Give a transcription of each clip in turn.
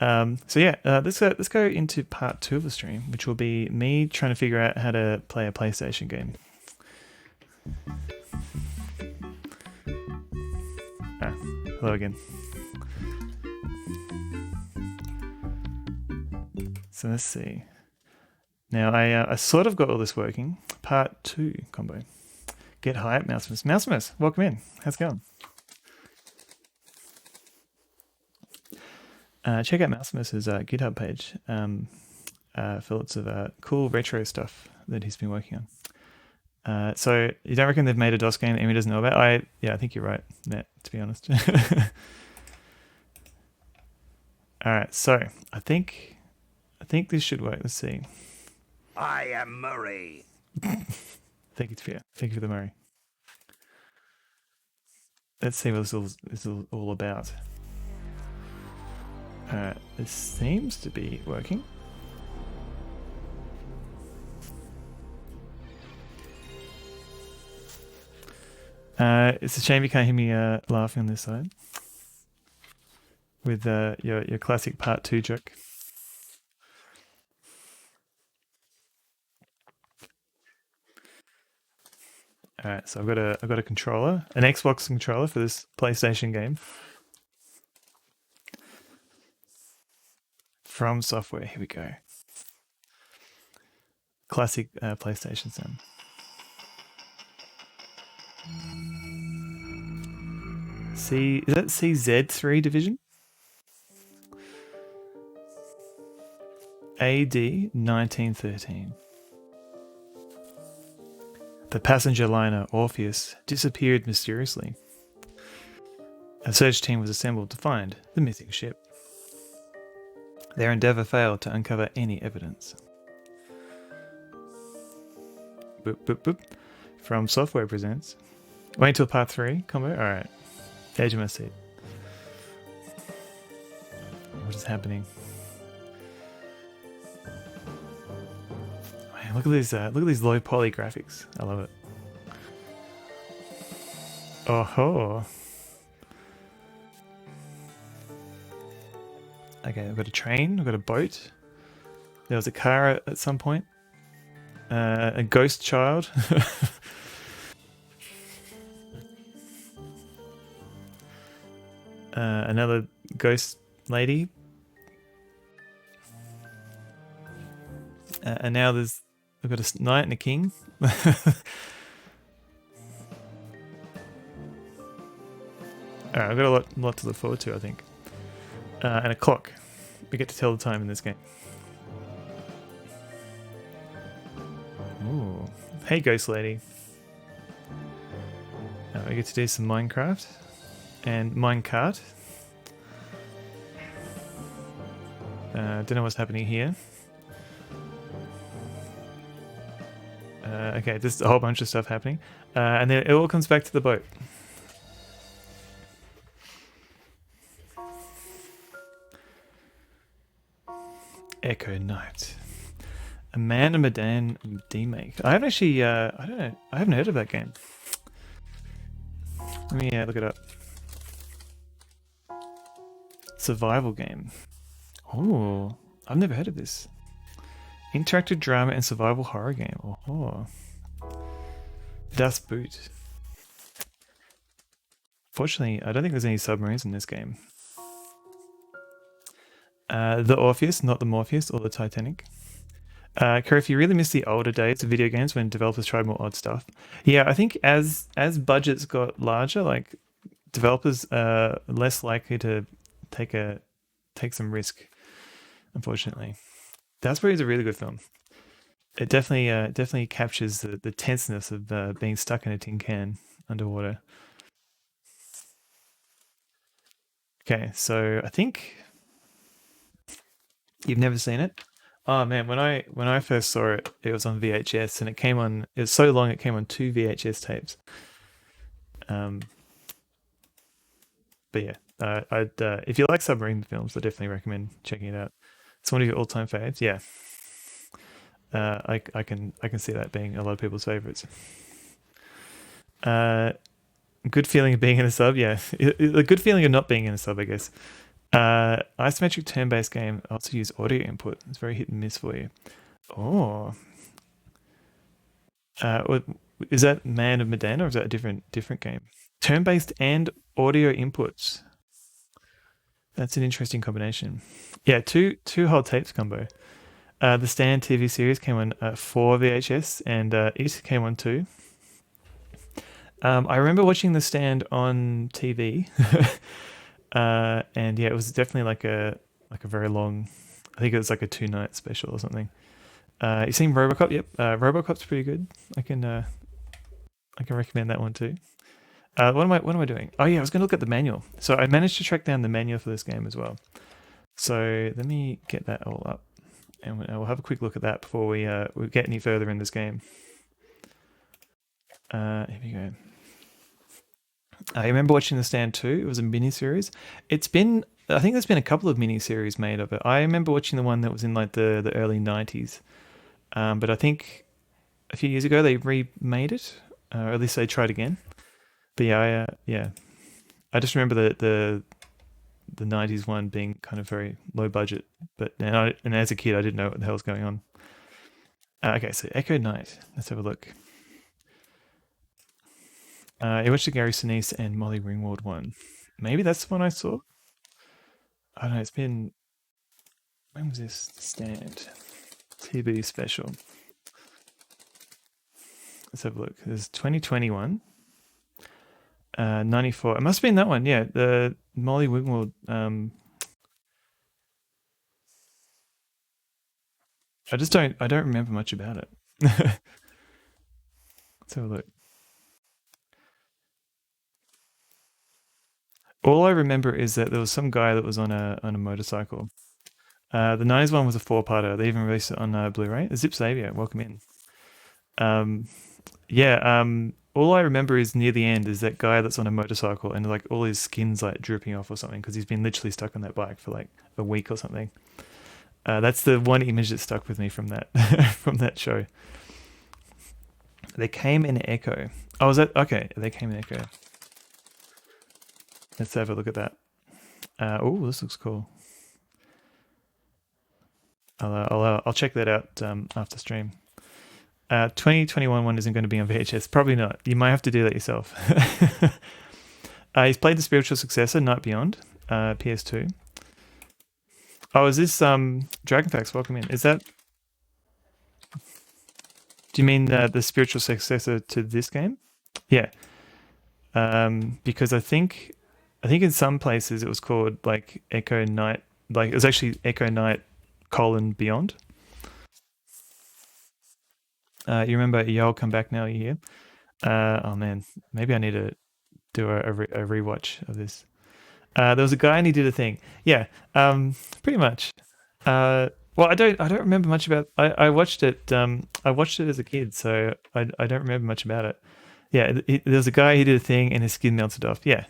So yeah, let's go into part 2 of the stream, which will be me trying to figure out how to play a PlayStation game. Hello again. So let's see. Now I sort of got all this working. Part 2 combo. Get hype, Mousemas. Mousemas, welcome in. How's it going? Check out Mousemas's GitHub page for lots of cool retro stuff that he's been working on. So you don't reckon they've made a DOS game that Amy doesn't know about? I think you're right, Matt, to be honest. All right, so I think this should work. Let's see. I am Murray. Thank you, Tafia. Thank you for the Murray. Let's see what this is all about. This seems to be working. It's a shame you can't hear me laughing on this side with your classic part 2 joke. All right, so I've got a controller, an Xbox controller for this PlayStation game. FromSoftware, here we go. Classic PlayStation sound. Is that CZ3 division? AD 1913. The passenger liner Orpheus disappeared mysteriously. A search team was assembled to find the missing ship. Their endeavour failed to uncover any evidence. Boop, boop, boop. FromSoftware presents. Wait until part 3 combo? Alright. Edge of my seat. What is happening? Man, look at these low poly graphics. I love it. Oh ho. Okay, I've got a train, I've got a boat. There was a car at some point. A ghost child. Another ghost lady. And now we've got a knight and a king. Alright, I've got a lot to look forward to, I think. And a clock. We get to tell the time in this game. Ooh. Hey, ghost lady. We get to do some Minecraft and minecart. Don't know what's happening here. Okay, there's a whole bunch of stuff happening. And then it all comes back to the boat. Echo Knight. A Man and Medan remake. I haven't actually, I don't know, I haven't heard of that game. Let me look it up. Survival game. Oh, I've never heard of this. Interactive drama and survival horror game. Oh, Das Boot. Fortunately, I don't think there's any submarines in this game. The Orpheus, not the Morpheus or the Titanic. Kerr, if you really miss the older days of video games when developers tried more odd stuff, yeah, I think as budgets got larger, like developers are less likely to take some risk. Unfortunately, Das Boot is a really good film. It definitely captures the tenseness of being stuck in a tin can underwater. Okay, so I think you've never seen it. Oh man, when I first saw it, it was on VHS, and it was so long it came on 2 VHS tapes. But yeah, if you like submarine films, I definitely recommend checking it out. It's one of your all-time faves. Yeah, I can see that being a lot of people's favorites. Good feeling of being in a sub. Yeah, a good feeling of not being in a sub, I guess. Isometric turn-based game also use audio input. It's very hit and miss for you. Oh, what- is that Man of Medan or is that a different game? Turn-based and audio inputs. That's an interesting combination. Yeah, two whole tapes combo. The Stand TV series came on 4 VHS, and it came on 2. I remember watching The Stand on TV, and yeah, it was definitely like a very long. I think it was like a 2 night special or something. You seen RoboCop? Yep, RoboCop's pretty good. I can recommend that one too. What am I doing? Oh yeah, I was going to look at the manual. So I managed to track down the manual for this game as well. So let me get that all up, and we'll have a quick look at that before we get any further in this game. Here we go. I remember watching The Stand 2. It was a mini series. I think there's been a couple of mini series made of it. I remember watching the one that was in like the early 90s. But I think a few years ago they remade it, or at least they tried again. But yeah, I just remember the 90s one being kind of very low budget. But and as a kid, I didn't know what the hell was going on. Okay, so Echo Knight. Let's have a look. I watched the Gary Sinise and Molly Ringwald one. Maybe that's the one I saw. I don't know. It's been, when was this? Stand TV special. Let's have a look. There's 2021, 94. It must have been that one. Yeah, the Molly Ringwald. I don't remember much about it. Let's have a look. All I remember is that there was some guy that was on a motorcycle. The 90s one was a 4-parter. They even released it on Blu-ray. Zip Xavier, welcome in. Um, yeah, all I remember is near the end is that guy that's on a motorcycle and like all his skin's like drooping off or something because he's been literally stuck on that bike for like a week or something. That's the one image that stuck with me from that from that show. They came in Echo. Oh, was that okay? They came in Echo. Let's have a look at that. Oh, this looks cool. I'll check that out after stream. 2021 one isn't going to be on VHS. Probably not. You might have to do that yourself. He's played the spiritual successor, Night Beyond, PS2. Oh, is this Dragonfax? Welcome in. Is that? Do you mean the spiritual successor to this game? Yeah. Because I think in some places it was called like Echo Night. Like it was actually Echo Night Beyond. You remember Y'all Come Back Now? You hear? Oh man, maybe I need to do a rewatch of this. There was a guy and he did a thing. Yeah, pretty much. Well, I don't remember much about. I watched it. I watched it as a kid, so I don't remember much about it. Yeah, there was a guy. He did a thing, and his skin melted off. Yeah,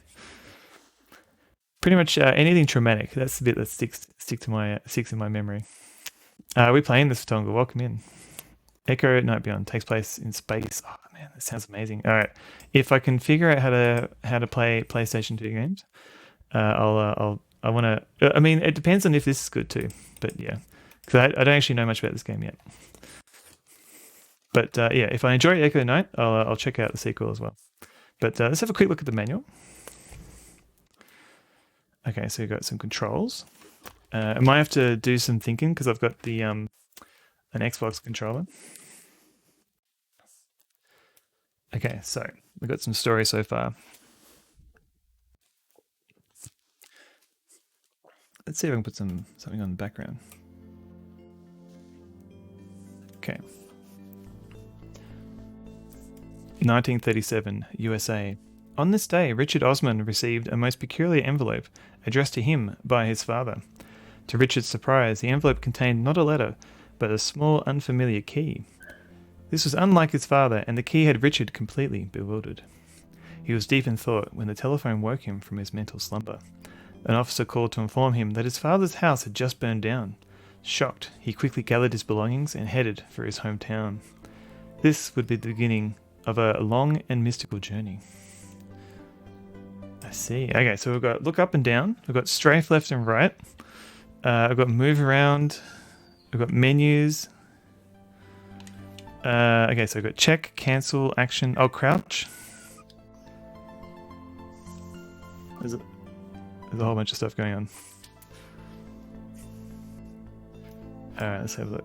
pretty much anything traumatic. That's the bit that sticks in my memory. We playing this for Tonga. Welcome in. Echo Night Beyond takes place in space. Oh man, that sounds amazing. All right, if I can figure out how to play PlayStation 2 games, I want to. I mean, it depends on if this is good too. But yeah, because I don't actually know much about this game yet. But yeah, if I enjoy Echo Night, I'll check out the sequel as well. But let's have a quick look at the manual. Okay, so you've got some controls. I might have to do some thinking because I've got the an Xbox controller. Okay, so we've got some story so far. Let's see if I can put something on the background. Okay. 1937, USA. On this day, Richard Osman received a most peculiar envelope addressed to him by his father. To Richard's surprise, the envelope contained not a letter, but a small, unfamiliar key. This was unlike his father, and the key had Richard completely bewildered. He was deep in thought when the telephone woke him from his mental slumber. An officer called to inform him that his father's house had just burned down. Shocked, he quickly gathered his belongings and headed for his hometown. This would be the beginning of a long and mystical journey. I see. Okay, so we've got look up and down. We've got strafe left and right. I've got move around. We've got menus. Okay, so we've got check, cancel, action. Oh, crouch. There's a whole bunch of stuff going on. Alright, let's have a look.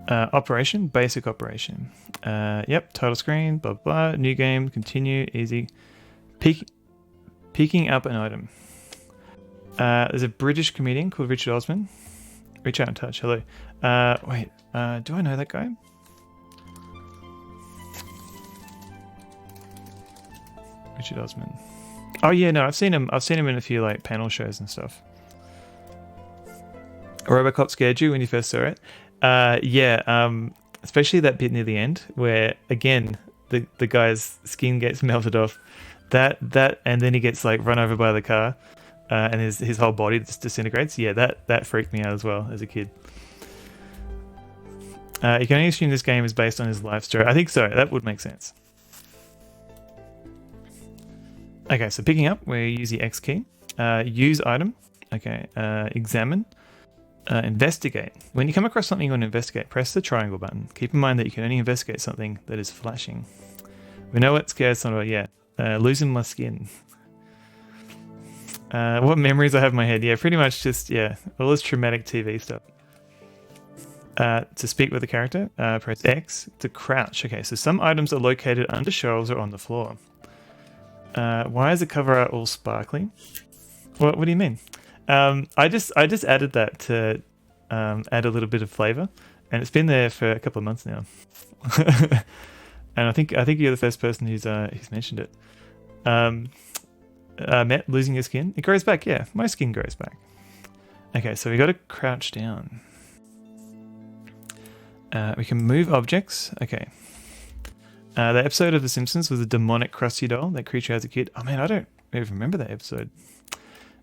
Operation, basic operation. Yep, title screen, blah, blah, blah. New game, continue, easy. Picking up an item. There's a British comedian called Richard Osman. Reach out and touch, hello. Wait, do I know that guy? Richard Osman. Oh yeah, no, I've seen him in a few like panel shows and stuff. Robocop scared you when you first saw it? Yeah, especially that bit near the end where again the guy's skin gets melted off. That and then he gets like run over by the car, and his whole body just disintegrates. Yeah, that freaked me out as well as a kid. You can only assume this game is based on his life story. I think so. That would make sense. Okay, so picking up, we use the X key. Use item. Okay, examine. Investigate. When you come across something you want to investigate, press the triangle button. Keep in mind that you can only investigate something that is flashing. We know what scares someone. Yeah, losing my skin. What memories I have in my head? Yeah, pretty much just all this traumatic TV stuff. To speak with the character, press X. To crouch. Okay, so some items are located under shelves or on the floor. Why is the cover art all sparkly? What do you mean? I just added that to add a little bit of flavor, and it's been there for a couple of months now. And I think you're the first person who's mentioned it. Matt, losing your skin, it grows back. Yeah, my skin grows back. Okay, so we got to crouch down. We can move objects. Okay. The episode of The Simpsons was a demonic Krusty doll, that creature as a kid. Oh man, I don't even remember that episode.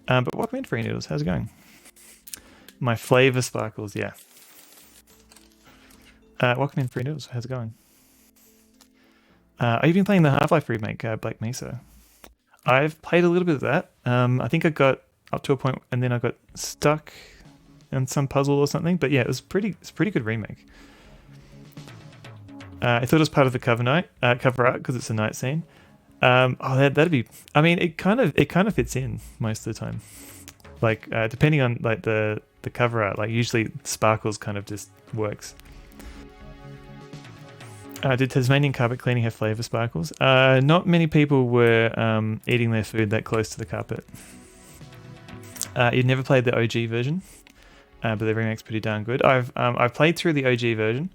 But welcome in, Free Noodles. How's it going? My flavor sparkles, yeah. Welcome in, Free Noodles. How's it going? I've been playing the Half-Life remake, Black Mesa. I've played a little bit of that. I think I got up to a point and then I got stuck in some puzzle or something. But yeah, it's a pretty good remake. I thought it was part of the cover art because it's a night scene. That'd be. I mean, it kind of fits in most of the time. Like depending on like the cover art, like usually sparkles kind of just works. Did Tasmanian carpet cleaning have flavor sparkles? Not many people were eating their food that close to the carpet. You'd never played the OG version, but the remake's pretty darn good. I've played through the OG version,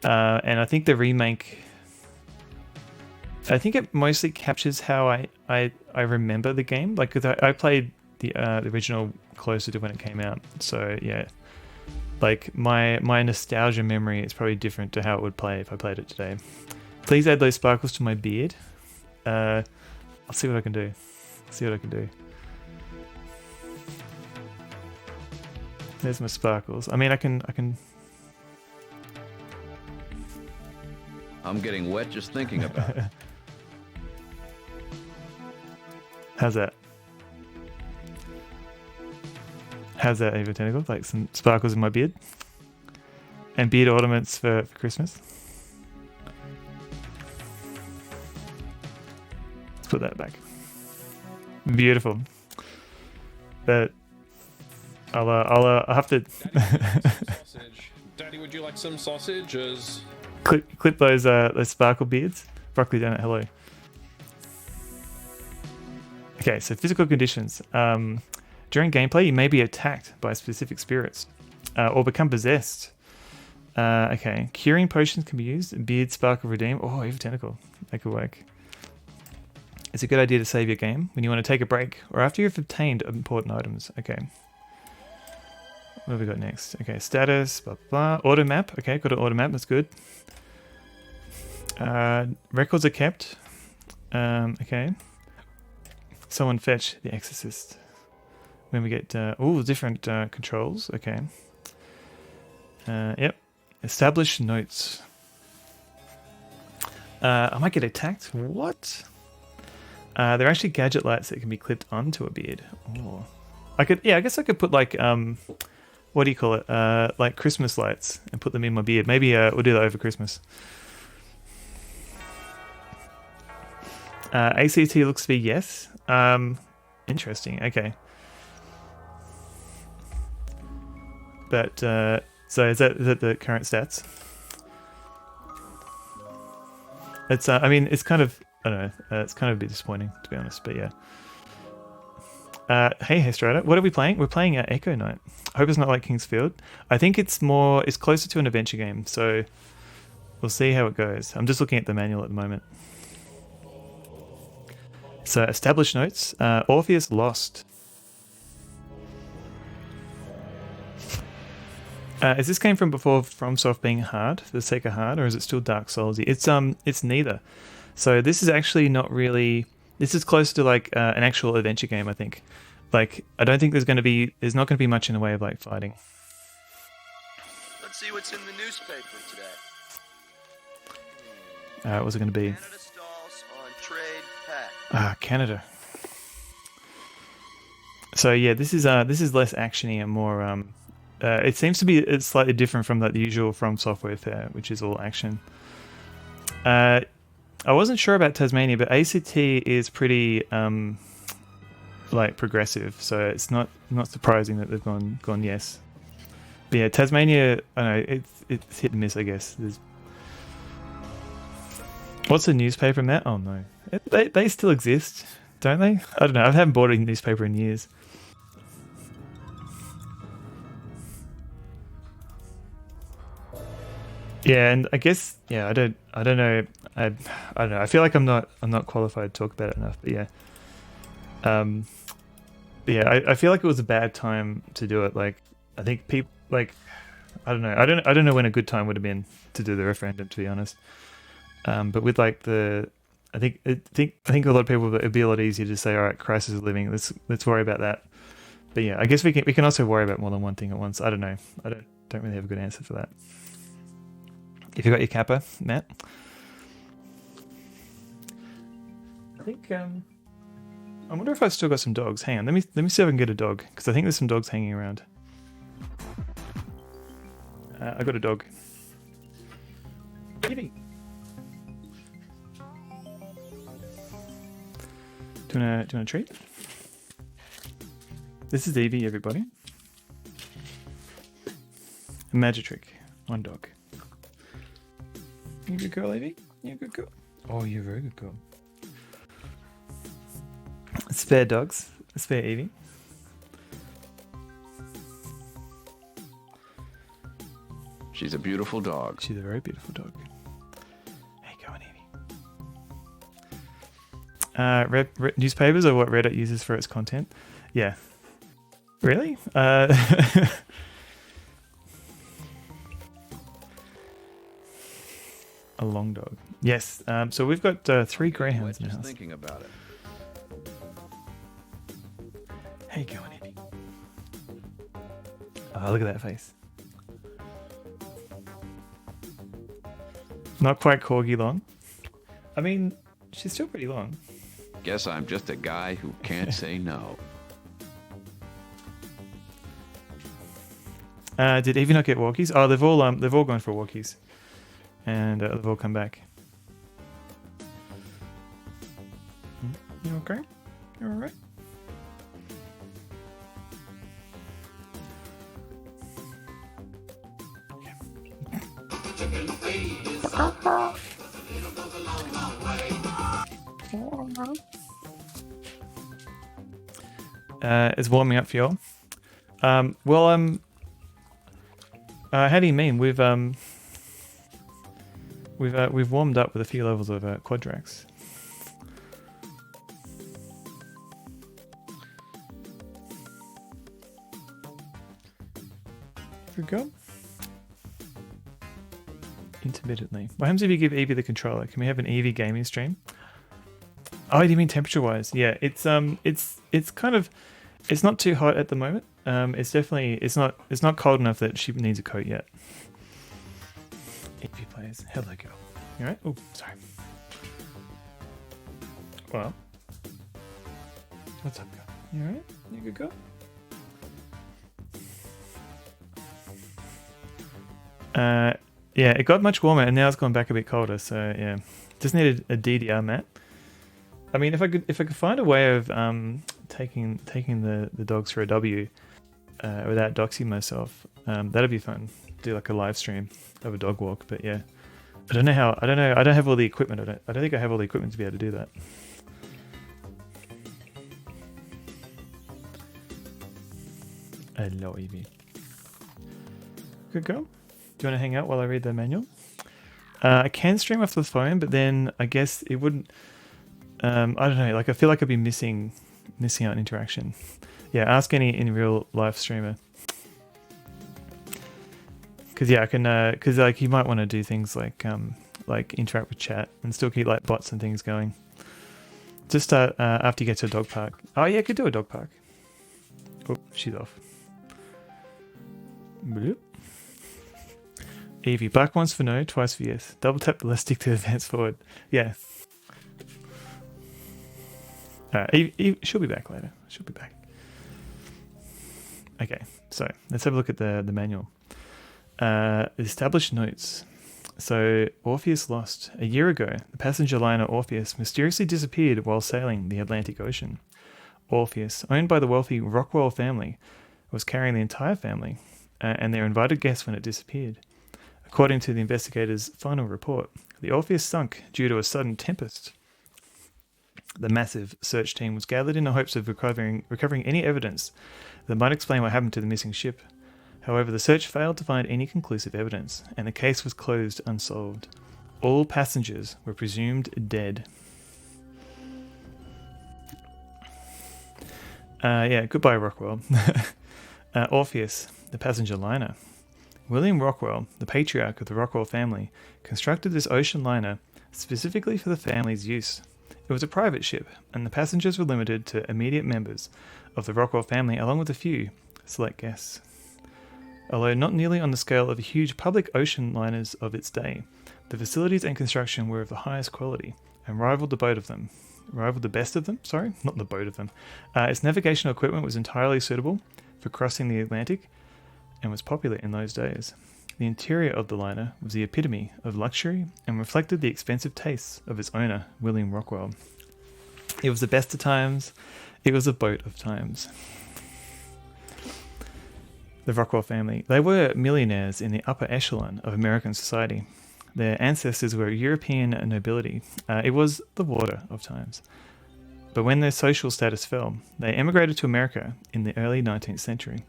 and I think the remake. I think it mostly captures how I remember the game. Like, cause I played the original closer to when it came out. So yeah, like my nostalgia memory is probably different to how it would play if I played it today. Please add those sparkles to my beard. I'll see what I can do. There's my sparkles. I mean, I can. I'm getting wet just thinking about it. How's that? Ava Tentacle? Like some sparkles in my beard? And beard ornaments for Christmas? Let's put that back. Beautiful. But I'll have to Daddy, would you like some sausage? clip those sparkle beards. Broccoli Donut, hello. Okay, so physical conditions. During gameplay, you may be attacked by specific spirits or become possessed. Okay, curing potions can be used. Beard, sparkle, redeem. Oh, Eva Tentacle. That could work. It's a good idea to save your game when you want to take a break or after you've obtained important items. Okay. What have we got next? Okay, status, blah, blah. Auto map. Okay, got an auto map. That's good. Records are kept. Okay. Someone fetch the Exorcist. When we get different controls. Okay. Yep. Establish notes. I might get attacked. What? They're actually gadget lights that can be clipped onto a beard. Oh. I guess I could put like what do you call it? Like Christmas lights and put them in my beard. Maybe we'll do that over Christmas. ACT looks to be yes. Interesting. Okay. But so is that the current stats? It's I mean it's kind of I don't know. It's kind of a bit disappointing to be honest. But yeah. Hey Strider, what are we playing? We're playing Echo Knight. I hope it's not like Kingsfield. I think it's closer to an adventure game, so we'll see how it goes. I'm just looking at the manual at the moment. So established notes. Orpheus lost. Is this game from before FromSoft being hard, for the sake of hard, or is it still Dark Soulsy? It's neither. So this is actually not really. This is close to like an actual adventure game, I think. Like, I don't think there's not going to be much in the way of like fighting. Let's see what's in the newspaper today. What's it going to be? Canada stalls on trade pack. Canada. So yeah, this is less actiony and more. It seems to be slightly different from the usual FromSoftware fare, which is all action. I wasn't sure about Tasmania, but ACT is pretty like progressive, so it's not surprising that they've gone yes. But yeah, Tasmania, I don't know, it's hit and miss, I guess. What's a newspaper, Matt? Oh no, they still exist, don't they? I don't know. I haven't bought a newspaper in years. Yeah, and I guess I don't know. I don't know. I feel like I'm not qualified to talk about it enough. But yeah, I feel like it was a bad time to do it. Like, I think people like, I don't know. I don't know when a good time would have been to do the referendum, to be honest. But with like I think a lot of people, it'd be a lot easier to say, all right, crisis of living. Let's worry about that. But yeah, I guess we can also worry about more than one thing at once. I don't know. I don't really have a good answer for that. If you got your kappa, Matt. I think I wonder if I've still got some dogs. Hang on, let me see if I can get a dog, because I think there's some dogs hanging around. I got a dog. Evie. Do you want a treat? This is Evie, everybody. A magic trick. One dog. You a good girl, Evie? You a good girl? Oh, you're a very good girl. Spare dogs. Spare Evie. She's a beautiful dog. She's a very beautiful dog. Hey, go on, Evie. Newspapers are what Reddit uses for its content. Yeah. Really? A long dog. Yes. So we've got 3 greyhounds in the Just house. thinking about it. Hey, go on, Evie. Oh, look at that face. Not quite corgi long. I mean, she's still pretty long. Guess I'm just a guy who can't say no. Did Evie not get walkies? Oh, they've all gone for walkies, and they've all come back. You okay? You all right? It's warming up for y'all. How do you mean? We've warmed up with a few levels of Quadrax. Here we go. Intermittently. What happens if you give Evie the controller? Can we have an Evie gaming stream? Oh, do you mean temperature-wise? Yeah, it's kind of, it's not too hot at the moment. It's definitely, it's not cold enough that she needs a coat yet. Evie plays. Hello, girl. You alright? Oh, sorry. Well, What's up, girl? You alright? You good girl? Yeah, it got much warmer and now it's gone back a bit colder. So yeah, just needed a DDR mat. I mean, if I could find a way of taking the dogs for a W without doxing myself, that'd be fun. Do like a live stream of a dog walk. But yeah, I don't know how. I don't have all the equipment. I don't think I have all the equipment to be able to do that. Hello, Evie. Good girl. Do you want to hang out while I read the manual? I can stream off the phone, but then I guess it wouldn't. I don't know. Like I feel like I'd be missing out on interaction. Yeah, ask any in real life streamer. Because yeah, I can. Because like you might want to do things like interact with chat and still keep like bots and things going. Just start after you get to a dog park. Oh yeah, I could do a dog park. Oh, she's off. Bloop. Evie, bark once for no, twice for yes. Double tap the left stick to advance forward. Yeah. Eve, she'll be back later. She'll be back. Okay, so let's have a look at the manual. Established notes. So Orpheus lost. A year ago, the passenger liner Orpheus mysteriously disappeared while sailing the Atlantic Ocean. Orpheus, owned by the wealthy Rockwell family, was carrying the entire family and their invited guests when it disappeared. According to the investigators' final report, the Orpheus sunk due to a sudden tempest. The massive search team was gathered in the hopes of recovering any evidence that might explain what happened to the missing ship. However, the search failed to find any conclusive evidence, and the case was closed unsolved. All passengers were presumed dead. Yeah, goodbye, Rockwell. Orpheus, the passenger liner. William Rockwell, the patriarch of the Rockwell family, constructed this ocean liner specifically for the family's use. It was a private ship, and the passengers were limited to immediate members of the Rockwell family along with a few select guests. Although not nearly on the scale of the huge public ocean liners of its day, the facilities and construction were of the highest quality and rivaled the best of them. Sorry, not the boat of them. Its navigational equipment was entirely suitable for crossing the Atlantic and was popular in those days. The interior of the liner was the epitome of luxury and reflected the expensive tastes of its owner, William Rockwell. It was the best of times. It was a boat of times. The Rockwell family. They were millionaires in the upper echelon of American society. Their ancestors were European nobility. It was the water of times. But when their social status fell, they emigrated to America in the early 19th century.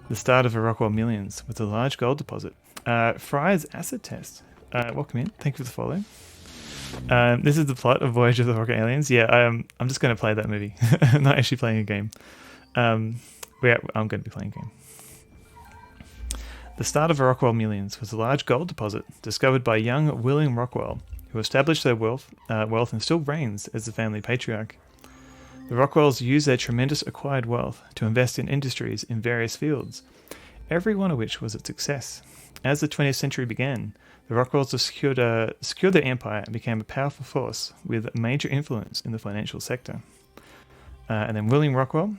The start of the Rockwell millions was a large gold deposit. Fry's acid test. Welcome in. Thank you for the follow. This is the plot of Voyage of the Rocket Aliens. Yeah, I'm just going to play that movie. I'm not actually playing a game. I'm going to be playing a game. The start of the Rockwell millions was a large gold deposit discovered by young William Rockwell, who established their wealth and still reigns as the family patriarch. The Rockwells used their tremendous acquired wealth to invest in industries in various fields, every one of which was a success. As the 20th century began, the Rockwells secured their empire and became a powerful force with major influence in the financial sector. And then William Rockwell,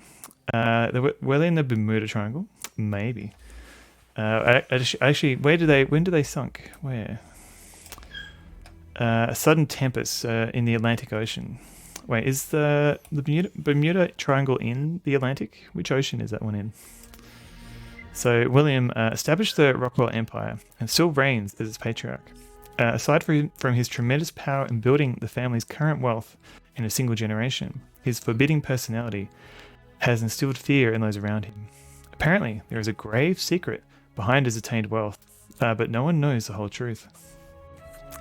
were they in the Bermuda Triangle? Maybe. Actually, when did they sunk? Where? A sudden tempest in the Atlantic Ocean. Wait, is the Bermuda Triangle in the Atlantic? Which ocean is that one in? So William established the Rockwell Empire and still reigns as its patriarch. Aside from his tremendous power in building the family's current wealth in a single generation, his forbidding personality has instilled fear in those around him. Apparently, there is a grave secret behind his attained wealth, but no one knows the whole truth.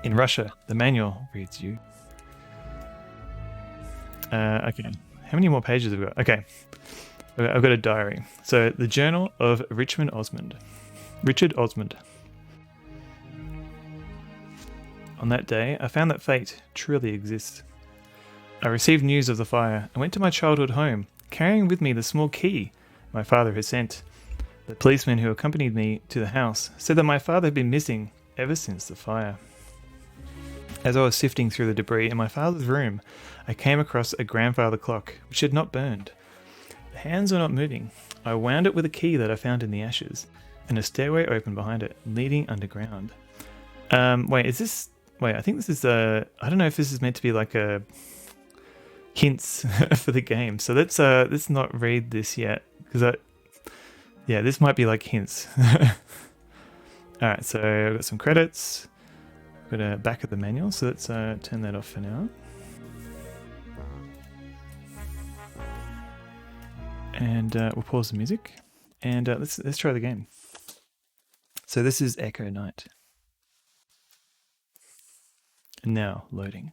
In Russia, the manual reads you. Okay, how many more pages have we got? Okay, I've got a diary. So, the Journal of Richard Osmond. On that day, I found that fate truly exists. I received news of the fire and went to my childhood home, carrying with me the small key my father had sent. The policeman who accompanied me to the house said that my father had been missing ever since the fire. As I was sifting through the debris in my father's room, I came across a grandfather clock, which had not burned. The hands were not moving. I wound it with a key that I found in the ashes, and a stairway opened behind it, leading underground. Wait, is this... Wait, I think this is a... I don't know if this is meant to be like a... hints for the game. So let's not read this yet, because yeah, this might be like hints. Alright, so I've got some credits. Got a back of the manual, so let's turn that off for now. And we'll pause the music, and let's try the game. So this is Echo Night. And now loading.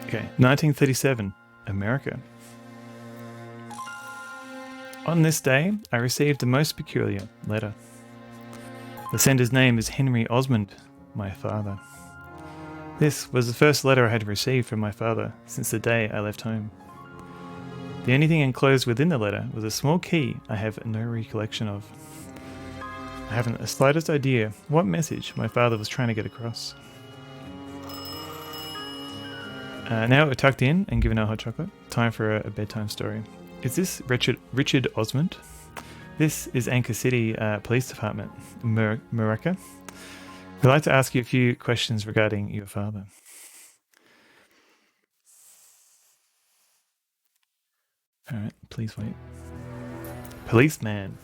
Okay, 1937, America. On this day, I received a most peculiar letter. The sender's name is Henry Osmond, my father. This was the first letter I had received from my father since the day I left home. The only thing enclosed within the letter was a small key I have no recollection of. I haven't the slightest idea what message my father was trying to get across. Now we're tucked in and given our hot chocolate. Time for a bedtime story. Is this Richard Osmond? This is Anchor City Police Department, Muraka. I'd like to ask you a few questions regarding your father. Alright, please wait. Policeman.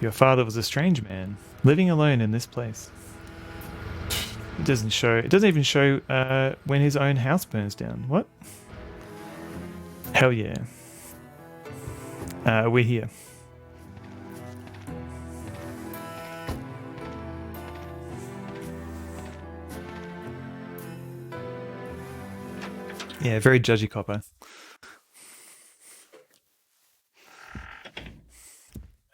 Your father was a strange man, living alone in this place. It doesn't even show when his own house burns down. What? Hell yeah. We're here. Yeah, very judgy copper.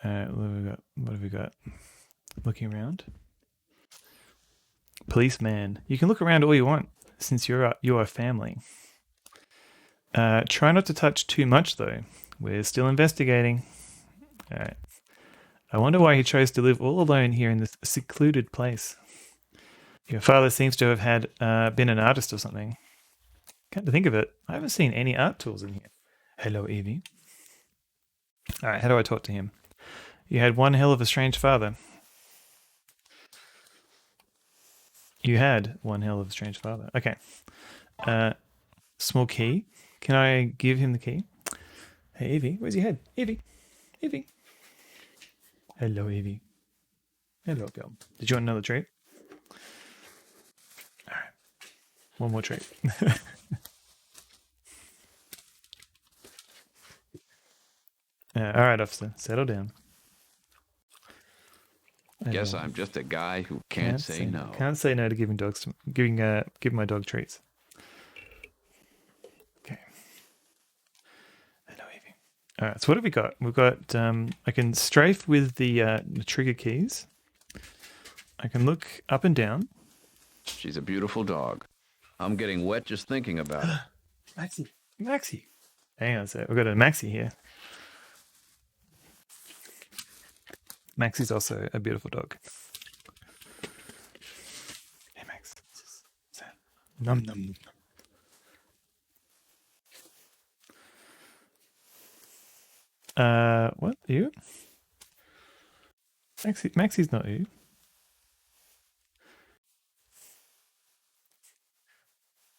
What have we got? Looking around. Policeman. You can look around all you want, since you're a family. Try not to touch too much, though. We're still investigating. Alright. I wonder why he chose to live all alone here in this secluded place. Your father seems to have had been an artist or something. Come to think of it, I haven't seen any art tools in here. Hello, Evie. Alright, how do I talk to him? You had one hell of a strange father. You had one hell of a strange father. Okay. Small key. Can I give him the key? Hey, Evie. Where's your head? Evie. Evie. Hello, Evie. Hello, girl. Did you want another treat? All right. One more treat. All right, officer. Settle down. Guess I'm just a guy who can't say no. Can't say no to giving my dog treats. Okay. Hello, Evie. All right. So what have we got? We've got. I can strafe with the trigger keys. I can look up and down. She's a beautiful dog. I'm getting wet just thinking about it. Maxie. Hang on a sec. We've got a Maxie here. Maxie's also a beautiful dog. Hey, Max. Num num num. What? You? Maxie's not you.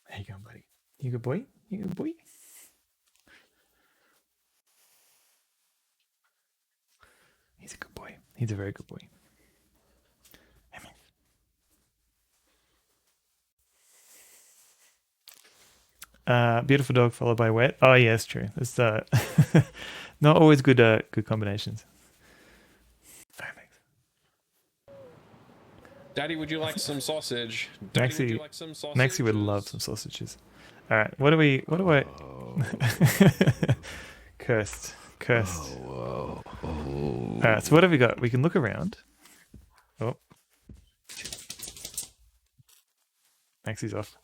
There you go, buddy. You good boy? You good boy? He's a good boy. He's a very good boy. Beautiful dog followed by wet. Oh yeah, it's true. It's not always good combinations. Daddy, would you like some sausage? Daddy, Maxie, would you like some sausages? Maxie would love some sausages. All right, what do I? Cursed. Whoa. All right, so what have we got? We can look around. Oh, Maxie's off.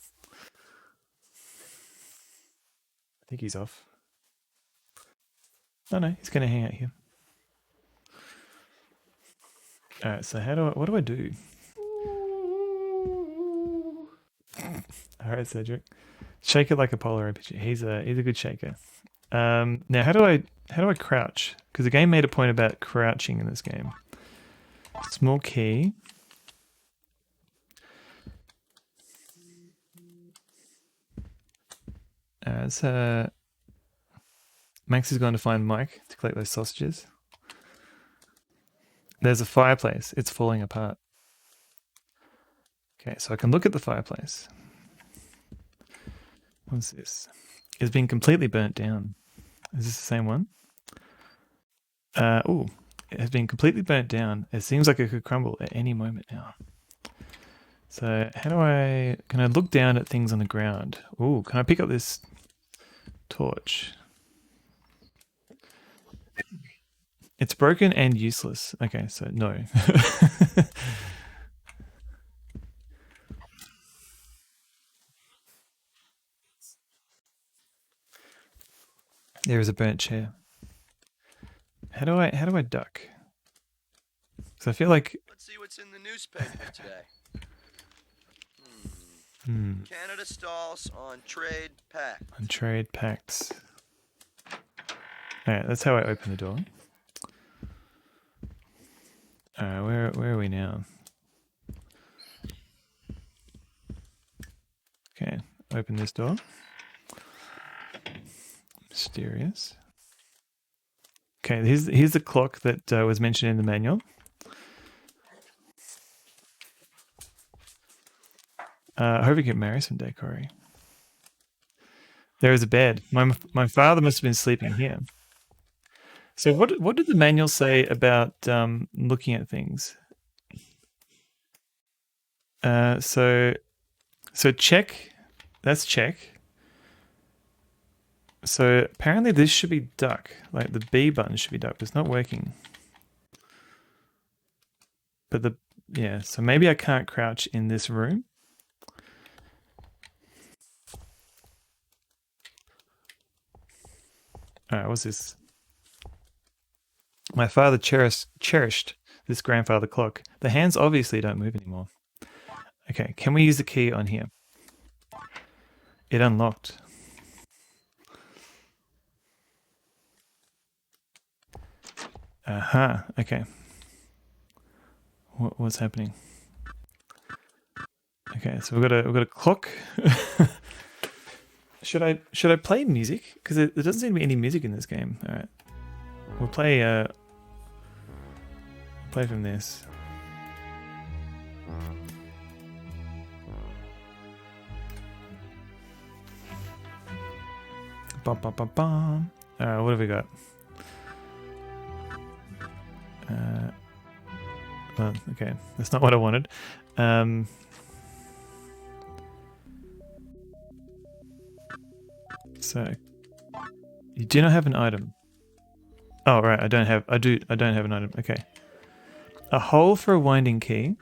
I think he's off. Oh no, he's going to hang out here. All right, so what do I do? All right, Cedric, shake it like a polar RPG. He's a good shaker. Now how do I crouch? Because the game made a point about crouching in this game. Small key. As Max is going to find Mike to collect those sausages. There's a fireplace. It's falling apart. Okay, so I can look at the fireplace. What's this? It's been completely burnt down. Is this the same one? Oh, it has been completely burnt down. It seems like it could crumble at any moment now. So how do can I look down at things on the ground? Oh, can I pick up this torch? It's broken and useless. Okay, so no. There is a burnt chair. How do I duck? Because I feel like Let's see what's in the newspaper today. Canada stalls on trade pact. on trade pacts. Alright, that's how I open the door. Alright, where are we now? Okay, open this door. Mysterious. Okay, here's the clock that was mentioned in the manual. I hope we can marry someday, Corey. There is a bed. My father must have been sleeping here. So what did the manual say about looking at things? So check. That's check. So apparently this should be duck. Like the B button should be duck, but it's not working. But so maybe I can't crouch in this room. Alright, what's this? My father cherished this grandfather clock. The hands obviously don't move anymore. Okay, can we use the key on here? It unlocked. Aha, okay. What's happening? Okay, so we've got a clock. Should I play music? Because there doesn't seem to be any music in this game. All right, we'll play from this. Bum, bum, bum, bum. All right, what have we got? Well, okay, that's not what I wanted. So you do not have an item. Oh right, I don't have an item. Okay. A hole for a winding key.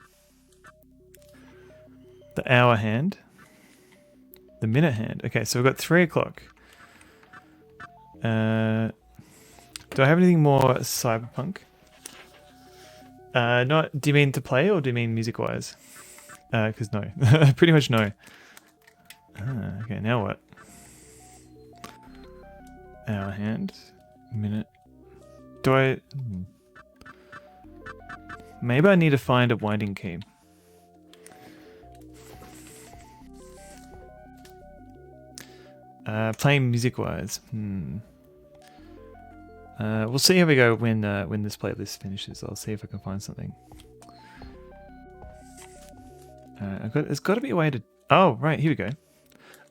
The hour hand. The minute hand. Okay, so we've got 3 o'clock. Do I have anything more cyberpunk? Do you mean to play or do you mean music wise? Because no. Pretty much no. Okay, now what? Hour hand. Minute. Maybe I need to find a winding key. Playing music wise. We'll see how we go when this playlist finishes. I'll see if I can find something. There's got to be a way to. Oh right, here we go.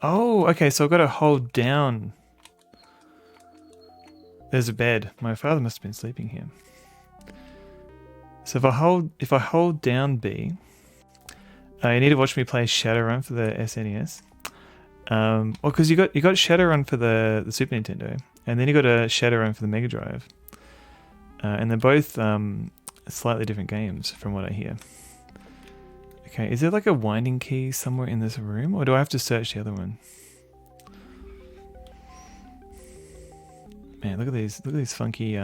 Oh, okay. So I've got to hold down. There's a bed. My father must have been sleeping here. So if I hold down B, you need to watch me play Shadowrun for the SNES. Well, because you got Shadowrun for the Super Nintendo, and then you got a Shadowrun for the Mega Drive, and they're both slightly different games from what I hear. Okay, is there like a winding key somewhere in this room, or do I have to search the other one? Man, look at these funky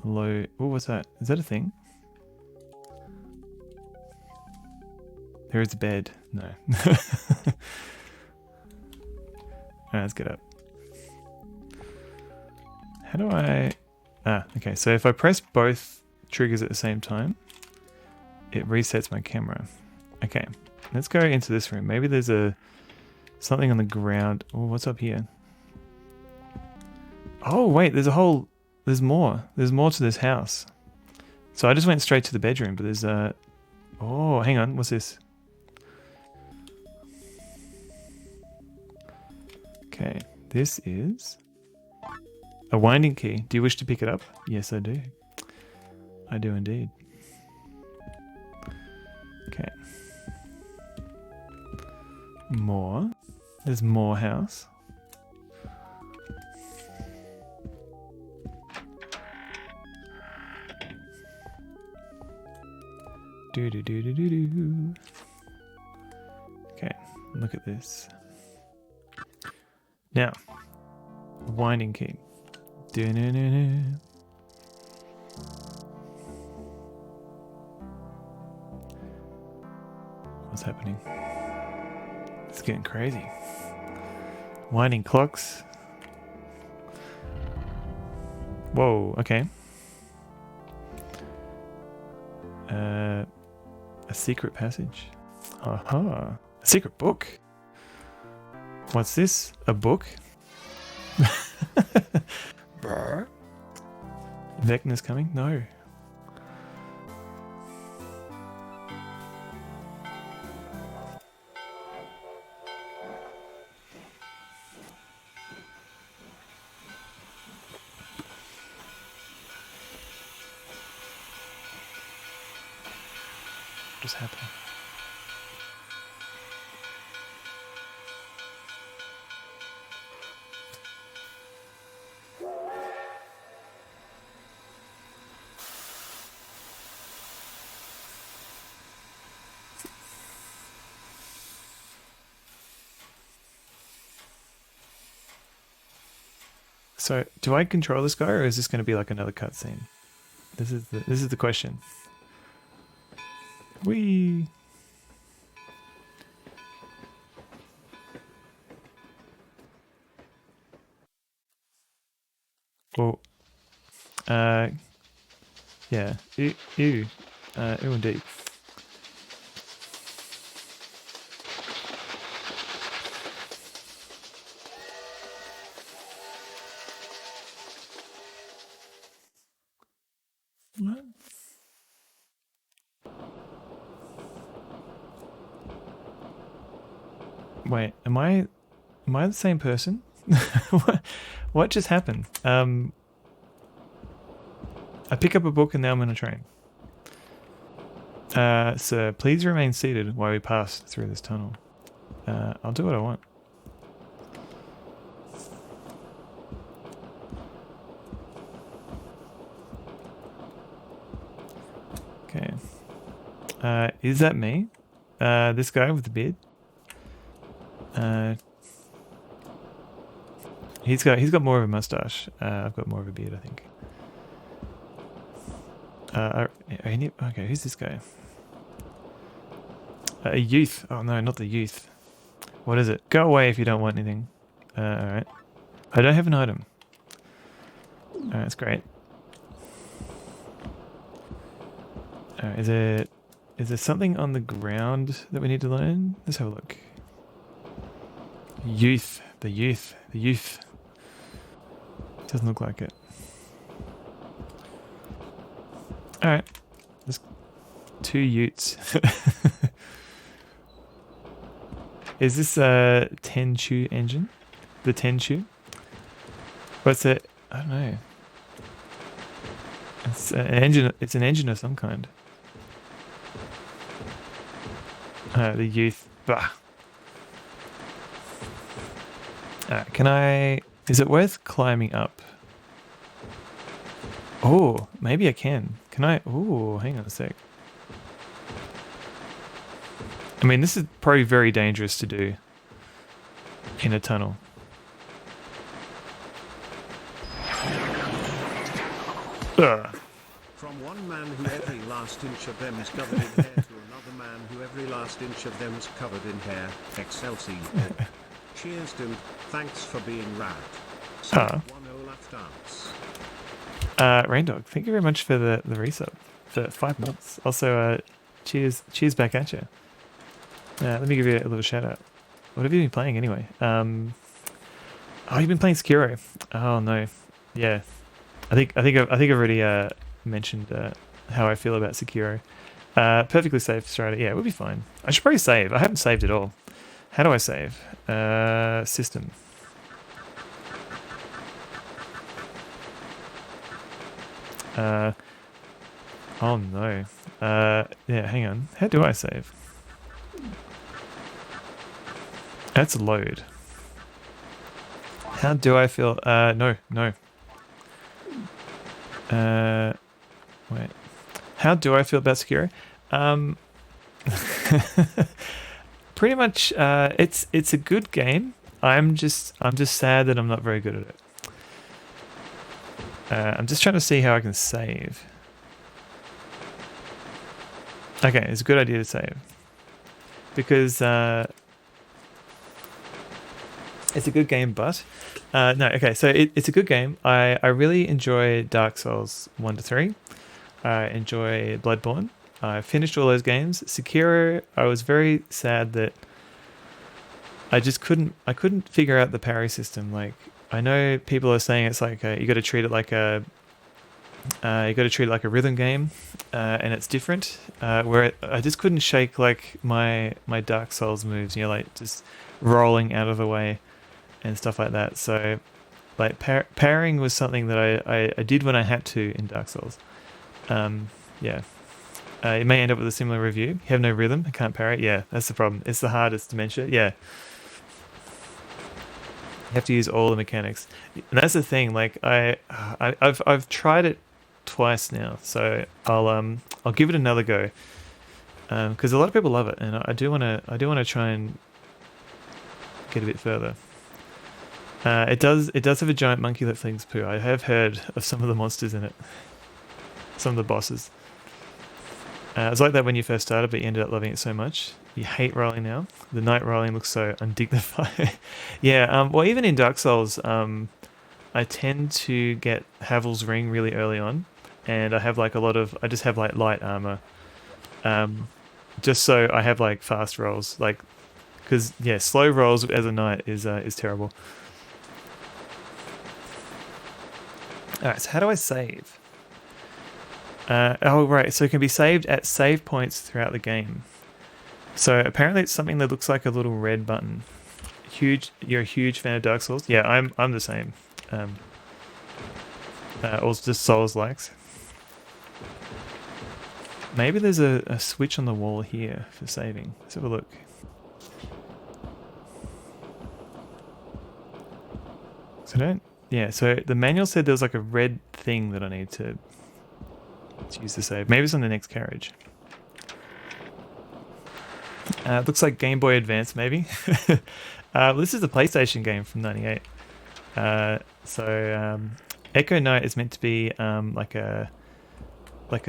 low. Oh, what's that? Is that a thing? There is a bed. No. Alright, let's get up. How do I... okay. So if I press both triggers at the same time, it resets my camera. Okay. Let's go into this room. Maybe there's something on the ground. Oh, what's up here? Oh, wait. There's more. There's more to this house. So I just went straight to the bedroom, but there's oh, hang on. What's this? Okay. This is a winding key. Do you wish to pick it up? Yes, I do. I do indeed. Okay. More. There's more house. Do do do do do do. Okay, look at this. Now, winding key. Do-do-do-do. What's happening? It's getting crazy. Winding clocks. Whoa, okay. A secret passage. Aha. A secret book. What's this? A book? Vecna's coming? No. What's happening? So, do I control this guy, or is this going to be like another cutscene? This is the question. Whee! Well, yeah. Ew. Ew indeed. What? Wait, am I the same person? What just happened? I pick up a book and now I'm in a train. Sir, please remain seated while we pass through this tunnel. I'll do what I want. Okay. Is that me? This guy with the beard? He's got more of a mustache. I've got more of a beard, I think. Okay, who's this guy? A youth. Oh no, not the youth. What is it? Go away if you don't want anything. Alright. I don't have an item. Alright, that's great. Alright, is there something on the ground that we need to learn? Let's have a look. Youth. The youth. The youth. Doesn't look like it. Alright. There's 2 utes. Is this a Tenchu engine? The Tenchu? What's it? I don't know. It's an engine. It's an engine of some kind. The youth. Bah. Can I? Is it worth climbing up? Oh, maybe I can. Can I? Oh, hang on a sec. I mean, this is probably very dangerous to do in a tunnel. From one man who every last inch of them is covered in hair to another man who every every last inch of them's covered in hair. XLC. Cheers, dude. Thanks for being rad. Ah. 1-0 left dance. Raindog, thank you very much for the resub for 5 months. Also, cheers back at you. Let me give you a little shout out. What have you been playing anyway? Oh, you've been playing Sekiro. Oh no, yeah. I think I've already mentioned how I feel about Sekiro. Perfectly safe Strider. Yeah, we'll be fine. I should probably save. I haven't saved at all. How do I save? System. Oh no. Yeah, hang on. How do I save? That's a load. How do I feel? No. Wait. How do I feel about Sekiro? Pretty much. It's a good game. I'm just sad that I'm not very good at it. I'm just trying to see how I can save. Okay, it's a good idea to save because it's a good game, but no. Okay, so it's a good game. I really enjoy Dark Souls 1 to 3. I enjoy Bloodborne. I finished all those games. Sekiro, I was very sad that I couldn't figure out the parry system. Like, I know people are saying it's like you got to treat it like a rhythm game, and it's different. Where I just couldn't shake like my Dark Souls moves, like just rolling out of the way and stuff like that. So, like parrying was something that I did when I had to in Dark Souls. Yeah. You may end up with a similar review. You have no rhythm, I can't parry. Yeah, that's the problem. It's the hardest dementia. Yeah. You have to use all the mechanics, and that's the thing. Like I've tried it twice now, so I'll give it another go, because a lot of people love it, and I do want to try and get a bit further. It does have a giant monkey that flings poo. I have heard of some of the monsters in it, some of the bosses. It's like that when you first started, but you ended up loving it so much. You hate rolling now. The night rolling looks so undignified. Yeah, well, even in Dark Souls, I tend to get Havel's Ring really early on, and I have like I just have like light armor, just so I have like fast rolls, like, because yeah, slow rolls as a knight is terrible. All right, so how do I save? Oh right, so it can be saved at save points throughout the game. So apparently it's something that looks like a little red button. You're a huge fan of Dark Souls? Yeah, I'm the same. Or just Souls likes. Maybe there's a switch on the wall here for saving. Let's have a look. So the manual said there was like a red thing that I need to use to save. Maybe it's on the next carriage. Looks like Game Boy Advance, maybe. This is a PlayStation game from '98. Echo Knight is meant to be like a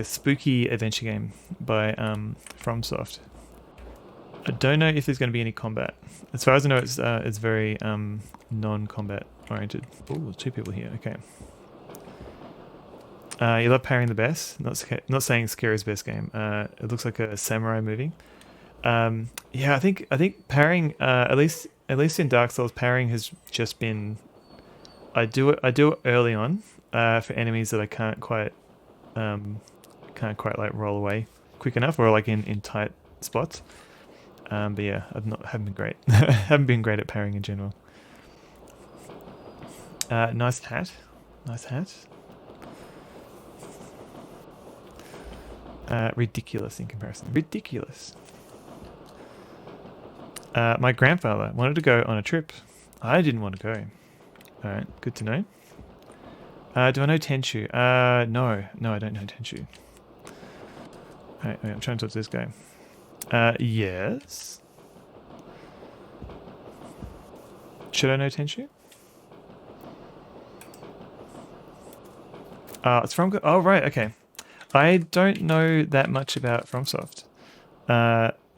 spooky adventure game by FromSoft. I don't know if there's going to be any combat. As far as I know, it's very non-combat oriented. Oh, 2 people here. Okay. You love parrying the best. Not saying Sekiro's best game. It looks like a samurai movie. Yeah, I think parrying, at least in Dark Souls, parrying has just been. I do it early on for enemies that I can't quite like roll away quick enough, or like in tight spots. But yeah, haven't been great. Haven't been great at parrying in general. Nice hat. Ridiculous in comparison. Ridiculous. My grandfather wanted to go on a trip. I didn't want to go. Alright, good to know. Do I know Tenchu? No, I don't know Tenchu. Wait, I'm trying to talk to this guy. Yes? Should I know Tenchu? It's from... Oh, right, okay. I don't know that much about FromSoft.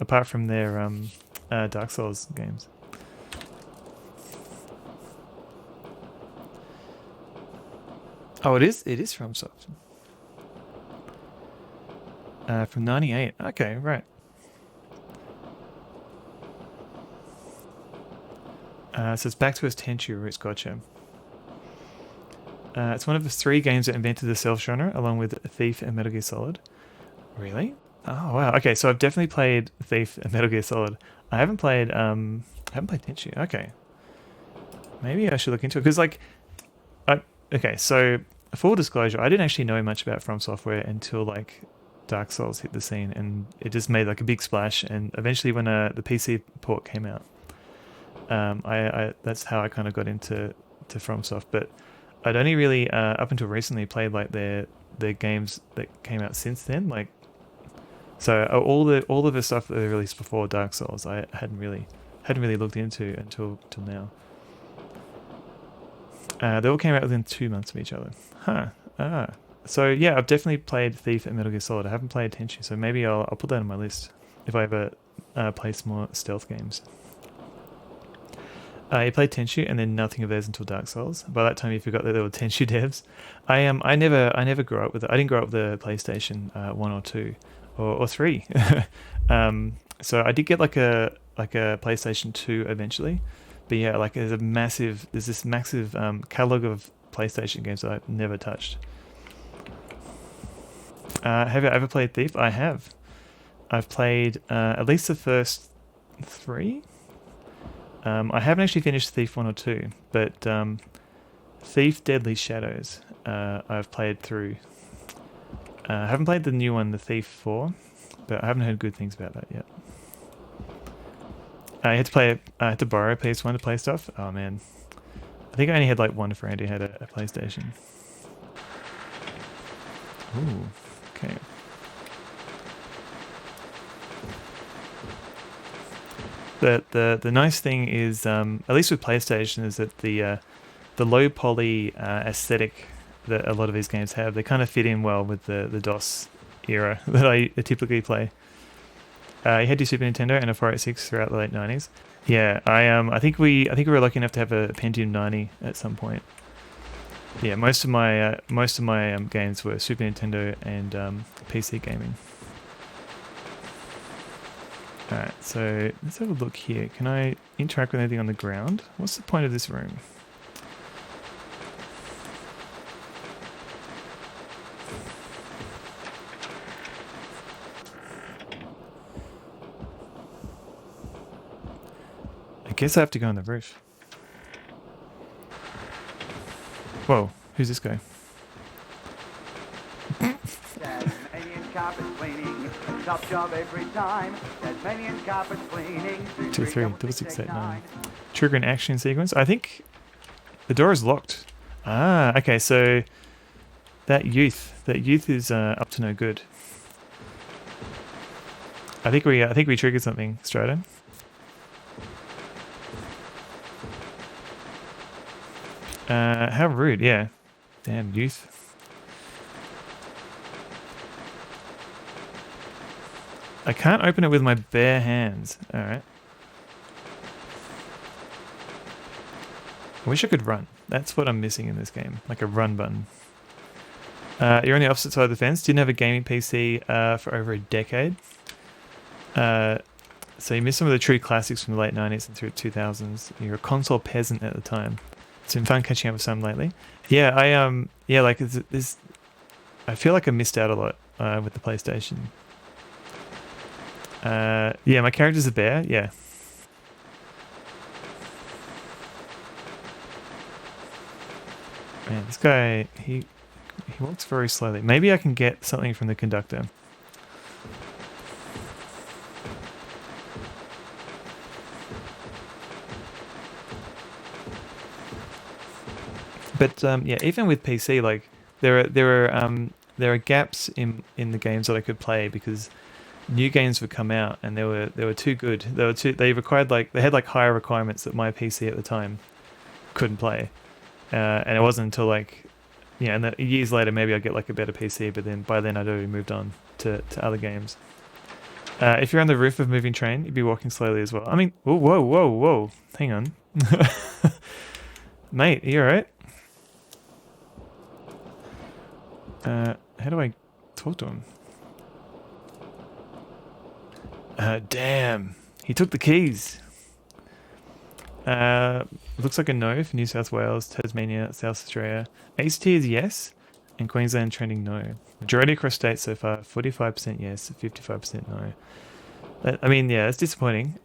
apart from their Dark Souls games. Oh, it is FromSoft. From '98. Okay, right. So it's back to its Tenchu roots. Gotcha. It's one of the 3 games that invented the stealth genre, along with Thief and Metal Gear Solid. Really? Oh wow. Okay, so I've definitely played Thief and Metal Gear Solid. I haven't played Tenchu. Okay. Maybe I should look into it because okay, so full disclosure, I didn't actually know much about From Software until like Dark Souls hit the scene, and it just made like a big splash. And eventually, when the PC port came out, I that's how I kind of got into FromSoft. But I'd only really up until recently played like their games that came out since then. Like, so all of the stuff that they released before Dark Souls, I hadn't really looked into until now. They all came out within 2 months of each other. Huh. So yeah, I've definitely played Thief and Metal Gear Solid. I haven't played Tenchu, so maybe I'll put that on my list if I ever play some more stealth games. You played Tenchu and then nothing of theirs until Dark Souls. By that time, you forgot that there were Tenchu devs. I never grew up with it. I didn't grow up with the PlayStation 1 or 2 or 3. So I did get like a PlayStation 2 eventually. But yeah, like there's this massive catalog of PlayStation games that I've never touched. Have you ever played Thief? I have. I've played at least the first 3. I haven't actually finished Thief 1 or 2, but Thief Deadly Shadows I've played through. I haven't played the new one, the Thief 4, but I haven't heard good things about that yet. I had to borrow a PS1 to play stuff. Oh man, I think I only had like one friend who had a PlayStation. Ooh, okay. The nice thing is, at least with PlayStation, is that the low poly aesthetic that a lot of these games have, they kind of fit in well with the DOS era that I typically play. You had your Super Nintendo and a 486 throughout the late 90s. Yeah, I think we were lucky enough to have a Pentium 90 at some point. Yeah, most of my games were Super Nintendo and PC gaming. Alright, so let's have a look here. Can I interact with anything on the ground? What's the point of this room? I guess I have to go on the roof. Whoa, who's this guy? Tasmanian carpet cleaning, top job every time. Tasmanian carpet cleaning. 2 3 6 8 9. Trigger an action sequence. I think the door is locked. Ah, okay. So that youth is up to no good. I think we triggered something, Strider. How rude, yeah. Damn youth. I can't open it with my bare hands. Alright. I wish I could run. That's what I'm missing in this game. Like a run button. You're on the opposite side of the fence. Didn't have a gaming PC for over a decade. So you missed some of the true classics from the late 90s and through the 2000s. You're a console peasant at the time. It's been fun catching up with some lately. Yeah, like this. I feel like I missed out a lot with the PlayStation. Yeah, my character's a bear. Yeah. Man, this guy he walks very slowly. Maybe I can get something from the conductor. But yeah, even with PC, like there are gaps in the games that I could play because new games would come out and they were too good. They had like higher requirements that my PC at the time couldn't play, and it wasn't until like and then years later maybe I'd get like a better PC. But then by then I'd already moved on to other games. If you're on the roof of a moving train, you'd be walking slowly as well. I mean, whoa, whoa, whoa, whoa. Hang on. Mate, are you alright? How do I talk to him? Damn. He took the keys. Looks like a no for New South Wales, Tasmania, South Australia. ACT is yes, and Queensland trending no. Majority across states so far, 45% yes, 55% no. I mean, yeah, it's disappointing.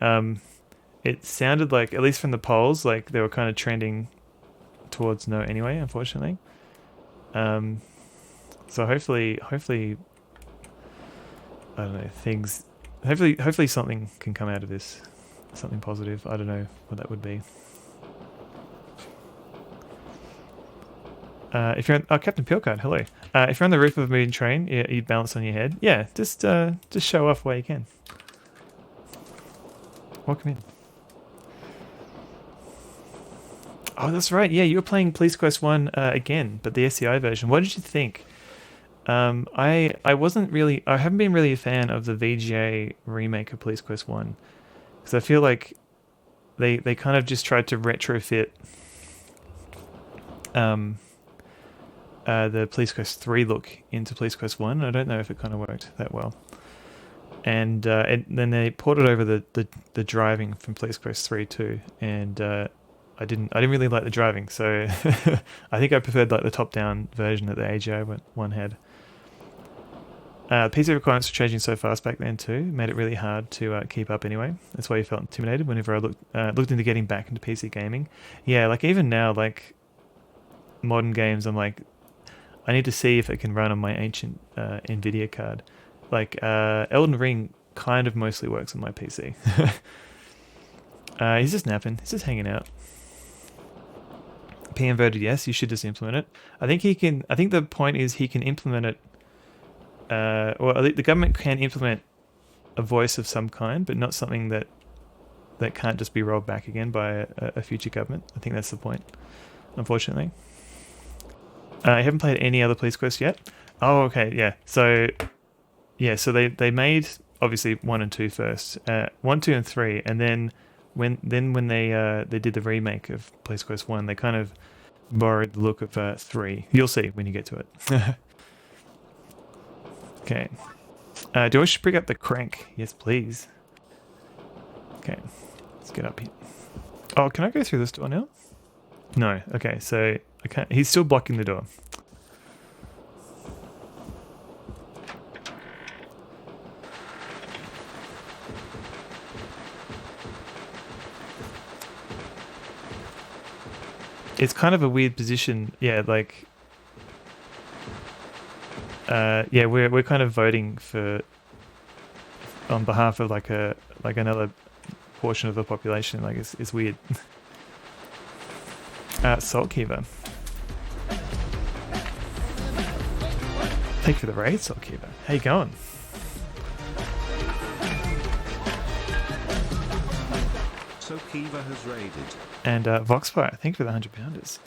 It sounded like, at least from the polls, like they were kind of trending towards no anyway, unfortunately. So hopefully, I don't know, hopefully something can come out of this. Something positive. I don't know what that would be. If you're on, Captain Pilcard, hello. If you're on the roof of a moving train, you balance on your head. Yeah, just show off where you can. Welcome in. Oh, that's right. Yeah, you were playing Police Quest 1 again, but the SCI version. What did you think? I haven't been really a fan of the VGA remake of Police Quest 1. Because I feel like they kind of just tried to retrofit the Police Quest 3 look into Police Quest 1. I don't know if it kind of worked that well. And then they ported over the driving from Police Quest 3 too. And I didn't really like the driving, so I think I preferred like the top-down version that the AGI one had. PC requirements were changing so fast back then too, made it really hard to keep up anyway. That's why you felt intimidated whenever I looked into getting back into PC gaming. Yeah, like even now, like modern games, I'm like, I need to see if it can run on my ancient Nvidia card. Like Elden Ring kind of mostly works on my PC. He's just napping. He's just hanging out. PM voted yes, you should just implement it. I think the point is he can implement it. Well, the government can implement a voice of some kind, but not something that can't just be rolled back again by a future government. I think that's the point, unfortunately. I haven't played any other Police Quest yet. Oh, okay, yeah. So they made obviously 1 and 2 first, 1, 2, and 3, and then when they did the remake of Police Quest 1, they kind of borrowed the look of 3. You'll see when you get to it. Okay. Do I should pick up the crank? Yes, please. Okay. Let's get up here. Oh, can I go through this door now? No. Okay, so I can't. He's still blocking the door. It's kind of a weird position. Yeah, like... yeah, we're kind of voting on behalf of like another portion of the population. Like it's weird. Saltkeeper. Take for the raid, Saltkeeper. How you going? Saltkeeper has raided. And Voxfire, thank you for the 100 pounders.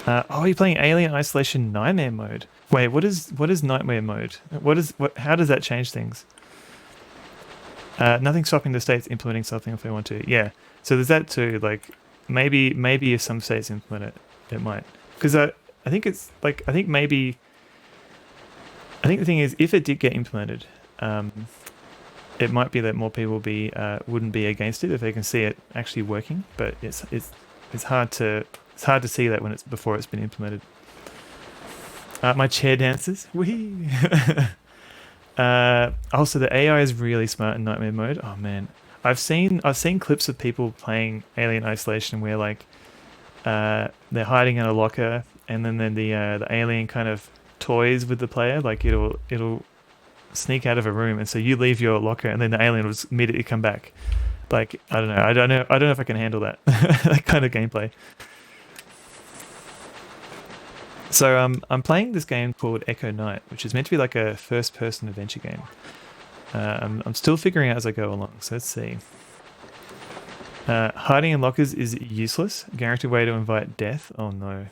Oh, you're playing Alien Isolation Nightmare mode. Wait, what is Nightmare mode? How does that change things? Nothing stopping the states implementing something if they want to. Yeah, so there's that too. Like maybe if some states implement it, it might. Because I think it's like I think the thing is if it did get implemented, it might be that more people wouldn't be against it if they can see it actually working. But it's hard to. It's hard to see that before it's been implemented. My chair dances. Whee! Also, the AI is really smart in Nightmare mode. Oh man, I've seen clips of people playing Alien Isolation where like they're hiding in a locker, and then the alien kind of toys with the player. Like it'll sneak out of a room, and so you leave your locker, and then the alien will immediately come back. Like I don't know if I can handle that that kind of gameplay. So I'm playing this game called Echo Night, which is meant to be like a first-person adventure game. I'm still figuring out as I go along, so let's see. Hiding in lockers is useless. Guaranteed way to invite death. Oh no.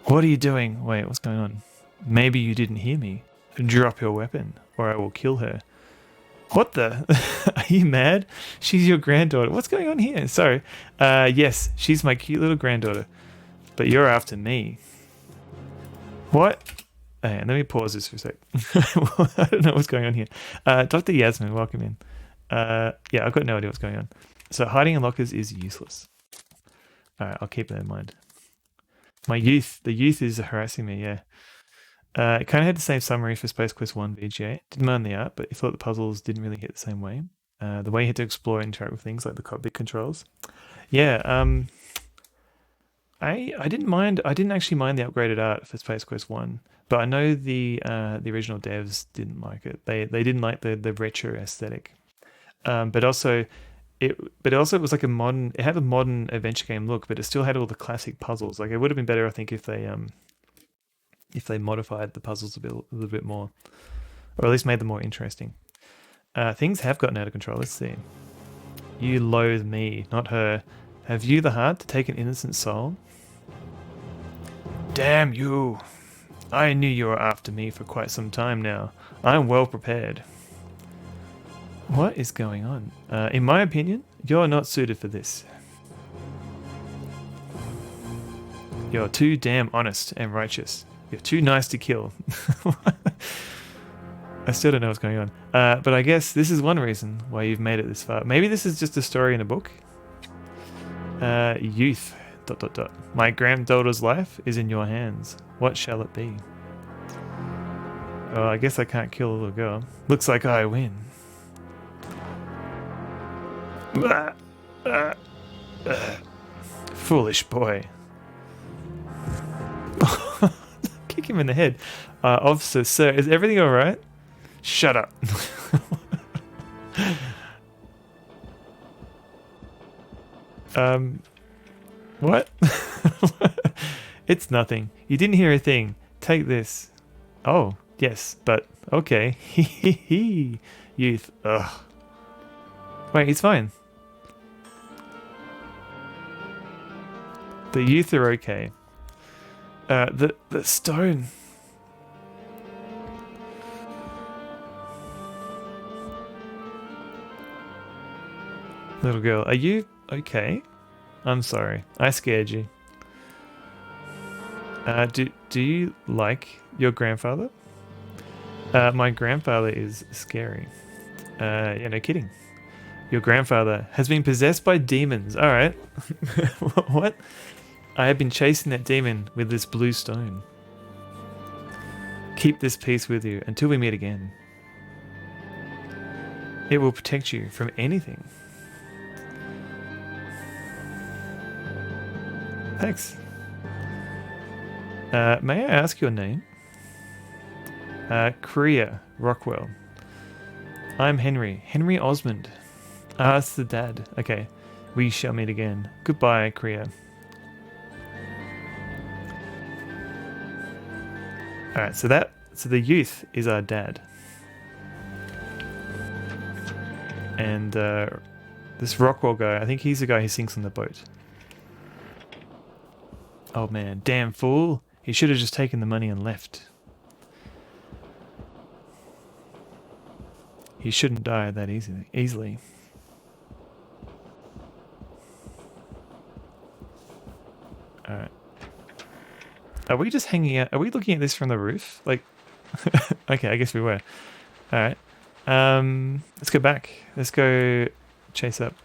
What are you doing? Wait, what's going on? Maybe you didn't hear me. Drop your weapon, or I will kill her. What the? Are you mad? She's your granddaughter. What's going on here? Sorry. Yes, she's my cute little granddaughter. But you're after me. What? Hey, let me pause this for a sec. I don't know what's going on here. Dr. Yasmin, welcome in. Yeah, I've got no idea what's going on. So hiding in lockers is useless. Alright, I'll keep that in mind. The youth is harassing me, yeah. It kind of had the same summary for Space Quest 1 VGA. Didn't mind the art, but I thought the puzzles didn't really hit the same way. The way you had to explore and interact with things like the cockpit controls. Yeah, I didn't mind. I didn't actually mind the upgraded art for Space Quest 1, but I know the original devs didn't like it. They didn't like the retro aesthetic. But also it was like a modern. It had a modern adventure game look, but it still had all the classic puzzles. Like it would have been better, I think, if they modified the puzzles a little bit more, or at least made them more interesting. Things have gotten out of control. Let's see. You loathe me, not her. Have you the heart to take an innocent soul? Damn you! I knew you were after me for quite some time now. I'm well prepared. What is going on? In my opinion, you're not suited for this. You're too damn honest and righteous. You're too nice to kill. I still don't know what's going on. But I guess this is one reason why you've made it this far. Maybe this is just a story in a book. Youth. ... My granddaughter's life is in your hands. What shall it be? Oh, I guess I can't kill a little girl. Looks like I win. Foolish boy. Kick him in the head. Officer, sir, is everything alright? Shut up. What? It's nothing. You didn't hear a thing. Take this. Oh, yes, but okay. Youth. Ugh. Wait, he's fine. The youth are okay. The stone. Little girl, are you okay? I'm sorry, I scared you. Do you like your grandfather? My grandfather is scary. Yeah, no kidding. Your grandfather has been possessed by demons. All right. What? I have been chasing that demon with this blue stone. Keep this piece with you until we meet again. It will protect you from anything. Thanks. May I ask your name? Korea Rockwell. I'm Henry. Henry Osmond. Ah, it's the dad. Okay. We shall meet again. Goodbye, Korea. Alright, so the youth is our dad. And this Rockwell guy, I think he's the guy who sinks on the boat. Oh man, damn fool. He should have just taken the money and left. He shouldn't die that easily. Alright. Are we just hanging out? Are we looking at this from the roof? Like, okay, I guess we were. Alright. Let's go back. Let's go chase up.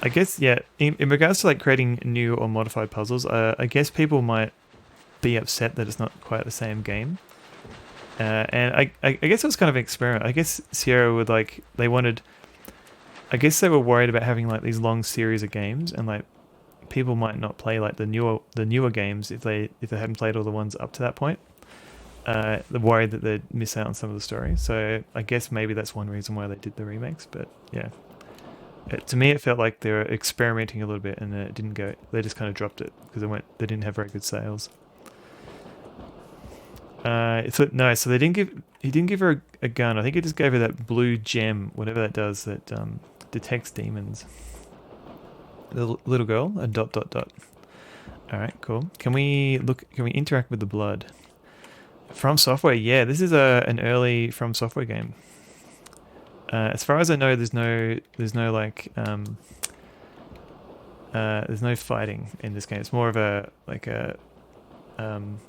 I guess, yeah, in regards to like creating new or modified puzzles, I guess people might be upset that it's not quite the same game. And I guess it was kind of an experiment. I guess Sierra would like, I guess they were worried about having like these long series of games, and like people might not play like the newer games if they hadn't played all the ones up to that point. They're worried that they'd miss out on some of the story. So I guess maybe that's one reason why they did the remakes, but yeah. To me, it felt like they were experimenting a little bit, and it didn't go. They just kind of dropped it because they didn't have very good sales. So they didn't give. He didn't give her a gun. I think he just gave her that blue gem, whatever that does, that detects demons. The little girl, a dot dot dot. All right, cool. Can we interact with the blood? From Software, yeah, this is an early From Software game. As far as I know, there's no like there's no fighting in this game. It's more of an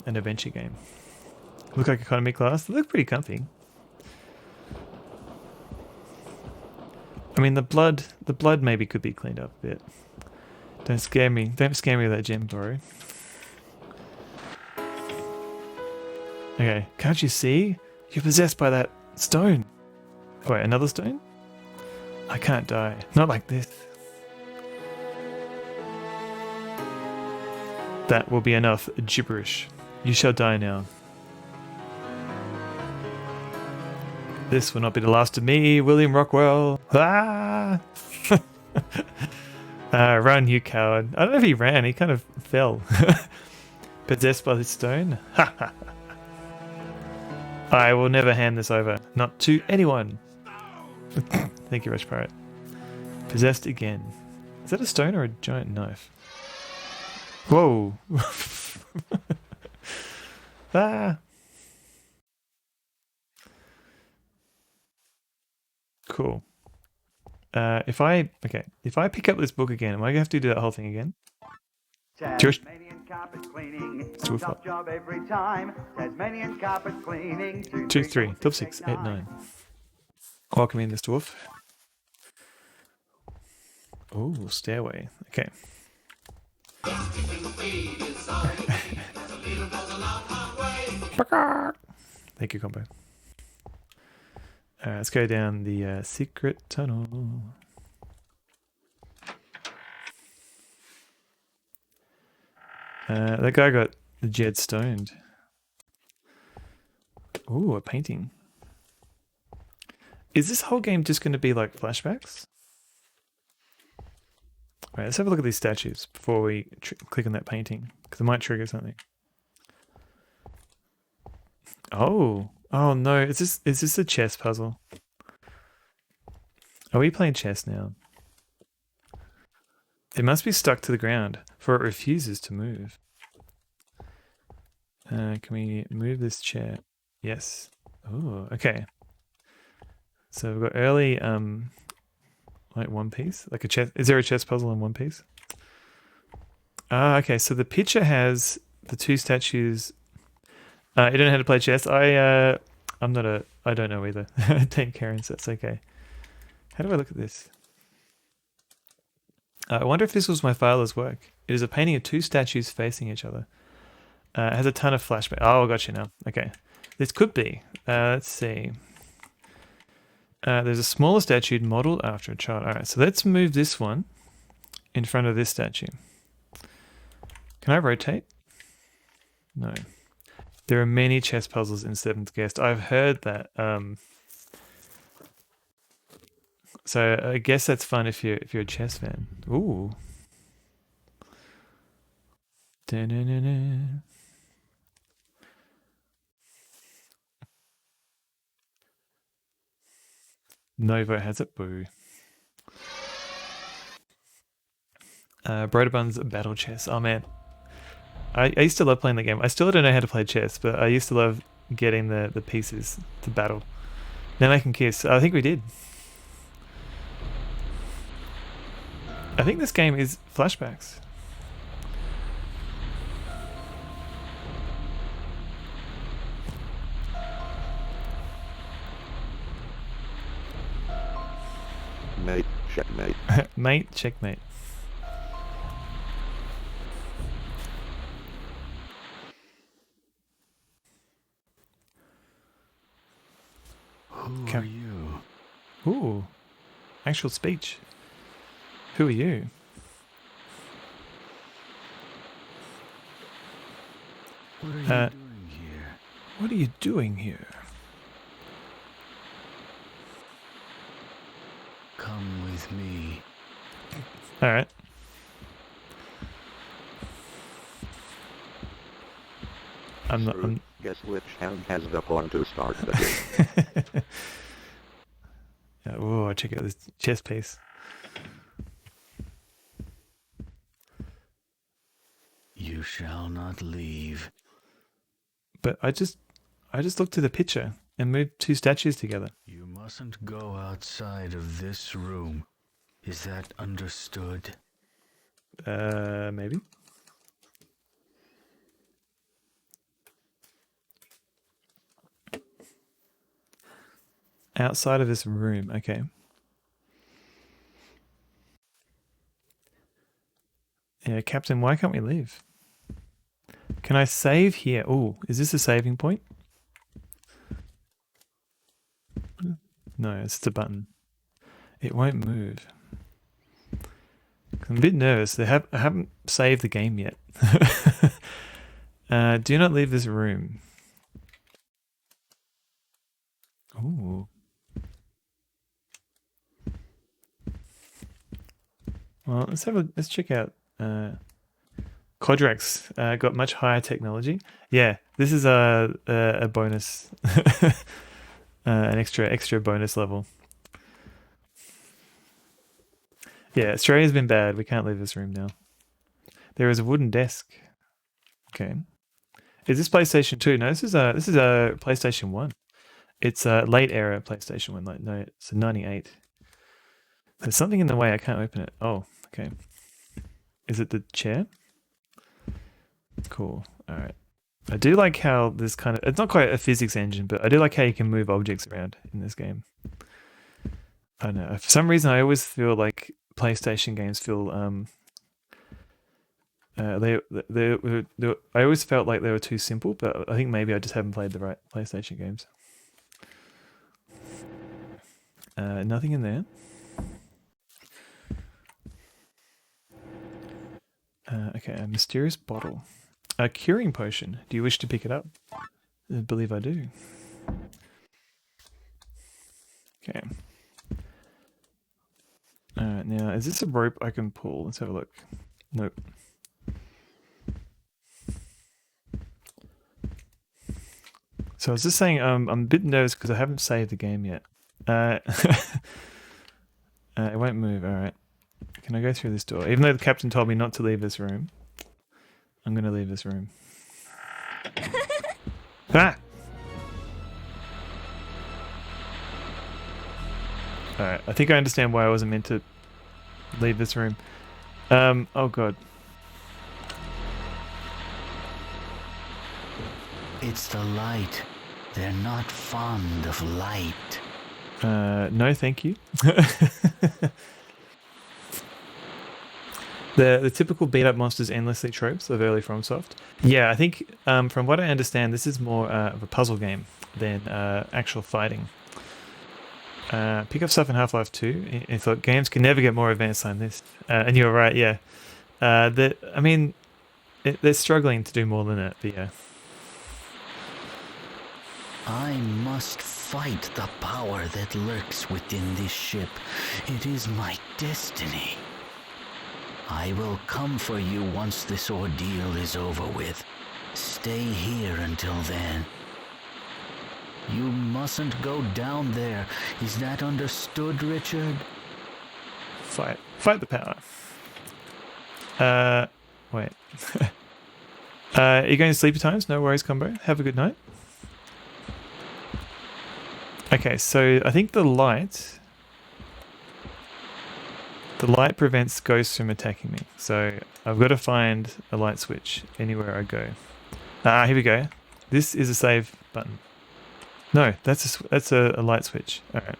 adventure game. Look like economy class. They look pretty comfy. I mean, the blood maybe could be cleaned up a bit. Don't scare me. Don't scare me with that gem, bro. Okay, can't you see? You're possessed by that stone. Oh, wait, another stone? I can't die. Not like this. That will be enough gibberish. You shall die now. This will not be the last of me, William Rockwell. Ah! Run, you coward. I don't know if he ran, he kind of fell. Possessed by this stone? I will never hand this over. Not to anyone. Thank you, Rush Pirate. Possessed again. Is that a stone or a giant knife? Whoa. Ah. Cool. If I pick up this book again, am I gonna have to do that whole thing again? Tasmanian carpet cleaning, top job every time. Tasmanian carpet cleaning. 2, 3, 12, 6, 8, 9. Welcome in, this dwarf. Oh, stairway. Okay. Thank you, combo. Let's go down the secret tunnel. That guy got the Jed stoned. Ooh, a painting. Is this whole game just going to be like flashbacks? Alright, let's have a look at these statues before we click on that painting, because it might trigger something. Oh no! Is this a chess puzzle? Are we playing chess now? It must be stuck to the ground, for it refuses to move. Can we move this chair? Yes. Oh, okay. So we've got early, like One Piece, like a chess. Is there a chess puzzle in One Piece? Ah, okay. So the picture has the two statues. You don't know how to play chess. I don't know either. Take Karen, so that's okay. How do I look at this? I wonder if this was my filer's work. It is a painting of two statues facing each other. It has a ton of flashback. Oh, I got you now. Okay. This could be. Let's see. There's a smaller statue modeled after a child. Alright, so let's move this one in front of this statue. Can I rotate? No. There are many chess puzzles in Seventh Guest. I've heard that. So I guess that's fun if you're a chess fan. Ooh. Da-na-na-na. Nova has it. Boo. Broderbund's Battle Chess. Oh man. I used to love playing the game. I still don't know how to play chess, but I used to love getting the pieces to battle. Now I can kiss. I think we did. I think this game is flashbacks. Mate, checkmate. Mate, checkmate. Who are you? Ooh, actual speech. Who are you? What are you doing here? What are you doing here? Come with me. All right. I'm Guess which hand has the pawn to start the game? Oh, check out this chess piece. You shall not leave. But I just looked at the picture and moved 2 statues together. You mustn't go outside of this room. Is that understood? Maybe. Outside of this room, okay. Yeah, Captain, why can't we leave? Can I save here? Oh, is this a saving point? No, it's just a button. It won't move. I'm a bit nervous. I haven't saved the game yet. Do not leave this room. Ooh. Well, let's check out Quadrax. Got much higher technology. Yeah, this is a bonus, an extra bonus level. Yeah, Australia's been bad. We can't leave this room now. There is a wooden desk. Okay, is this PlayStation 2? No, this is a PlayStation 1. It's a late era PlayStation 1. Like no, it's a 98. There's something in the way. I can't open it. Oh, okay. Is it the chair? Cool. All right. I do like how this kind of... It's not quite a physics engine, but I do like how you can move objects around in this game. I don't know. For some reason, I always feel like PlayStation games feel... I always felt like they were too simple, but I think maybe I just haven't played the right PlayStation games. Nothing in there. Okay, a mysterious bottle. A curing potion. Do you wish to pick it up? I believe I do. Okay. Alright, now, is this a rope I can pull? Let's have a look. Nope. So I was just saying, I'm a bit nervous because I haven't saved the game yet. It won't move, alright. Can I go through this door? Even though the captain told me not to leave this room, I'm going to leave this room. Ah! Alright, I think I understand why I wasn't meant to leave this room. Oh god. It's the light. They're not fond of light. No, thank you. The typical beat up monsters endlessly tropes of early FromSoft. Yeah, I think from what I understand, this is more of a puzzle game than actual fighting. Pick up stuff in Half-Life 2. I thought games can never get more advanced than this. And you were right, yeah. I mean, they're struggling to do more than that, but yeah. I must fight the power that lurks within this ship. It is my destiny. I will come for you once this ordeal is over with. Stay here until then. You mustn't go down there. Is that understood, Richard? Fight the power. Wait. Are you going to sleepy times? No worries, combo. Have a good night. Okay, so I think the light prevents ghosts from attacking me. So I've got to find a light switch anywhere I go. Ah, here we go. This is a save button. No, that's a light switch. All right.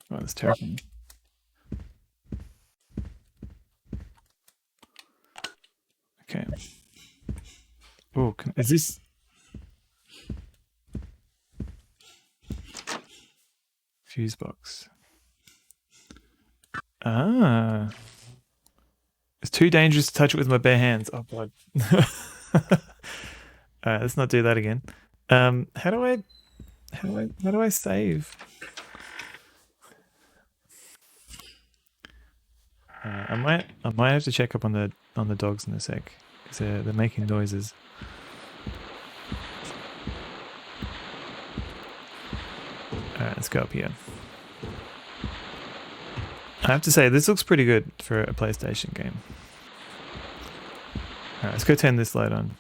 Oh, that's terrifying. Okay. Oh, is this... Fuse box. Ah. It's too dangerous to touch it with my bare hands. Oh, God. Alright, let's not do that again. How do I save? I might have to check up on the dogs in a sec because they're making noises. let's go up here. I have to say, this looks pretty good for a PlayStation game. Alright, let's go turn this light on.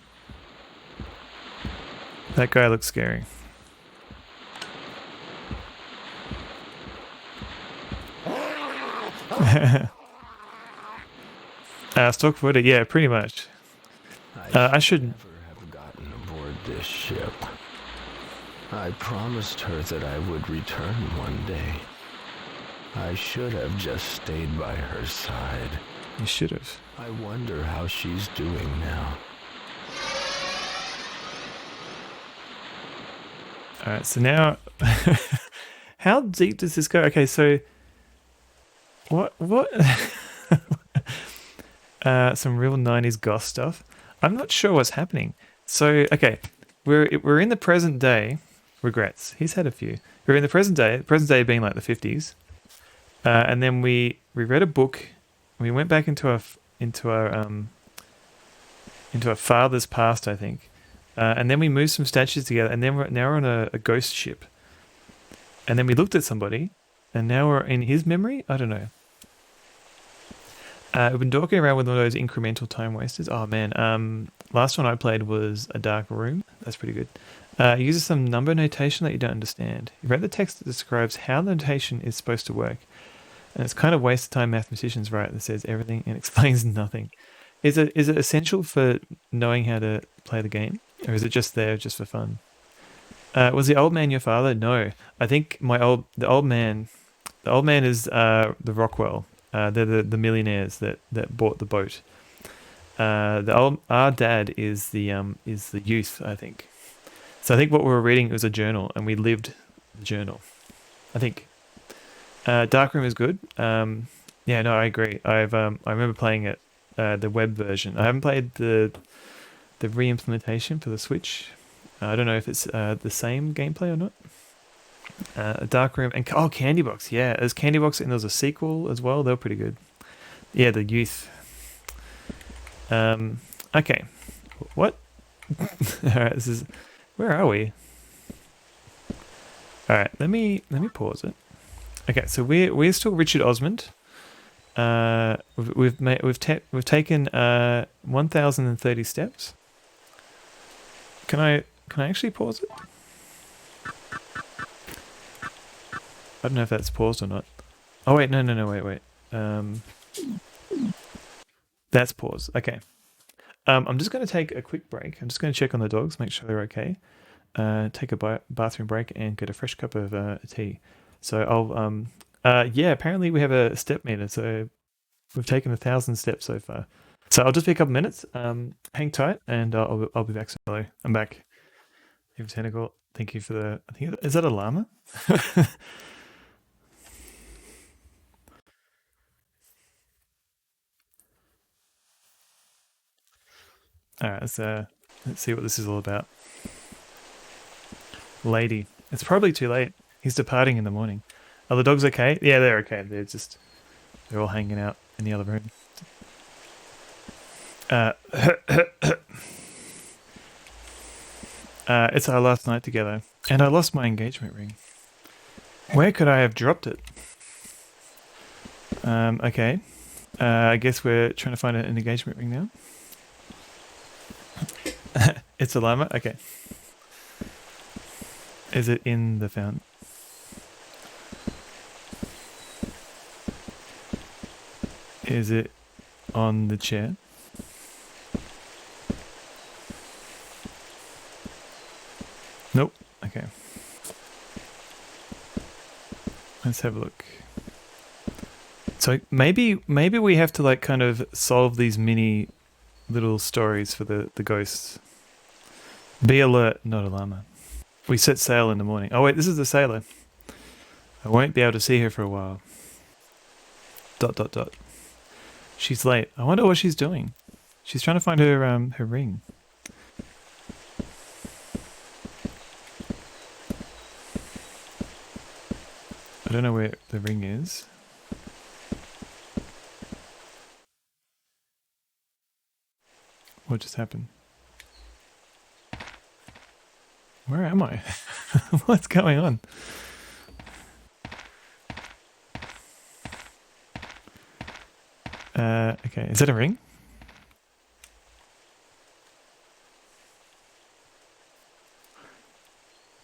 That guy looks scary. Stock footage, yeah, pretty much. I should never have gotten aboard this ship. I promised her that I would return one day. I should have just stayed by her side. You should have. I wonder how she's doing now. Alright, so now... how deep does this go? Okay, so... What? Some real 90s goth stuff. I'm not sure what's happening. So, okay, we're in the present day. Regrets. He's had a few. We're in the present day being like the 50s. And then we read a book. We went back into our father's past, I think. And then we moved some statues together, and then now we're on a ghost ship. And then we looked at somebody, and now we're in his memory? I don't know. We've been talking around with one of those incremental time wasters. Oh man, last one I played was A Dark Room. That's pretty good. It uses some number notation that you don't understand. You read the text that describes how the notation is supposed to work. And it's kind of waste of time mathematicians write that says everything and explains nothing. Is it essential for knowing how to play the game? Or is it just there just for fun? Was the old man your father? No. I think the old man is the Rockwell. They're the millionaires that bought the boat. Our dad is the youth, I think. So I think what we were reading was a journal, and we lived the journal. I think. Darkroom is good. Yeah, no, I agree. I remember playing it, the web version. I haven't played the re-implementation for the Switch. I don't know if it's the same gameplay or not. Darkroom and Candy Box. Yeah, there's Candy Box, and there was a sequel as well. They were pretty good. Yeah, the youth. Okay. What? All right. This is. Where are we? All right. Let me pause it. Okay, so we're still Richard Osmond. We've taken 1,030 steps. Can I actually pause it? I don't know if that's paused or not. Oh wait, no, wait. That's paused. Okay. I'm just going to take a quick break. I'm just going to check on the dogs, make sure they're okay. Take a bathroom break and get a fresh cup of tea. So I'll yeah, apparently we have a step meter, so we've taken 1,000 steps so far. So I'll just be a couple minutes. Hang tight, and I'll be back soon. Hello, I'm back. You've tentacle. Thank you for the. I think is that a llama? All right, let's see what this is all about. Lady, it's probably too late. He's departing in the morning. Are the dogs okay? Yeah, they're okay. They're all hanging out in the other room. It's our last night together, and I lost my engagement ring. Where could I have dropped it? Okay. I guess we're trying to find an engagement ring now. It's a llama? Okay. Is it in the fountain? Is it on the chair? Nope. Okay. Let's have a look. So maybe we have to like kind of solve these mini little stories for the ghosts. Be alert, not a llama. We set sail in the morning. Oh wait, this is the sailor. I won't be able to see her for a while. ... She's late. I wonder what she's doing. She's trying to find her ring. I don't know where the ring is. What just happened? Where am I? What's going on? Okay, is that a ring?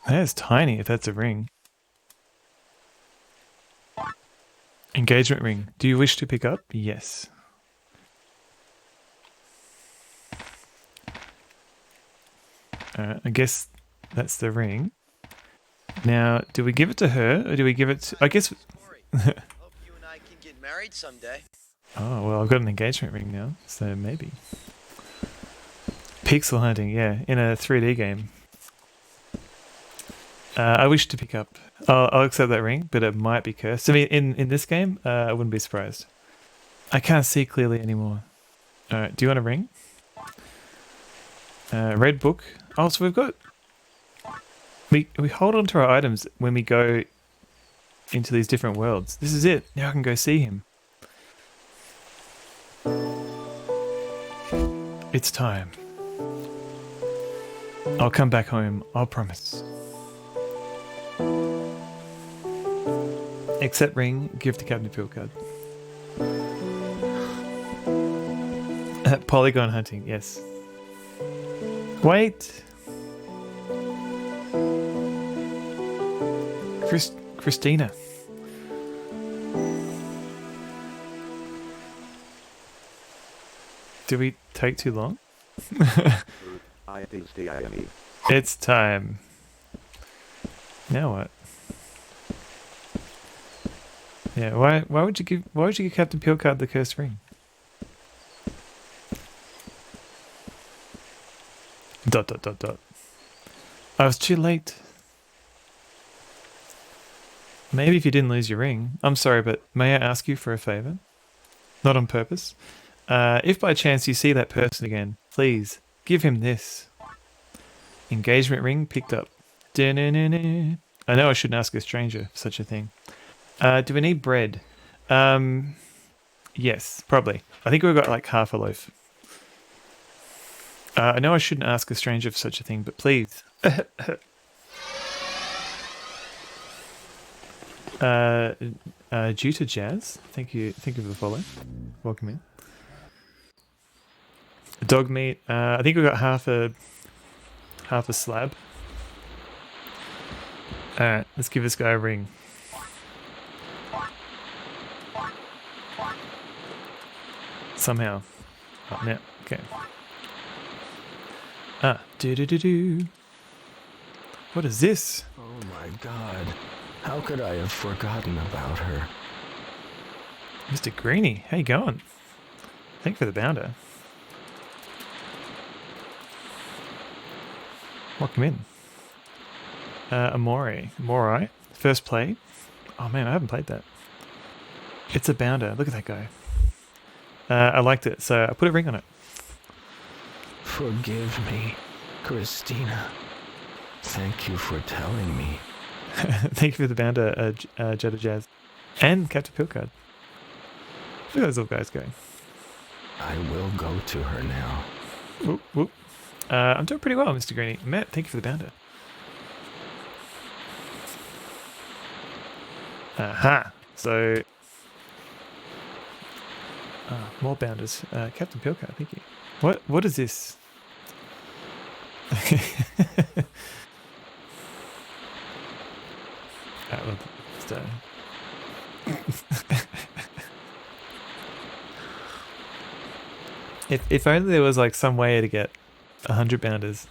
That is tiny if that's a ring. Engagement ring. Do you wish to pick up? Yes. I guess that's the ring. Now, do we give it to her or do we give it to... I guess... Hope you and I can get married someday. Oh, well, I've got an engagement ring now, so maybe. Pixel hunting, yeah, in a 3D game. I wish to pick up... I'll accept that ring, but it might be cursed. I mean, in this game, I wouldn't be surprised. I can't see clearly anymore. Alright, do you want a ring? Red book. Oh, so we've got... We hold on to our items when we go into these different worlds. This is it. Now I can go see him. It's time. I'll come back home. I'll promise. Accept ring. Give to Captain Field card. Polygon hunting. Yes. Wait. Christina. Did we take too long? It's time. Now what? Yeah, why would you give Captain Peelcard the cursed ring? Dot dot dot dot. I was too late. Maybe if you didn't lose your ring. I'm sorry, but may I ask you for a favor? Not on purpose. If by chance you see that person again, please give him this. Engagement ring picked up. I know I shouldn't ask a stranger for such a thing. Do we need bread? Yes, probably. I think we've got like half a loaf. I know I shouldn't ask a stranger for such a thing, but please. Due to Jazz, thank you for the follow. Welcome in. Dog meat. I think we got half a slab. Alright, let's give this guy a ring. Somehow. Oh, no. Okay. Do. What is this? Oh my god. How could I have forgotten about her? Mr. Greenie, how you going? Thank you for the bounder. Welcome in. Amore. First play. Oh man, I haven't played that. It's a bounder. Look at that guy. I liked it, so I put a ring on it. Forgive me, Christina. Thank you for telling me. Thank you for the bounder, Jetta Jazz. And Captain Pilcard. Look at those little guys going. I will go to her now. Whoop, whoop. I'm doing pretty well, Mr. Greenie. Matt, thank you for the bounder. Aha. So... more bounders. Captain Pilcard, thank you. What is this? If only there was like some way to get 100 bounders.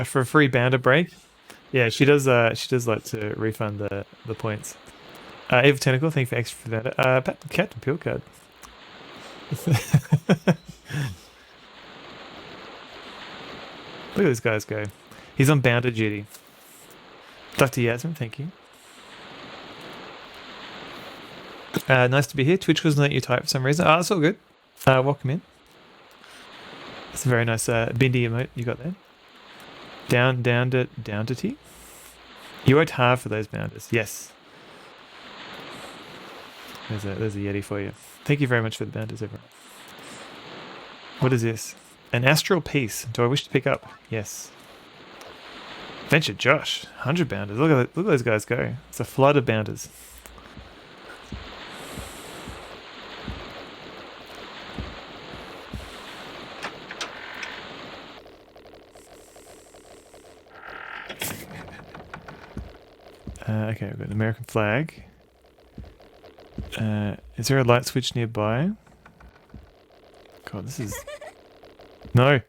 For a free bounder break. Yeah, she does like to refund the points. Eva Tentacle, thank you for extra for that. Captain Pilcard. Look at these guys go. He's on bounder duty. Dr. Yasmin, thank you. Nice to be here. Twitch wasn't letting you type for some reason. Oh, that's all good. Welcome in. That's a very nice bindi emote you got there. Down to T. You worked hard for those bounders. Yes. There's a Yeti for you. Thank you very much for the bounders, everyone. What is this? An astral piece. Do I wish to pick up? Yes. Venture Josh, 100 bounders. Look at those guys go. It's a flood of bounders. Okay, we've got an American flag. Is there a light switch nearby? God, this is... No!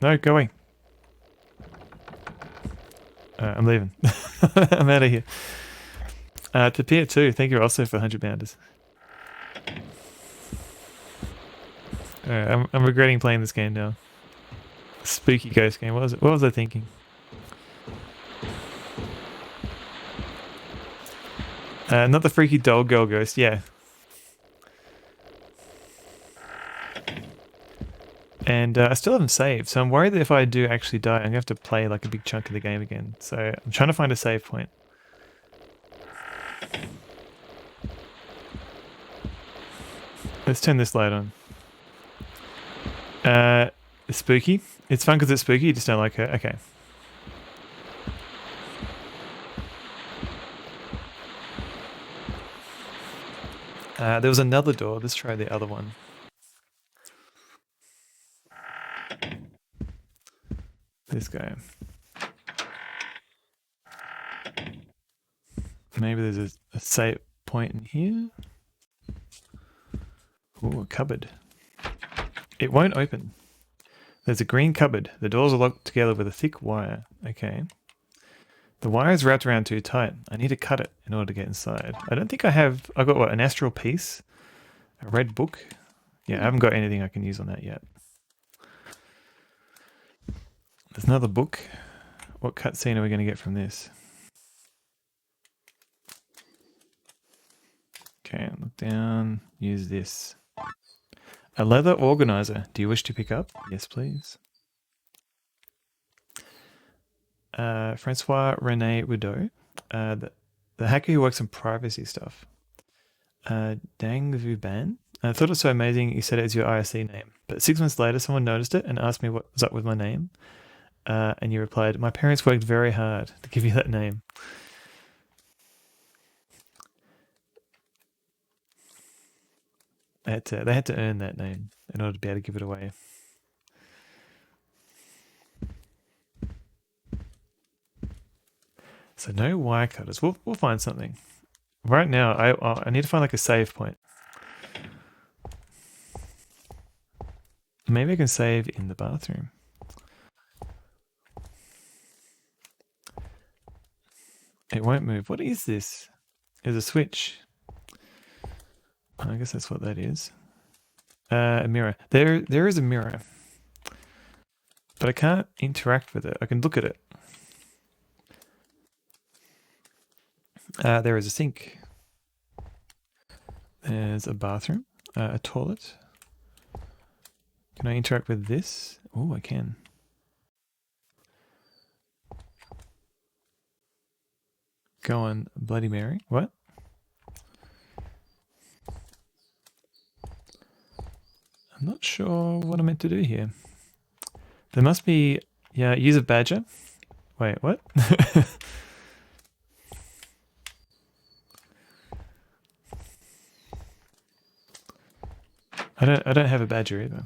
No, go away. I'm leaving. I'm out of here. To pt1, thank you also for 100 bounders. I'm regretting playing this game now. Spooky ghost game. What was I thinking? Not the freaky doll girl ghost, yeah. And I still haven't saved, so I'm worried that if I do actually die, I'm going to have to play like a big chunk of the game again. So I'm trying to find a save point. Let's turn this light on. It's spooky. It's fun because it's spooky, you just don't like her. Okay. There was another door. Let's try the other one. This guy. Maybe there's a save point in here. Ooh, a cupboard. It won't open. There's a green cupboard. The doors are locked together with a thick wire. Okay. The wire is wrapped around too tight. I need to cut it in order to get inside. I don't think I have... I've got, what, an astral piece? A red book? Yeah, I haven't got anything I can use on that yet. There's another book. What cutscene are we going to get from this? Okay, look down. Use this. A leather organizer. Do you wish to pick up? Yes, please. Francois Rene Wideau, the hacker who works on privacy stuff. Dang Vu Ban. I thought it was so amazing you said it as your IRC name. But 6 months later, someone noticed it and asked me what was up with my name. And you replied, my parents worked very hard to give you that name. They had to earn that name in order to be able to give it away. So no wire cutters. We'll find something. Right now, I need to find like a save point. Maybe I can save in the bathroom. It won't move. What is this? There's a switch. I guess that's what that is. A mirror. There is a mirror. But I can't interact with it. I can look at it. There is a sink. There's a bathroom. A toilet. Can I interact with this? Oh, I can. Go on, Bloody Mary. What? I'm not sure what I'm meant to do here. There must be... Yeah, use a badger. Wait, what? I don't have a badger either.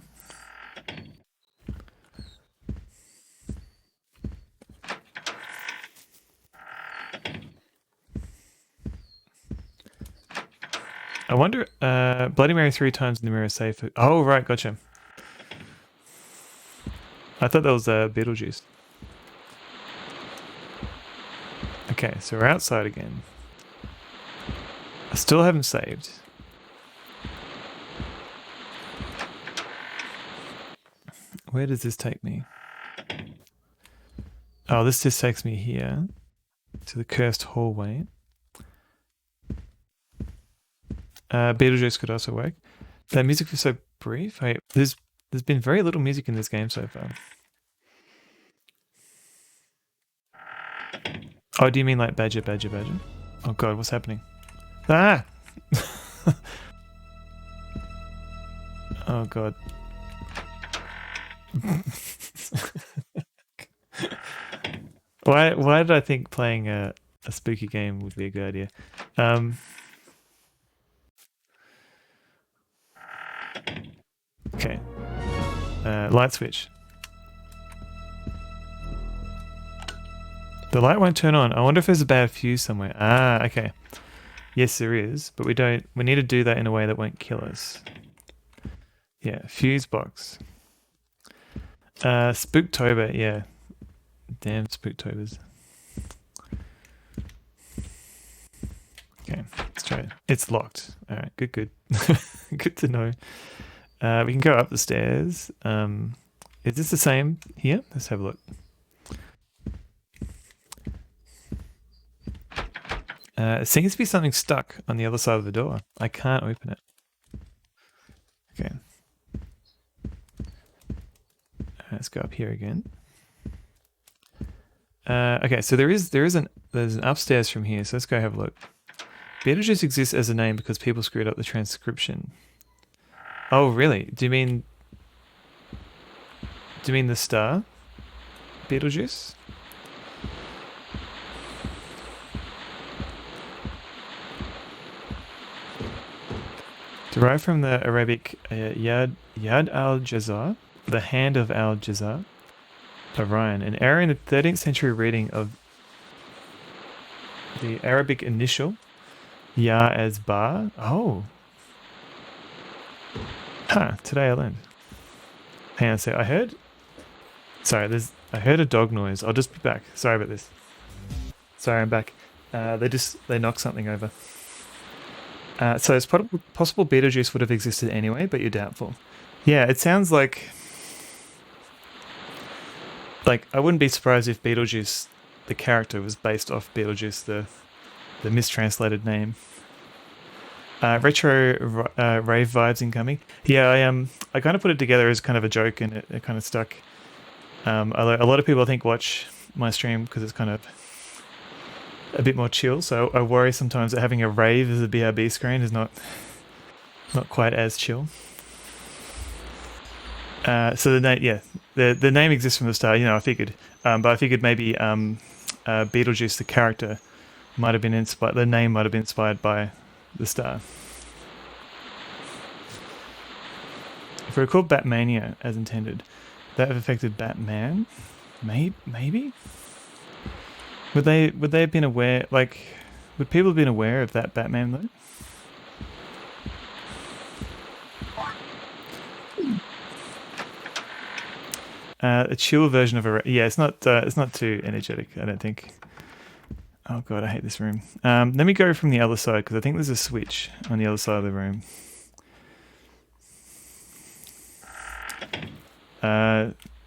I wonder, Bloody Mary 3 times in the mirror safe. Oh, right, gotcha. I thought that was Beetlejuice. Okay, so we're outside again. I still haven't saved. Where does this take me? Oh, this just takes me here to the cursed hallway. Beetlejuice could also work. That music was so brief. There's been very little music in this game so far. Oh, do you mean like badger? Oh god, what's happening? Ah! Oh god. Why did I think playing a spooky game would be a good idea? Okay. Light switch. The light won't turn on. I wonder if there's a bad fuse somewhere. Ah, okay. Yes, there is, but we need to do that in a way that won't kill us. Yeah, fuse box. Spooktober, yeah. Damn Spooktobers. Okay, let's try it. It's locked. Alright, good. Good to know. We can go up the stairs. Is this the same here? Let's have a look. It seems to be something stuck on the other side of the door. I can't open it. Okay. Let's go up here again. Okay, so there's an upstairs from here. So let's go have a look. Beetlejuice exists as a name because people screwed up the transcription. Oh, really? Do you mean the star? Beetlejuice? Derived from the Arabic Yad al-Jazar, the hand of al-Jazar, Orion, an error in the 13th century reading of the Arabic initial Ya as Ba. Oh. Today I learned. Hang on a sec. I heard a dog noise. I'll just be back. Sorry about this. Sorry, I'm back. They knocked something over. So it's possible Beetlejuice would have existed anyway, but you're doubtful. Yeah, it sounds like I wouldn't be surprised if Beetlejuice, the character, was based off Beetlejuice, the mistranslated name. Retro rave vibes incoming. Yeah, I kind of put it together as kind of a joke, and it kind of stuck. A lot of people I think watch my stream because it's kind of a bit more chill. So I worry sometimes that having a rave as a BRB screen is not quite as chill. So the name, yeah, the name exists from the start. I figured, but I figured maybe Beetlejuice, the character, might have been inspired. The name might have been inspired by the star. If we recall Batmania as intended, that have affected Batman. Maybe. Would they have been aware? Would people have been aware of that Batman though? A chill version of it's not too energetic, I don't think. Oh god, I hate this room. Let me go from the other side because I think there's a switch on the other side of the room.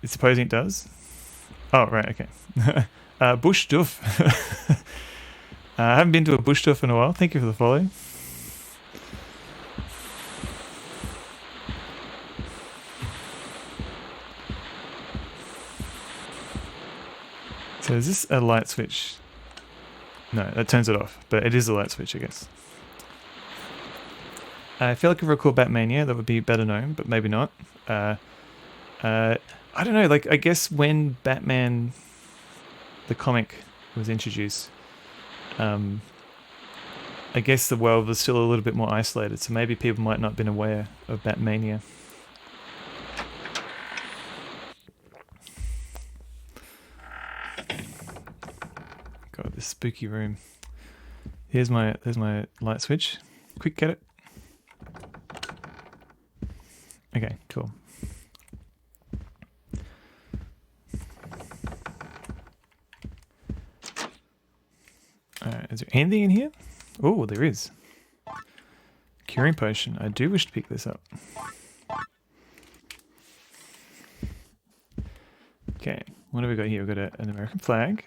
Supposing it does. Oh right, okay. Bush Doof. I haven't been to a Bush Doof in a while. Thank you for the follow. So is this a light switch? No, that turns it off, but it is a light switch, I guess. I feel like if I recall Batmania, that would be better known, but maybe not. I don't know, I guess when Batman, the comic, was introduced, I guess the world was still a little bit more isolated, so maybe people might not have been aware of Batmania. God, this spooky room. There's my light switch. Quick, get it. Okay, cool. Is there anything in here? Oh, there is. Curing potion. I do wish to pick this up. Okay, what have we got here? We've got an American flag.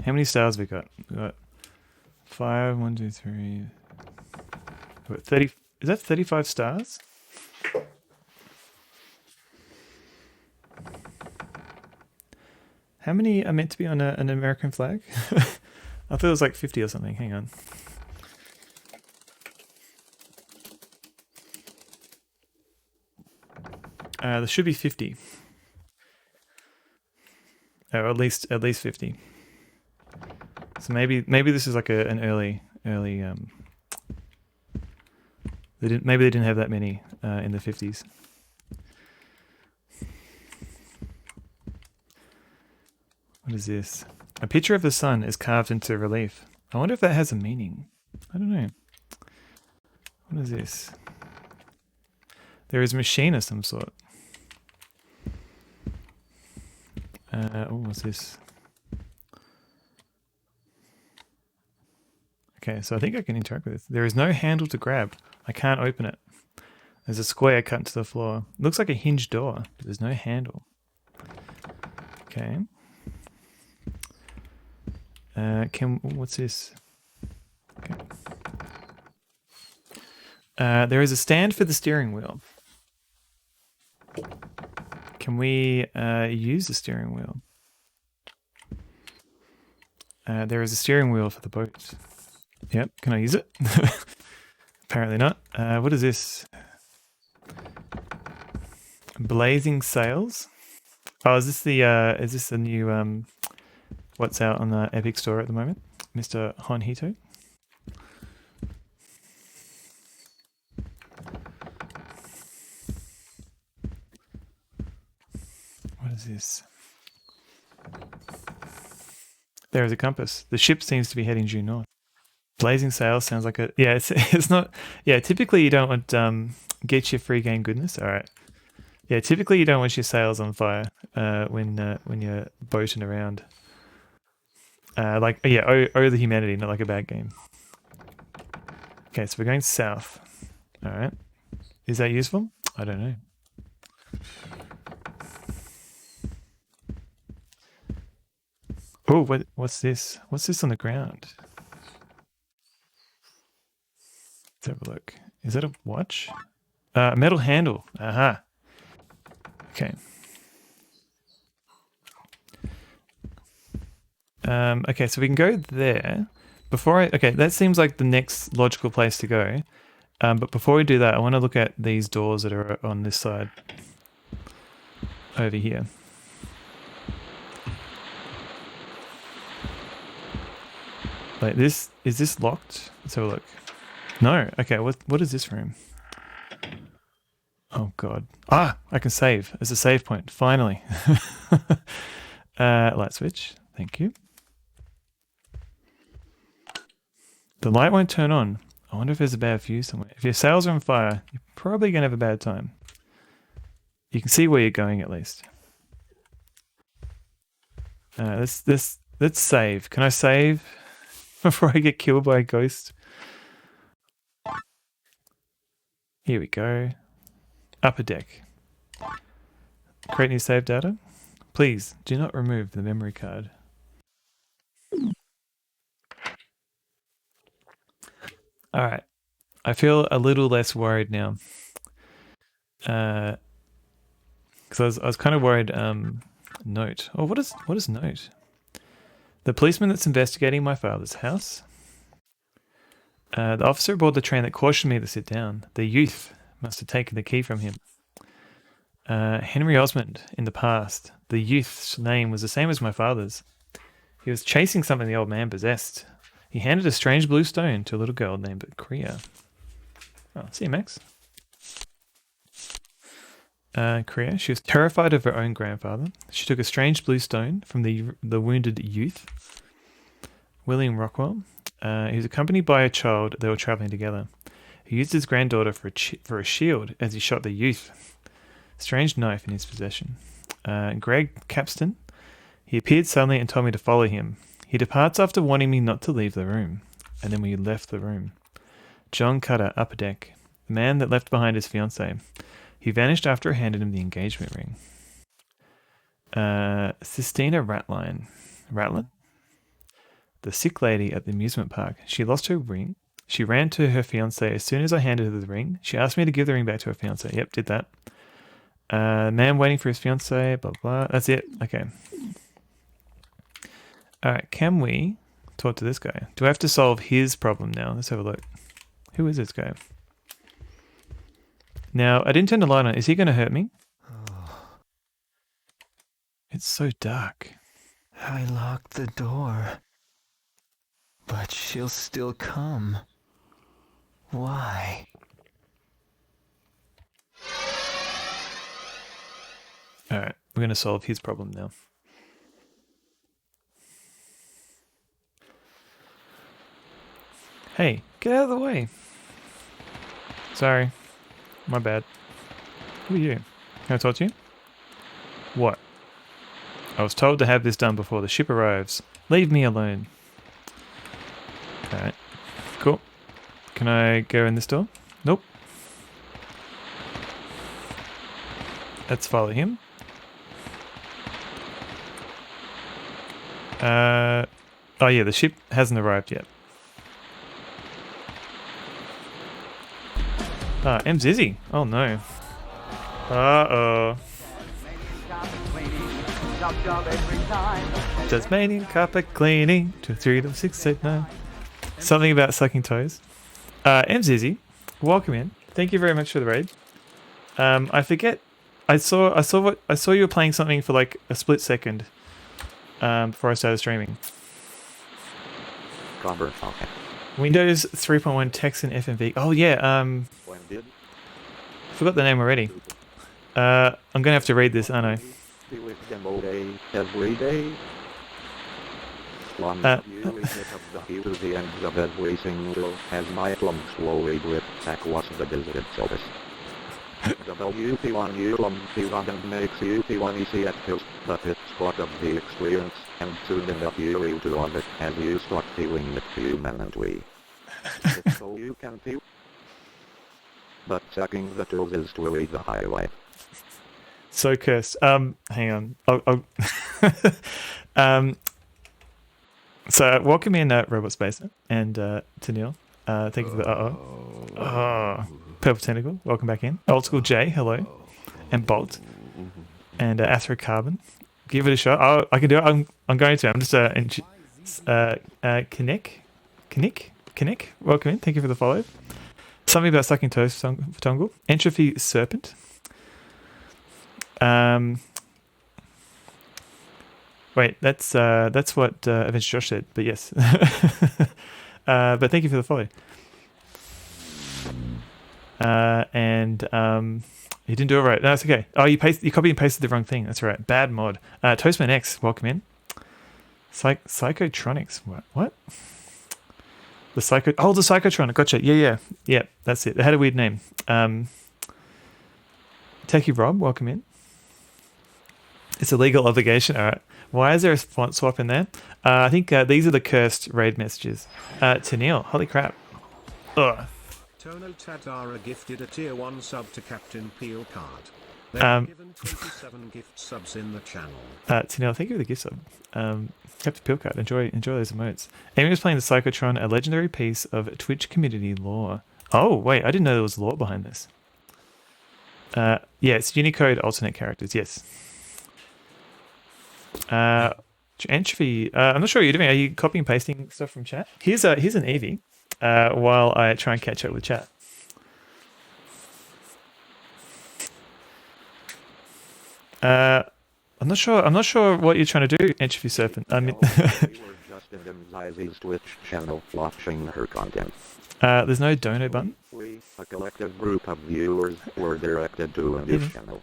How many stars have we got? We've got 5, 1, 2, 3. We've got 30. Is that 35 stars? How many are meant to be on an American flag? I thought it was like 50 or something. Hang on. There should be 50. Or at least 50. So maybe this is like an early maybe they didn't have that many in the 50s. What is this? A picture of the sun is carved into relief. I wonder if that has a meaning. I don't know. What is this? There is a machine of some sort. What's this? Okay, so I think I can interact with this. There is no handle to grab. I can't open it. There's a square cut into the floor. It looks like a hinged door, but there's no handle. Okay. What's this? Okay. There is a stand for the steering wheel. Can we use the steering wheel? There is a steering wheel for the boat. Yep, can I use it? Apparently not. What is this? Blazing sails. Oh, is this the new what's out on the Epic Store at the moment, Mr. Honhito? What is this? There is a compass. The ship seems to be heading due north. Blazing sails sounds like a... Yeah, it's not... Yeah, typically you don't want... get your free game goodness. All right. Yeah, typically you don't want your sails on fire when you're boating around. Oh the humanity, not like a bad game. Okay, so we're going south. All right. Is that useful? I don't know. Oh, what's this? What's this on the ground? Let's have a look. Is that a watch? Metal handle. Aha. Okay. Okay, so we can go there. Okay, that seems like the next logical place to go. But before we do that, I want to look at these doors that are on this side. Over here. Like this, is this locked? Let's have a look. No. Okay, what is this room? Oh god. Ah, I can save. It's a save point. Finally. Light switch. Thank you. The light won't turn on. I wonder if there's a bad fuse somewhere. If your sails are on fire, you're probably going to have a bad time. You can see where you're going at least. Let's save. Can I save before I get killed by a ghost? Here we go. Upper deck. Create new save data. Please do not remove the memory card. All right. I feel a little less worried now. Because I was kind of worried. Note. Oh, what is note? The policeman that's investigating my father's house. The officer aboard the train that cautioned me to sit down. The youth must have taken the key from him. Henry Osmond, in the past. The youth's name was the same as my father's. He was chasing something the old man possessed. He handed a strange blue stone to a little girl named Kriya. Oh, see you, Max. Kriya, she was terrified of her own grandfather. She took a strange blue stone from the wounded youth, William Rockwell. He was accompanied by a child. They were traveling together. He used his granddaughter for a shield as he shot the youth. Strange knife in his possession. Greg Capstan. He appeared suddenly and told me to follow him. He departs after warning me not to leave the room. And then we left the room. John Cutter, upper deck. The man that left behind his fiancée. He vanished after I handed him the engagement ring. Sistina Ratlin. The sick lady at the amusement park. She lost her ring. She ran to her fiancé as soon as I handed her the ring. She asked me to give the ring back to her fiancé. Yep, did that. Man waiting for his fiancé, blah, blah. That's it. Okay. All right, can we talk to this guy? Do I have to solve his problem now? Let's have a look. Who is this guy? Now, I didn't turn the light on. Is he going to hurt me? It's so dark. I locked the door. But she'll still come. Why? Alright, we're going to solve his problem now. Hey, get out of the way. Sorry. My bad. Who are you? Can I talk to you? What? I was told to have this done before the ship arrives. Leave me alone. Alright. Cool. Can I go in this door? Nope. Let's follow him. Oh yeah, the ship hasn't arrived yet. Ah, M's Izzy. Oh no. Uh-oh. Tasmanian carpet cleaning. 2306889. Something about sucking toes. M's Izzy. Welcome in. Thank you very much for the raid. I forget. I saw you were playing something for like a split second. Before I started streaming. Okay. Windows 3.1 text and FMV. Oh yeah, When did? forgot the name already. I'm gonna have to read this, aren't I? Be with them all day, every day. One you pick up the key to the ends of every single as my plum slowly drip back was the visited service. The WP1 you P1 and makes you P1 easy at first, but it's part of the experience, and soon enough you will to love it as you start feeling it human and we. It's so you can feel. But sucking the tools is truly the highlight. So cursed. Hang on. I'll so welcome in Robot Spacer and to Neil. Thank you for the oh. Purple Tentacle, welcome back in. Old School J, hello. And Bolt. And Athrocarbon. Give it a shot. Oh, I can do it. I'm going to. I'm just Kinnick, welcome in. Thank you for the follow. Something about sucking toes for Tungle. Entropy Serpent. Wait, that's what Adventure Josh said, but yes. But thank you for the follow. And you didn't do it right. No, it's okay. Oh, you copied and pasted the wrong thing. That's right. Bad mod. Toastman X, welcome in. Psychotronics. What? The Psychotron. Gotcha. Yeah. That's it. It had a weird name. Techie Rob, welcome in. It's a legal obligation. All right. Why is there a font swap in there? I think these are the cursed raid messages. To Neil. Holy crap. Ugh. Tono Tadara gifted a tier 1 sub to Captain Peel card. They've given 27 gift subs in the channel. To Neil, thank you for the gift sub. Captain Peel card. Enjoy those emotes. Amy was playing the Psychotron, a legendary piece of Twitch community lore. Oh, wait. I didn't know there was lore behind this. Yeah, it's Unicode alternate characters. Yes. Entropy. I'm not sure what you're doing. Are you copying and pasting stuff from chat? Here's an Eevee. While I try and catch up with chat. I'm not sure what you're trying to do, Entropy Serpent. I mean, We were just in Lizzie's Twitch channel watching her content. there's no dono button. We, a collective group of viewers, were directed to a new channel.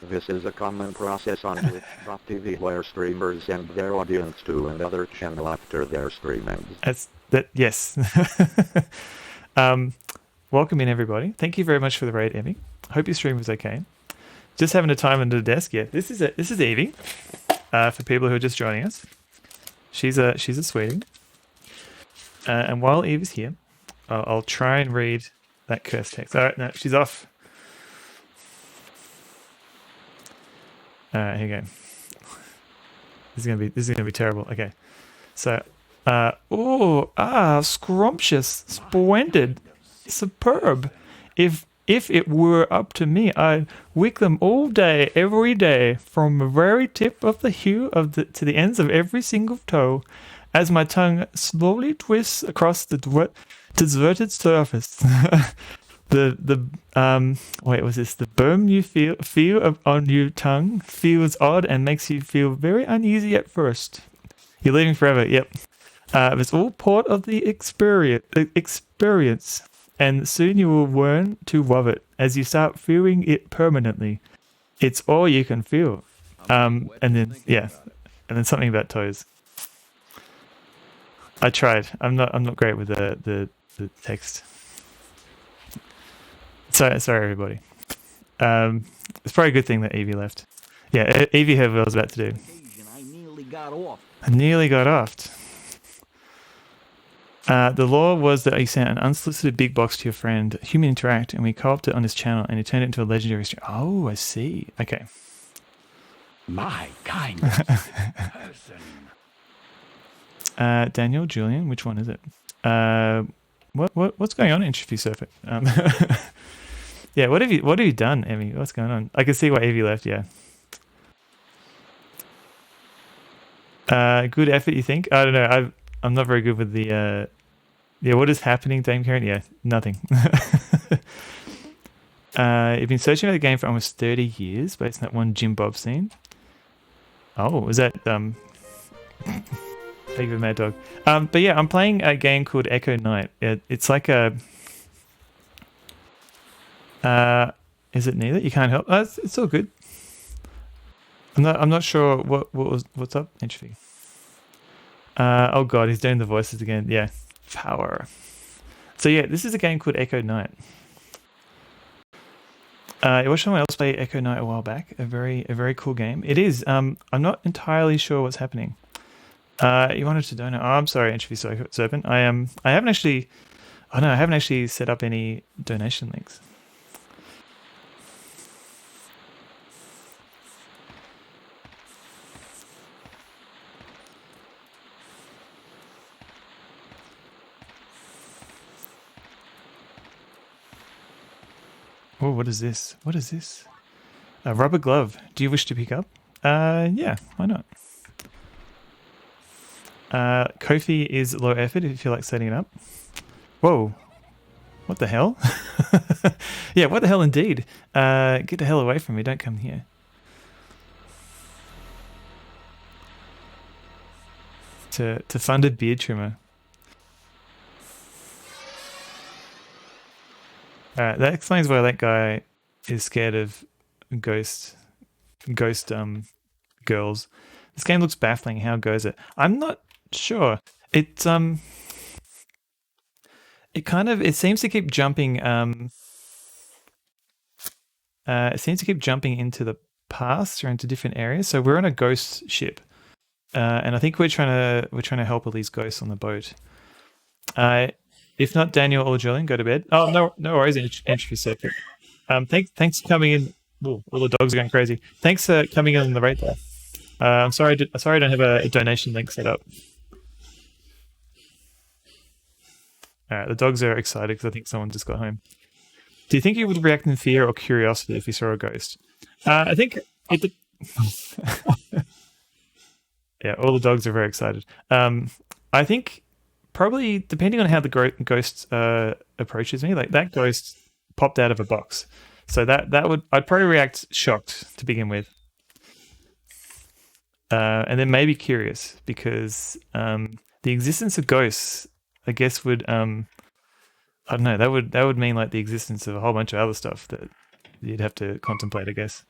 This is a common process on Twitch.tv where streamers send their audience to another channel after their stream ends. Yes. Welcome in, everybody. Thank you very much for the raid, Evie. Hope your stream was okay. Just having a time under the desk. Yeah, this is Evie. For people who are just joining us, she's a sweetie. And while Evie's here, I'll try and read that cursed text. All right, no, she's off. All right, here you go. This is gonna be terrible. Okay, so. Scrumptious, splendid, superb. If it were up to me, I'd wick them all day, every day, from the very tip of the heel to the ends of every single toe, as my tongue slowly twists across the deserted surface. wait, was this the burn you feel on your tongue feels odd and makes you feel very uneasy at first. You're leaving forever. Yep. It's all part of the experience, and soon you will learn to love it as you start feeling it permanently. It's all you can feel. And then and then something about toes. I tried. I'm not great with the text. Sorry, everybody. It's probably a good thing that Evie left. Yeah, Evie heard what I was about to do. I nearly got off. I nearly got offed. The law was that you sent an unsolicited big box to your friend, Human Interact, and we co-opted it on his channel, and he turned it into a legendary stream. Oh, I see. Okay. My kind of person. Daniel, Julian, which one is it? What's going on in Shifty Surfer? Yeah, what have you done, Emmy? What's going on? I can see why Evie left. Yeah. Good effort, you think? I don't know. I'm not very good with the. Yeah, what is happening, Dame Karen? Yeah, nothing. You've been searching for the game for almost 30 years based on that one Jim Bob scene. Oh, is that Thank you, Mad Dog. But yeah, I'm playing a game called Echo Knight. It's like a. Is it neither? You can't help. It's all good. I'm not sure what's up. Entropy. Oh god, he's doing the voices again. Yeah, power. So yeah, this is a game called Echo Knight. I watched someone else play Echo Knight a while back. A very cool game. It is. I'm not entirely sure what's happening. You wanted to donate? Oh, I'm sorry, Entropy Serpent. I haven't actually. Oh no, I haven't actually set up any donation links. Oh, what is this? What is this? A rubber glove. Do you wish to pick up? Yeah, why not? Kofi is low effort if you feel like setting it up. Whoa. What the hell? Yeah, what the hell indeed. Get the hell away from me. Don't come here. To fund a beard trimmer. That explains why that guy is scared of ghost girls. This game looks baffling. How goes it? I'm not sure. It seems to keep jumping. It seems to keep jumping into the past or into different areas. So we're on a ghost ship, and I think we're trying to help all these ghosts on the boat. If not Daniel or Julian, go to bed. Oh no worries, entropy circuit. Thanks for coming in. Ooh, all the dogs are going crazy. Thanks for coming in on the rate there. I'm sorry I don't have a donation link set up. Alright, the dogs are excited because I think someone just got home. Do you think you would react in fear or curiosity if you saw a ghost? I think it. Yeah, all the dogs are very excited. I think probably depending on how the ghost approaches me, like that ghost popped out of a box, so I'd probably react shocked to begin with, and then maybe curious because the existence of ghosts, I guess, would I don't know, that would mean like the existence of a whole bunch of other stuff that you'd have to contemplate, I guess.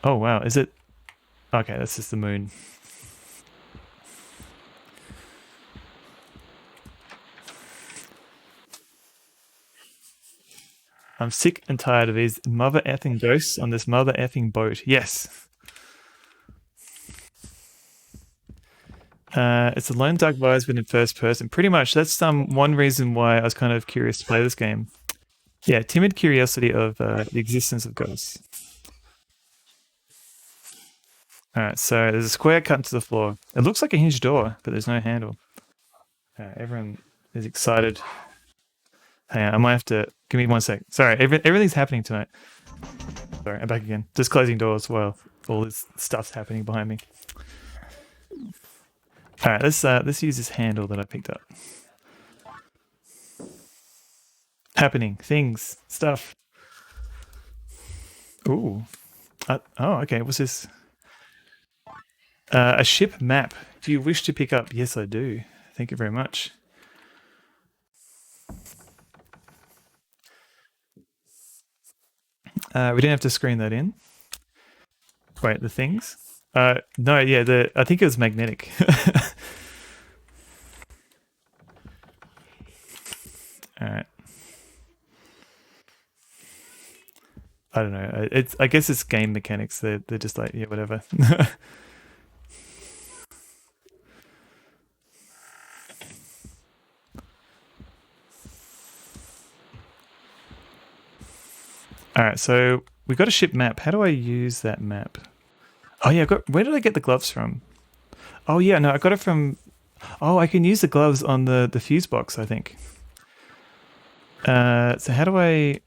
Oh wow, is it? Okay, that's just the moon. I'm sick and tired of these mother effing ghosts on this mother effing boat. Yes. It's a lone dark vibes, but in first person. Pretty much. That's one reason why I was kind of curious to play this game. Yeah, timid curiosity of the existence of ghosts. Alright, so there's a square cut into the floor. It looks like a hinged door, but there's no handle. Everyone is excited. Hang on, I might have to... Give me 1 sec. Sorry, everything's happening tonight. Sorry, I'm back again. Just closing doors while all this stuff's happening behind me. Alright, let's use this handle that I picked up. happening, things, stuff. Ooh. Oh, okay. What's this? A ship map. Do you wish to pick up? Yes, I do. Thank you very much. We didn't have to screen that in. Wait, the things? No, yeah, I think it was magnetic. All right. I don't know. I guess it's game mechanics. They're just like, yeah, whatever. All right, so we got a ship map. How do I use that map? Oh yeah, where did I get the gloves from? Oh yeah, no, I got it from. Oh, I can use the gloves on the fuse box, I think. So how do I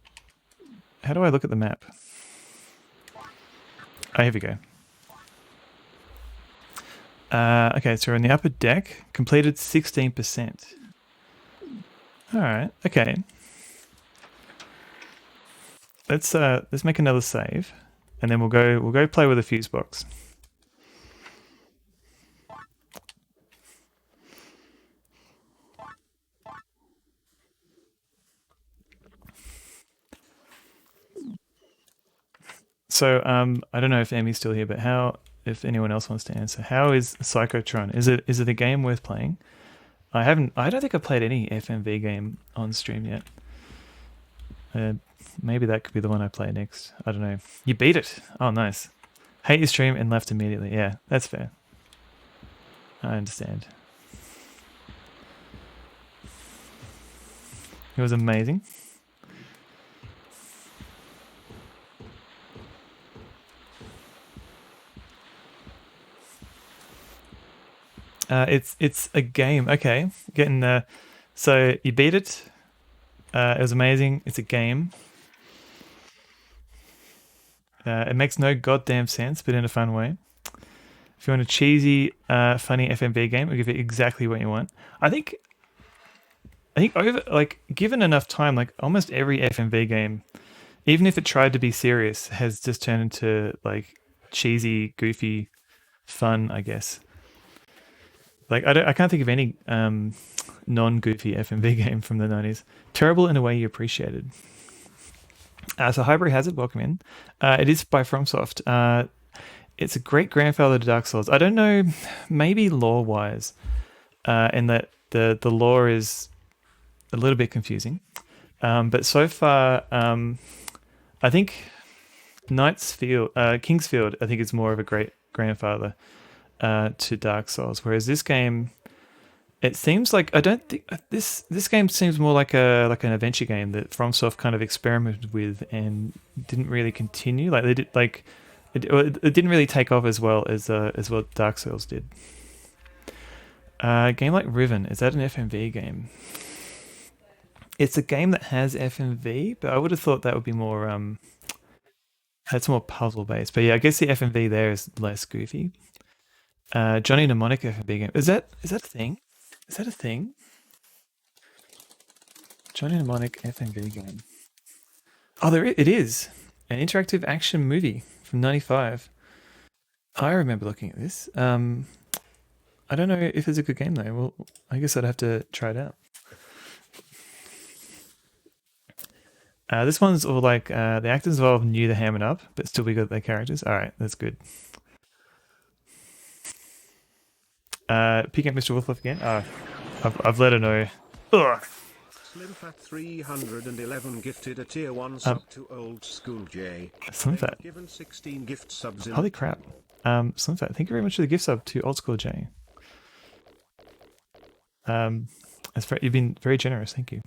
look at the map? Oh, here we go. Okay, so we're on the upper deck. Completed 16%. All right. Okay. Let's make another save, and then we'll go play with the fuse box. So I don't know if Emmy's still here, but if anyone else wants to answer, how is Psychotron? Is it a game worth playing? I don't think I've played any FMV game on stream yet. Maybe that could be the one I play next. I don't know. You beat it. Oh, nice. Hate your stream and left immediately. Yeah, that's fair. I understand. It was amazing. It's a game. Okay, getting so you beat it. It was amazing. It's a game. It makes no goddamn sense, but in a fun way. If you want a cheesy, funny FMV game, we'll give it exactly what you want. I think over given enough time, like almost every FMV game, even if it tried to be serious, has just turned into like cheesy, goofy fun, I guess. Like I can't think of any non-goofy FMV game from the 90s. Terrible in a way you appreciated. So Hybrid Hazard, welcome in. It is by FromSoft. It's a great grandfather to Dark Souls. I don't know, maybe lore-wise, in that the lore is a little bit confusing. But so far, I think Kingsfield, I think is more of a great grandfather to Dark Souls, whereas this game, it seems like I don't think this game seems more like an adventure game that FromSoft kind of experimented with and didn't really continue. Like they did, like it didn't really take off as well as what Dark Souls did. A game like Riven, is that an FMV game? It's a game that has FMV, but I would have thought that would be more that's more puzzle based. But yeah, I guess the FMV there is less goofy. Johnny Mnemonic FMV game. Is that a thing? Is that a thing? Johnny Mnemonic FMV game. Oh, it is. An interactive action movie from 95. I remember looking at this. I don't know if it's a good game though. Well, I guess I'd have to try it out. This one's all like the actors involved knew the ham and up, but still we got their characters. All right, that's good. Picking up Mr. Wolfloff again. I've let her know. Ugh. Slimfat 311 gifted a tier 1 sub to Old School J. Slimfat. Given 16 gift subs in. Holy crap. Slimfat, thank you very much for the gift sub to Old School J. You've been very generous, thank you.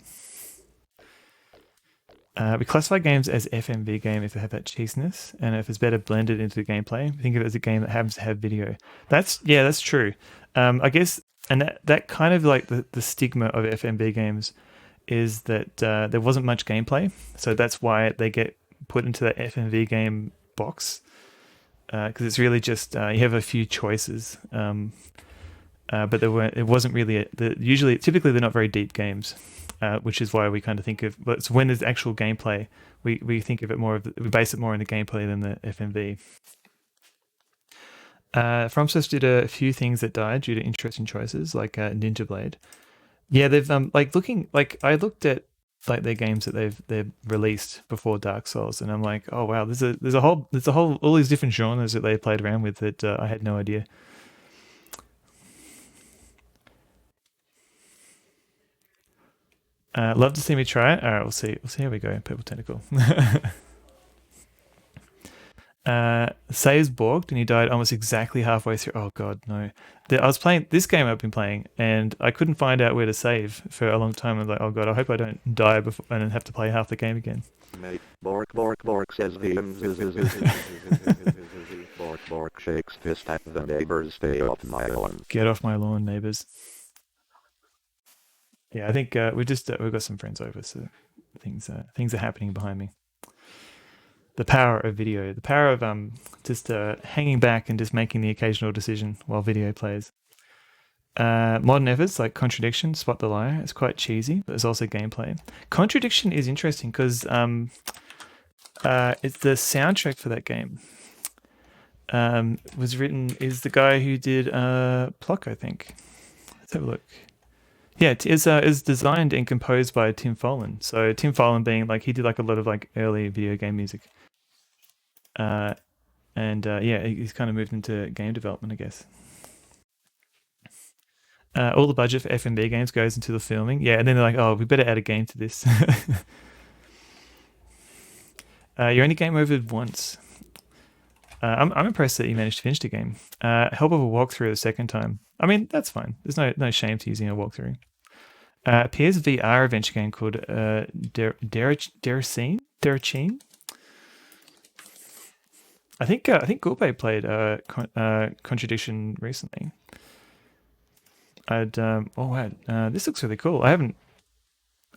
We classify games as FMV game if they have that cheesiness, and if it's better blended into the gameplay. Think of it as a game that happens to have video. That's true. I guess, and that kind of like the stigma of FMV games is that there wasn't much gameplay, so that's why they get put into that FMV game box, because it's really just you have a few choices. but it wasn't really typically they're not very deep games, which is why we kind of think of. But so when there's actual gameplay, we think of it more we base it more on the gameplay than the FMV. FromSoft did a few things that died due to interesting choices, like Ninja Blade. Yeah, they've I looked at like their games that they've released before Dark Souls, and I'm like, oh wow, there's a whole all these different genres that they played around with that I had no idea. Love to see me try it. All right, we'll see how we go. Purple Tentacle. Saves borked and he died almost exactly halfway through. Oh god, no. I was playing this game I've been playing and I couldn't find out where to save for a long time. I was like, oh god, I hope I don't die before and then have to play half the game again. Mate, bork says bork shakes fist at the neighbors. Stay off my lawn. Get off my lawn, neighbors. Yeah, I think we've got some friends over, so things are happening behind me. The power of video, the power of just hanging back and just making the occasional decision while video plays. Modern efforts like Contradiction, Spot the Liar, it's quite cheesy, but there's also gameplay. Contradiction is interesting because it's the soundtrack for that game. Is the guy who did Pluck, I think. Let's have a look. Yeah, is designed and composed by Tim Follin. So Tim Follin being like he did like a lot of like early video game music. Yeah, he's kind of moved into game development, I guess. All the budget for FMV games goes into the filming. Yeah, and then they're like, oh, we better add a game to this. You only game over once. I'm impressed that you managed to finish the game. Help of a walkthrough the second time. I mean, that's fine. There's no shame to using a walkthrough. PSVR adventure game called Derachine. I think Gulbe played Contradiction recently. Oh wow, this looks really cool. I haven't.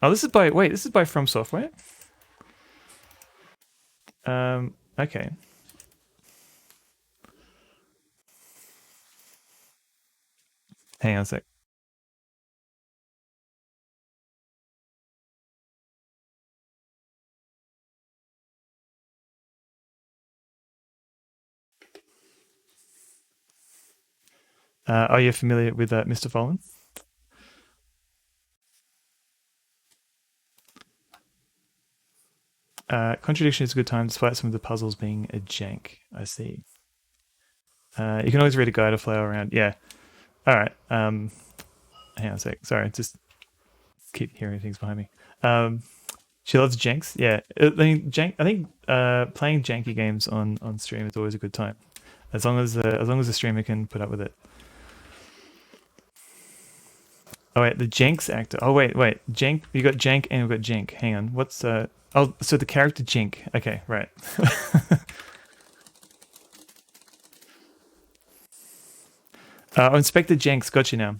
Oh, this is by FromSoftware. Okay. Hang on a sec. Are you familiar with Mr. Fallen? Contradiction is a good time despite some of the puzzles being a jank. I see. You can always read a guide to flower around. Yeah. All right. Hang on a sec. Sorry, just keep hearing things behind me. She loves janks. Yeah. I think playing janky games on stream is always a good time, as long as the streamer can put up with it. Oh wait, the Jenks actor. Oh wait, Jank. You got Jank and we've got Jenk. Hang on. What's Oh, so the character Jenk. Okay, right. Inspector Jenks. Got you now.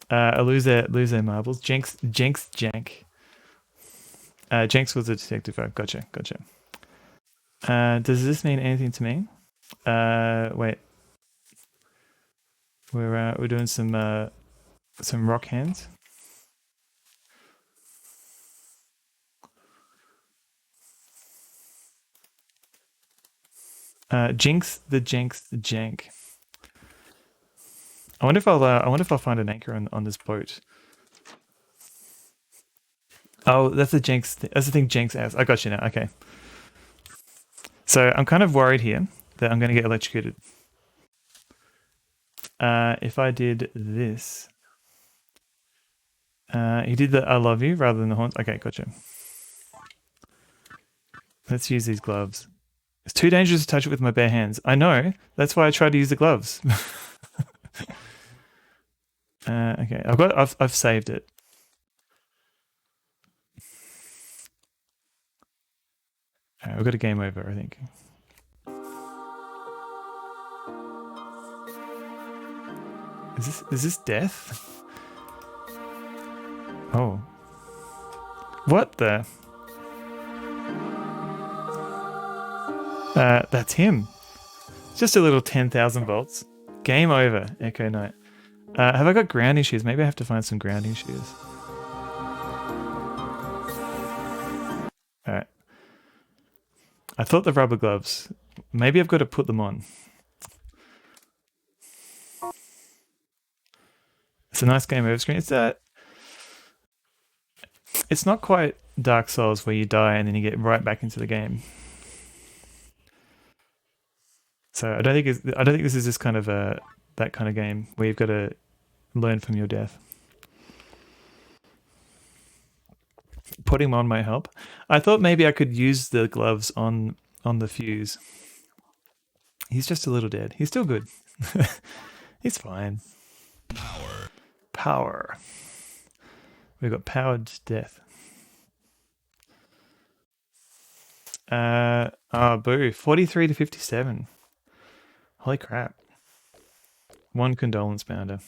I lose their marbles. Jenks Jank. Jenks was a detective. Oh, gotcha. Does this mean anything to me? Wait. We're doing some rock hands. Jinx the jank. I wonder if I'll find an anchor on this boat. Oh, that's the Jinx. That's the thing Jinx has. I got you now. Okay. So I'm kind of worried here that I'm going to get electrocuted. If I did this, he did the I love you rather than the horns. Okay, gotcha. Let's use these gloves. It's too dangerous to touch it with my bare hands. I know. That's why I tried to use the gloves. Okay, I've saved it. We've got a game over, I think. Is this death? Oh. What the? That's him. Just a little 10,000 volts. Game over, Echo Knight. Have I got grounding shoes? Maybe I have to find some grounding shoes. Alright. I thought the rubber gloves. Maybe I've got to put them on. It's a nice game over screen. It's not quite Dark Souls where you die and then you get right back into the game. So I don't think this is just kind of that kind of game where you've got to learn from your death. Putting him on might help. I thought maybe I could use the gloves on the fuse. He's just a little dead. He's still good. He's fine. Power. We've got powered death. Boo. 43 to 57. Holy crap. One condolence bounder.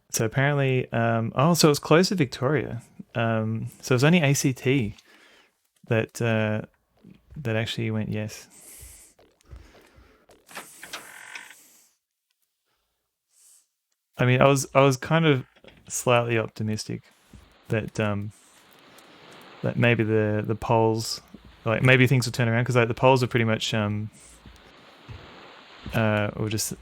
So apparently, so it was close to Victoria. So it was only ACT that actually went yes. I mean, I was kind of slightly optimistic that that maybe the polls, like maybe things would turn around, because like the polls are pretty much or just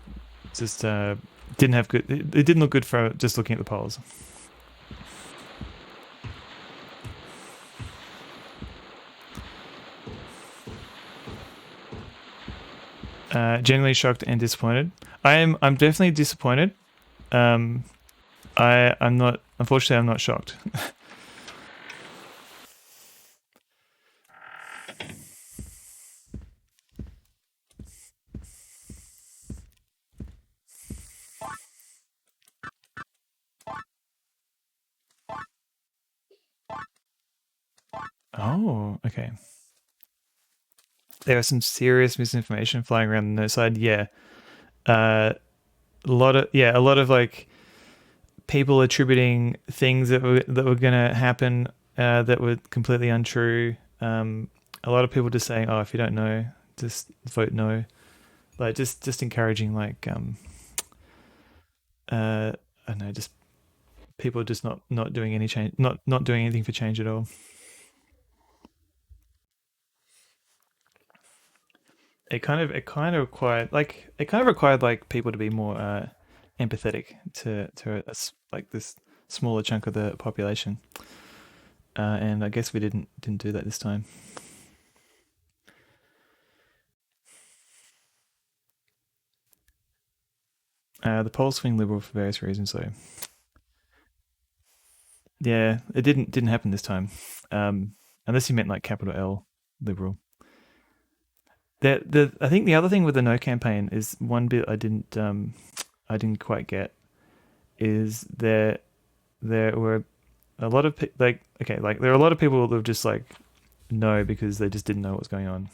didn't have good. It didn't look good for just looking at the polls. Generally shocked and disappointed. I'm definitely disappointed. I'm not. Unfortunately, I'm not shocked. Oh, okay. There was some serious misinformation flying around the no side. Yeah, a lot of like people attributing things that were going to happen that were completely untrue. A lot of people just saying, "Oh, if you don't know, just vote no." Like just encouraging like I don't know, just people just not doing any change, not doing anything for change at all. It kind of required like people to be more empathetic to like this smaller chunk of the population, and I guess we didn't do that this time. The polls swing Liberal for various reasons, though. Yeah, it didn't happen this time, unless you meant like capital L Liberal. I think the other thing with the no campaign is one bit I didn't quite get is there were a lot of there are a lot of people that were just like no because they just didn't know what was going on,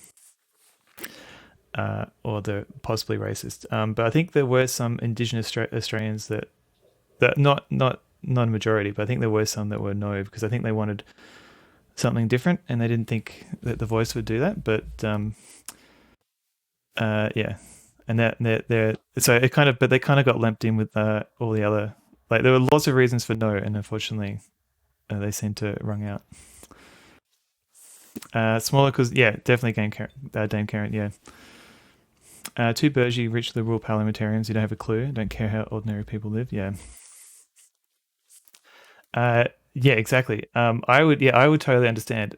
or they're possibly racist. But I think there were some Indigenous Australians that not a majority, but I think there were some that were no because I think they wanted something different and they didn't think that the Voice would do that. But yeah, and they're so it kind of, but they kind of got lumped in with all the other, like there were lots of reasons for no, and unfortunately they seem to rung out. Smaller because yeah, definitely Dame Karen, yeah. Two Burgie rich liberal parliamentarians who don't have a clue, don't care how ordinary people live. Yeah. Yeah, exactly. I would totally understand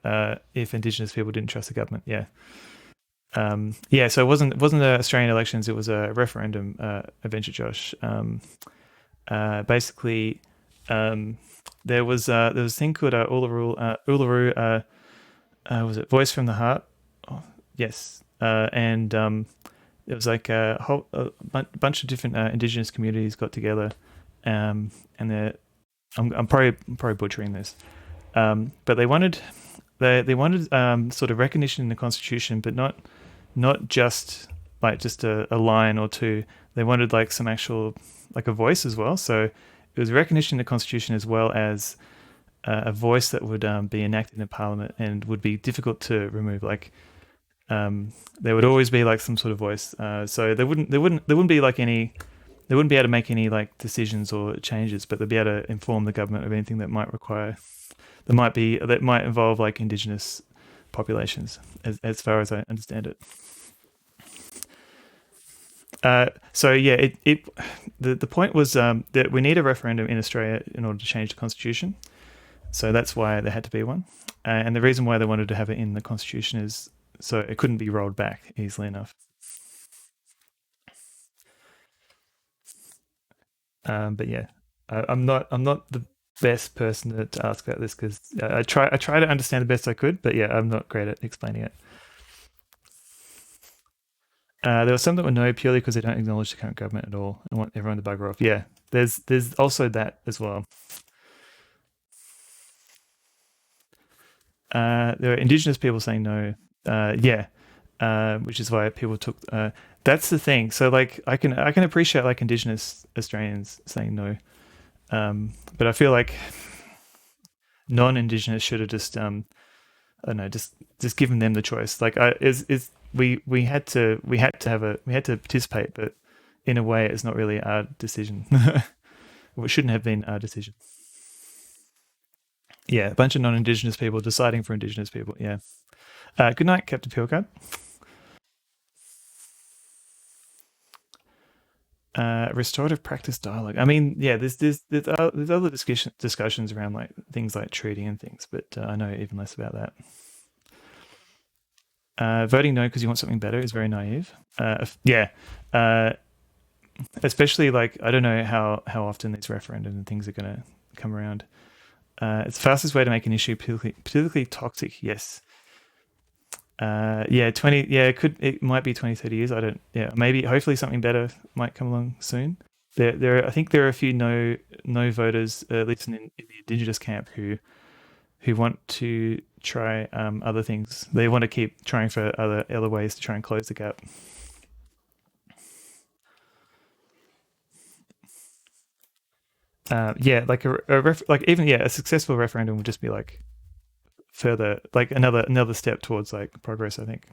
if Indigenous people didn't trust the government. Yeah. Yeah, so it wasn't Australian elections, it was a referendum, Adventure Josh. Basically, there was a thing called Uluru, was it Voice from the Heart? Oh, yes. And it was like a bunch of different Indigenous communities got together, and I'm probably butchering this, but they wanted sort of recognition in the Constitution, but not just like just a line or two. They wanted like some actual, like a voice as well. So it was recognition in the Constitution as well as a voice that would be enacted in Parliament and would be difficult to remove. Like there would always be like some sort of voice. So there wouldn't be like any. They wouldn't be able to make any like decisions or changes, but they'd be able to inform the government of anything that might involve like indigenous populations, as far as I understand it. So yeah, the point was that we need a referendum in Australia in order to change the constitution. So that's why there had to be one, and the reason why they wanted to have it in the constitution is so it couldn't be rolled back easily enough. But yeah, I'm not the best person to ask about this because I try to understand the best I could, but yeah, I'm not great at explaining it. There were some that were no purely because they don't acknowledge the current government at all and want everyone to bugger off. Yeah, there's also that as well. There are Indigenous people saying no. Which is why people took. That's the thing. So like, I can appreciate like Indigenous Australians saying no, but I feel like non-Indigenous should have just I don't know, just given them the choice. Like, we had to participate, but in a way, it's not really our decision. It shouldn't have been our decision. Yeah, a bunch of non-Indigenous people deciding for Indigenous people. Yeah. Good night, Captain Pilcard. Restorative practice dialogue. I mean, yeah, there's other discussions around like things like treaty and things, but I know even less about that. Voting no because you want something better is very naive. Yeah. Especially like, I don't know how often these referendums and things are going to come around. It's the fastest way to make an issue politically toxic. Yes. It might be 20, 30 years. I don't, maybe, hopefully something better might come along soon. I think there are a few no voters, at least in the Indigenous camp, who want to try other things. They want to keep trying for other ways to try and close the gap. Like a successful referendum would just be like further, like another step towards like progress, I think.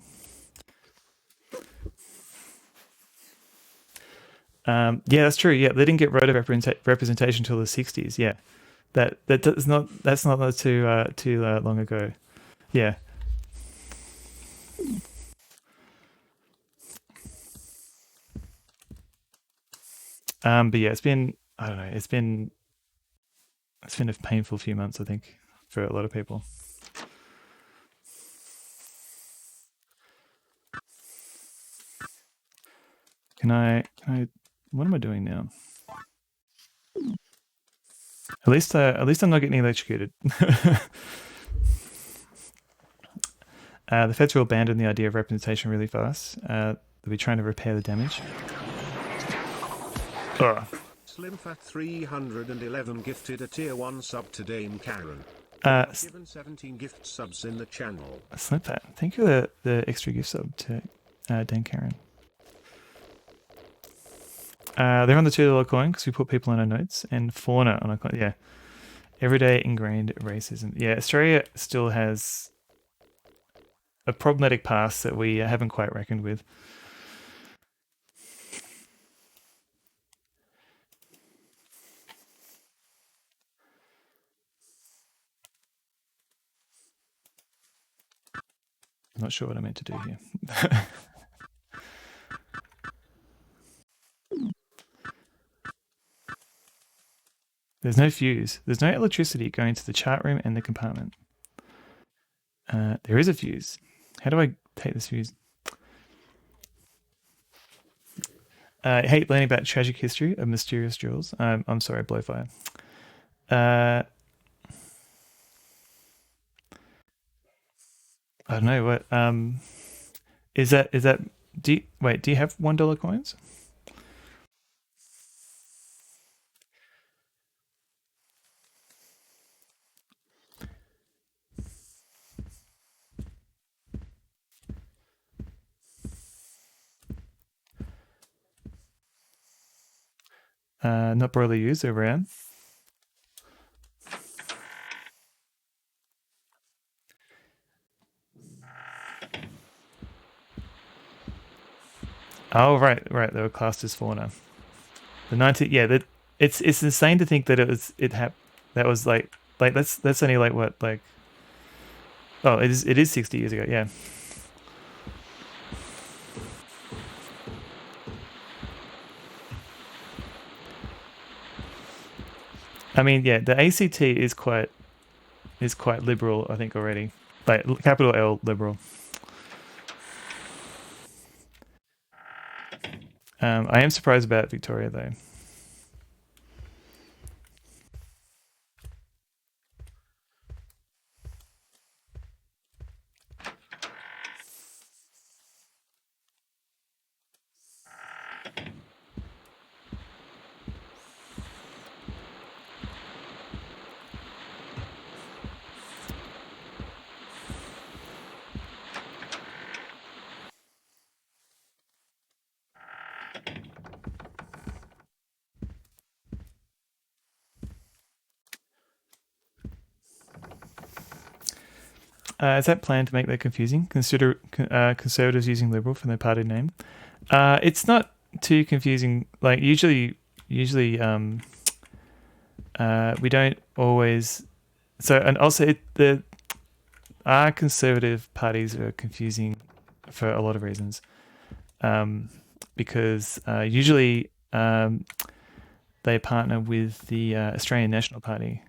Yeah, that's true. Yeah, they didn't get voter representation until the 60s. Yeah, that's not too long ago. Yeah. But yeah, it's been, I don't know, it's been a painful few months, I think, for a lot of people. Can I? What am I doing now? At least I'm not getting electrocuted. The feds will abandon the idea of representation really fast. They'll be trying to repair the damage. SlimFat 311 gifted a tier 1 sub to Dame Karen. Given 17 gift subs in the channel. SlimFat, thank you for the extra gift sub to Dame Karen. They're on the $2 coin because we put people in our notes, and fauna on a coin. Yeah, everyday ingrained racism. Yeah, Australia still has a problematic past that we haven't quite reckoned with. I'm not sure what I meant to do here. There's no fuse. There's no electricity going to the chart room and the compartment. There is a fuse. How do I take this fuse? I hate learning about tragic history of mysterious jewels. I'm sorry, Blowfire. I don't know what. Is that? Do you have $1 coins? Not broadly used, they're rare. Oh, right. They were classed as fauna. The 90, yeah, that it's insane to think that that was like that's only like what, like, oh, it is 60 years ago, yeah. I mean, yeah, the ACT is quite liberal, I think, already. Like capital L liberal. I am surprised about Victoria though. Is that planned to make that confusing? Consider conservatives using liberal for their party name. It's not too confusing. Like usually, we don't always. So, and also our conservative parties are confusing for a lot of reasons. Because usually they partner with the Australian National Party.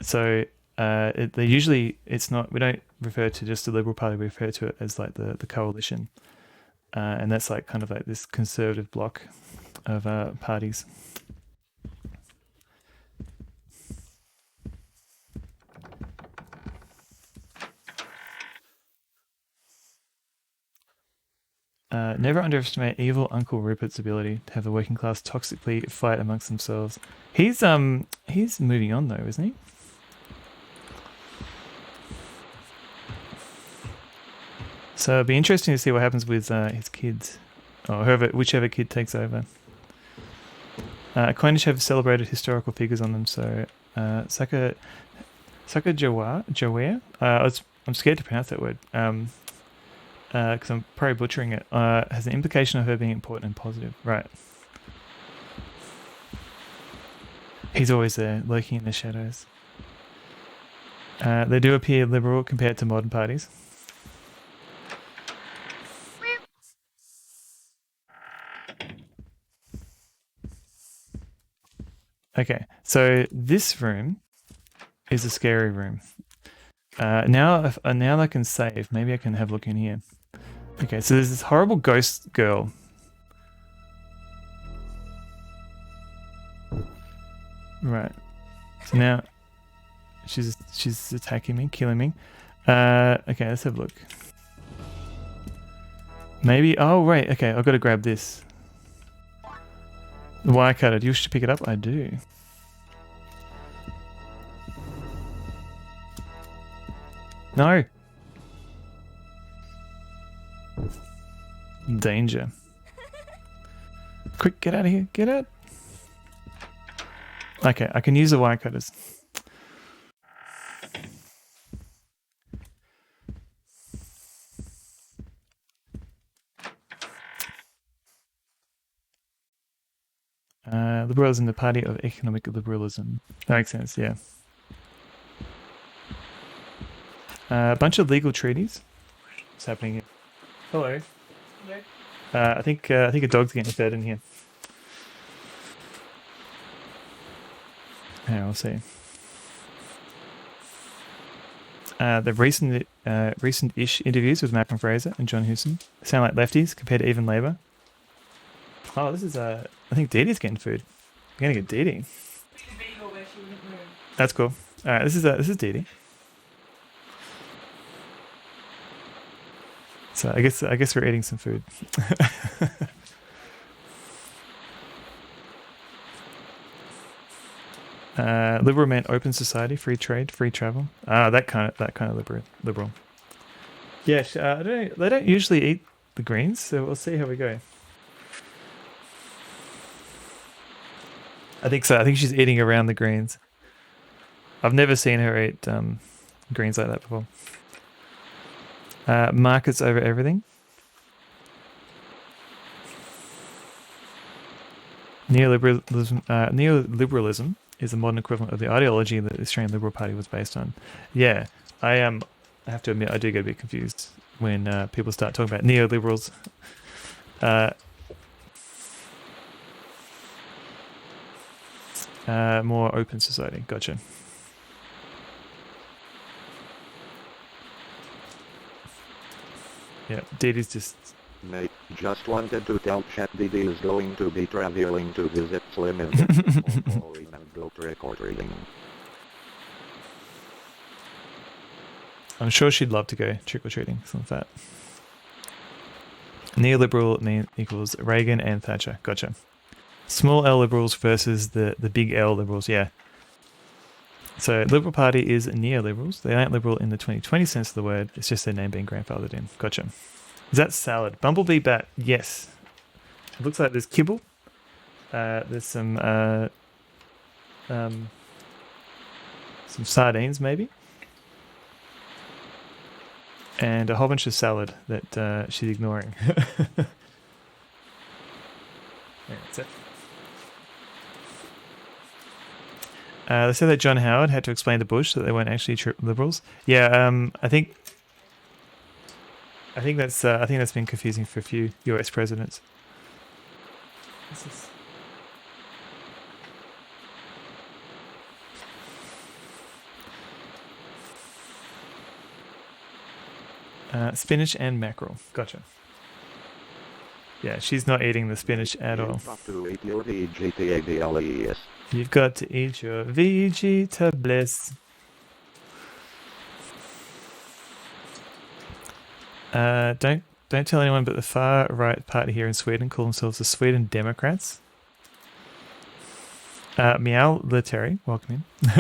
So they usually, it's not, we don't refer to just the Liberal Party, we refer to it as like the coalition. And that's like kind of like this conservative bloc of parties. Never underestimate evil Uncle Rupert's ability to have the working class toxically fight amongst themselves. He's moving on though, isn't he? So it'll be interesting to see what happens with his kids, or whichever kid takes over. Coinage have celebrated historical figures on them, so Saka Jaware. I'm scared to pronounce that word. Because I'm probably butchering it, has an implication of her being important and positive. Right. He's always there, lurking in the shadows. They do appear liberal compared to modern parties. Okay, so this room is a scary room. Now I can save. Maybe I can have a look in here. Okay, so there's this horrible ghost girl. Right. So now she's attacking me, killing me. Okay, let's have a look. Maybe. Oh right. Okay, I've got to grab this. The wire cutter. Do you wish to pick it up? I do. No. Danger. Quick, get out of here. Get out. Okay, I can use the wire cutters. Liberalism, the party of economic liberalism. That makes sense, yeah. A bunch of legal treaties. What's happening here? Hello. Hello. I think a dog's getting fed in here. Yeah, I'll see. The recent-ish interviews with Malcolm Fraser and John Hewson sound like lefties compared to even Labour. Oh, this is I think Dee Dee's getting food. We're gonna get Dee Dee. That's cool. All right, this is Dee Dee. So I guess we're eating some food. Liberal meant open society, free trade, free travel. That kind of liberal. Yeah, they don't usually eat the greens, so we'll see how we go. I think so. I think she's eating around the greens. I've never seen her eat greens like that before. Markets over everything. Neoliberalism is the modern equivalent of the ideology that the Australian Liberal Party was based on. Yeah, I have to admit, I do get a bit confused when people start talking about neoliberals. More open society. Gotcha. Yeah, Didi's just... Mate, just wanted to tell chat Didi is going to be traveling to visit Slim in and go trick-or-treating. I'm sure she'd love to go trick-or-treating, something like that. Neoliberal equals Reagan and Thatcher. Gotcha. Small L liberals versus the big L liberals, yeah. So Liberal Party is neoliberals. They aren't liberal in the 2020 sense of the word. It's just their name being grandfathered in. Gotcha. Is that salad? Bumblebee bat? Yes. It looks like there's kibble. There's some sardines maybe. And a whole bunch of salad that she's ignoring. Yeah, that's it. They said that John Howard had to explain to Bush that they weren't actually liberals. Yeah, I think that's been confusing for a few US presidents. Spinach and mackerel. Gotcha. Yeah, she's not eating the spinach at all. You've got to eat your vegetables. Don't tell anyone, but the far right party here in Sweden call themselves the Sweden Democrats. Meow Leteri, welcome in.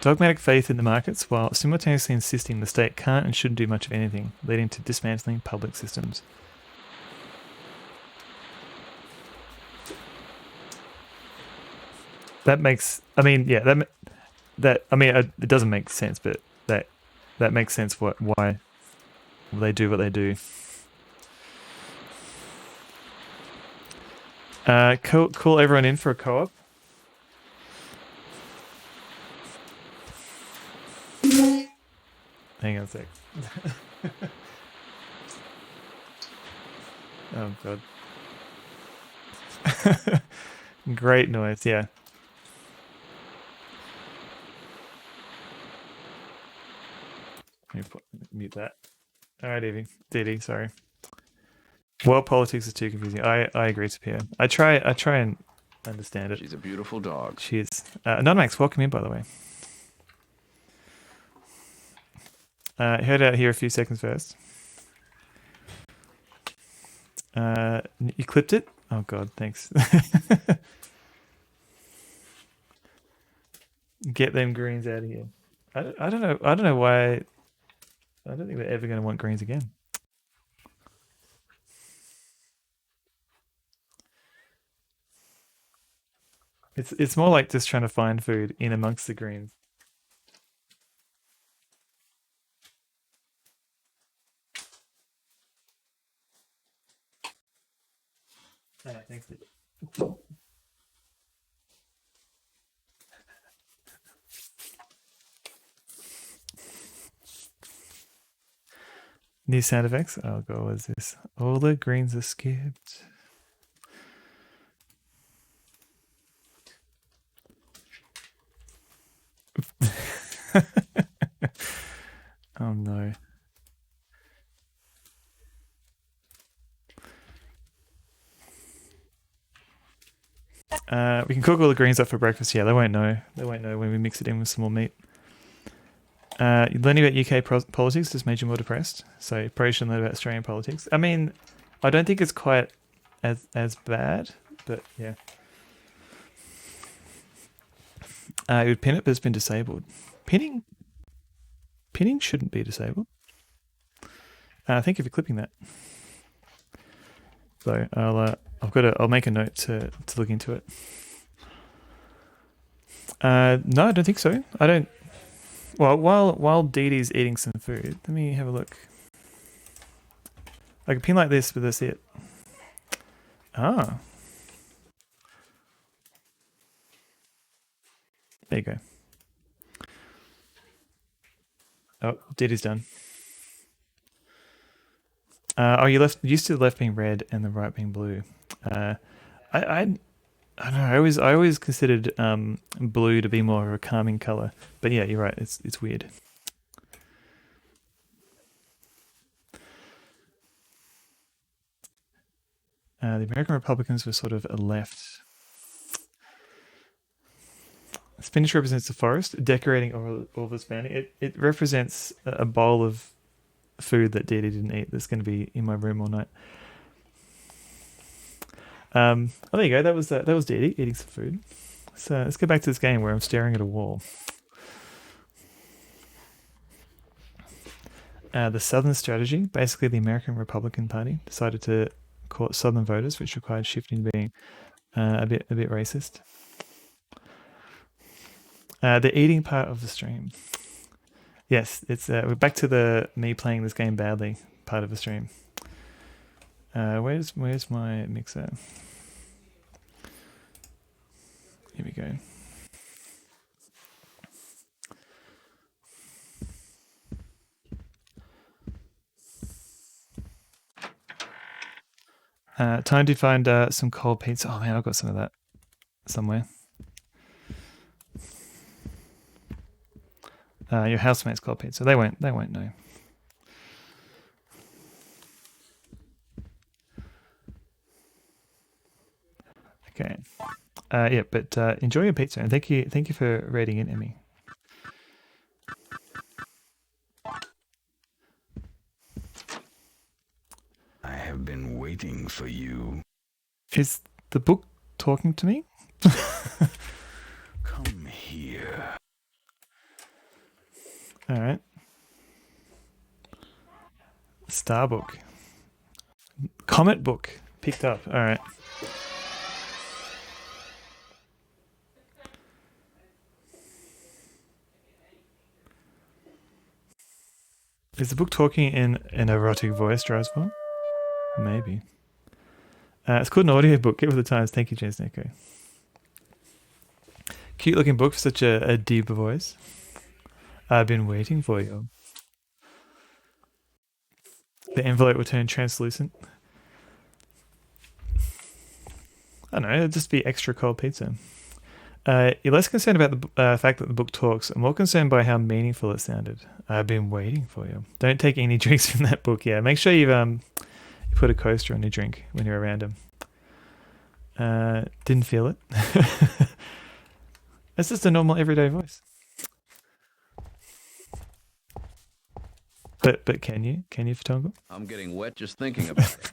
Dogmatic faith in the markets while simultaneously insisting the state can't and shouldn't do much of anything, leading to dismantling public systems. That makes, I mean, yeah, it doesn't make sense, but that makes sense why they do what they do. Call everyone in for a co-op. Hang on a sec. Oh god. Great noise, yeah. Let me mute that. Alright, Evie. Didi, sorry. World politics is too confusing. I agree, Sophia. I try and understand it. She's a beautiful dog. She is. Nonmax, welcome in, by the way. Head out here a few seconds first. You clipped it? Oh god, thanks. Get them greens out of here. I don't know why. I don't think they're ever going to want greens again. It's more like just trying to find food in amongst the greens. Thanks. New sound effects. Oh god, what is this? All the greens are skipped. Oh no. We can cook all the greens up for breakfast. Yeah, they won't know. They won't know when we mix it in with some more meat. Learning about UK politics has made you more depressed. So you probably should learn about Australian politics. I mean, I don't think it's quite as bad, but yeah. It would pin it, but it's been disabled. Pinning shouldn't be disabled. Thank you for clipping that. So I'll make a note to look into it. No, I don't think so. I don't. Well, while Didi's eating some food, let me have a look. I can pin like this, but that's it. Ah. There you go. Oh, Diddy's done. Oh, you used to the left being red and the right being blue. I don't know. I always considered blue to be more of a calming color, but yeah, you're right. It's weird. The American Republicans were sort of a left. Spinach represents the forest, decorating all this bounty. It represents a bowl of food that Didi didn't eat that's going to be in my room all night. Oh, there you go. That was Didi eating some food. So let's go back to this game where I'm staring at a wall. The Southern strategy, basically the American Republican Party decided to court Southern voters, which required shifting to being a bit racist. The eating part of the stream. Yes, it's we're back to the me playing this game badly part of the stream. Where's my mixer? Here we go. Time to find some cold pizza. Oh man, I've got some of that somewhere. Your housemate's cold pizza. They won't know. Okay. Yeah, but enjoy your pizza and thank you for rating in, Emmy. I have been waiting for you. Is the book talking to me? Come here. All right. Starbook. Comet book picked up. All right. Is the book talking in an erotic voice, Drysville? Maybe. It's called an audiobook. Get with the times. Thank you, James Neko. Cute looking book for such a deep voice. I've been waiting for you. The envelope will turn translucent. I don't know, it'll just be extra cold pizza. You're less concerned about the fact that the book talks and more concerned by how meaningful it sounded. I've been waiting for you. Don't take any drinks from that book. Yeah, make sure you put a coaster on your drink when you're around him. Didn't feel it. It's just a normal everyday voice. But can you Fatongo? I'm getting wet just thinking about it.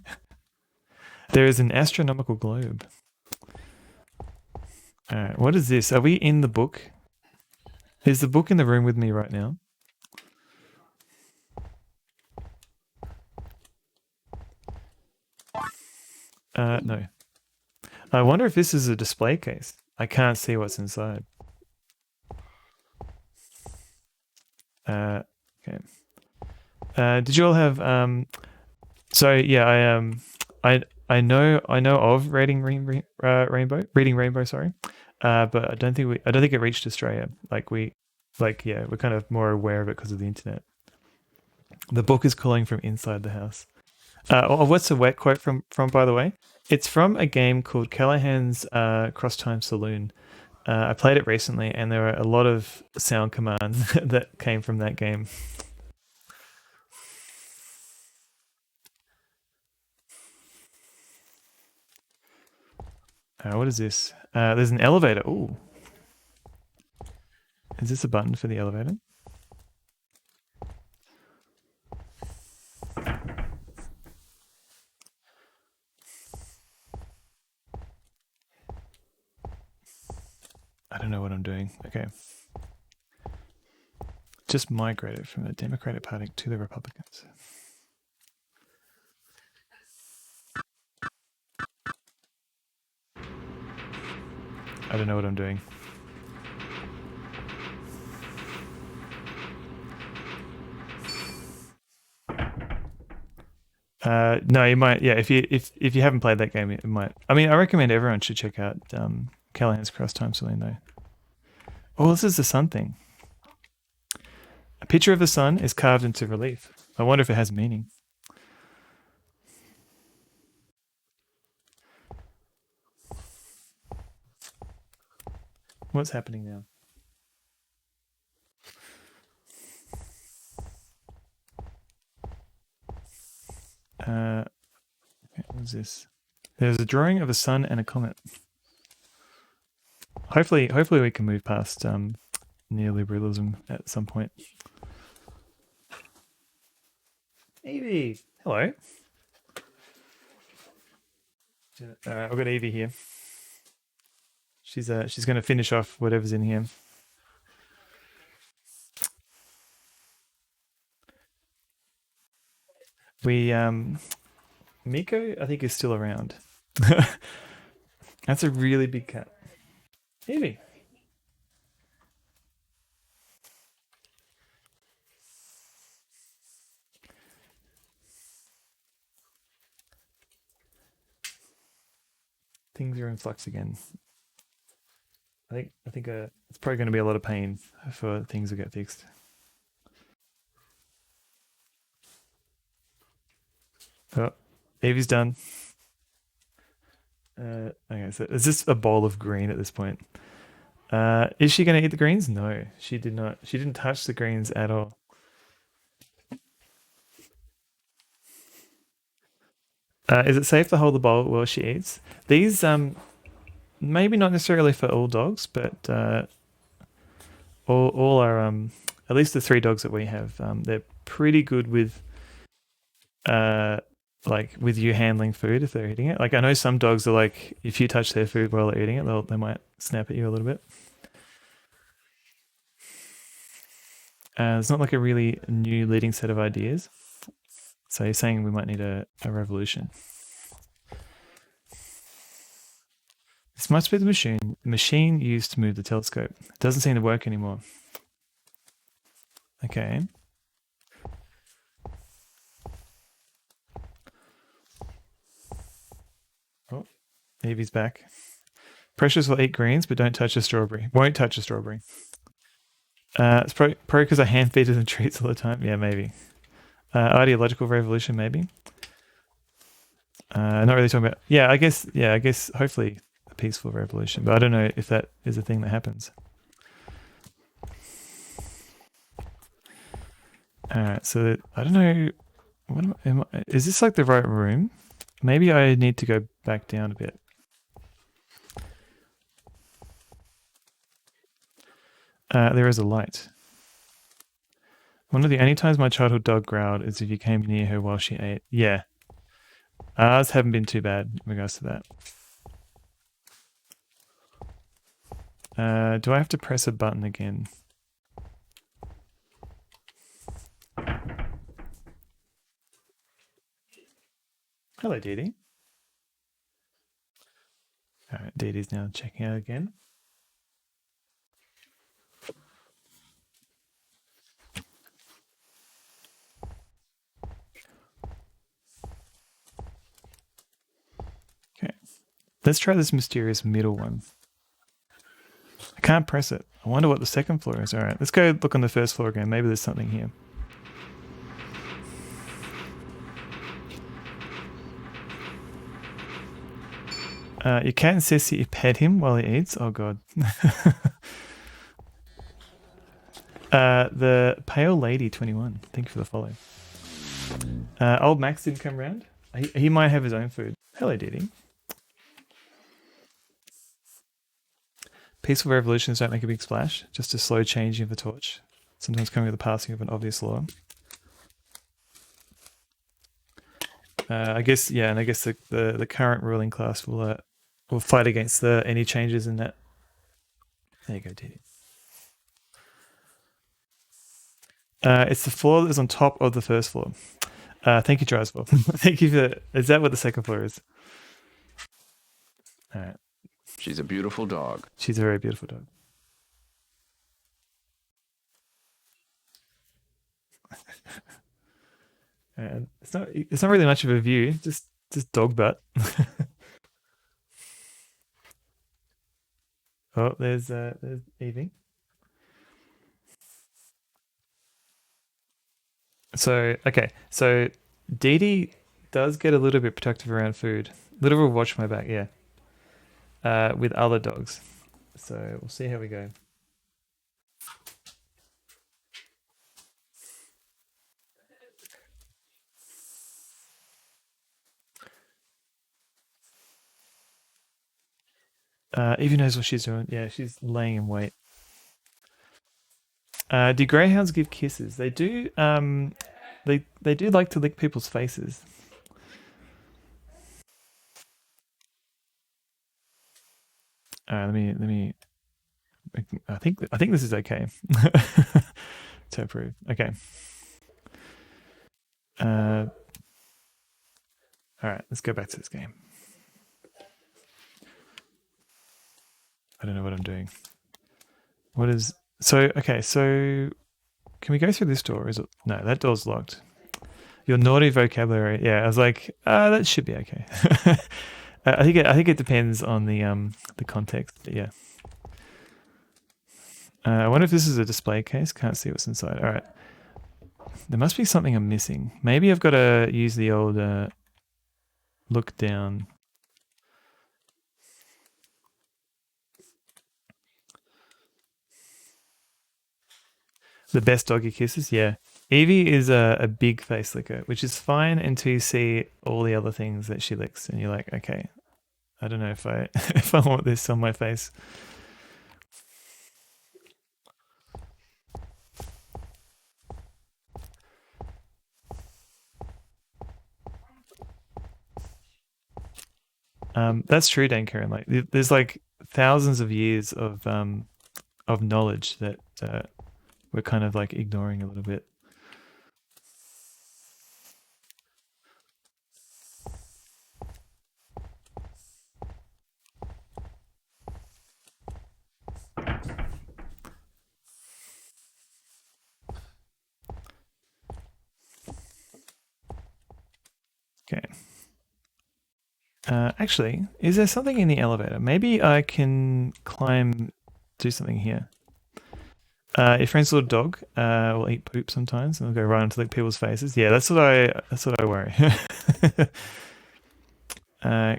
There is an astronomical globe. Alright, what is this? Are we in the book? Is the book in the room with me right now? No. I wonder if this is a display case. I can't see what's inside. Okay. Did you all have so yeah, I know of Reading Rainbow, sorry. But I don't think it reached Australia. We're kind of more aware of it because of the internet. The book is calling from inside the house. What's the wet quote from by the way? It's from a game called Callahan's Cross Time Saloon. I played it recently and there are a lot of sound commands that came from that game. What is this? There's an elevator. Ooh. Is this a button for the elevator? I don't know what I'm doing. Okay. Just migrated from the Democratic Party to the Republicans. I don't know what I'm doing. No, you might. Yeah, if you haven't played that game, it might. I mean, I recommend everyone should check out Callahan's Cross Time Saloon though. Oh, this is the sun thing. A picture of the sun is carved into relief. I wonder if it has meaning. What's happening now? What is this? There's a drawing of a sun and a comet. Hopefully we can move past neoliberalism at some point. Evie, hello. I've got Evie here. She's going to finish off whatever's in here. We Miko, I think, is still around. That's a really big cat. Evie. Things are in flux again. I think it's probably going to be a lot of pain for things to get fixed. Oh, Evie's done. Okay, so is this a bowl of green at this point? Is she going to eat the greens? No, she did not. She didn't touch the greens at all. Is it safe to hold the bowl while she eats? These, maybe not necessarily for all dogs, but all are, at least the 3 dogs that we have, they're pretty good with, like with you handling food if they're eating it. Like I know some dogs are like, if you touch their food while they're eating it, they might snap at you a little bit. It's not like a really new leading set of ideas. So you're saying we might need a revolution. This must be the machine used to move the telescope. It doesn't seem to work anymore. Okay. Oh, Evie's back. Precious will eat greens, but don't touch a strawberry. Won't touch a strawberry. It's probably because I hand feed them treats all the time. Yeah, maybe. Ideological revolution, maybe. Not really talking about. Yeah, I guess. Hopefully, a peaceful revolution, but I don't know if that is a thing that happens. All right, so I don't know. Is this like the right room? Maybe I need to go back down a bit. There is a light. One of the only times my childhood dog growled is if you came near her while she ate. Yeah. Ours haven't been too bad in regards to that. Do I have to press a button again? Hello, Dee Dee. All right, Dee Dee's now checking out again. Okay, let's try this mysterious middle one. I can't press it. I wonder what the second floor is. All right, let's go look on the first floor again. Maybe there's something here. Your cat insists you pet him while he eats. Oh god. The Pale Lady 21. Thank you for the follow. Old Max didn't come round. He might have his own food. Hello, Diddy. Peaceful revolutions don't make a big splash. Just a slow changing of the torch. Sometimes coming with the passing of an obvious law. I guess, yeah, and I guess the current ruling class will fight against any changes in that. There you go, Diddy. It's the floor that is on top of the first floor. Thank you, Drysville. Thank you for. Is that what the second floor is? All right. She's a beautiful dog. She's a very beautiful dog. And it's not really much of a view, just dog butt. Oh, there's Evie. So okay, so Dee Dee does get a little bit protective around food. Little will watch my back, yeah. With other dogs. So we'll see how we go. Evie knows what she's doing. Yeah, she's laying in wait. Do greyhounds give kisses? They do. They do like to lick people's faces. Let me. I think this is okay. To approve. Okay. All right, let's go back to this game. I don't know what I'm doing. What is so? Okay, so can we go through this door? Is it no? That door's locked. Your naughty vocabulary. Yeah, I was like, that should be okay. I think it depends on the context. But yeah. I wonder if this is a display case. Can't see what's inside. All right. There must be something I'm missing. Maybe I've got to use the old look down. The best doggy kisses, yeah. Evie is a big face licker, which is fine until you see all the other things that she licks, and you're like, okay, I don't know if I if I want this on my face. That's true, Dan Karen. Like, there's like thousands of years of knowledge that we're kind of like ignoring a little bit. Okay. Actually, is there something in the elevator? Maybe I can climb, do something here. Your friend's little dog will eat poop sometimes, and will go right into like people's faces. Yeah, that's what I worry.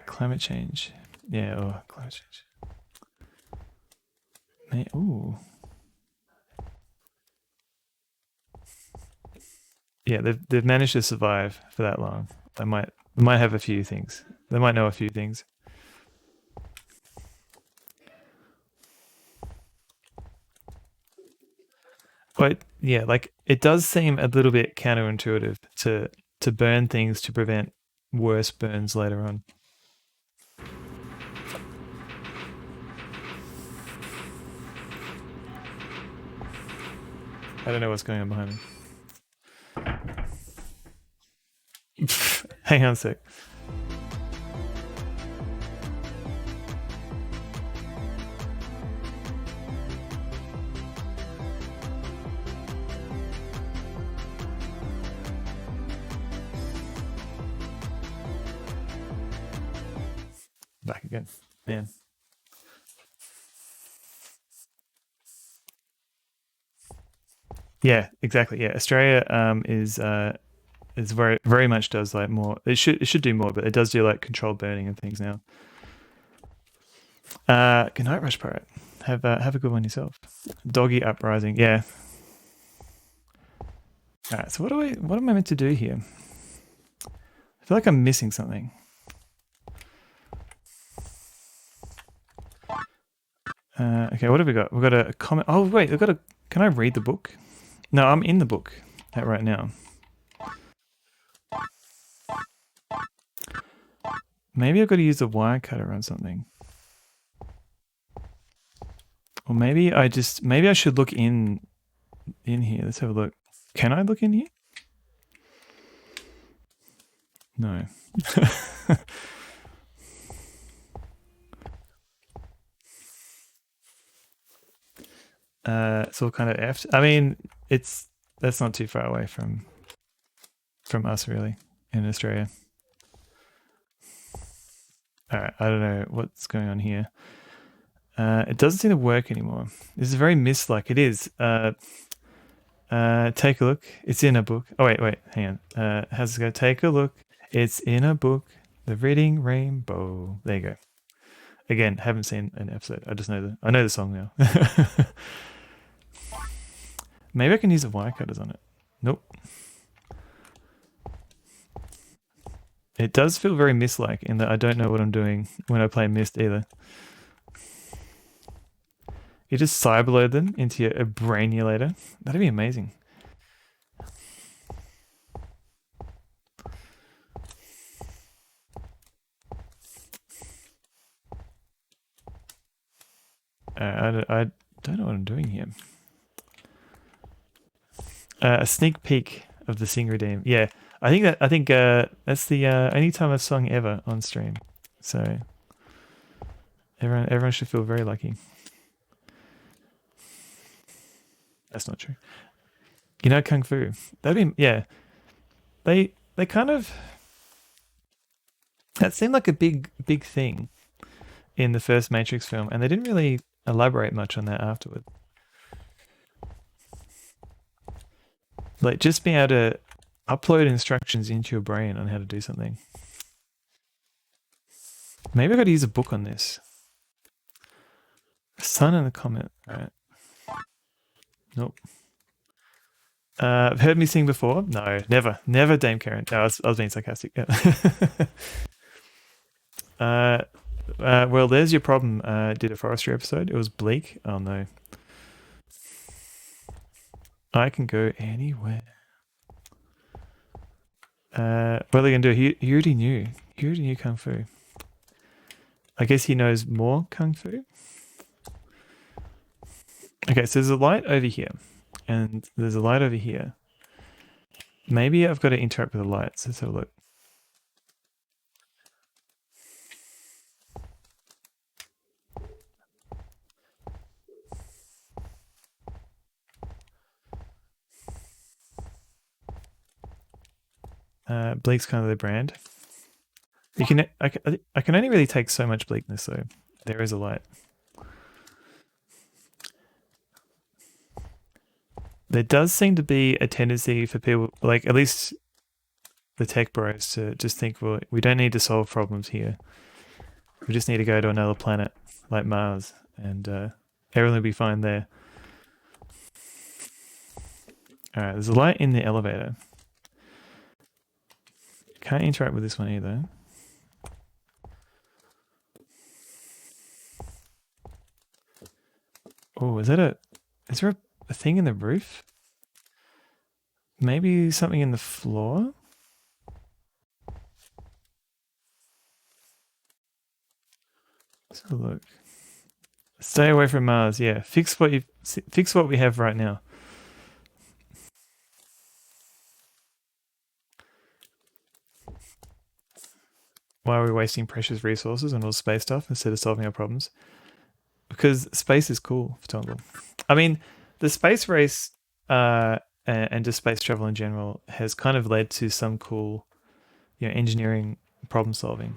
Climate change. Yeah, climate change. Ooh. Yeah, they've managed to survive for that long. They might have a few things. They might know a few things. But yeah, like it does seem a little bit counterintuitive to burn things to prevent worse burns later on. I don't know what's going on behind me. Hang on a sec. Back again, man. Yeah, exactly. Yeah, Australia is very much does like more. It should do more, but it does do like controlled burning and things now. Good night, Rush Pirate. Have a good one yourself. Doggy uprising. Yeah. All right. So what am I meant to do here? I feel like I'm missing something. Okay, what have we got? We've got a comment. Oh wait, can I read the book? No, I'm in the book right now. Maybe I've got to use a wire cutter on something. Or maybe I should look in here. Let's have a look. Can I look in here? No. It's all kind of effed. I mean, that's not too far away from. from us really in Australia. All right, I don't know what's going on here. It doesn't seem to work anymore. This is very Myst-like. It is. Take a look. It's in a book. Oh wait, hang on. How's it go? Take a look. It's in a book. The Reading Rainbow. There you go. Again, haven't seen an episode. I just know I know the song now. Maybe I can use the wirecutters on it. Nope. It does feel very Myst-like in that I don't know what I'm doing when I play Myst either. You just cyberload them into a brainulator. That'd be amazing. I don't know what I'm doing here. A sneak peek of the Sing Redeem. Yeah, I think that's the only time I've sung ever on stream. So everyone should feel very lucky. That's not true. You know Kung Fu. That'd be yeah. They kind of that seemed like a big thing in the first Matrix film, and they didn't really elaborate much on that afterward. Like just being able to upload instructions into your brain on how to do something. Maybe I got to use a book on this. Sun in the comment. All right. Nope. Heard me sing before? No, never, Dame Karen. No, I was being sarcastic. Yeah. Well, there's your problem. Did a forestry episode. It was bleak. Oh no. I can go anywhere. What are they gonna do? He already knew. He already knew Kung Fu. I guess he knows more Kung Fu. Okay, so there's a light over here, and there's a light over here. Maybe I've got to interact with the lights. Let's have a look. Bleak's kind of the brand. I can only really take so much bleakness, though. There is a light. There does seem to be a tendency for people, like at least the tech bros, to just think, well, we don't need to solve problems here. We just need to go to another planet like Mars, and everything will be fine there. All right, there's a light in the elevator. Can't interact with this one either. Oh, is there a thing in the roof? Maybe something in the floor? Let's have a look. Stay away from Mars. Yeah, fix what we have right now. Why are we wasting precious resources on all space stuff instead of solving our problems? Because space is cool for Tongle. I mean, the space race and just space travel in general has kind of led to some cool, engineering problem solving.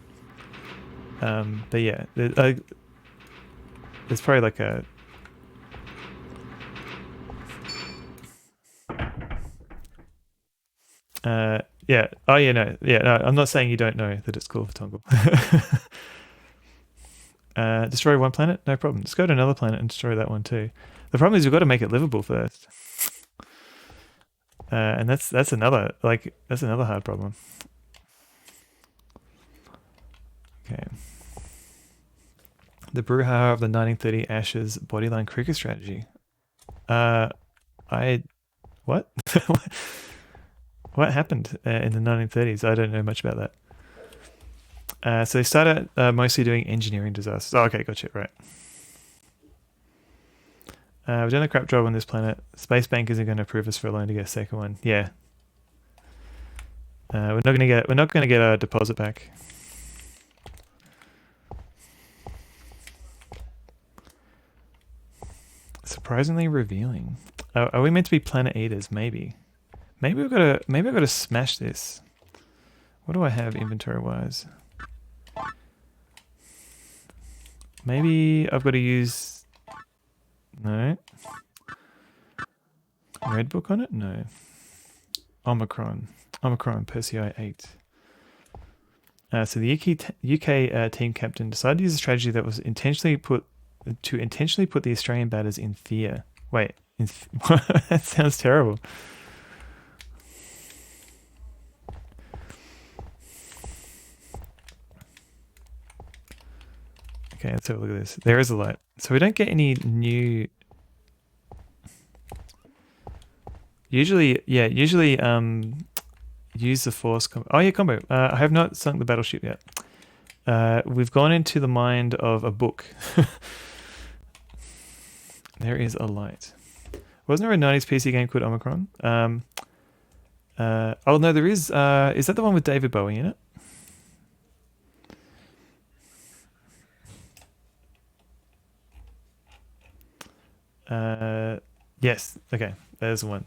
But yeah, there's probably like a yeah. Oh yeah, no. Yeah, no, I'm not saying you don't know that it's cool for Tongle. Destroy one planet? No problem. Just go to another planet and destroy that one too. The problem is we've got to make it livable first. And that's another hard problem. Okay. The brouhaha of the 1930 Ashes bodyline cricket strategy. What? What happened in the 1930s? I don't know much about that. So they started mostly doing engineering disasters. Oh, okay, gotcha, right. We've done a crap job on this planet. Space Bank isn't going to approve us for a loan to get a second one. Yeah. We're not going to get our deposit back. Surprisingly revealing. Are we meant to be planet eaters? Maybe. Maybe I've got to smash this. What do I have inventory wise? Maybe I've got to use... No. Red book on it? No. Omicron Persei 8. So the UK team captain decided to use a strategy that was intentionally put the Australian batters in fear. Wait, that sounds terrible. Okay, let's have a look at this. There is a light. So we don't get any new... Usually use the force combo. Oh yeah, combo. I have not sunk the battleship yet. We've gone into the mind of a book. There is a light. Wasn't there a 90s PC game called Omicron? Oh no, there is. Is that the one with David Bowie in it? Yes. Okay, there's the one.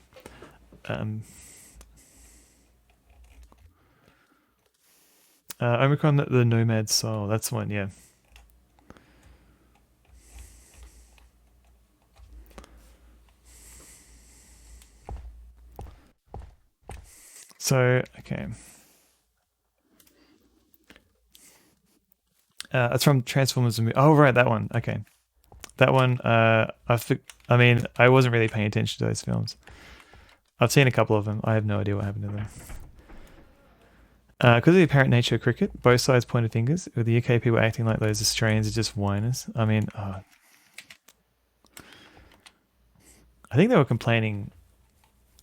Omicron, the Nomad Soul. That's the one, yeah. So, okay. It's from Transformers. Oh, right, that one. Okay. That one, I mean, I wasn't really paying attention to those films. I've seen a couple of them. I have no idea what happened to them. Because of the apparent nature of cricket, both sides pointed fingers, with the UK people acting like those Australians are just whiners. I mean, I think they were complaining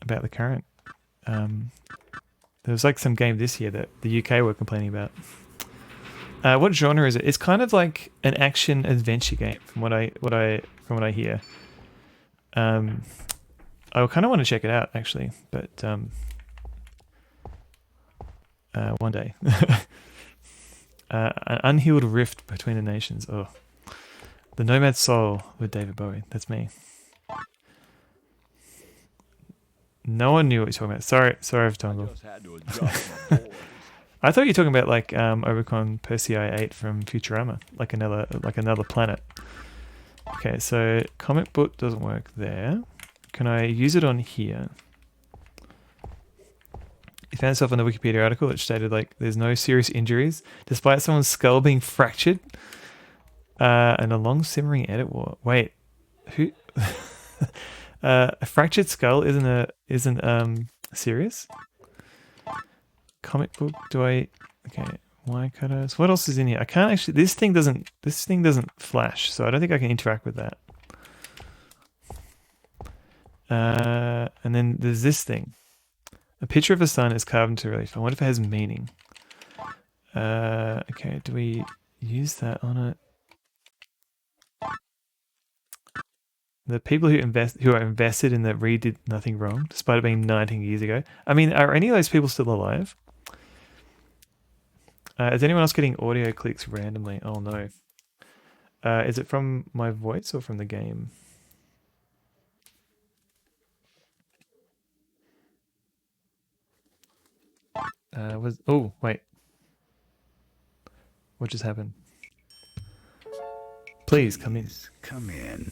about the current. There was like some game this year that the UK were complaining about. What genre is it? It's kind of like an action adventure game, from what I hear. I kind of want to check it out actually, but one day. An unhealed rift between the nations. Oh, the Nomad Soul with David Bowie. That's me. No one knew what you're talking about. Sorry, I've tumbled. I thought you were talking about like Omicron Persei 8 from Futurama, like another planet. Okay, so comic book doesn't work there. Can I use it on here? He found himself in the Wikipedia article which stated like there's no serious injuries despite someone's skull being fractured and a long simmering edit war. Wait, who? A fractured skull isn't serious? Comic book, okay, wire cutters. What else is in here? I can't actually, this thing doesn't flash, so I don't think I can interact with that. And then there's this thing. A picture of a sun is carved into relief. I wonder if it has meaning. Okay, do we use that on it? The people who are invested in the Reed did nothing wrong, despite it being 19 years ago. I mean, are any of those people still alive? Is anyone else getting audio clicks randomly? Oh no. Is it from my voice or from the game? Oh, wait. What just happened? Please come in. Come in.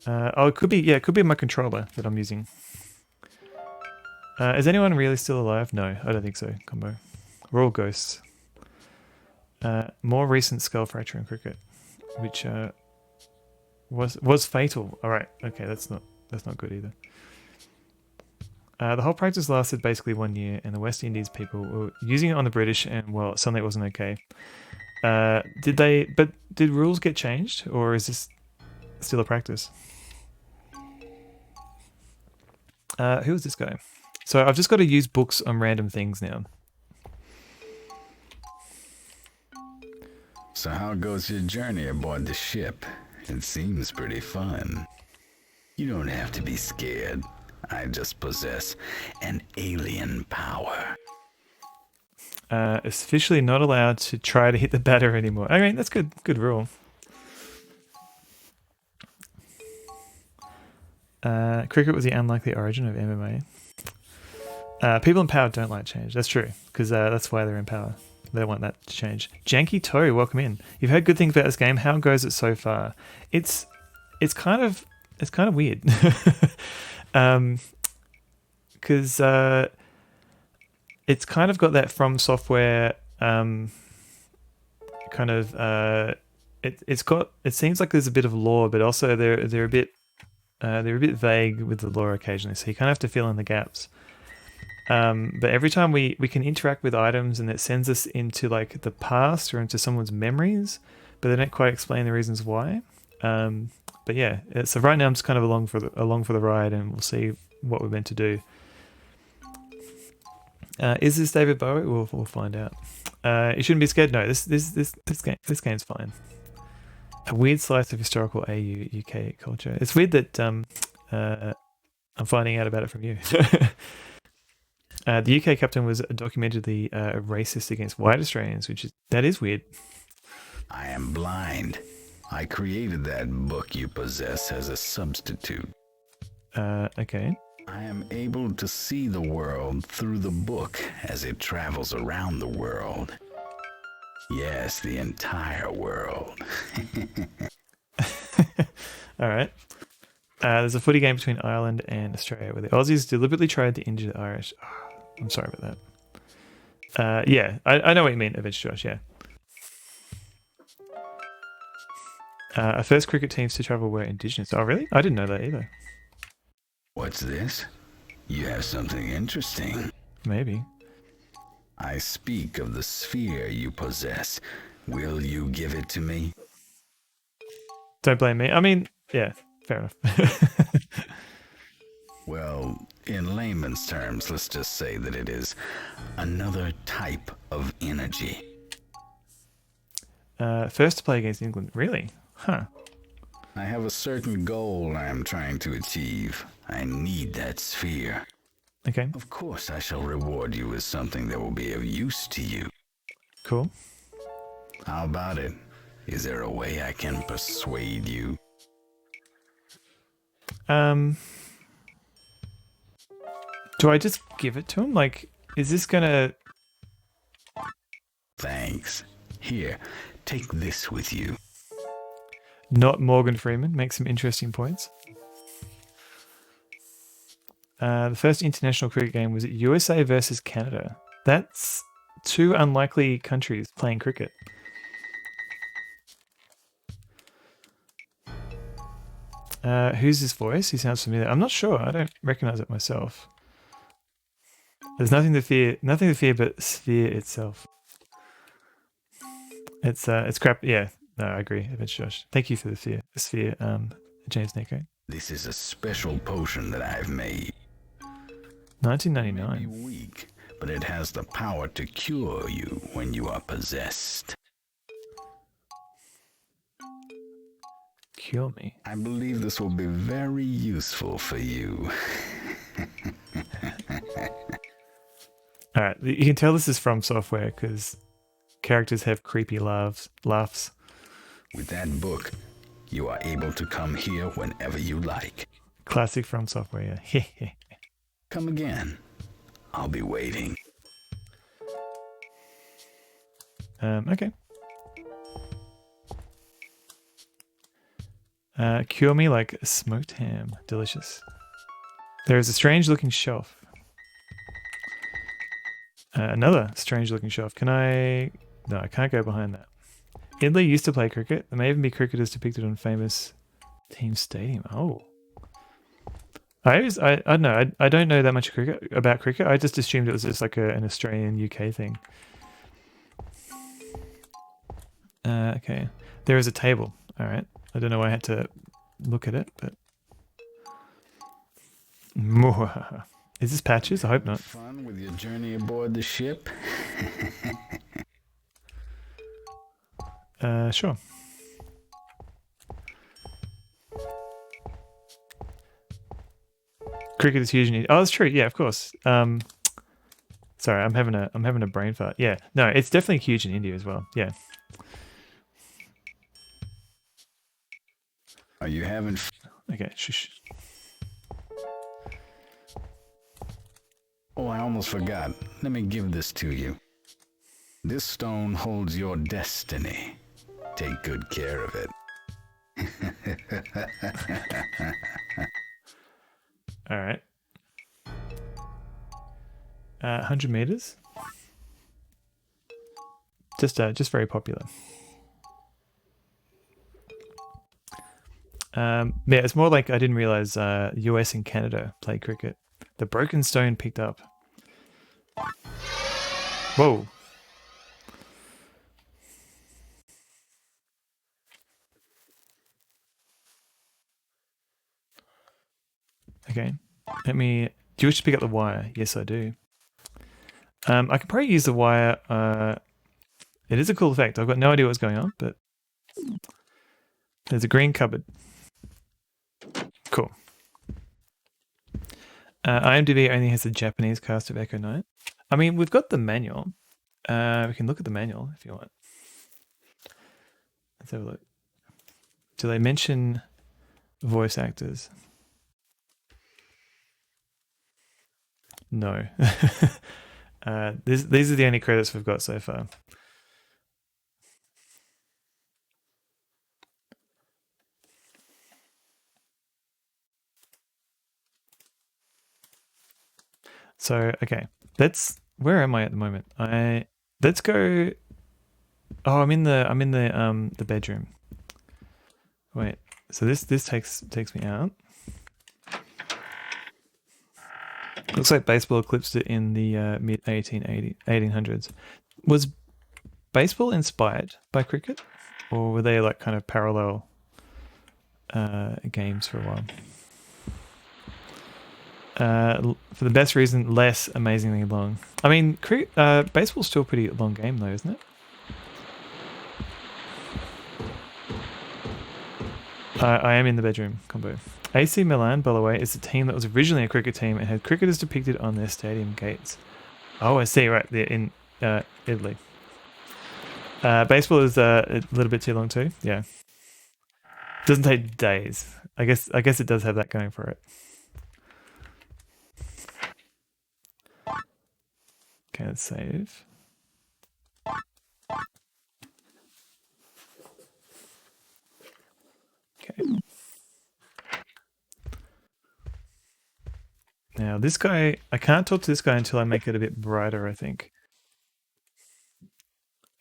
It could be my controller that I'm using. Is anyone really still alive? No, I don't think so, Combo. We're all ghosts. More recent skull fracture in cricket, which was fatal. All right, okay, that's not good either. The whole practice lasted basically 1 year, and the West Indies people were using it on the British, and well, suddenly it wasn't okay. Did rules get changed, or is this still a practice? Who is this guy? So I've just got to use books on random things now. So how goes your journey aboard the ship? It seems pretty fun. You don't have to be scared. I just possess an alien power. It's officially not allowed to try to hit the batter anymore. I mean, that's good rule. Cricket was the unlikely origin of MMA. People in power don't like change. That's true, because that's why they're in power. They don't want that to change. Janky Toe, welcome in. You've heard good things about this game. How goes it so far? It's kind of weird. Because it's kind of got that From Software it seems like there's a bit of lore, but also they're a bit vague with the lore occasionally, so you kind of have to fill in the gaps. But every time we can interact with items and it sends us into like the past or into someone's memories, but they don't quite explain the reasons why. But yeah, so right now I'm just kind of along for the ride, and we'll see what we're meant to do. Is this David Bowie? We'll find out. You shouldn't be scared. No, this game's fine. A weird slice of historical AU UK culture. It's weird that I'm finding out about it from you. The UK captain was documentedly racist against white Australians, that is weird. I am blind. I created that book you possess as a substitute. Okay. I am able to see the world through the book as it travels around the world. Yes, the entire world. All right. There's a footy game between Ireland and Australia where the Aussies deliberately tried to injure the Irish. Oh, I'm sorry about that. Yeah, I know what you mean, Avenged Josh, yeah. Our first cricket teams to travel were Indigenous. Oh, really? I didn't know that either. What's this? You have something interesting. Maybe. I speak of the sphere you possess. Will you give it to me? Don't blame me. I mean, yeah, fair enough. Well, in layman's terms, let's just say that it is another type of energy. First to play against England. Really? Huh. I have a certain goal I am trying to achieve. I need that sphere. Okay. Of course, I shall reward you with something that will be of use to you. Cool. How about it? Is there a way I can persuade you? Do I just give it to him? Like, is this gonna... Thanks. Here, take this with you. Not Morgan Freeman. Make some interesting points. The first international cricket game was USA versus Canada. That's two unlikely countries playing cricket. Who's his voice? He sounds familiar. I'm not sure. I don't recognize it myself. There's nothing to fear but Sphere itself. It's crap. Yeah, no, I agree. It's Josh. Thank you for the sphere, James Nico. This is a special potion that I've made. 1999. It may be weak, but it has the power to cure you when you are possessed. Cure me? I believe this will be very useful for you. All right, you can tell this is from software because characters have creepy laughs. With that book, you are able to come here whenever you like. Classic from software, yeah. Come again. I'll be waiting. Okay. Cure me like a smoked ham. Delicious. There is a strange looking shelf. Another strange looking shelf. Can I... No, I can't go behind that. Italy used to play cricket. There may even be cricketers depicted on famous team stadium. Oh. I don't know. I don't know that much about cricket. I just assumed it was just like an Australian UK thing. Okay. There is a table. All right. I don't know why I had to look at it, but... Is this Patches? I hope not. Fun with your journey aboard the ship? Sure. Cricket is huge in India. Oh, that's true. Yeah, of course. Sorry, I'm having a brain fart. Yeah, no, it's definitely huge in India as well. Yeah. Are you having? Okay, shush. Oh, I almost forgot. Let me give this to you. This stone holds your destiny. Take good care of it. All right. 100 meters. Just very popular. Yeah, it's more like I didn't realize US and Canada play cricket. The broken stone picked up. Whoa. Okay. Let me... Do you wish to pick up the wire? Yes, I do. I can probably use the wire. It is a cool effect. I've got no idea what's going on, but... There's a green cupboard. Cool. IMDb only has the Japanese cast of Echo Knight. I mean, we've got the manual. We can look at the manual if you want. Let's have a look. Do they mention voice actors? No. These are the only credits we've got so far. So, okay. Where am I at the moment? Let's go. Oh, I'm in the bedroom. Wait. So this takes me out. Looks like baseball eclipsed it in the mid 1800s. Was baseball inspired by cricket, or were they like kind of parallel games for a while? For the best reason, less amazingly long. I mean, baseball's still a pretty long game though, isn't it? I am in the bedroom combo. AC Milan, by the way, is a team that was originally a cricket team and had cricketers depicted on their stadium gates. Oh, I see. Right, they're in Italy. Baseball is a little bit too long too. Yeah, doesn't take days. I guess it does have that going for it. Okay, let's save. Okay. Now this guy, I can't talk to this guy until I make it a bit brighter, I think.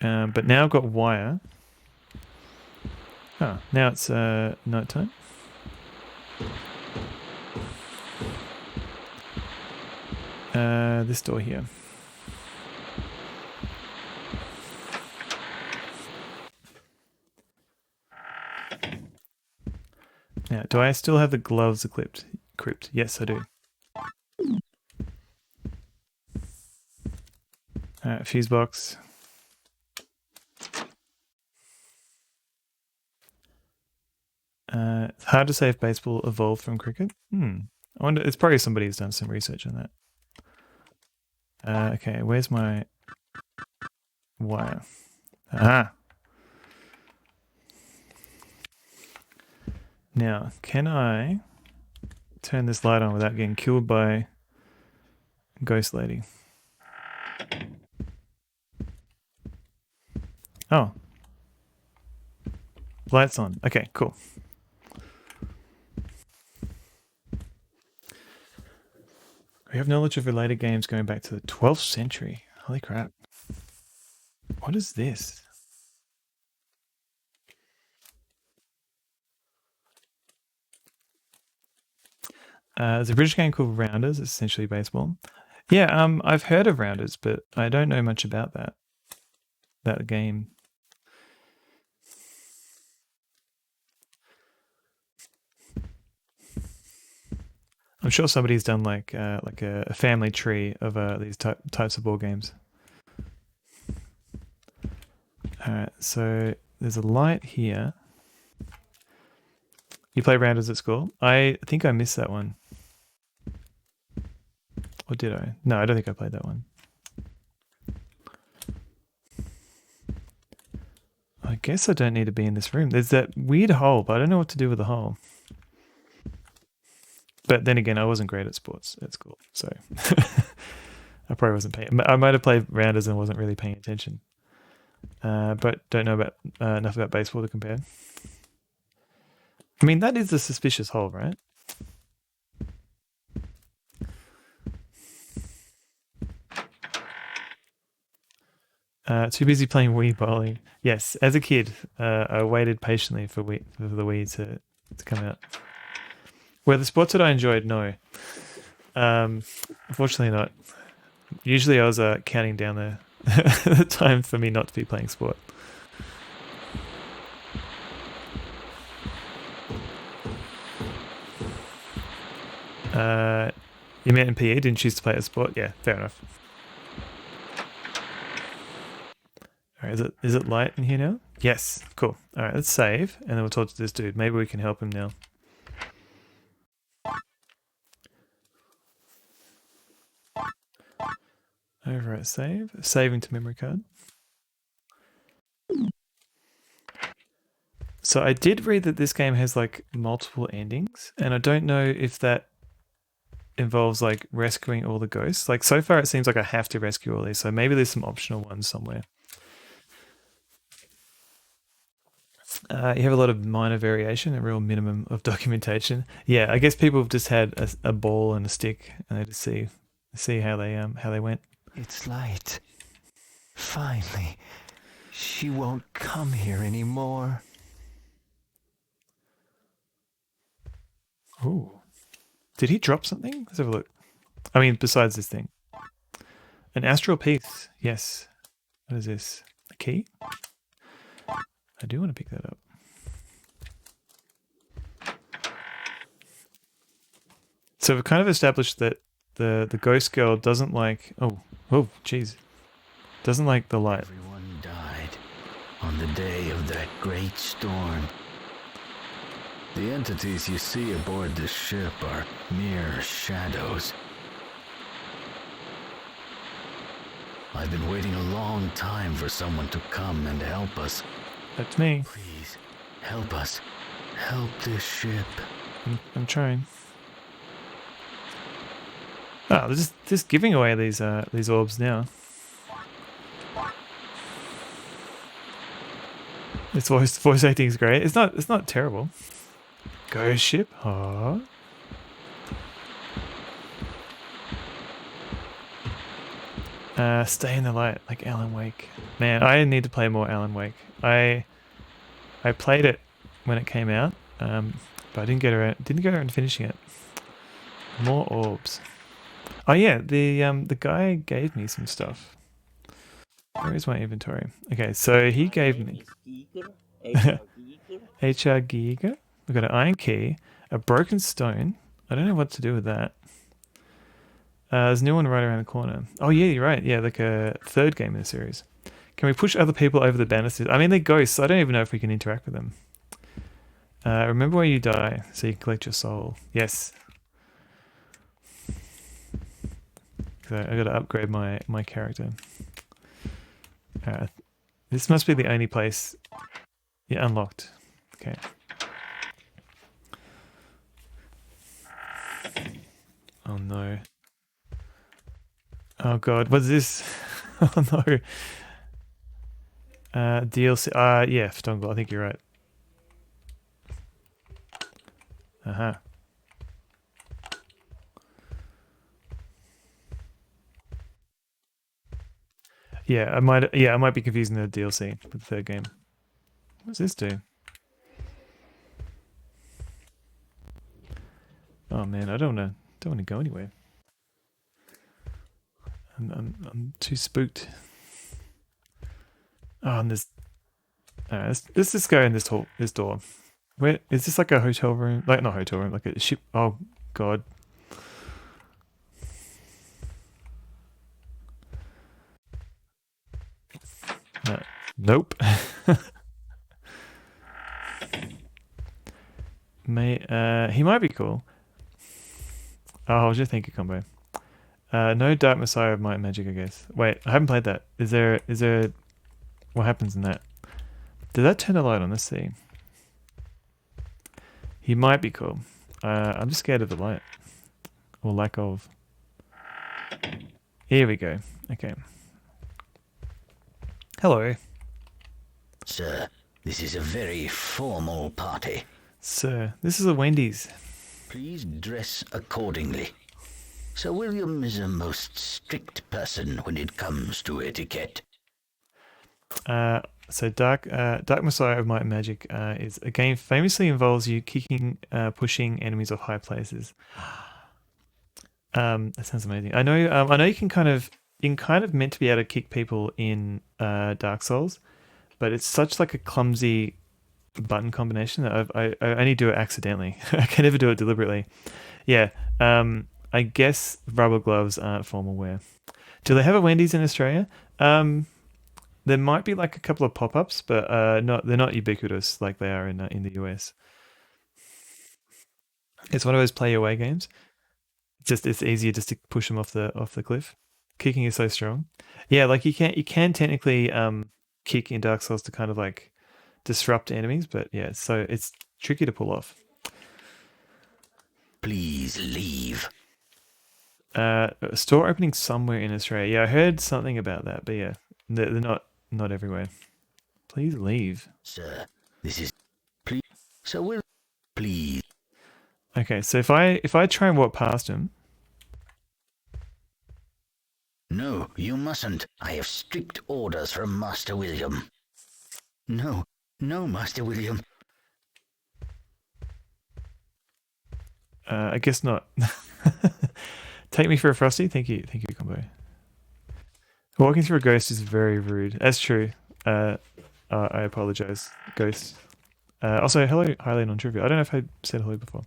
But now I've got wire. Oh, now it's nighttime. This door here. Now, do I still have the gloves equipped? Yes, I do. Fuse box. It's hard to say if baseball evolved from cricket. I wonder. It's probably somebody who's done some research on that. Okay, where's my wire? Aha. Now, can I turn this light on without getting killed by Ghost Lady? Oh. Lights on. Okay, cool. We have knowledge of related games going back to the 12th century. Holy crap. What is this? There's a British game called Rounders. It's essentially baseball. Yeah, I've heard of Rounders, but I don't know much about that game. I'm sure somebody's done like a family tree of these types of board games. All right, so there's a light here. You play Rounders at school? I think I missed that one. Or did I? No, I don't think I played that one. I guess I don't need to be in this room. There's that weird hole, but I don't know what to do with the hole. But then again, I wasn't great at sports at school, so I probably wasn't paying. I might have played rounders and wasn't really paying attention. But don't know about enough about baseball to compare. I mean, that is a suspicious hole, right? Too busy playing Wii bowling. Yes, as a kid, I waited patiently for the Wii to come out. Were the sports that I enjoyed? No. Unfortunately not. Usually I was counting down the time for me not to be playing sport. You meant in PE, didn't choose to play a sport? Yeah, fair enough. Alright, is it light in here now? Yes, cool. Alright, let's save, and then we'll talk to this dude. Maybe we can help him now. Overwrite save. Saving to memory card. So I did read that this game has like multiple endings, and I don't know if that involves like rescuing all the ghosts. Like so far it seems like I have to rescue all these, so maybe there's some optional ones somewhere. You have a lot of minor variation, a real minimum of documentation. Yeah, I guess people have just had a ball and a stick, and they just see how they went. It's light. Finally, she won't come here anymore. Ooh, did he drop something? Let's have a look. I mean, besides this thing, an astral piece. Yes. What is this? A key? I do want to pick that up. So we've kind of established that the ghost girl doesn't like... Oh, jeez. Doesn't like the light. Everyone died on the day of that great storm. The entities you see aboard this ship are mere shadows. I've been waiting a long time for someone to come and help us. That's me. Please, help us. Help this ship. I'm trying. Oh, they're just giving away these orbs now. This voice acting is great. It's not terrible. Ghost ship. Oh. Stay in the light, like Alan Wake. Man, I need to play more Alan Wake. I played it when it came out, but I didn't get around to finishing it. More orbs. Oh yeah, the guy gave me some stuff. Where is my inventory? Okay, so he gave me HR Giga. We've got an iron key, a broken stone. I don't know what to do with that. There's a new one right around the corner. Oh yeah, you're right. Yeah, like a third game in the series. Can we push other people over the banisters? I mean, they're ghosts. So I don't even know if we can interact with them. Remember where you die, so you can collect your soul. Yes. So I got to upgrade my character. This must be the only place. Yeah, unlocked. Okay. Oh no. Oh god, what's this? Oh no. DLC. Yeah, Stongle, I think you're right. Uh-huh. Yeah, I might be confusing the DLC with the third game. What's this do? Oh man, I don't want to go anywhere. I'm too spooked. Oh, and there's... let's just go in this door. Where is this? Like a hotel room? Like not hotel room, like a ship. Oh god. No. Nope. He might be cool. Oh, I was just thinking combo. No Dark Messiah of Might and Magic, I guess. Wait, I haven't played that. Is there what happens in that? Did that turn the light on? Let's see. He might be cool. I'm just scared of the light. or lack of. Here we go. Okay. Hello. Sir, this is a very formal party. Sir, this is a Wendy's. Please dress accordingly. Sir William is a most strict person when it comes to etiquette. So Dark Messiah of Might and Magic is a game famously involves you kicking, pushing enemies off high places. That sounds amazing. I know you can kind of meant to be able to kick people in Dark Souls, but it's such like a clumsy button combination that I only do it accidentally. I can never do it deliberately. Yeah. I guess rubber gloves aren't formal wear. Do they have a Wendy's in Australia? There might be like a couple of pop-ups, but they're not ubiquitous like they are in the US. It's one of those play away games. It's easier just to push them off the cliff. Kicking is so strong. Yeah, like you can technically kick in Dark Souls to kind of like disrupt enemies, but yeah, so it's tricky to pull off. Please leave. Store opening somewhere in Australia. Yeah, I heard something about that, but yeah, they're not everywhere. Please leave. Sir, this is... Please... Sir Will... Please... Okay, so if I try and walk past him... No, you mustn't. I have strict orders from Master William. No, Master William. I guess not. Take me for a frosty. Thank you, combo. Walking through a ghost is very rude. That's true. I apologize, ghost. Also, hello, Highland on Trivia. I don't know if I said hello before.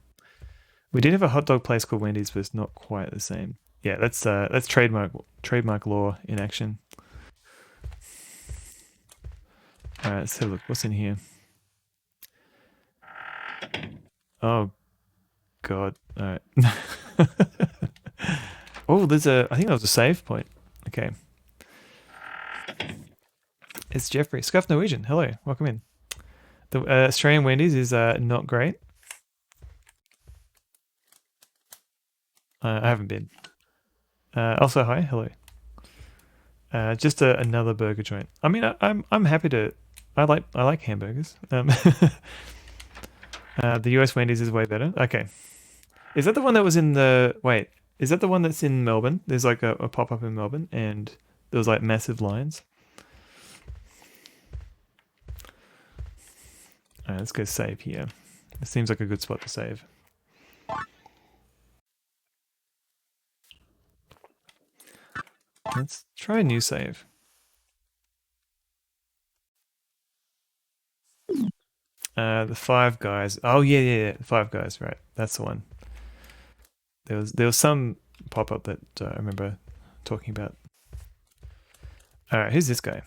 We did have a hot dog place called Wendy's, but it's not quite the same. Yeah, that's trademark law in action. All right, let's have a look. What's in here? Oh, God. All right. Oh, I think that was a save point. Okay. It's Jeffrey. Scuff Norwegian. Hello. Welcome in. The Australian Wendy's is not great. I haven't been. Also, hi. Hello. Just another burger joint. I mean, I'm happy to... I like hamburgers. The US Wendy's is way better. Okay. Is that the one that was in the... Wait. Is that the one that's in Melbourne? There's like a pop-up in Melbourne and there was like massive lines. Alright, let's go save here. It seems like a good spot to save. Let's try a new save. The Five Guys. Oh yeah, the Five Guys, right. That's the one. There was some pop-up that I remember talking about. Alright, who's this guy?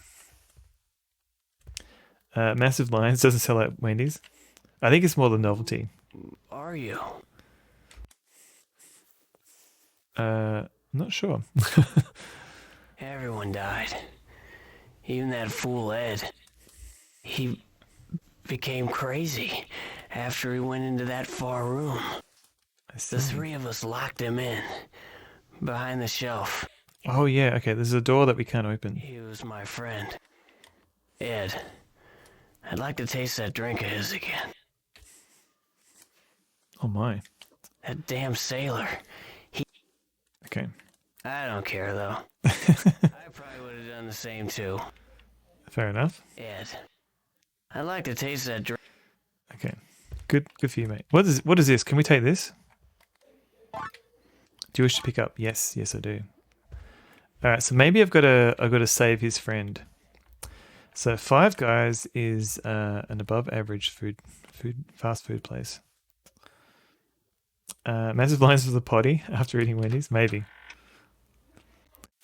Massive lines, doesn't sell at Wendy's. I think it's more the novelty. Are you? Not sure. Everyone died. Even that fool Ed. He became crazy after he went into that far room. The three of us locked him in, behind the shelf. Oh yeah, okay, there's a door that we can't open. He was my friend. Ed, I'd like to taste that drink of his again. Oh my. That damn sailor. Okay. I don't care though. I probably would have done the same too. Fair enough. Ed, I'd like to taste that drink. Okay. Good for you, mate. What is this? Can we take this? Do you wish to pick up? Yes, I do. Alright, so maybe I've got to save his friend. So Five Guys is an above average fast food place. Massive lines for the potty after eating Wendy's? Maybe.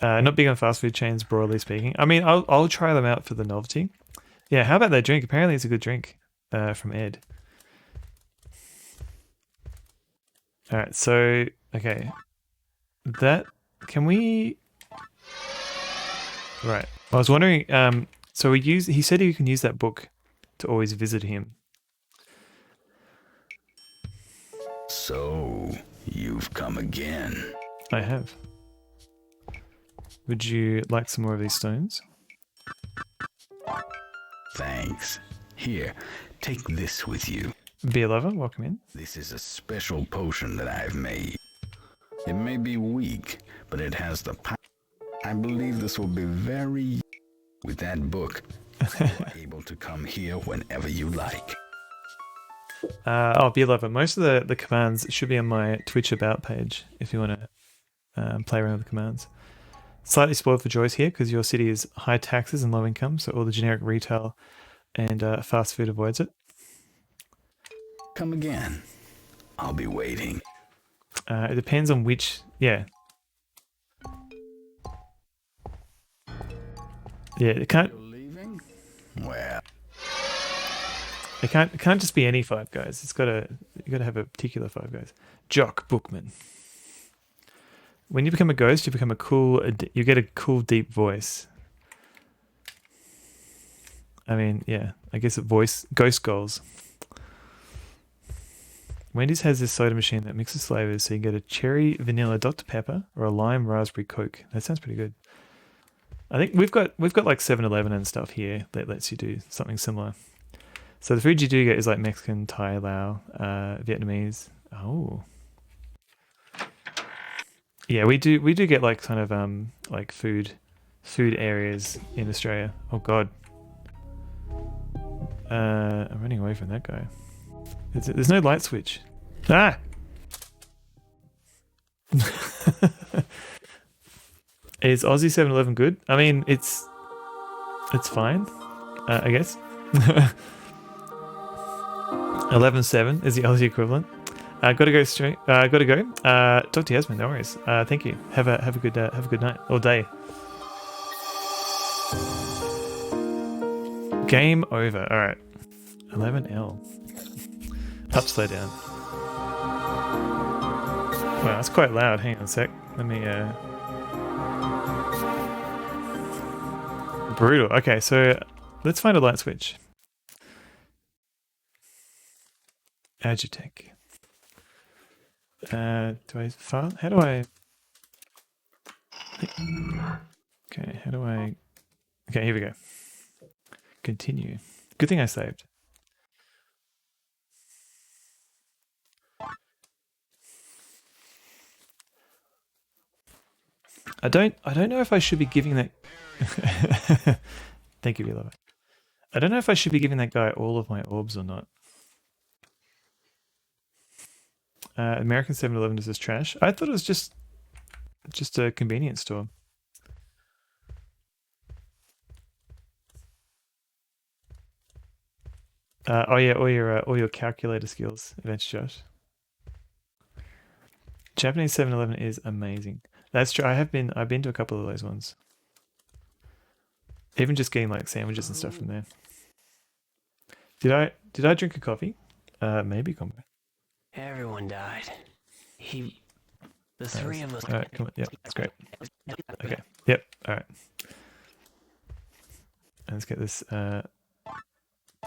Not big on fast food chains, broadly speaking. I mean, I'll try them out for the novelty. Yeah, how about that drink? Apparently it's a good drink from Ed. Alright, so, okay. Can we... Right. I was wondering, so he said you can use that book to always visit him. So, You've come again. I have. Would you like some more of these stones? Thanks. Here, take this with you. Beer lover, welcome in. This is a special potion that I've made. It may be weak, but it has the power. I believe this will be very... With that book, you are able to come here whenever you like. Beer lover, most of the commands should be on my Twitch About page if you want to play around with the commands. Slightly spoiled for choice here because your city is high taxes and low income, so all the generic retail and fast food avoids it. Come again. I'll be waiting. It depends on which... Yeah. Yeah, it can't... You're leaving? Well... It can't just be any Five Guys. You gotta have a particular Five Guys. Jock Bookman. When you become a ghost, you get a cool deep voice. I mean, yeah, I guess ghost goals. Wendy's has this soda machine that mixes flavors, so you can get a cherry vanilla Dr. Pepper or a lime raspberry Coke. That sounds pretty good. I think we've got like 7-Eleven and stuff here that lets you do something similar. So the food you do get is like Mexican, Thai, Lao, Vietnamese. Oh. Yeah, we do get like kind of like food areas in Australia. Oh god. I'm running away from that guy. There's no light switch. Ah! Is Aussie 7-Eleven good? I mean, it's fine, I guess. 11.7 is the Aussie equivalent. Gotta go straight. Gotta go. Talk to Yasmin. No worries. Thank you. Have a good night or day. Game over. All right. 11L. Up, slow down. Wow, that's quite loud. Hang on a sec. Let me. Brutal. Okay, so let's find a light switch. Agitech. Do I file? How do I? Okay, how do I? Okay, here we go. Continue. Good thing I saved. I don't know if I should be giving that. Thank you, beloved. I don't know if I should be giving that guy all of my orbs or not. American 7-Eleven is just trash. I thought it was just a convenience store. Oh yeah, all your calculator skills, Adventure Josh. Japanese 7-Eleven is amazing. That's true. I've been to a couple of those ones. Even just getting like sandwiches and stuff from there. Did I drink a coffee? Maybe combat. Everyone died. The three of us. All right, come on. Yeah, that's great. Okay. Yep. All right. Let's get this. Do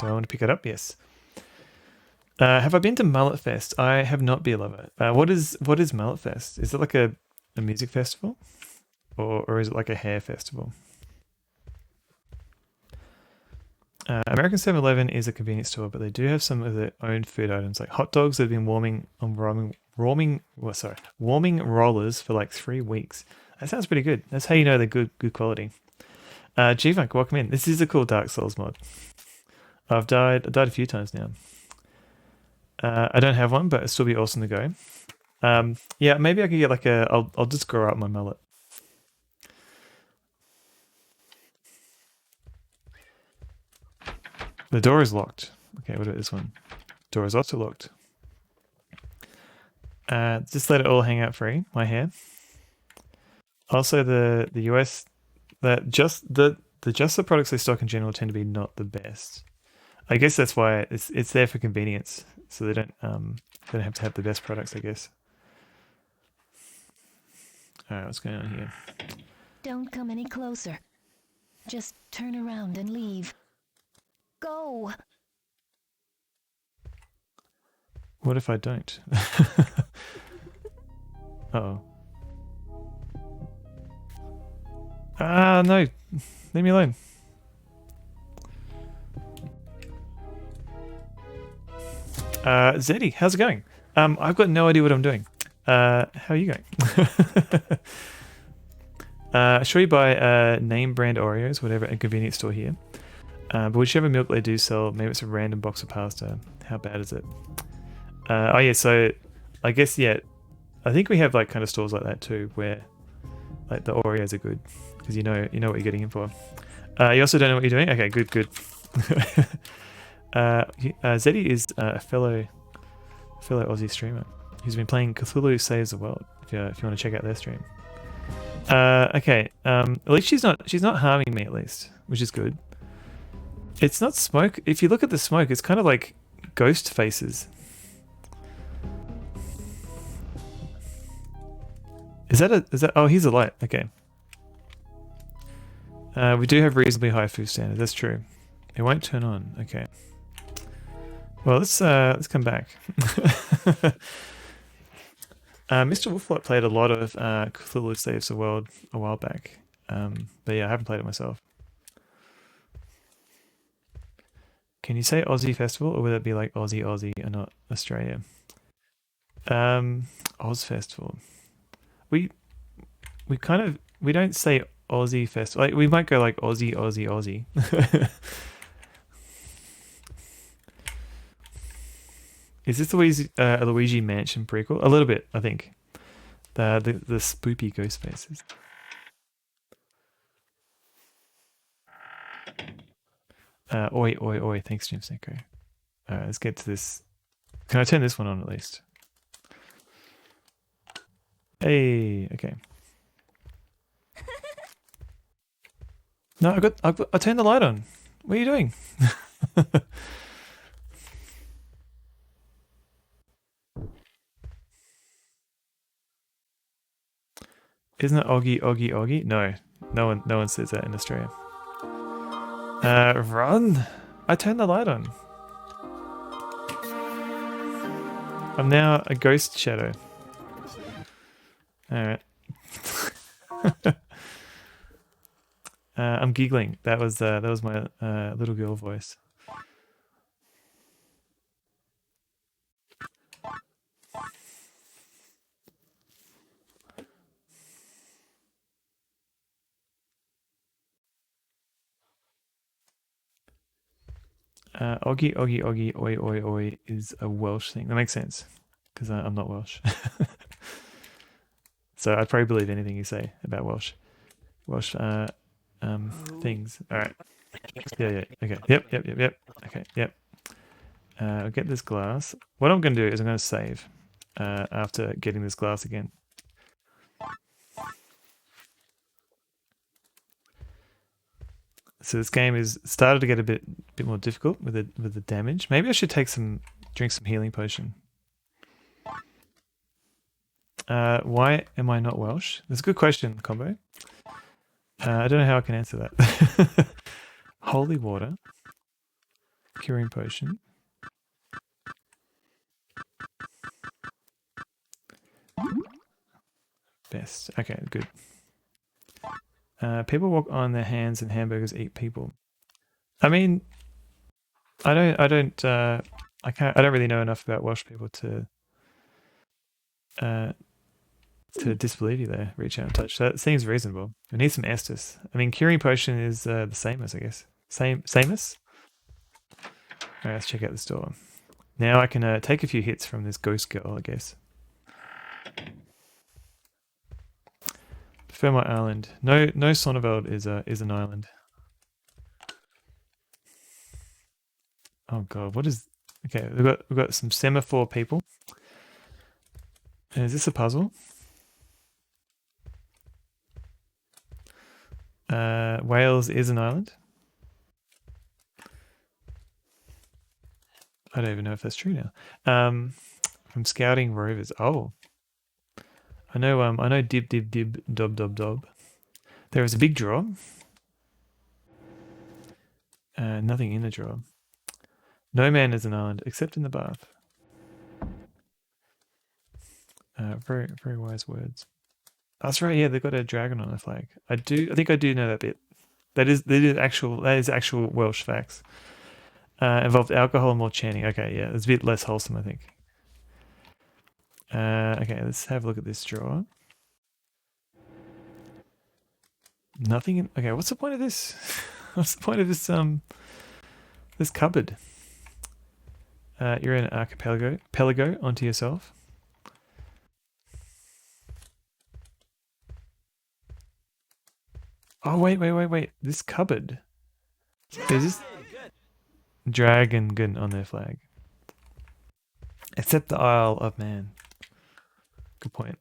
I want to pick it up? Yes. Have I been to Mullet Fest? I have not, Beer Lover. What is Mullet Fest? Is it like a music festival, or is it like a hair festival? American 7-Eleven is a convenience store, but they do have some of their own food items, like hot dogs that have been warming rollers for like 3 weeks. That sounds pretty good. That's how you know they're good quality. G-Funk, welcome in. This is a cool Dark Souls mod. I've died a few times now. I don't have one, but it'd still be awesome to go. Yeah, maybe I could get like I'll just grow out my mullet. The door is locked. Okay, what about this one? Door is also locked. Just let it all hang out free, my hair. Also the US just the products they stock in general tend to be not the best. I guess that's why it's there for convenience. So they don't have to have the best products, I guess. Alright, what's going on here? Don't come any closer. Just turn around and leave. Go! What if I don't? Uh-oh. Ah, no. Leave me alone. Zeddy, how's it going? I've got no idea what I'm doing. How are you going? Sure you buy name brand Oreos, whatever, at a convenience store here. But whichever milk they do sell, maybe it's a random box of pasta. How bad is it? Oh yeah, so I guess, yeah, I think we have like kind of stores like that too, where like the Oreos are good because you know what you're getting in for. You also don't know what you're doing? Okay, good. Zeddy is a fellow Aussie streamer who's been playing Cthulhu Saves the World. If you want to check out their stream. Okay. At least she's not harming me, at least, which is good. It's not smoke. If you look at the smoke, it's kind of like ghost faces. Is that? Oh, here's a light. Okay. We do have reasonably high food standards. That's true. It won't turn on. Okay. Well, let's come back. Mr. Wolflot played a lot of Cthulhu Saves the World a while back, but yeah, I haven't played it myself. Can you say Aussie Festival, or would it be like Aussie and not Australia? Oz Festival. We don't say Aussie Festival. Like, we might go like Aussie. Is this a Luigi Mansion prequel? A little bit, I think. The spoopy ghost faces. Oi. Thanks, Jim Sneko. Alright, let's get to this. Can I turn this one on at least? Hey, okay. No, I turned the light on. What are you doing? Isn't it Oggy? No one says that in Australia. Run! I turned the light on. I'm now a ghost shadow. Alright. I'm giggling. That was my little girl voice. Oggy, oi is a Welsh thing. That makes sense, because I'm not Welsh. So I'd probably believe anything you say about Welsh things. All right. Yeah. Okay. Yep. Okay. Yep. I'll get this glass. What I'm going to do is I'm going to save after getting this glass again. So this game is started to get a bit more difficult with the damage. Maybe I should drink some healing potion. Why am I not Welsh? That's a good question, Combo. I don't know how I can answer that. Holy water, curing potion. Best. Okay, good. People walk on their hands and hamburgers eat people. I mean, I don't really know enough about Welsh people to disbelieve you there. Reach out and touch. That seems reasonable. We need some Estus. I mean, curing potion is the same as, I guess. Same-as? Alright, let's check out the store. Now I can take a few hits from this ghost girl, I guess. Prefer my island. No, Sonneveld is an island. Oh god, what is? Okay, we've got some semaphore people. Is this a puzzle? Wales is an island. I don't even know if that's true now. From scouting rovers. Oh. I know dib dob. There is a big drawer. Nothing in the drawer. No man is an island except in the bath. Very, very wise words. That's right. Yeah, they've got a dragon on their flag. I think I do know that bit. That is actual Welsh facts. Involved alcohol and more chanting. Okay, yeah, it's a bit less wholesome, I think. Okay, let's have a look at this drawer. Nothing in. Okay, what's the point of this? What's the point of this cupboard? You're in an archipelago onto yourself. Oh wait! This cupboard. Is this dragon good on their flag? Except the Isle of Man. Good point.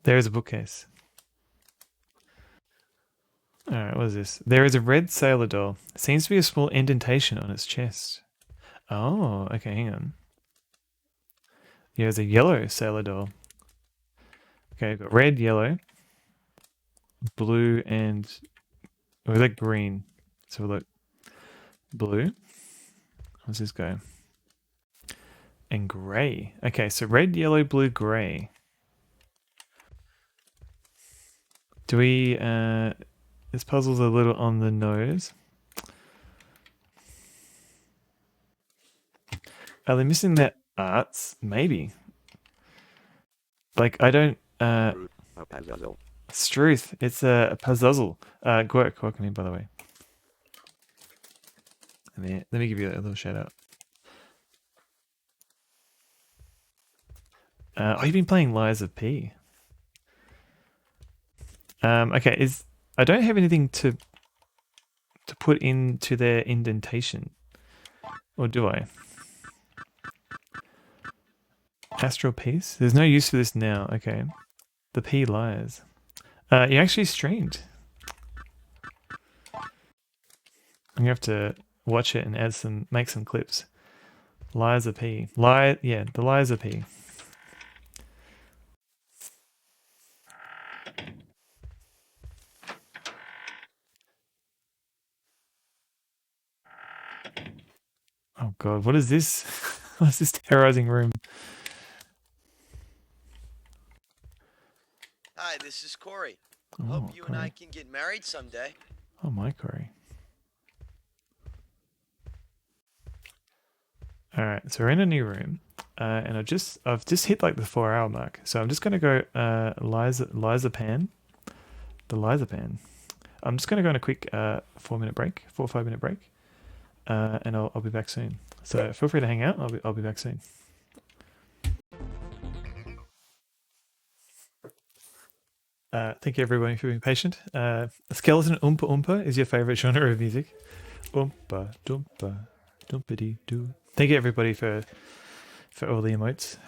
There is a bookcase. Alright, what is this? There is a red sailor doll. Seems to be a small indentation on its chest. Oh, okay, hang on. There's a yellow sailor doll. Okay, I've got red, yellow, blue, and... Oh, we like green. So we look. Blue. What's this go? And grey. Okay, so red, yellow, blue, grey. Do we... This puzzle's a little on the nose. Are they missing their arts? Maybe. Like, I don't... Struth. It's a puzzle. Gwerk, welcome in, by the way. Let me give you a little shout out. Oh, you've been playing Lies of P. Okay, I don't have anything to put into their indentation. Or do I? Astral Piece? There's no use for this now. Okay. The P lies. You actually streamed. I'm gonna have to watch it and make some clips. Lies of P. Yeah, the Lies of P. Oh god, what is this? What is this terrorizing room? Hi, this is Corey. Hope you and I can get married someday. Oh my Corey. Alright, so we're in a new room. And I've just hit like the 4-hour mark. So I'm just gonna go Lizapan. The Lizapan. I'm just gonna go on a quick 4 or 5 minute break. And I'll be back soon. So feel free to hang out. I'll be back soon. Thank you everybody for being patient. Skeleton Oompa Oompa is your favorite genre of music. Oompa Doompa Doompity Doo. Thank you everybody for all the emotes.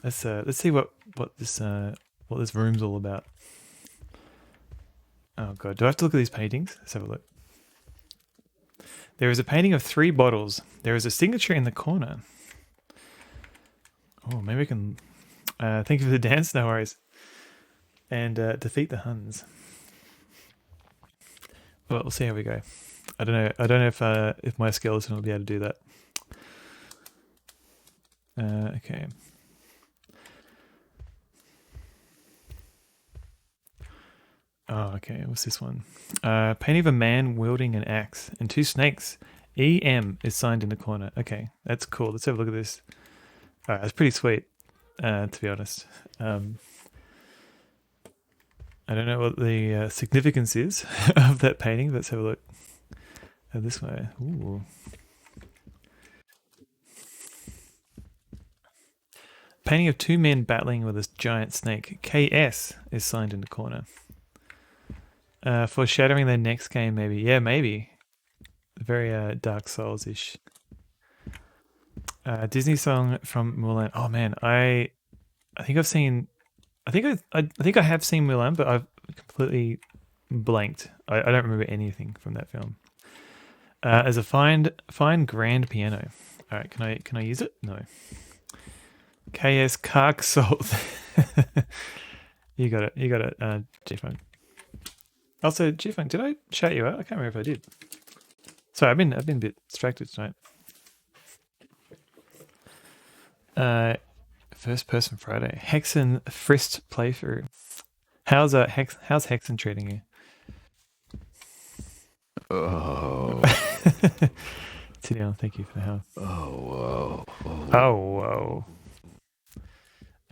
Let's see what this room's all about. Oh god, do I have to look at these paintings? Let's have a look. There is a painting of 3 bottles. There is a signature in the corner. Oh, maybe we can... thank you for the dance, no worries. And defeat the Huns. Well, we'll see how we go. I don't know if my skeleton will be able to do that. Okay. Oh, okay. What's this one? Painting of a man wielding an axe and 2 snakes. EM is signed in the corner. Okay, that's cool. Let's have a look at this. Alright, that's pretty sweet, to be honest. I don't know what the significance is of that painting. Let's have a look. This way. Ooh. Painting of 2 men battling with a giant snake. KS is signed in the corner. Foreshadowing their next game, maybe. Yeah, maybe. Very Dark Souls-ish. Disney song from Mulan. Oh man, I think I've seen. I think I have seen Mulan, but I've completely blanked. I don't remember anything from that film. As a fine grand piano. All right, can I use it? No. KS Kark Salt. You got it. G-Phone. Also, G-Phone, did I shout you out? I can't remember if I did. Sorry, I've been a bit distracted tonight. First Person Friday. Hexen Frist playthrough. How's Hexen treating you? Oh. Tidion, thank you for the help. Oh, whoa. Oh, whoa.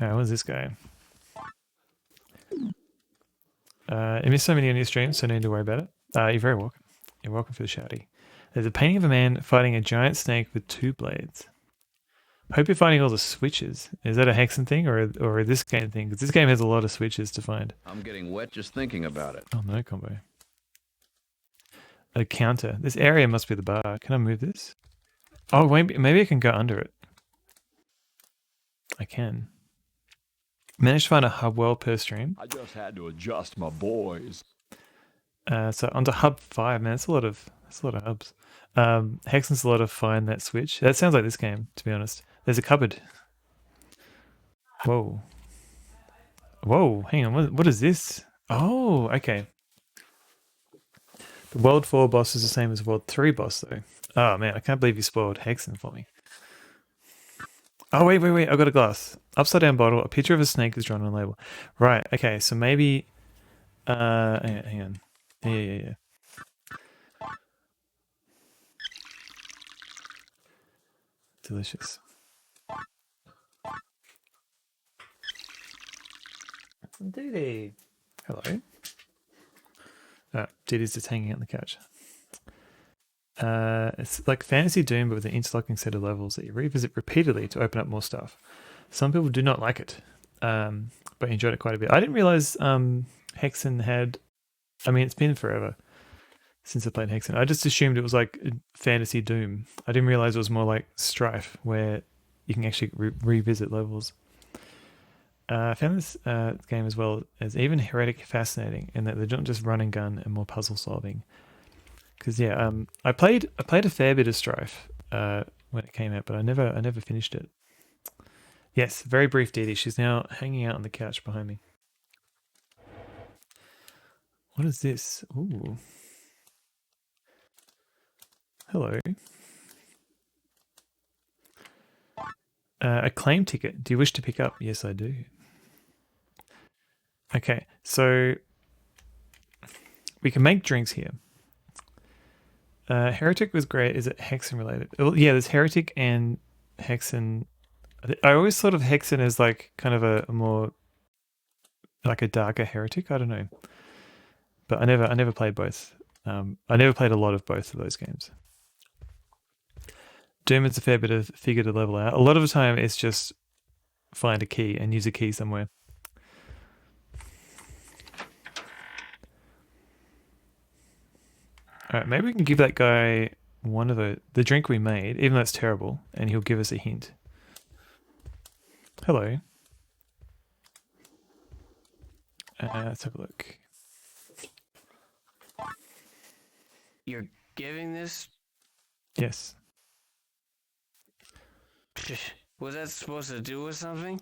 Alright, what's this guy? I missed so many on your streams, so no need to worry about it. You're very welcome. You're welcome for the shouty. There's a painting of a man fighting a giant snake with 2 blades. Hope you're finding all the switches. Is that a Hexen thing or a this game thing? Because this game has a lot of switches to find. I'm getting wet just thinking about it. Oh, no combo. A counter. This area must be the bar. Can I move this? Oh, wait, maybe I can go under it. I can. Managed to find a hub well per stream. I just had to adjust my boys. So onto hub 5, man. That's a lot of hubs. Hexen's a lot of find that switch. That sounds like this game, to be honest. There's a cupboard. Whoa. Whoa, hang on. What is this? Oh, okay. The World 4 boss is the same as World 3 boss, though. Oh, man, I can't believe you spoiled Hexen for me. Oh, wait. I got a glass. Upside down bottle. A picture of a snake is drawn on the label. Right, okay, so maybe... hang on. Yeah. Delicious. Diddy. Hello. Diddy's just hanging out on the couch. It's like Fantasy Doom, but with an interlocking set of levels that you revisit repeatedly to open up more stuff. Some people do not like it, but enjoyed it quite a bit. I didn't realize Hexen had... I mean, it's been forever since I played Hexen. I just assumed it was like Fantasy Doom. I didn't realize it was more like Strife, where you can actually revisit levels. I found this game as well as even Heretic fascinating in that they're not just run and gun and more puzzle solving. Because I played a fair bit of Strife when it came out, but I never finished it. Yes, very brief Didi. She's now hanging out on the couch behind me. What is this? Ooh. Hello. A claim ticket. Do you wish to pick up? Yes, I do. Okay, so we can make drinks here. Heretic was great. Is it Hexen related? Well, yeah, there's Heretic and Hexen. I always thought of Hexen as like kind of a more like a darker Heretic. I don't know, but I never played both. I never played a lot of both of those games. Doom is a fair bit of figure to level out. A lot of the time, it's just find a key and use a key somewhere. All right, maybe we can give that guy one of the drink we made, even though it's terrible, and he'll give us a hint. Hello. Let's have a look. You're giving this? Yes. Was that supposed to do with something?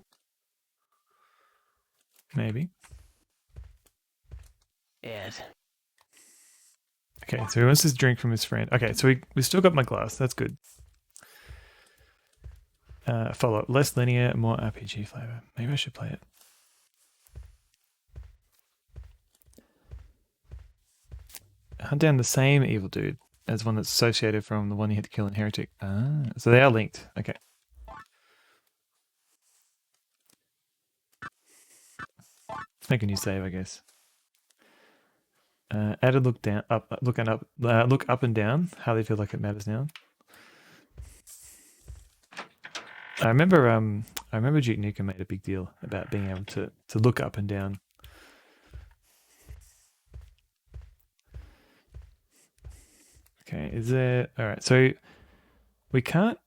Maybe. Ed. Okay, so he wants this drink from his friend. Okay, so we still got my glass. That's good. Follow up. Less linear, more RPG flavor. Maybe I should play it. Hunt down the same evil dude as one that's associated from the one you had to kill in Heretic. Ah, so they are linked. Okay. Make a new save, I guess. Add a look down, look up and down. How they feel like it matters now. I remember Duke Nukem made a big deal about being able to look up and down. Okay, is there... Alright, so we can't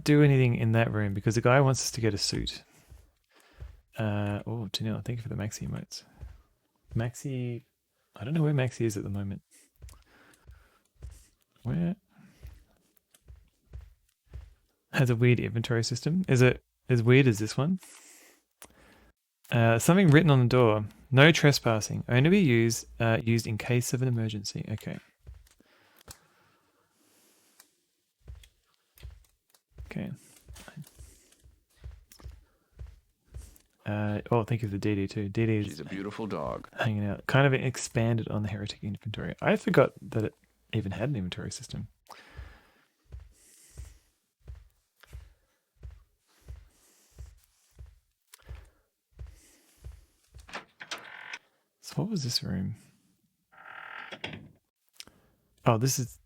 do anything in that room because the guy wants us to get a suit. Oh, Janelle, thank you for the Maxi emotes. Maxi... I don't know where Maxi is at the moment. Where? Has a weird inventory system. Is it as weird as this one? Something written on the door. No trespassing. Only be used in case of an emergency. Okay. Okay. Oh, thank you for the DD too. DD She's a beautiful dog. hanging out. Kind of expanded on the Heretic inventory. I forgot that it even had an inventory system. So what was this room? Oh, this is...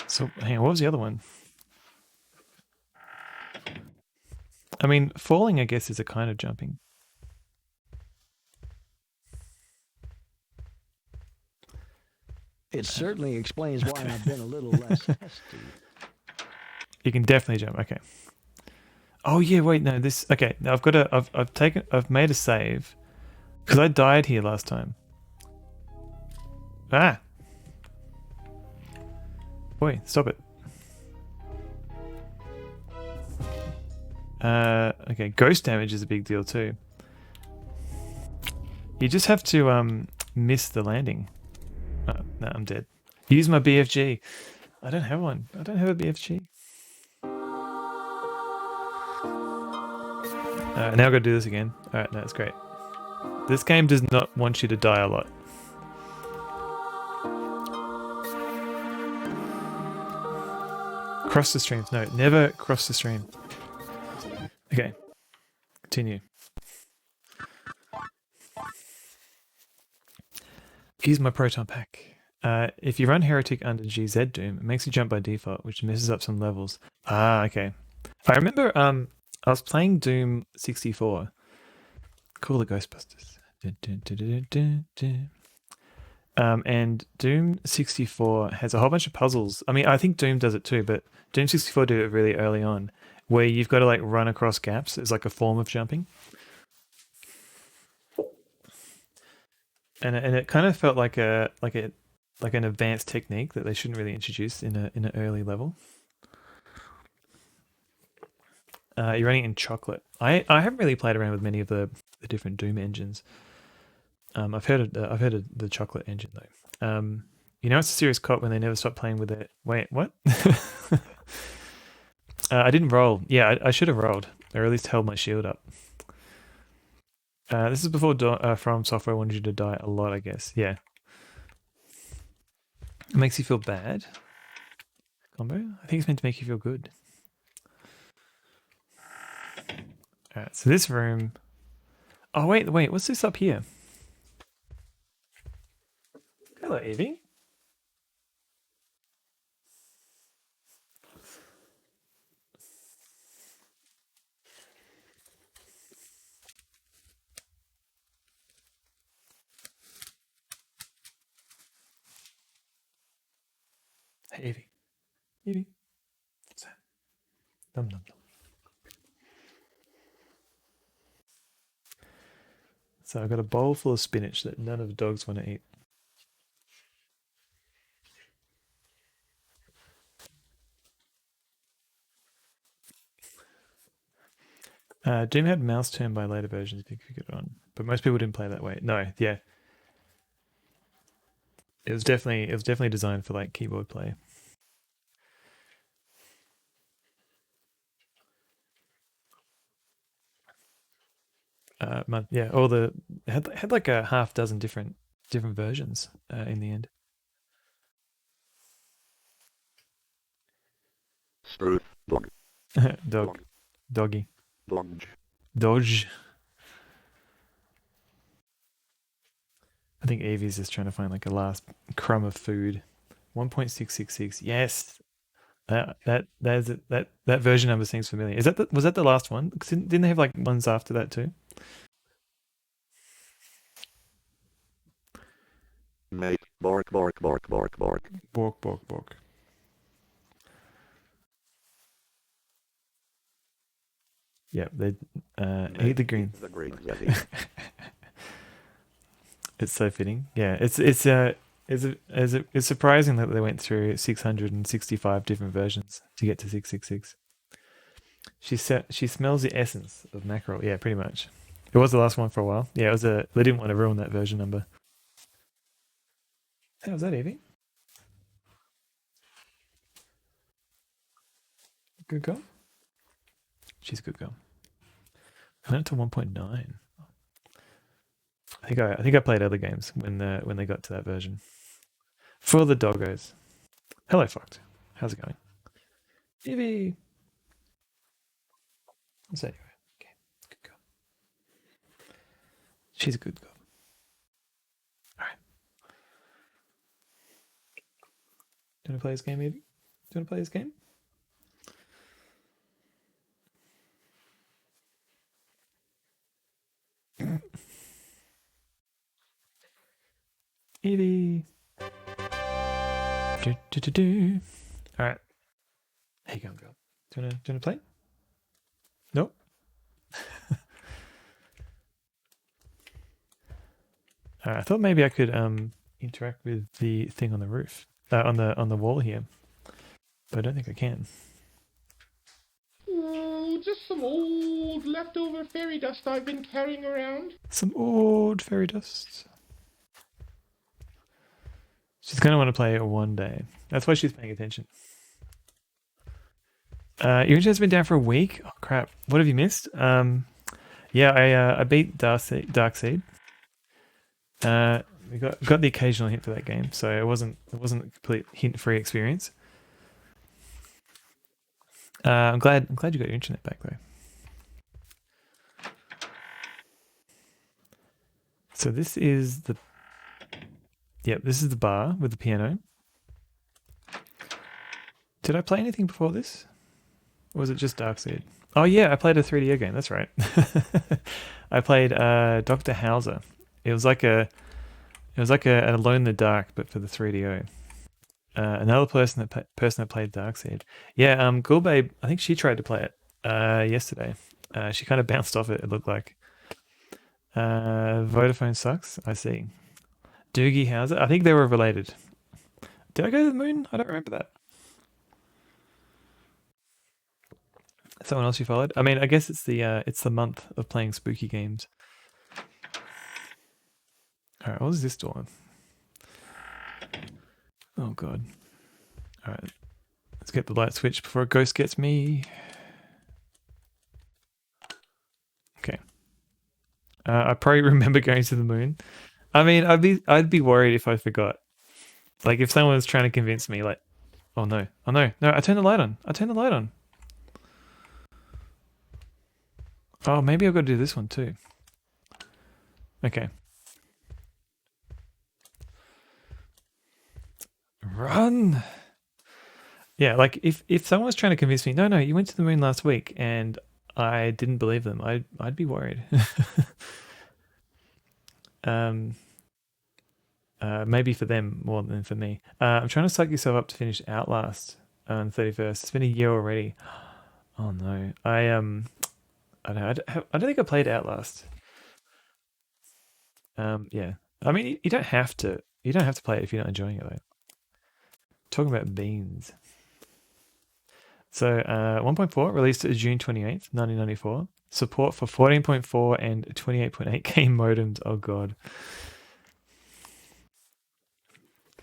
So, hang on, what was the other one? I mean, falling, I guess, is a kind of jumping. It certainly explains why I've been a little less testy. You can definitely jump. Okay. Oh yeah, wait, no, this. Okay, now I've made a save because I died here last time. Ah. Boy, stop it. Okay, ghost damage is a big deal too. You just have to miss the landing. Oh, no, I'm dead. Use my BFG. I don't have one. I don't have a BFG. Now I've got to do this again. Alright, no, that's great. This game does not want you to die a lot. Cross the streams. No, never cross the stream. Okay. Continue. Use my proton pack. If you run Heretic under GZ Doom, it makes you jump by default, which messes up some levels. Ah, okay. I remember I was playing Doom 64. Call the Ghostbusters. And Doom 64 has a whole bunch of puzzles. I mean, I think Doom does it too, but Doom 64 did it really early on, where you've got to like run across gaps. It's like a form of jumping. And it kind of felt like an advanced technique that they shouldn't really introduce in an early level. You're running in chocolate. I haven't really played around with many of the different Doom engines. I've heard of the chocolate engine though. You know it's a serious cop when they never stop playing with it. Wait, what? I didn't roll. Yeah, I should have rolled, or at least held my shield up. This is before FromSoftware wanted you to die a lot, I guess. Yeah. It makes you feel bad. Combo? I think it's meant to make you feel good. Alright, so this room... Oh, wait, what's this up here? Hello, Evie. Hey, Evie. Evie. What's that? Nom nom nom. So I've got a bowl full of spinach that none of the dogs want to eat. Doom had mouse turn by later versions if you could get it on, but most people didn't play that way. No, yeah. It was definitely designed for like keyboard play. Yeah, all the had like a half dozen different versions in the end. Struth, dog. Dog. Doggy. Dodge. Dodge. I think Evie's just trying to find like a last crumb of food. 1.666. Yes. That version number seems familiar. Was that the last one? Didn't they have like ones after that too? Mate, bark, bark, bark, bark, bark. Bork, bork, bork. Yeah, they eat the green. The green Yeti. It's so fitting. Yeah, it's surprising that they went through 665 different versions to get to 666. She smells the essence of mackerel. Yeah, pretty much. It was the last one for a while. Yeah, they didn't want to ruin that version number. Hey, was that Evie? Good girl. She's a good girl. I went to 1.9. I think I played other games when they got to that version. For the doggos. Hello, Fox. How's it going? Evie. So anyway, okay, good girl. She's a good girl. All right. Do you want to play this game, Evie? Do you want to play this game? Evie. All right. How you going, girl? Do you want to play? Nope. I thought maybe I could interact with the thing on the roof, on the wall here, but I don't think I can. Oh, just some old leftover fairy dust I've been carrying around. Some old fairy dust. She's gonna want to play it one day. That's why she's paying attention. Your internet's been down for a week. Oh crap! What have you missed? Yeah, I beat Darkseid. We got the occasional hint for that game, so it wasn't a complete hint-free experience. I'm glad you got your internet back though. So this is the bar with the piano. Did I play anything before this? Or was it just Darkseid? Oh yeah, I played a 3DO game, that's right. I played Dr. Hauser. It was like an Alone in the Dark, but for the 3DO. Another person that played Darkseid. Yeah, Ghoulbabe, I think she tried to play it yesterday. She kind of bounced off it, it looked like. Vodafone sucks, I see. Doogie Howser, I think they were related. Did I go to the moon? I don't remember that. Someone else you followed? I mean, I guess it's the month of playing spooky games. Alright, what was this door? Oh god. Alright. Let's get the light switch before a ghost gets me. Okay. I probably remember going to the moon. I mean, I'd be worried if I forgot. Like if someone was trying to convince me, like, oh no, no, I turned the light on. Oh, maybe I've got to do this one too. Okay. Run! Yeah, like if someone was trying to convince me, no, you went to the moon last week, and I didn't believe them, I'd be worried. Maybe for them more than for me. I'm trying to psych yourself up to finish Outlast on 31st. It's been a year already. Oh no, I don't know. I don't think I played Outlast. Yeah. I mean, you don't have to. You don't have to play it if you're not enjoying it though. Talking about beans. So 1.4 released June 28th, 1994. Support for 14.4 and 28.8K modems. Oh god.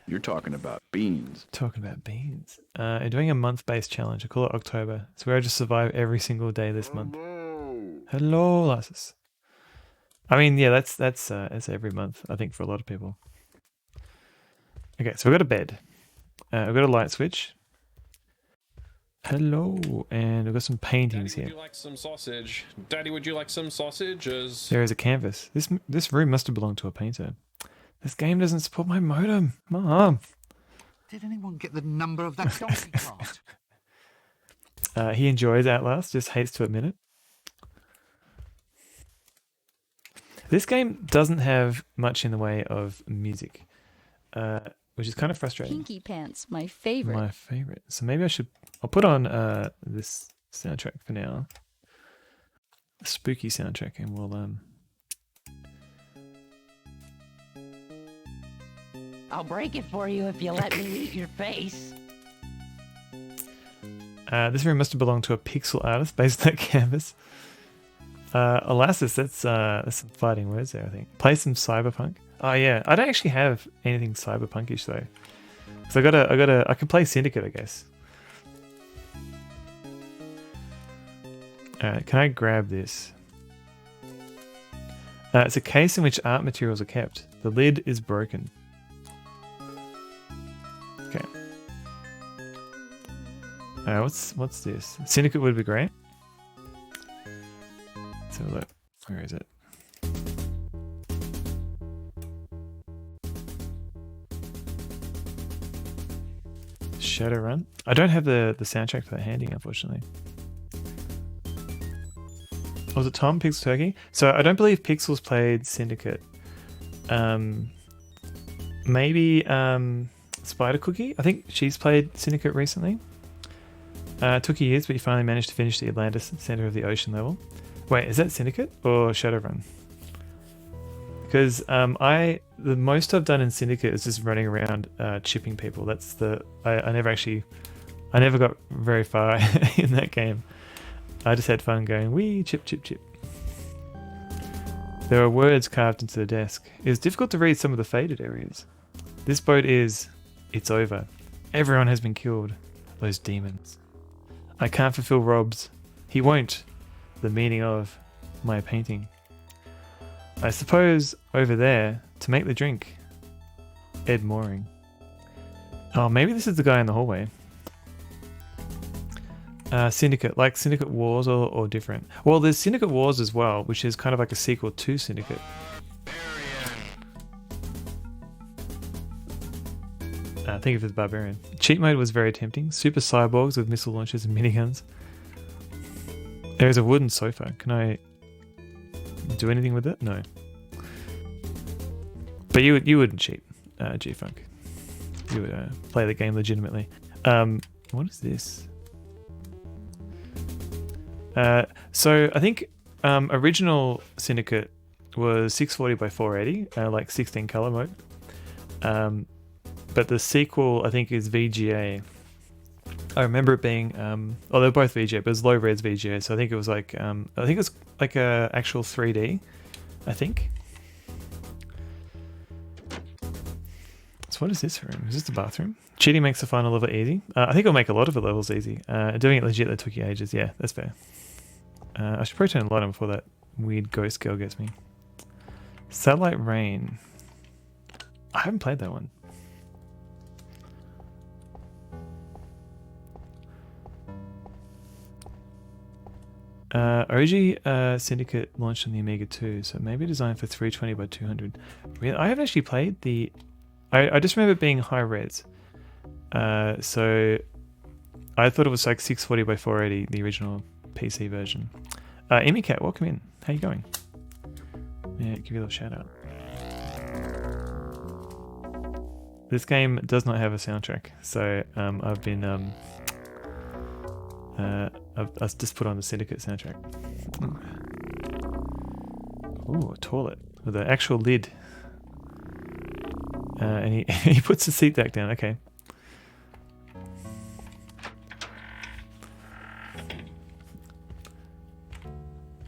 You're talking about beans. Talking about beans. I'm doing a month-based challenge. I call it October. It's where I just survive every single day this month. Hello, Lassus. I mean, yeah, that's every month, I think, for a lot of people. Okay, so we've got a bed. We've got a light switch. Hello, and we've got some paintings Daddy, here. would you like some sausage? Daddy, would you like some sausages? There is a canvas. This room must have belonged to a painter. This game doesn't support my modem. Mom. Did anyone get the number of that donkey cart? He enjoys Outlast, just hates to admit it. This game doesn't have much in the way of music, which is kind of frustrating. Pinky Pants, my favorite. My favorite. So maybe I'll put on this soundtrack for now. A spooky soundtrack, and we'll I'll break it for you if you let me eat your face. This room must have belonged to a pixel artist based on that canvas. Alassus, that's some fighting words there, I think. Play some cyberpunk. Oh yeah, I don't actually have anything cyberpunkish though. So I can play Syndicate, I guess. Alright, can I grab this? It's a case in which art materials are kept. The lid is broken. Okay. What's this? Syndicate would be great. Let's have a look. Where is it? Shadowrun. I don't have the soundtrack for that handy, unfortunately. Was it Tom Pixel Turkey? So I don't believe Pixels played Syndicate. Maybe Spider Cookie. I think she's played Syndicate recently. It took years, but you finally managed to finish the Atlantis Center of the Ocean level. Wait, is that Syndicate or Shadowrun? Because the most I've done in Syndicate is just running around chipping people. That's I never got very far in that game. I just had fun going wee chip chip chip. There are words carved into the desk. It was difficult to read some of the faded areas. This boat is, it's over. Everyone has been killed. Those demons. I can't fulfill Rob's. He won't. The meaning of my painting. I suppose over there to make the drink. Ed Mooring. Oh, maybe this is the guy in the hallway. Syndicate, like Syndicate Wars or different? Well, there's Syndicate Wars as well, which is kind of like a sequel to Syndicate. Think of it as Barbarian. Cheat mode was very tempting. Super cyborgs with missile launchers and miniguns. There is a wooden sofa. Can I do anything with it? No. But you wouldn't cheat, G-Funk. You would play the game legitimately. What is this? So I think original Syndicate was 640 by 480, like 16 color mode. But the sequel I think is VGA. I remember it being they're both VGA, but it was low res VGA. So I think it was like a actual 3D. I think. So what is this room? Is this the bathroom? Cheating makes the final level easy. I think it'll make a lot of the levels easy. Doing it legit that took you ages. Yeah, that's fair. I should probably turn the light on before that weird ghost girl gets me. Satellite Rain. I haven't played that one. OG Syndicate launched on the Amiga 2, so maybe designed for 320 by 200. Really? I haven't actually played the... I just remember it being high res. So I thought it was like 640 by 480, the original PC version. Emicat, welcome in. How you going? Yeah, give you a little shout out. This game does not have a soundtrack, so I've been I've just put on the Syndicate soundtrack. Ooh, a toilet with an actual lid. And he puts the seat back down. Okay.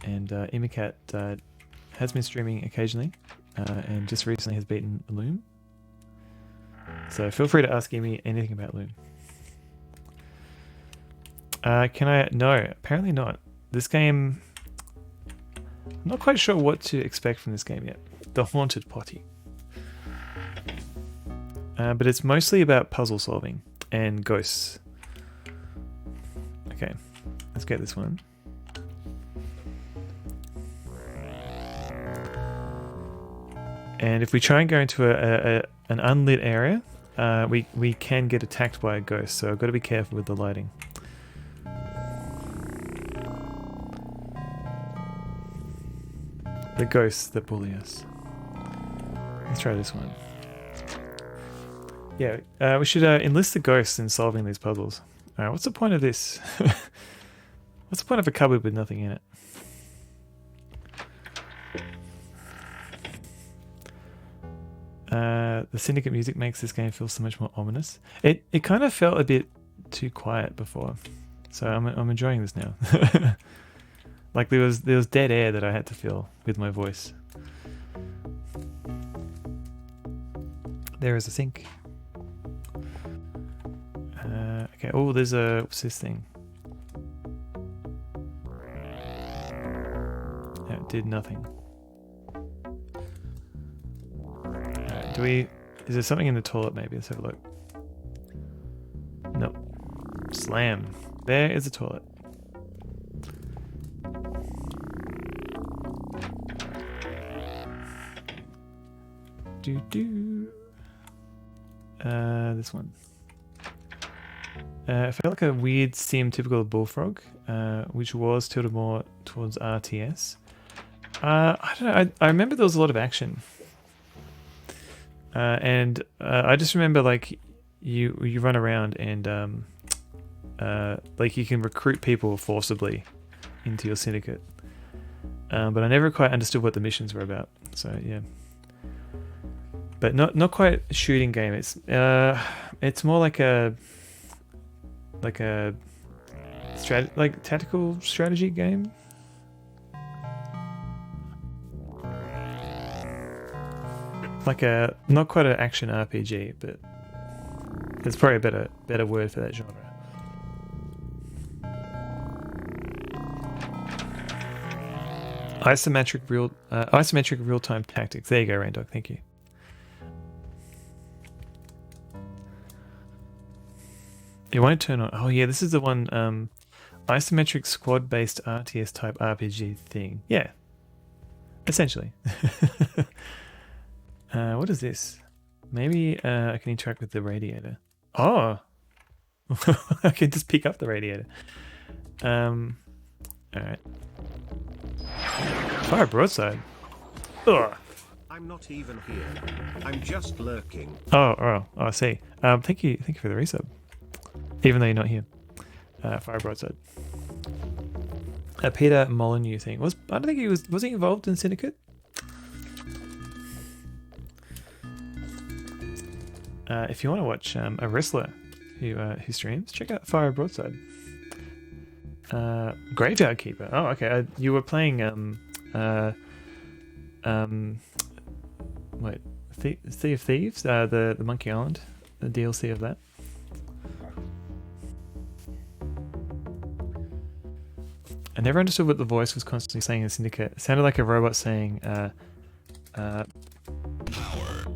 And Imicat has been streaming occasionally, and just recently has beaten Loom. So feel free to ask Imi anything about Loom. Can I? No, apparently not. This game... I'm not quite sure what to expect from this game yet. The Haunted Potty. But it's mostly about puzzle solving and ghosts. Okay, let's get this one. And if we try and go into an unlit area, we can get attacked by a ghost, so I've got to be careful with the lighting. The ghosts that bully us. Let's try this one. Yeah, we should enlist the ghosts in solving these puzzles. Alright, what's the point of this? What's the point of a cupboard with nothing in it? The Syndicate music makes this game feel so much more ominous. It kind of felt a bit too quiet before, so I'm enjoying this now. Like there was dead air that I had to fill with my voice. There is a sink. Okay. Oh, there's what's this thing? It did nothing. Do we... Is there something in the toilet maybe? Let's have a look. Nope. Slam. There is the toilet. This one. I felt like a weird sim typical of Bullfrog, which was tilted more towards RTS. I don't know. I remember there was a lot of action, and I just remember like you run around and like you can recruit people forcibly into your syndicate, but I never quite understood what the missions were about. So yeah. But not quite a shooting game. It's more like a tactical strategy game. Like not quite an action RPG, but there's probably a better word for that genre. Isometric real-time tactics. There you go, Raindog. Thank you. It won't turn on. Oh yeah, this is the one isometric squad-based RTS type RPG thing. Yeah, essentially. What is this? Maybe I can interact with the radiator. Oh, I can just pick up the radiator. All right. Fire broadside. Ugh. I'm not even here. I'm just lurking. Oh, I see. Thank you for the resub. Even though you're not here. Fire broadside. Peter Molyneux thing. I don't think was he involved in Syndicate? If you want to watch a wrestler who streams, check out Fire Broadside. Graveyard Keeper. Oh, okay. You were playing wait, Sea of Thieves, the Monkey Island, the DLC of that. I never understood what the voice was constantly saying in Syndicate. It sounded like a robot saying power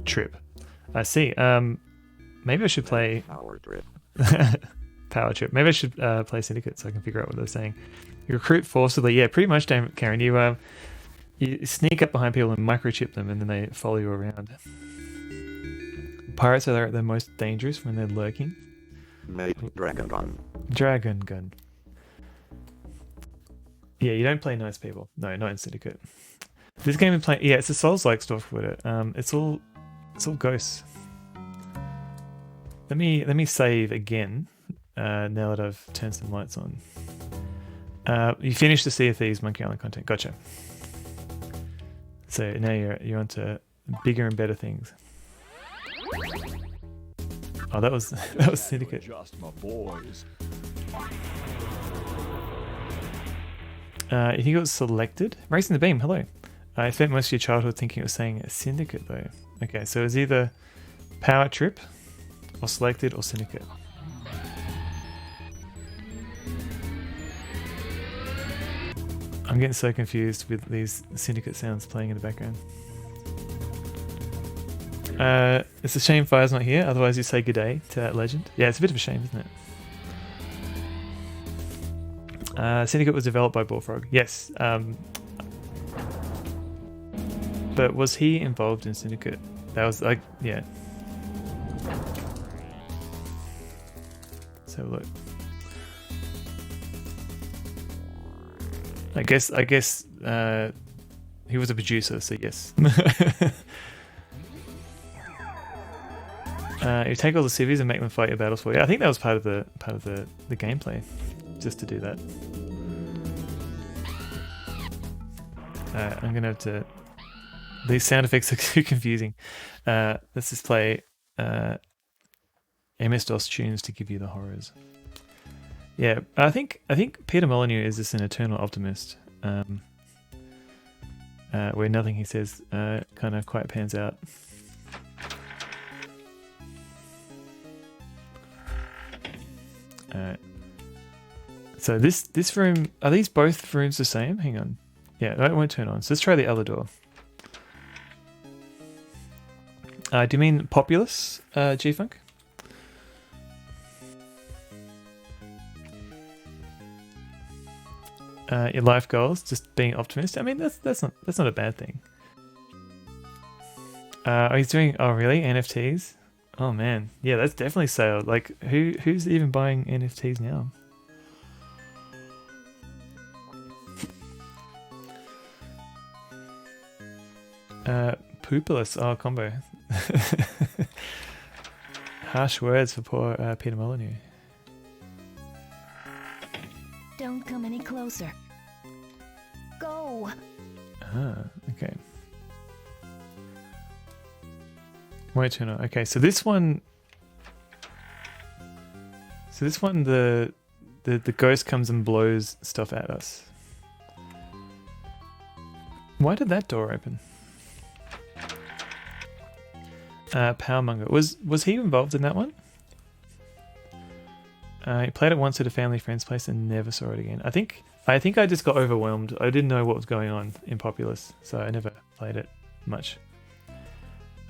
trip. I see. Maybe I should play Power trip. Power trip. Maybe I should play Syndicate so I can figure out what they're saying. You recruit forcibly. Yeah, pretty much, Karen. You sneak up behind people and microchip them, and then they follow you around. Pirates are the most dangerous when they're lurking. Dragon gun. Dragon gun. Yeah, you don't play nice people. No, not in Syndicate. This game is playing. Yeah, it's a Souls-like stuff with it. It's all ghosts. Let me save again. Now that I've turned some lights on. You finished the Sea of Thieves Monkey Island content. Gotcha. So now you're onto bigger and better things. Oh, that was Syndicate. Just my boys. You think it was selected? Racing the Beam, hello. I spent most of your childhood thinking it was saying Syndicate though. Okay, so it's either Power Trip, or Selected, or Syndicate. I'm getting so confused with these Syndicate sounds playing in the background. It's a shame Fire's not here, otherwise you say good day to that legend. Yeah, it's a bit of a shame, isn't it? Syndicate was developed by Bullfrog. Yes. But was he involved in Syndicate? That was like, yeah. Let's have a look. I guess he was a producer, so yes. You take all the civvies and make them fight your battles for you. I think that was part of the gameplay, just to do that. I'm gonna have to. These sound effects are too confusing. Let's just play MS-DOS tunes to give you the horrors. Yeah, I think Peter Molyneux is just an eternal optimist, where nothing he says kind of quite pans out. So this room, are these both rooms the same? Hang on. Yeah, that won't turn on. So let's try the other door. Do you mean populous, G-Funk? Your life goals, just being optimistic. I mean, that's not a bad thing. He's doing. Oh, really? NFTs? Oh man, yeah, that's definitely sale. Like, who's even buying NFTs now? Poopulous. Oh, combo. Harsh words for poor Peter Molyneux. Don't come any closer. Go. Okay. Wait, turn on. Okay, so this one. The ghost comes and blows stuff at us. Why did that door open? Powermonger. Was he involved in that one? He played it once at a family friend's place and never saw it again. I think I just got overwhelmed. I didn't know what was going on in Populous, so I never played it much.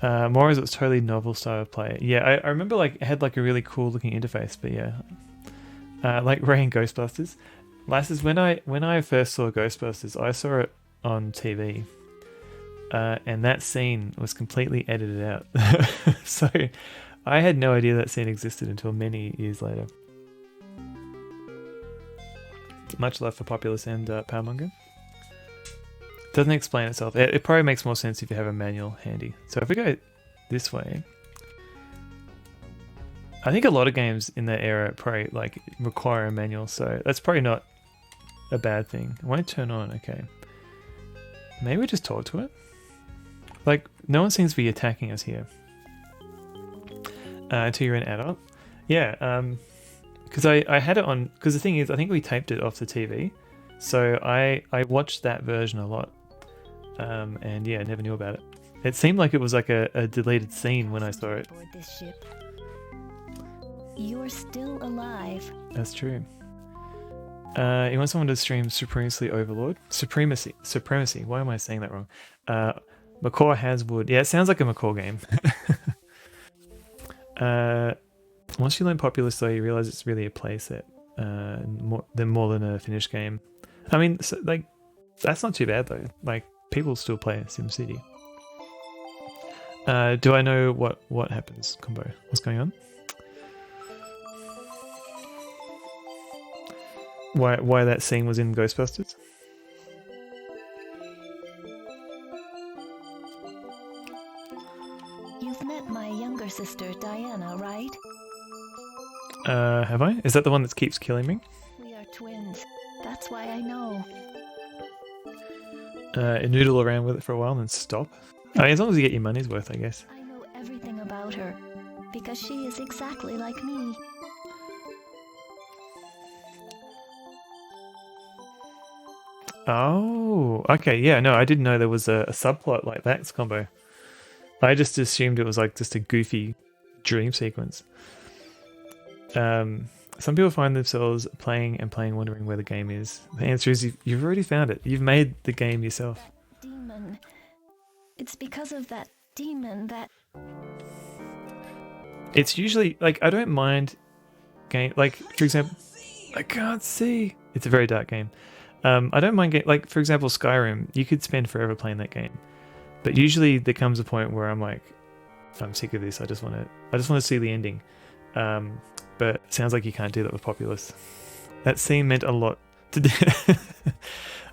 More as it was totally novel style of play. Yeah, I remember like it had like a really cool looking interface, but yeah. Like Ray and Ghostbusters. Lasses, when I first saw Ghostbusters, I saw it on TV. And that scene was completely edited out. So I had no idea that scene existed until many years later. Much love for Populous and Powermonger. Doesn't explain itself. It probably makes more sense if you have a manual handy. So if we go this way, I think a lot of games in that era probably like require a manual, so that's probably not a bad thing. It won't turn on. Okay, maybe we just talk to it. Like no one seems to be attacking us here. Until you're an adult. Yeah. Because I had it on. Because the thing is, I think we taped it off the TV, so I watched that version a lot. And yeah, I never knew about it. It seemed like it was like a deleted scene when I saw it. This ship. You're still alive. That's true. You want someone to stream Supremacy Overlord? Supremacy. Why am I saying that wrong? Macaw has wood. Yeah, it sounds like a Macaw game. Once you learn Populous though, you realize it's really a playset. More than a finished game. I mean, so, like, that's not too bad though. Like, people still play SimCity. Do I know what happens, Combo? What's going on? Why that scene was in Ghostbusters? You've met my younger sister, Diana, right? Have I? Is that the one that keeps killing me? We are twins. That's why I know. Noodle around with it for a while and then stop. I mean, as long as you get your money's worth, I guess. I know everything about her, because she is exactly like me. Oh, okay, yeah, no, I didn't know there was a subplot like that, Combo. I just assumed it was like just a goofy dream sequence. Some people find themselves playing, wondering where the game is. The answer is you've already found it. You've made the game yourself. Demon. It's because of that demon that... It's usually, like, I don't mind game, like, for example, I can't see. It's a very dark game. I don't mind, like, for example, Skyrim, you could spend forever playing that game. But usually there comes a point where I'm like, I'm sick of this. I just want to see the ending. But it sounds like you can't do that with Populous. That scene meant a lot to do.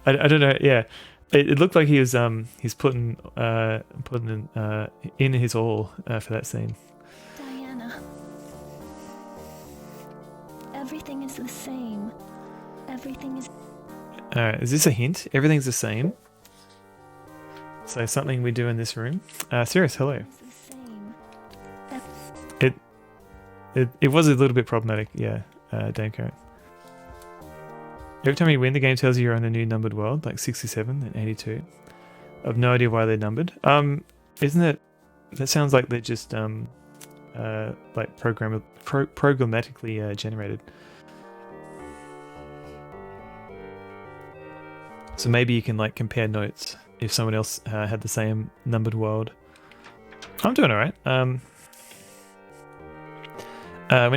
I don't know. Yeah, it looked like he was he's putting in his all for that scene. Diana. Everything is the same. Everything is... Is this a hint? Everything's the same. So something we do in this room. Sirius, hello. It was a little bit problematic, yeah, Dame Karen. Every time you win, the game tells you you're on a new numbered world, like 67 and 82. I've no idea why they're numbered. Isn't it? That sounds like they're just like programmatically generated. So maybe you can like compare notes if someone else had the same numbered world. I'm doing alright. When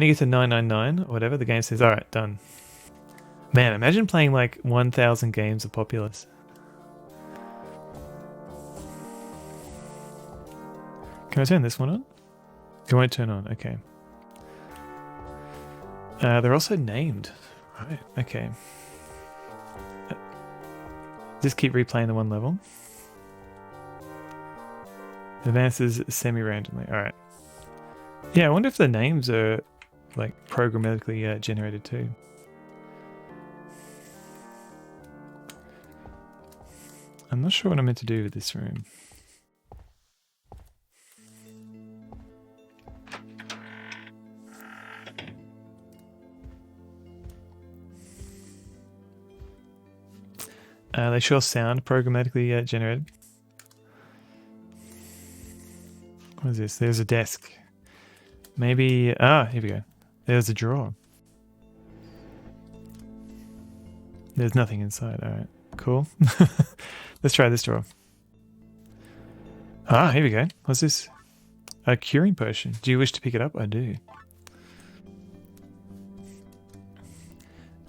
you get to 999 or whatever, the game says, all right, done. Man, imagine playing like 1,000 games of Populous. Can I turn this one on? It won't turn on, okay. They're also named. Right, okay. Just keep replaying the one level. Advances semi-randomly, alright. Yeah, I wonder if the names are like programmatically generated too. I'm not sure what I'm meant to do with this room. They sure sound programmatically generated. What is this? There's a desk. Maybe... Ah, here we go. There's a drawer. There's nothing inside. Alright, cool. Let's try this drawer. Ah, here we go. What's this? A curing potion. Do you wish to pick it up? I do.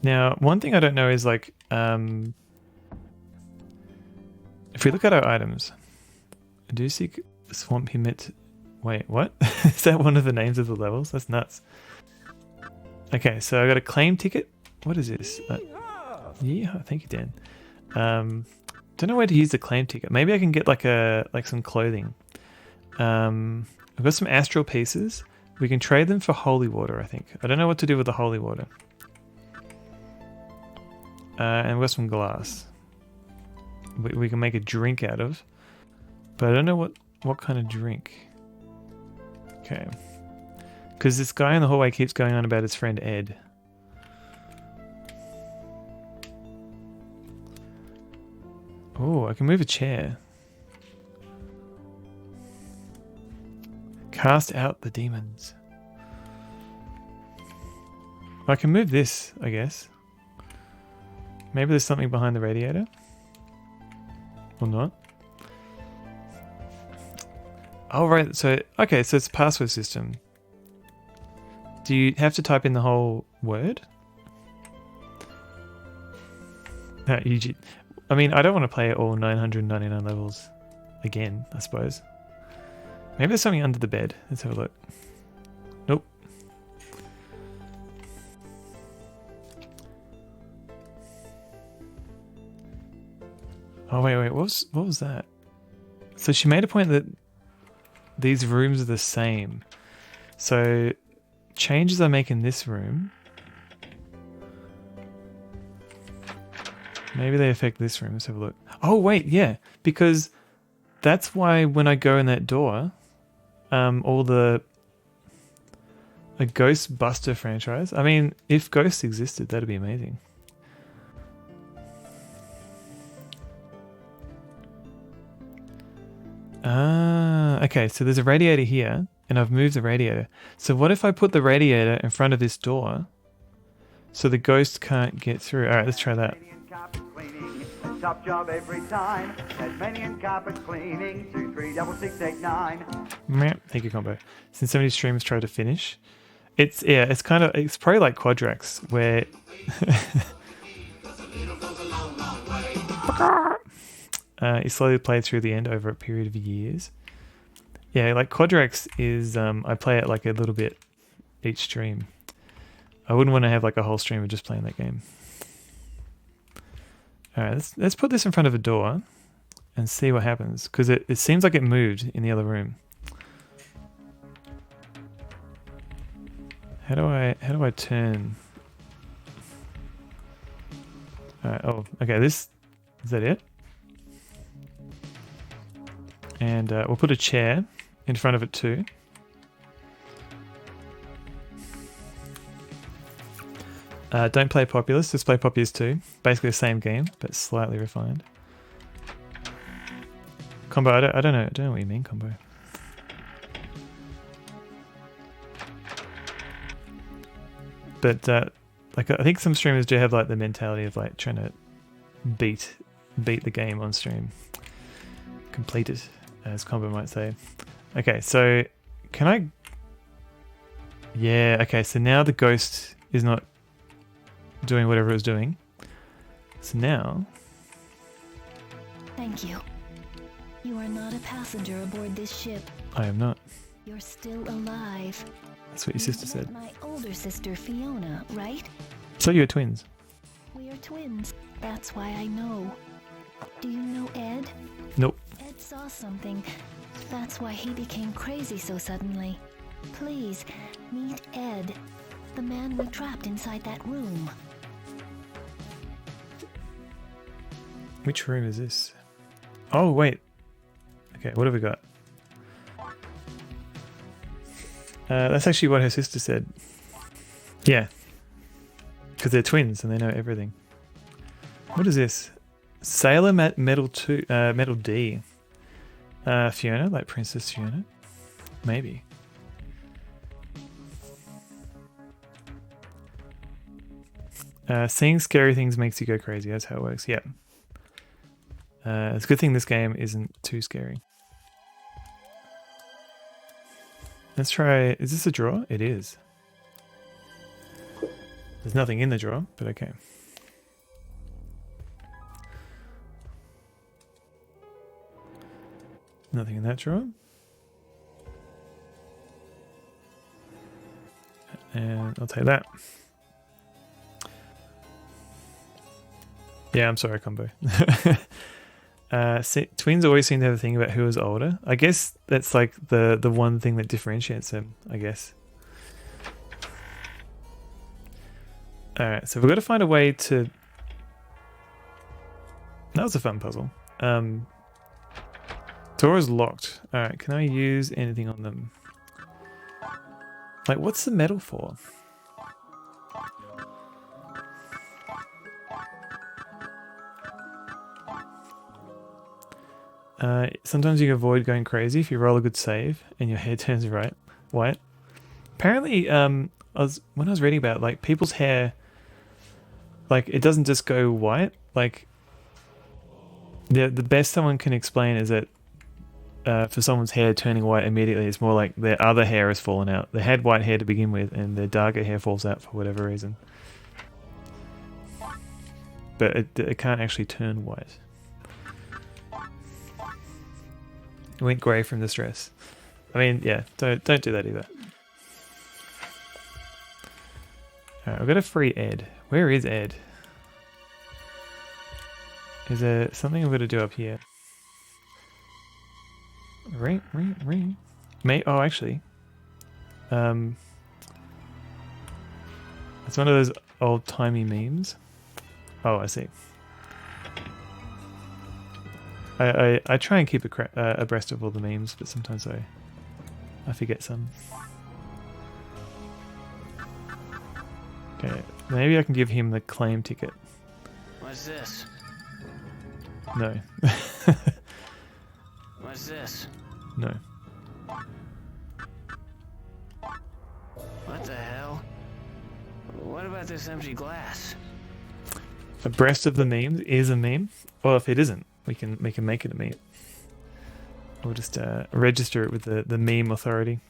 Now, one thing I don't know is like... if we look at our items, I do seek Swamp Hemit. Wait, what? Is that one of the names of the levels? That's nuts. Okay, so I got a claim ticket. What is this? Yeah, thank you, Dan. Don't know where to use the claim ticket. Maybe I can get like some clothing. I've got some astral pieces. We can trade them for holy water, I think. I don't know what to do with the holy water. And we've got some glass. We can make a drink out of, but I don't know what kind of drink. Okay, because this guy in the hallway keeps going on about his friend Ed. Oh, I can move a chair. Cast out the demons. I can move this, I guess. Maybe there's something behind the radiator. Or not. Oh, right. So, okay, so it's a password system. Do you have to type in the whole word? No, I mean, I don't want to play all 999 levels again, I suppose. Maybe there's something under the bed. Let's have a look. Nope. Oh, wait, what was that? So she made a point that these rooms are the same. So changes I make in this room, maybe they affect this room. Let's have a look. Oh, wait, yeah. Because that's why when I go in that door, all the... A Ghostbuster franchise. I mean, if Ghosts existed, that'd be amazing. Ah, okay, so there's a radiator here, and I've moved the radiator. So what if I put the radiator in front of this door, so the ghost can't get through? Alright, let's try that. Top job every time. Tasmanian carpet cleaning. 236689. Thank you, combo. Since so many streamers try to finish, it's probably like Quadrax, where you slowly play through the end over a period of years. Yeah, like Quadrax is, I play it like a little bit each stream. I wouldn't want to have like a whole stream of just playing that game. Alright, let's put this in front of a door and see what happens, because it seems like it moved in the other room. How do I turn? Alright, oh, okay, is that it? And we'll put a chair in front of it too. Don't play Populous, just play Populous 2. Basically the same game, but slightly refined. Combo, I don't know what you mean, Combo. But like I think some streamers do have like the mentality of like trying to beat the game on stream. Complete it, as Combo might say. Okay, so Can I? Yeah, okay, so now the ghost is not doing whatever it was doing. So now... Thank you. You are not a passenger aboard this ship. I am not. You're still alive. That's what your sister said. My older sister Fiona, right? So you're twins. We are twins. That's why I know. Do you know Ed? Nope. Ed saw something. That's why he became crazy so suddenly. Please, meet Ed, the man we trapped inside that room. Which room is this? Oh, wait. Okay, what have we got? That's actually what her sister said. Yeah. Because they're twins and they know everything. What is this? Sailor Metal 2, Metal D. Fiona, like Princess Fiona? Maybe. Seeing scary things makes you go crazy. That's how it works. Yeah. It's a good thing this game isn't too scary. Let's try... Is this a drawer? It is. There's nothing in the drawer, but okay. Nothing in that drawer. And I'll take that. Yeah, I'm sorry, combo. Twins always seem to have a thing about who is older. I guess that's like the one thing that differentiates them, I guess. Alright, so we've got to find a way to... That was a fun puzzle. Door is locked. Alright, can I use anything on them? Like, what's the metal for? Sometimes you can avoid going crazy if you roll a good save and your hair turns white. Apparently, when I was reading about it, like people's hair, like it doesn't just go white. Like the best someone can explain is that for someone's hair turning white immediately, it's more like their other hair has fallen out. They had white hair to begin with, and their darker hair falls out for whatever reason. But it can't actually turn white. It went grey from the stress. I mean, yeah, don't do that either. Alright, I've got to free Ed. Where is Ed? Is there something I've got to do up here? Ring. Oh, actually. It's one of those old-timey memes. Oh, I see. I try and keep abreast of all the memes, but sometimes I forget some. Okay, maybe I can give him the claim ticket. What's this? No. What's this? No. What the hell? What about this empty glass? Abreast of the memes is a meme. Well, if it isn't, we can make it a meme. We'll just register it with the meme authority.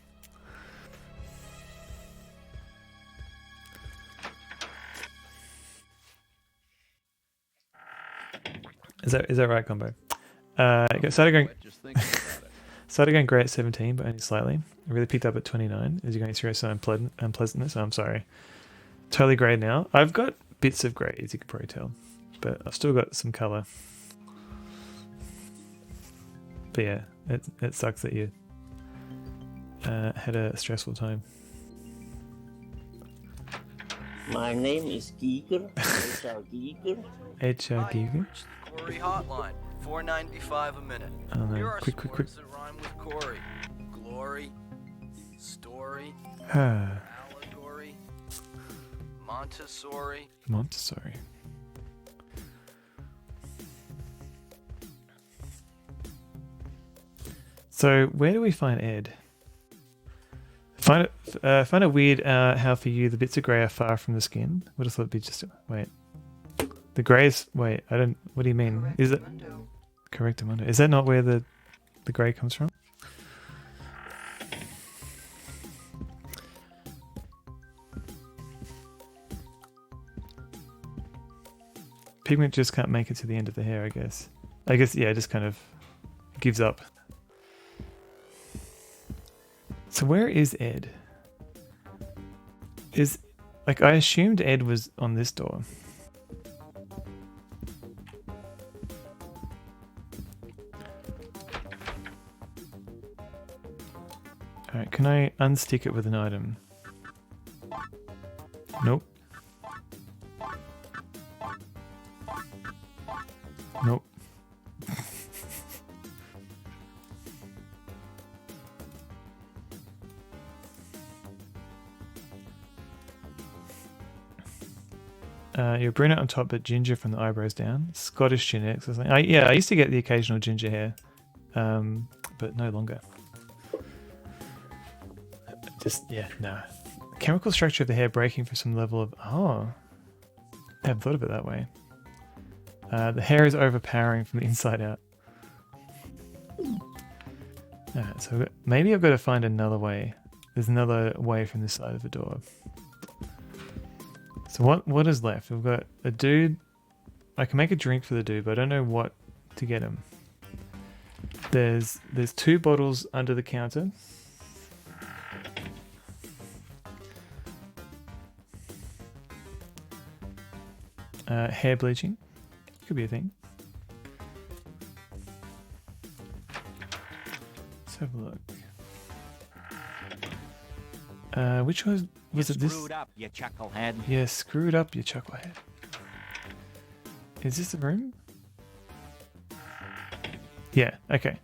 Is that right, combo? Started going great at 17, but only slightly. I really picked up at 29 as you're going through some unpleasantness. I'm sorry. Totally grey now. I've got bits of grey, as you can probably tell, but I've still got some colour. But yeah, it sucks that you had a stressful time. My name is Giger. HR Giger. HR Giger. Corey hotline, $4.95 a minute. Oh no! Here are Quick. words that rhyme with Corey. Glory, story, Ah. allegory, Montessori. Montessori. So where do we find Ed? Find it weird how for you the bits of grey are far from the skin. Would have thought it'd be just wait. The grey is wait. I don't. What do you mean? Is it correctamundo? Is that not where the grey comes from? Pigment just can't make it to the end of the hair, I guess. Yeah, it just kind of gives up. So where is Ed? I assumed Ed was on this door. Alright, can I unstick it with an item? Nope. Nope. You're brunette on top, but ginger from the eyebrows down. Scottish genetics or something. I used to get the occasional ginger hair, but no longer. No. Chemical structure of the hair breaking for some level of... Oh. I hadn't thought of it that way. The hair is overpowering from the inside out. Alright, so maybe I've got to find another way. There's another way from this side of the door. So what is left? We've got a dude. I can make a drink for the dude, but I don't know what to get him. There's 2 bottles under the counter. Hair bleaching. Could be a thing. Let's have a look. Which was it this? Screwed up, you chucklehead. Yeah, screwed up, you chucklehead. Is this the room? Yeah, okay.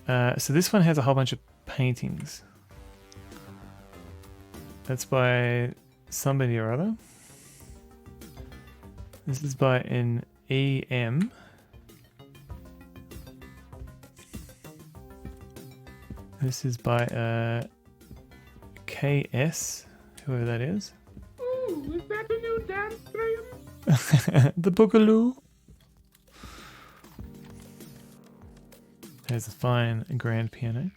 So this one has a whole bunch of paintings. That's by somebody or other. This is by an EM. This is by a KS, whoever that is. Ooh, is that a new dance stream? The Boogaloo. There's a fine grand piano.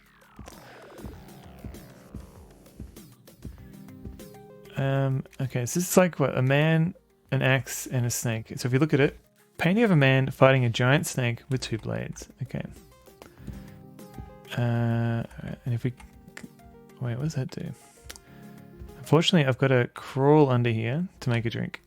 Okay, so this is like what? A man, an axe, and a snake. So if you look at it, painting of a man fighting a giant snake with 2 blades. Okay. Alright, and if we... Wait, what does that do? Unfortunately, I've got to crawl under here to make a drink.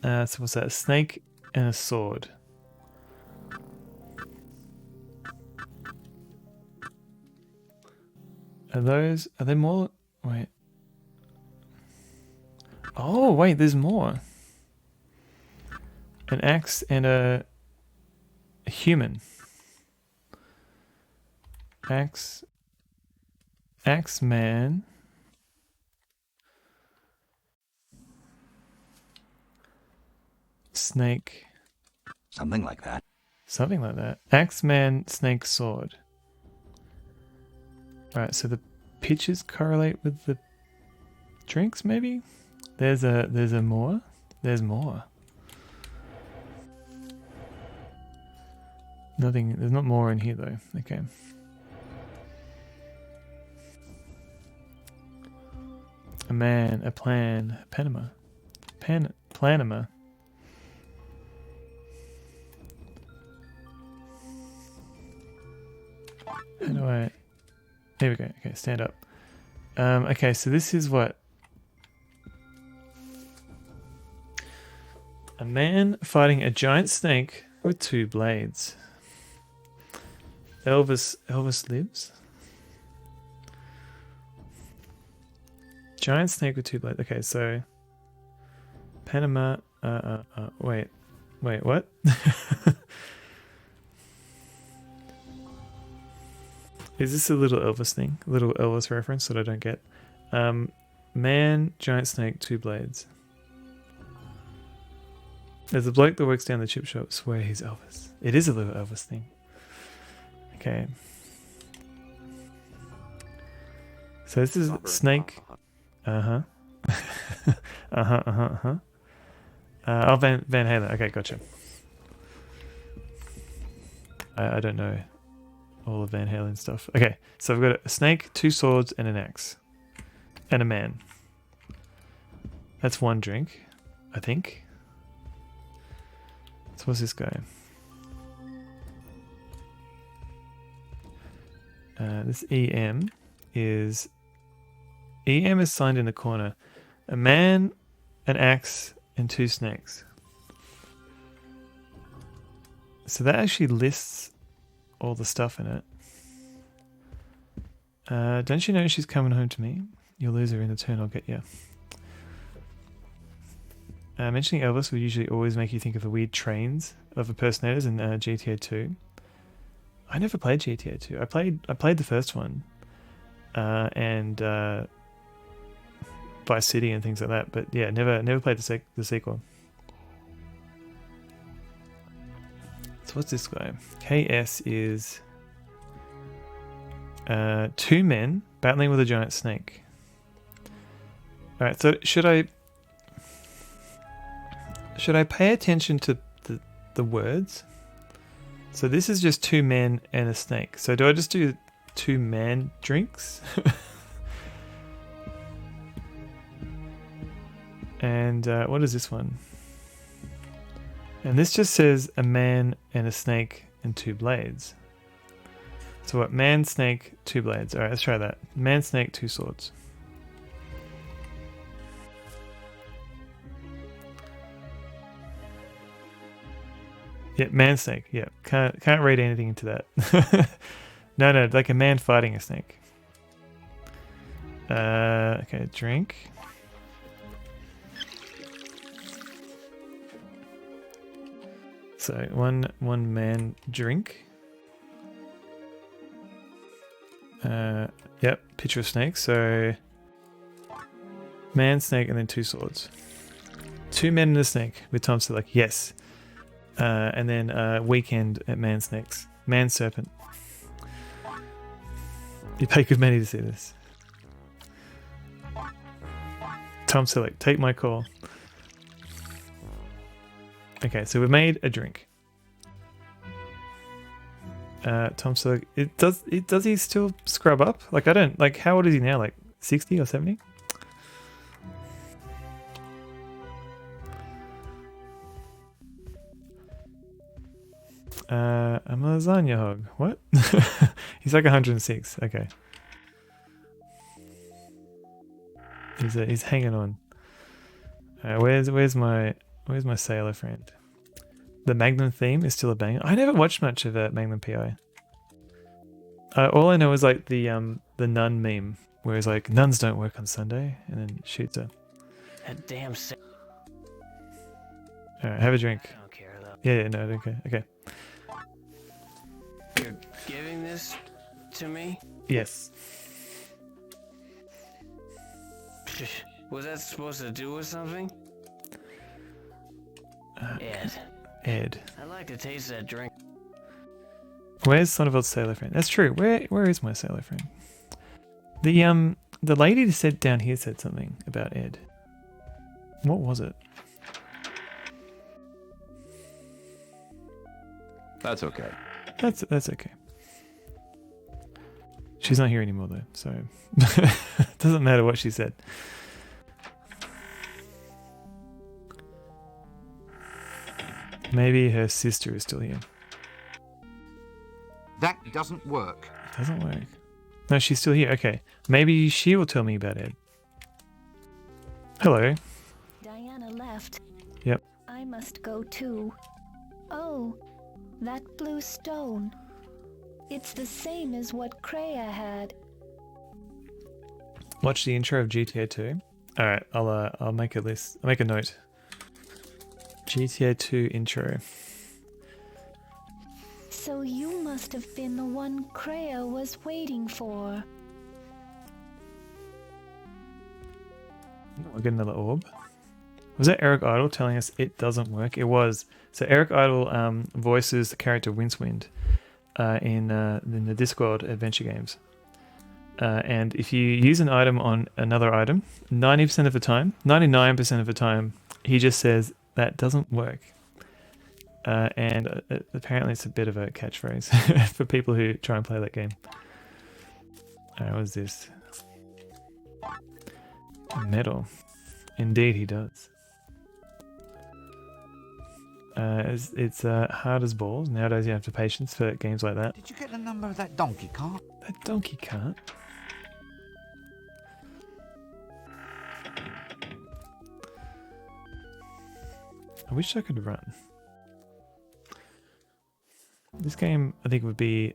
So what's that? A snake and a sword. Are they more? Wait. Oh, wait, there's more. An axe and a human. Axe man. Snake. Something like that. Something like that. Axe man, snake, sword. Alright, so the pitches correlate with the drinks, maybe? There's a more. There's more. Nothing, there's not more in here though. Okay. A man, a plan, Panama. Planema. How do I... There we go. Okay, stand up. Okay, so this is what? A man fighting a giant snake with 2 blades. Elvis lives. Giant snake with 2 blades. Okay, so Panama. Wait, what? Is this a little Elvis thing? A little Elvis reference that I don't get? Man, giant snake, 2 blades. There's a bloke that works down the chip shop. Swear he's Elvis. It is a little Elvis thing. Okay. So this is snake. Oh, Van Halen. Okay, gotcha. I don't know all of Van Halen stuff. Okay, so I've got a snake, 2 swords, and an axe. And a man. That's 1 drink, I think. So what's this guy? This EM is signed in the corner. A man, an axe, and 2 snakes. So that actually lists all the stuff in it. Don't you know she's coming home to me? You'll lose her in the turn I'll get you. Mentioning Elvis would usually always make you think of the weird trains of impersonators in GTA 2. I never played GTA 2. I played the first one, and Vice City and things like that. But yeah, never played the sequel. So what's this guy? KS is 2 men battling with a giant snake. All right. So should I pay attention to the words? So this is just 2 men and a snake. So do I just do 2 man drinks? And what is this one? And this just says a man and a snake and 2 blades. So what? Man, snake, 2 blades. All right, let's try that. Man, snake, 2 swords. Yeah, man snake. Yeah, can't read anything into that. No, like a man fighting a snake. Okay, drink. So one man drink. Yep, picture of snake. So man, snake, and then 2 swords. 2 men and a snake with Tom Selleck. Yes. And then weekend at Man Snakes. Man Serpent. You pay good money to see this. Tom Selleck, take my call. Okay, so we've made a drink. Tom Selleck, does he still scrub up? Like, I don't, like, how old is he now? Like 60 or 70? I'm a lasagna hog. What? He's like 106. Okay. He's hanging on. Where's my sailor friend? The Magnum theme is still a banger. I never watched much of Magnum PI. All I know is like the nun meme, where it's like nuns don't work on Sunday, and then shoots her. That damn. All right, have a drink. I don't care though. Yeah, no, okay, okay. You're giving this to me? Yes. Was that supposed to do with something? Ed. I'd like to taste that drink. Where's Sonnefeld's sailor friend? That's true. Where is my sailor friend? The lady that said down here said something about Ed. What was it? That's okay. That's okay. She's not here anymore though, so doesn't matter what she said. Maybe her sister is still here. That doesn't work. Doesn't work. No, she's still here. Okay. Maybe she will tell me about Ed. Hello. Diana left. Yep. I must go too. Oh, that blue stone. It's the same as what Kreia had. Watch the intro of GTA 2. All right, I'll make a list. I'll make a note. GTA 2 intro. So you must have been the one Kreia was waiting for. We'll get another orb. Was that Eric Idle telling us it doesn't work? It was. So Eric Idle voices the character Wincewind in the Discworld adventure games. And if you use an item on another item, 90% of the time, 99% of the time, he just says that doesn't work. and apparently it's a bit of a catchphrase for people who try and play that game. Alright, what is this? Metal. Indeed, he does. It's hard as balls. Nowadays, you have to patience for games like that. Did you get the number of that donkey cart? That donkey cart? I wish I could run. This game, I think, would be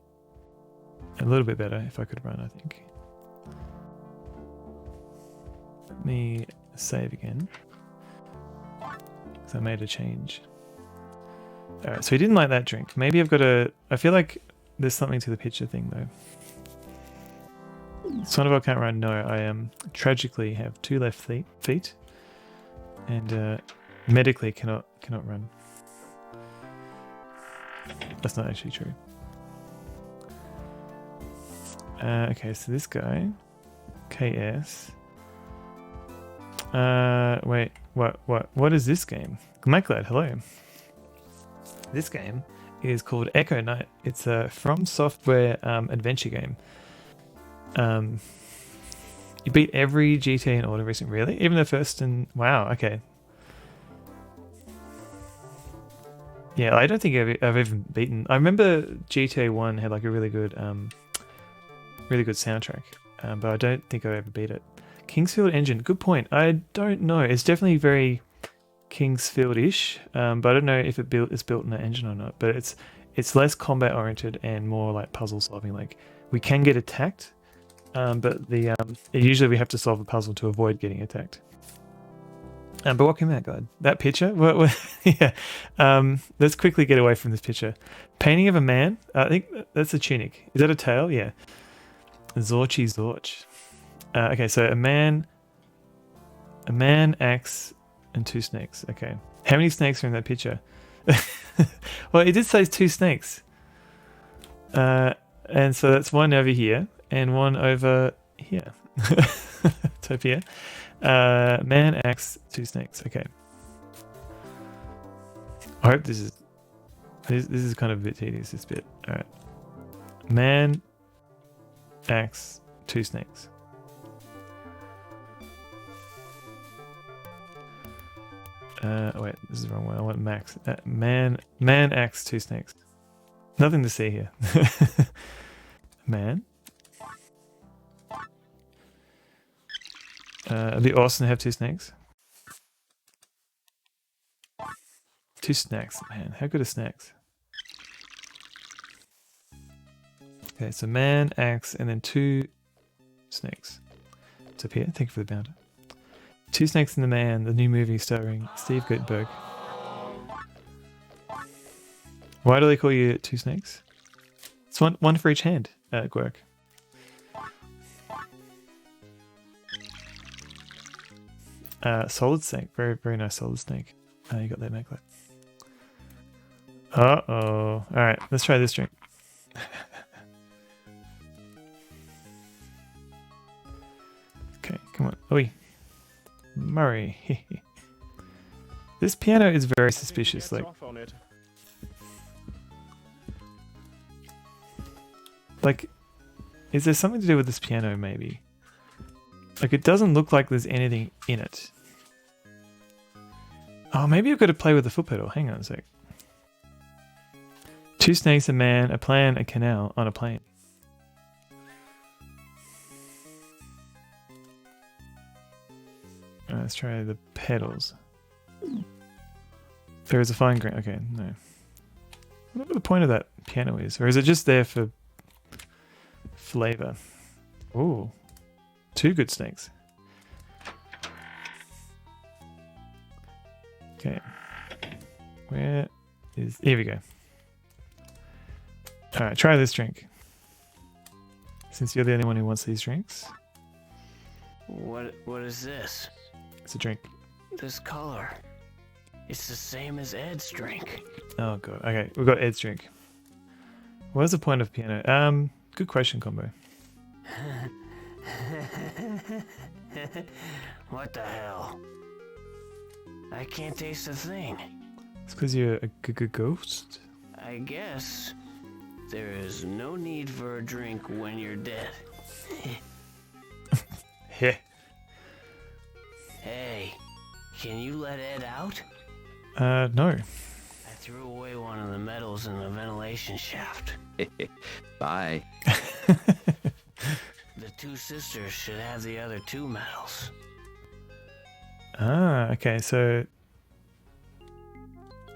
a little bit better if I could run, I think. Let me save again. Because I made a change. Alright, so he didn't like that drink. Maybe I've got to... I feel like there's something to the picture thing, though. Son of I can't run. No, I tragically have 2 left feet. And medically cannot run. That's not actually true. Okay, so this guy... KS... wait, what is this game? MacLad, hello. This game is called Echo Knight. It's a FromSoftware adventure game. You beat every GTA in Auto Racing, really? Even the first and... Wow, okay. Yeah, I don't think I've even beaten... I remember GTA 1 had like a really good soundtrack, but I don't think I ever beat it. Kingsfield engine, good point. I don't know. It's definitely very Kingsfield-ish, but I don't know if it's built in that engine or not. But it's less combat oriented and more like puzzle solving. Like we can get attacked, but usually we have to solve a puzzle to avoid getting attacked. But what came out, God? That picture? Yeah. Let's quickly get away from this picture. Painting of a man. I think that's a tunic. Is that a tail? Yeah. Zorchi Zorch. Okay, so a man, axe, and 2 snakes. Okay. How many snakes are in that picture? Well, it did say 2 snakes. And so that's one over here and one over here. Top here. Man, axe, 2 snakes. Okay. I hope this is kind of a bit tedious, this bit. Alright. Man, axe, 2 snakes. Wait, this is the wrong one. I want max. Man, axe, 2 snakes. Nothing to see here. Man. It'd be awesome to have 2 snakes. 2 snacks, man. How good are snacks? Okay, so man, axe, and then 2 snakes. It's up here. Thank you for the bounty. 2 Snakes and the Man, the new movie starring Steve Guttenberg. Why do they call you 2 snakes? It's one for each hand at Gwerk. Solid snake. Very, very nice solid snake. You got that, MacLad. Uh-oh. Alright, let's try this drink. Okay, come on. Oi. Murray. This piano is very suspicious. Like, is there something to do with this piano, maybe? Like, it doesn't look like there's anything in it. Oh, maybe I've got to play with the foot pedal. Hang on a sec. 2 snakes, a man, a plan, a canal on a plane. Let's try the pedals. There is a fine grain. Okay, no. I wonder what the point of that piano is. Or is it just there for flavor? Ooh. 2 good snakes. Okay. Where is... Here we go. Alright, try this drink. Since you're the only one who wants these drinks. What is this? It's a drink. This color. It's the same as Ed's drink. Oh god. Okay, we've got Ed's drink. What is the point of piano? Good question, Combo. What the hell? I can't taste a thing. It's because you're a ghost. I guess there is no need for a drink when you're dead. Heh. Hey, can you let Ed out? No. I threw away one of the medals in the ventilation shaft. Bye. The two sisters should have the other two medals. Ah, okay, so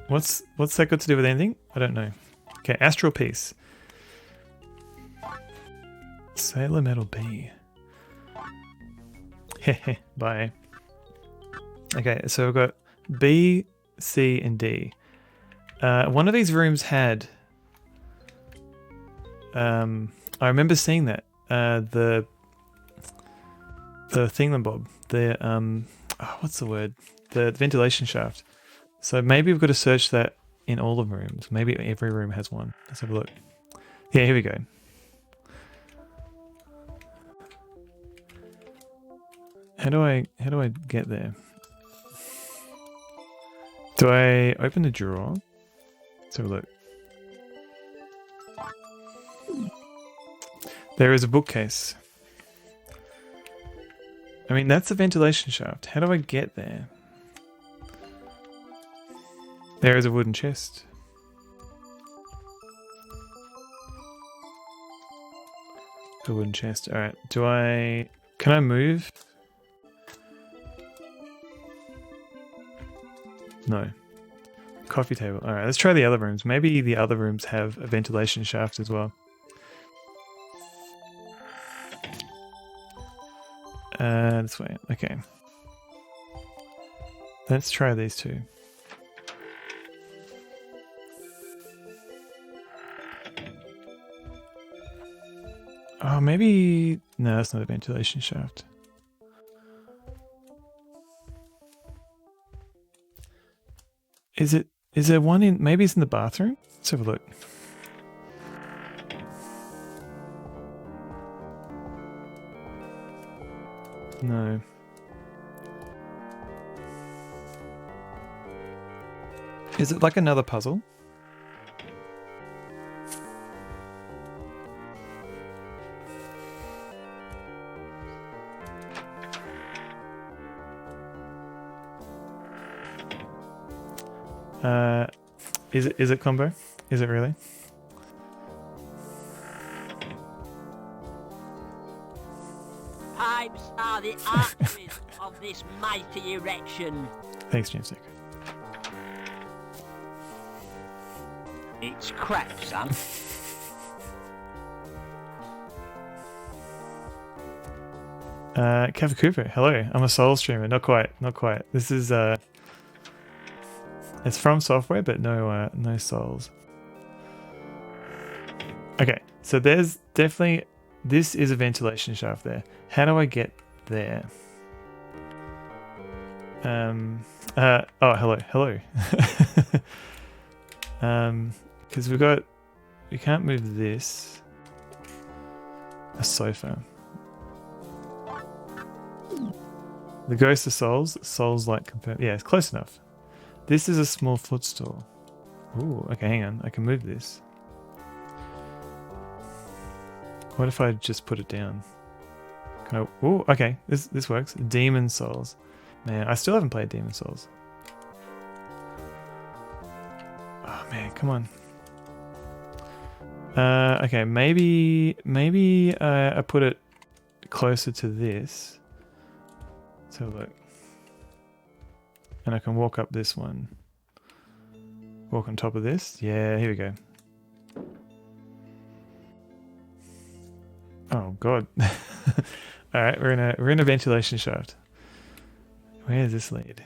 what's that got to do with anything? I don't know. Okay, Astral Piece. Sailor Metal B. Hehe, bye. Okay, so we've got B, C, and D. One of these rooms had I remember seeing that. The thingamabob. The what's the word? The ventilation shaft. So maybe we've got to search that in all the rooms. Maybe every room has one. Let's have a look. Yeah, here we go. How do I get there? Do I open the drawer? Let's have a look. There is a bookcase. I mean, that's a ventilation shaft. How do I get there? There is a wooden chest. A wooden chest. Alright. Can I move? No. Coffee table. Alright, let's try the other rooms. Maybe the other rooms have a ventilation shaft as well. This way. Okay. Let's try these two. Oh, maybe... No, that's not a ventilation shaft. Is there one in... Maybe it's in the bathroom? Let's have a look. No. Is it like another puzzle? Is it combo? Is it really? Pipes are the arteries of this mighty erection. Thanks, Jamesick. It's crap, son. Kevin Cooper, hello. I'm a soul streamer. Not quite. This is it's from software, but no souls. Okay, so there's definitely... This is a ventilation shaft there. How do I get there? Oh, hello. Because we can't move this. A sofa. The Ghost of Souls. Souls like confirmed. Yeah, it's close enough. This is a small footstool. Ooh, okay, hang on. I can move this. What if I just put it down? Can I... Ooh, okay. This works. Demon Souls. Man, I still haven't played Demon Souls. Oh man, come on. Okay, maybe I put it closer to this. Let's have a look. And I can walk up this one. Walk on top of this. Yeah, here we go. Oh god. All right, we're in a ventilation shaft. Where does this lead?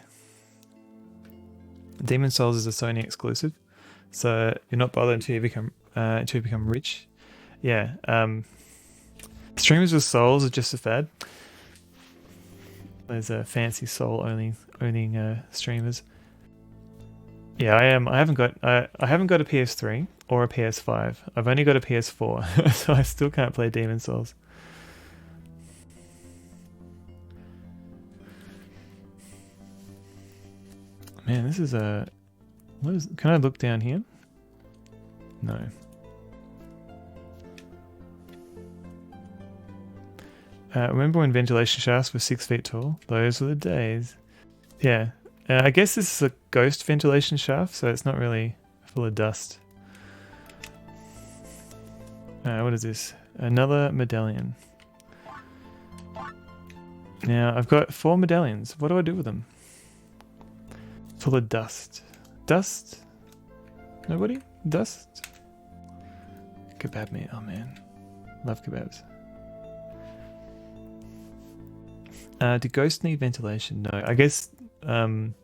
Demon Souls is a Sony exclusive, so you're not bothered until you become rich. Yeah. Streamers with souls are just a fad. There's a fancy soul owning streamers. Yeah, I am. I haven't got a PS3 or a PS5. I've only got a PS4, so I still can't play Demon Souls. Man, this is a What is? Can I look down here? No. Remember when ventilation shafts were 6 feet tall? Those were the days. Yeah. I guess this is a ghost ventilation shaft, so it's not really full of dust. What is this? Another medallion. Now, I've got 4 medallions. What do I do with them? Full of dust. Dust? Nobody? Dust? Kebab meat. Oh man. Love kebabs. Do ghosts need ventilation? No. I guess 5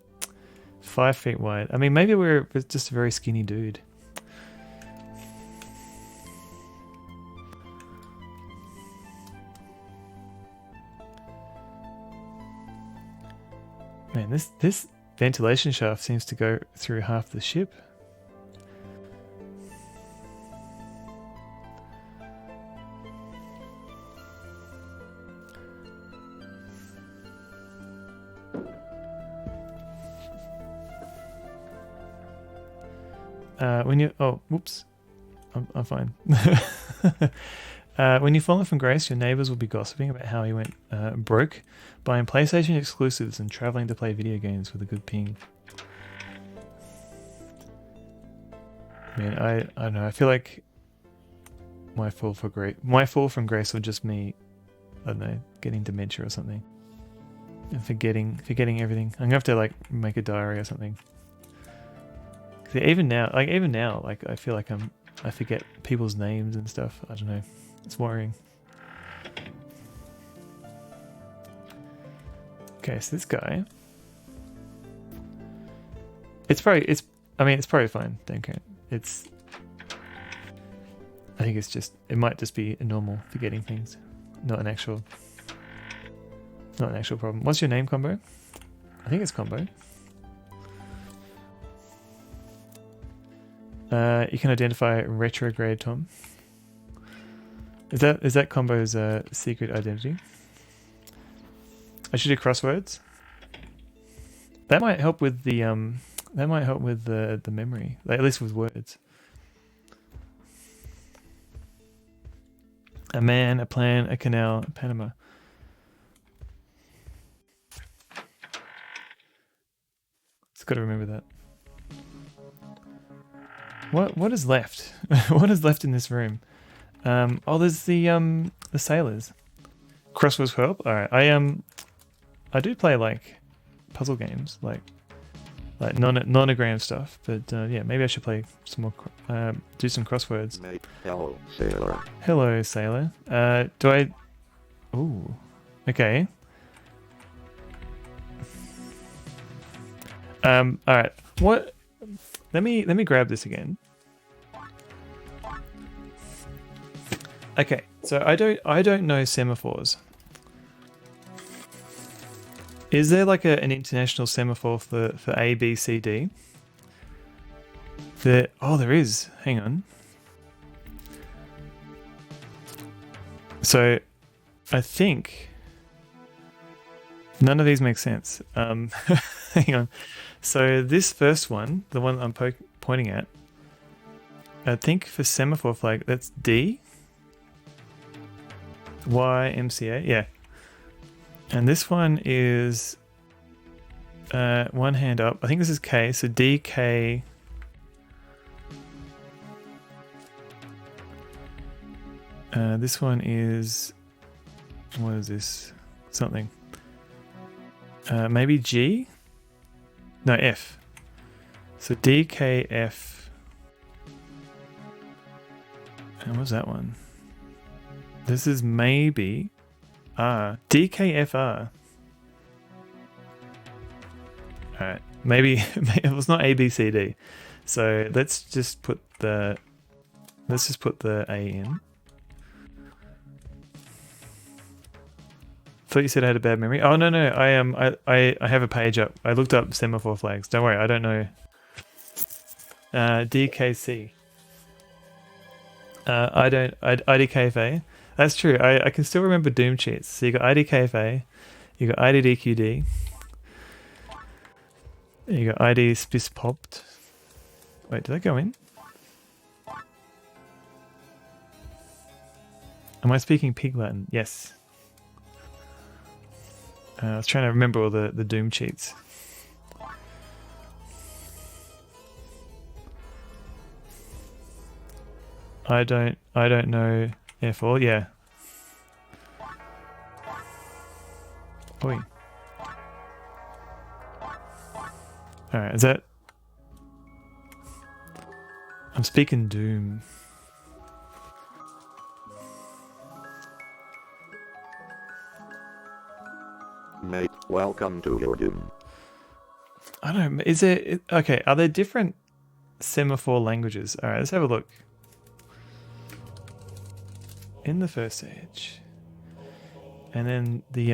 feet wide. I mean, maybe we're just a very skinny dude. Man, this ventilation shaft seems to go through half the ship. When you whoops, I'm fine. When you've fallen from grace, your neighbors will be gossiping about how you went broke, buying PlayStation exclusives and traveling to play video games with a good ping. Man, I don't know. I feel like my fall from grace was just me, I don't know, getting dementia or something, and forgetting everything. I'm gonna have to like make a diary or something. Even now, like I feel like I forget people's names and stuff. I don't know. It's worrying. Okay, so this guy. It's probably fine. Don't care. I think it might just be a normal forgetting things, not an actual problem. What's your name, Combo? I think it's Combo. You can identify retrograde Tom. Is that Combo's secret identity? I should do crosswords. That might help with the memory, like, at least with words. A man, a plan, a canal, Panama. Just got to remember that. What is left? What is left in this room? There's the sailors. Crosswords help. All right, I do play like puzzle games, like nonogram stuff. But yeah, maybe I should play some more. Do some crosswords. Hello, sailor. Hello, sailor. Do I? Ooh, okay. All right. What? Let me grab this again. Okay, so I don't know semaphores. Is there like an international semaphore for A, B, C, D? There is. Hang on. So I think none of these make sense. Hang on. So this first one, the one I'm pointing at, I think for semaphore flag, that's D. YMCA, yeah. And this one is one hand up. I think this is K, so DK. This one is, what is this? Something. Maybe G? No, F. So DKF. And what's that one? This is maybe R. DKFR. Alright. Maybe it was not ABCD. So let's just put the A in. Thought you said I had a bad memory. Oh no, I have a page up. I looked up semaphore flags. Don't worry, I don't know. DKC. IDKFA. That's true. I can still remember Doom cheats. So you got IDKFA, you got IDDQD, you got ID Spis Popped, Wait, did I go in? Am I speaking Pig Latin? Yes. I was trying to remember all the Doom cheats. I don't know F4. Yeah. Oi. Alright, is that... I'm speaking Doom. Mate, welcome to your doom. I don't know. Is there... Okay, are there different semaphore languages? Alright, let's have a look. In the first stage. And then the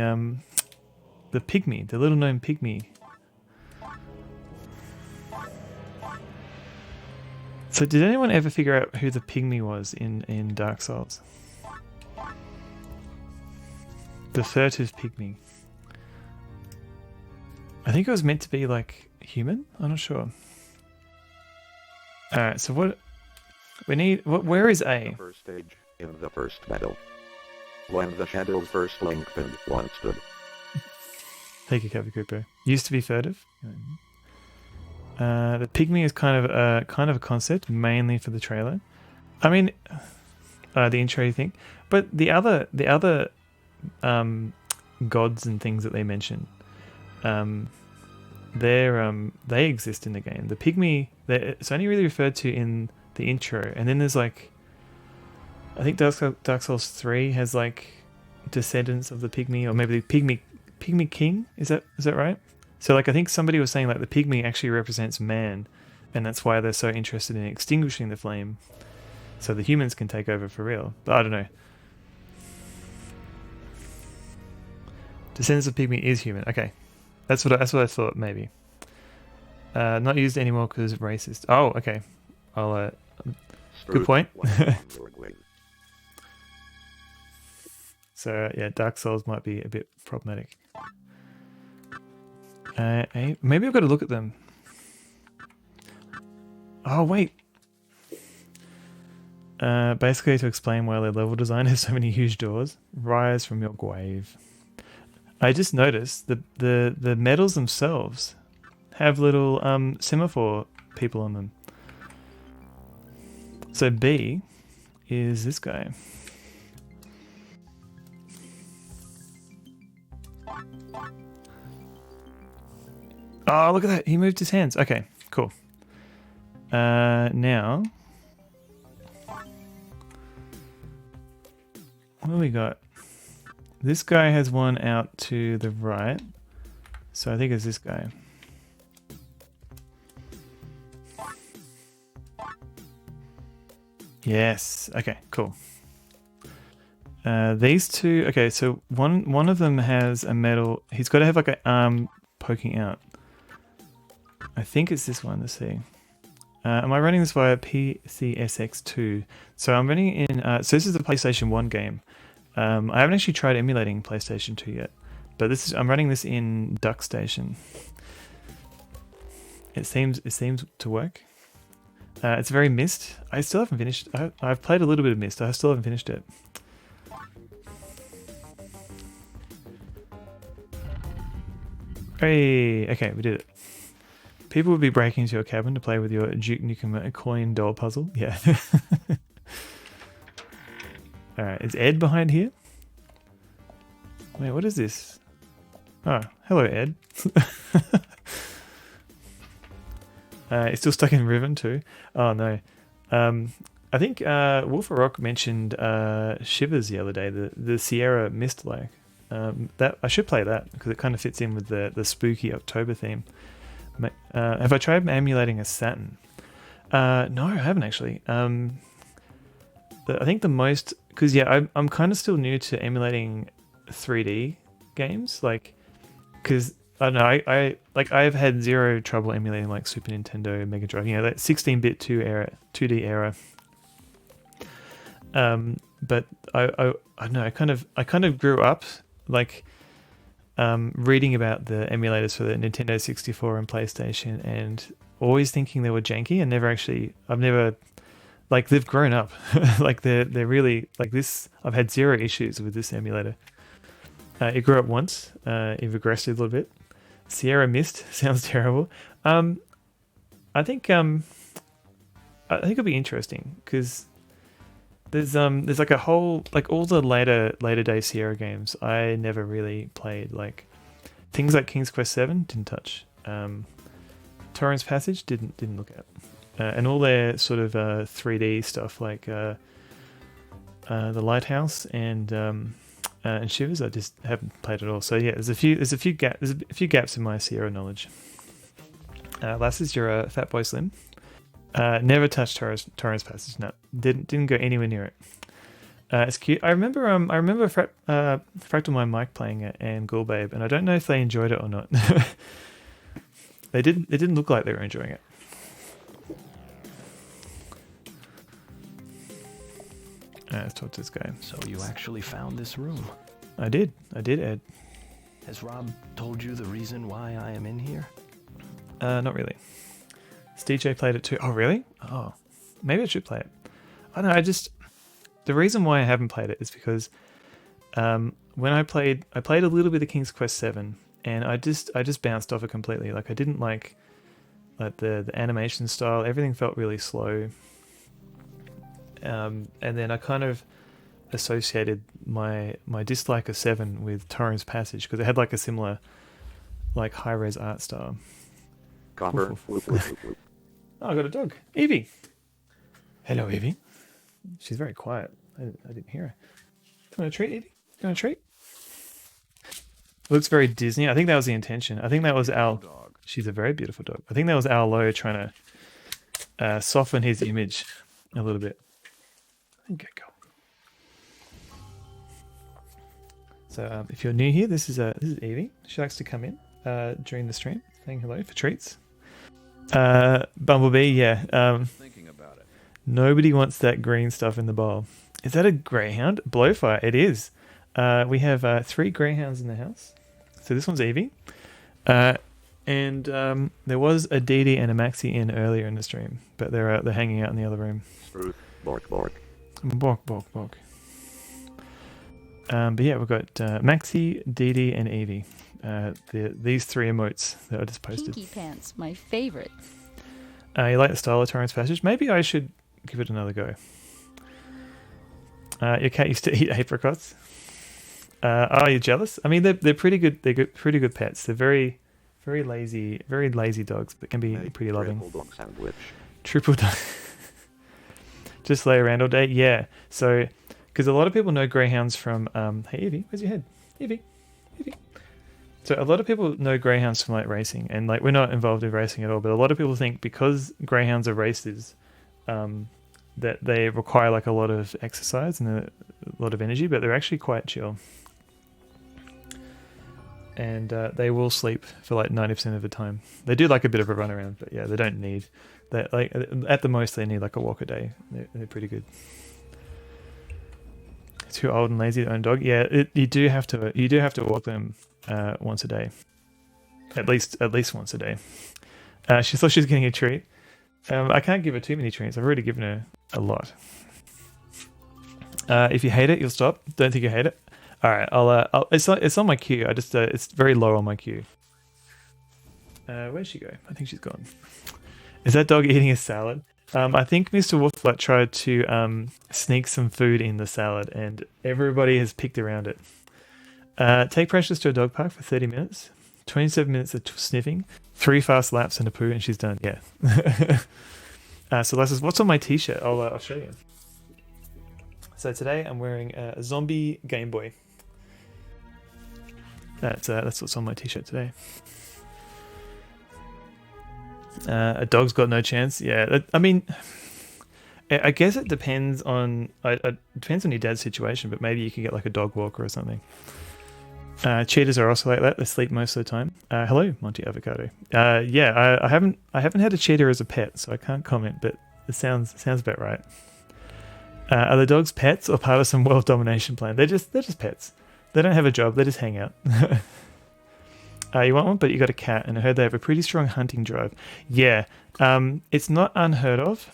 pygmy, the little gnome pygmy. So did anyone ever figure out who the pygmy was in Dark Souls? The furtive pygmy. I think it was meant to be like human? I'm not sure. Alright, so what we need where is A? First stage, in the first battle. When the shadows first lengthened, one stood. Take a cover, Cooper. Used to be furtive. The pygmy is kind of a concept, mainly for the trailer. I mean, the intro, you think, but the other gods and things that they mention, they exist in the game. The pygmy, it's only really referred to in the intro, and then there's like, I think Dark Souls 3 has like descendants of the pygmy, or maybe the pygmy king. Is that right? So like I think somebody was saying like the pygmy actually represents man, and that's why they're so interested in extinguishing the flame, so the humans can take over for real. But I don't know. Descendants of pygmy is human. Okay, that's what I thought maybe. Not used anymore because racist. Oh, okay. I'll. Good point. So yeah, Dark Souls might be a bit problematic. Maybe I've got to look at them. Oh wait. Basically to explain why their level design has so many huge doors. Rise from your grave. I just noticed the medals themselves have little semaphore people on them. So B is this guy. Oh, look at that. He moved his hands. Okay, cool. Now, what do we got? This guy has one out to the right. So I think it's this guy. Yes. Okay, cool. These two, okay, so one of them has a medal. He's got to have like an arm poking out. I think it's this one. Let's see. Am I running this via PSX 2? So I'm running in. So this is the PlayStation 1 game. I haven't actually tried emulating PlayStation 2 yet, but I'm running this in DuckStation. It seems to work. It's very Myst. I still haven't finished. I've played a little bit of Myst. I still haven't finished it. Hey, okay, we did it. People would be breaking into your cabin to play with your Duke Nukem coin doll puzzle. Yeah. Alright, is Ed behind here? Wait, what is this? Oh, hello Ed. He's still stuck in Riven too. Oh no. I think Wolf of Rock mentioned Shivers the other day, the Sierra Mist like. That I should play that because it kind of fits in with the spooky October theme. Have I tried emulating a Saturn? No, I haven't actually. I think the most, because yeah, I'm kind of still new to emulating 3D games, like, because I don't know, I've had zero trouble emulating like Super Nintendo, Mega Drive, you know, that 16-bit 2D era. But I don't know, I kind of grew up like reading about the emulators for the Nintendo 64 and PlayStation, and always thinking they were janky and I've never, like, they've grown up. Like they're really like this. I've had zero issues with this emulator. It grew up once. It regressed a little bit. Sierra Mist sounds terrible. I think it'll be interesting because there's like a whole, like, all the later day Sierra games I never really played, like things like King's Quest 7 didn't touch. Torrens Passage didn't look at, and all their sort of 3D stuff like the Lighthouse and Shivers I just haven't played at all. So yeah, there's a few gaps in my Sierra knowledge. Last is your Fatboy Slim. Never touched Torrens Passage. No, didn't go anywhere near it. It's cute. I remember Fractal Mind Mike playing it and Ghoul Babe, and I don't know if they enjoyed it or not. They didn't look like they were enjoying it. Let's talk to this guy. So you actually found this room? I did, Ed. Has Rob told you the reason why I am in here? Not really. DJ played it too. Oh, really? Oh, maybe I should play it. I don't know. The reason why I haven't played it is because when I played a little bit of King's Quest 7, and I just bounced off it completely. Like, I didn't like the animation style. Everything felt really slow. And then I kind of associated my dislike of 7 with Torrens Passage because it had like a similar, like, high-res art style. Copper. Oh, I got a dog. Evie. Hello, Evie. She's very quiet. I didn't hear her. You want a treat, Evie? You want a treat? Looks very Disney. I think that was the intention. I think that was Al. She's a very beautiful dog. I think that was Al Lowe trying to soften his image a little bit. I think I go. So if you're new here, this is Evie. She likes to come in during the stream, saying hello for treats. Bumblebee, yeah. Thinking about it. Nobody wants that green stuff in the bowl. Is that a greyhound? Blowfire, it is. We have 3 greyhounds in the house. So this one's Evie. And there was a Dee and a Maxie in earlier in the stream, but they're hanging out in the other room. Bark, bark. Bark, bark, bark. But yeah, we've got Maxie, Dee and Evie. These 3 emotes that I just posted. Pinky Pants, my favorite. You like the style of Torrens Passage? Maybe I should give it another go. Your cat used to eat apricots. Are you jealous? I mean, they're pretty good. They're pretty good pets. They're very lazy dogs, but can be pretty loving. Triple dog sandwich. Triple dog. Just lay around all day. Yeah. So, because a lot of people know greyhounds from. Hey, Evie, where's your head? Evie. So a lot of people know greyhounds from, like, racing, and, like, we're not involved in racing at all. But a lot of people think because greyhounds are racers, that they require, like, a lot of exercise and a lot of energy, but they're actually quite chill. And they will sleep for like 90% of the time. They do like a bit of a run around, but yeah, they don't need that. Like, at the most, they need like a walk a day. They're pretty good. Too old and lazy to own a dog. Yeah, you do have to walk them once a day, at least once a day. She thought she was getting a treat. I can't give her too many treats. I've already given her a lot. If you hate it, you'll stop. Don't think you hate it. All right, it's on my queue. It's very low on my queue. Where'd she go? I think she's gone. Is that dog eating a salad? I think Mr. Wolfblatt tried to sneak some food in the salad, and everybody has picked around it. Take Precious to a dog park for 30 minutes. 27 minutes of sniffing, 3 fast laps and a poo, and she's done. Yeah. So Les says, what's on my t-shirt? I'll show you. So today I'm wearing a zombie Game Boy. That's what's on my t-shirt today. A dog's got no chance. Yeah, I mean, I guess it depends on depends on your dad's situation, but maybe you could get like a dog walker or something. Cheetahs are also like that. They sleep most of the time. Hello, Monty Avocado. Yeah, I haven't had a cheetah as a pet, so I can't comment, but it sounds about right. Are the dogs pets or part of some world domination plan? They're just pets. They don't have a job. They just hang out. You want one, but you got a cat, and I heard they have a pretty strong hunting drive. Yeah, it's not unheard of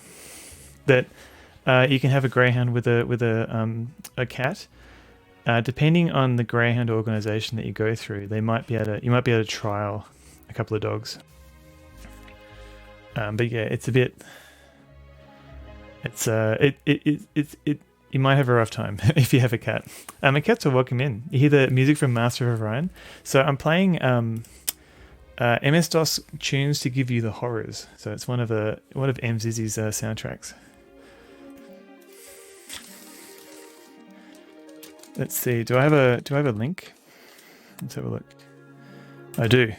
that you can have a greyhound with a cat. Depending on the greyhound organization that you go through, you might be able to trial a couple of dogs. But yeah, it's a bit. It's you might have a rough time if you have a cat. And cats are welcome in. You hear the music from Master of Orion. So I'm playing MS-DOS tunes to give you the horrors. So it's one of MZZ's soundtracks. Let's see. Do I have a link? Let's have a look. I do.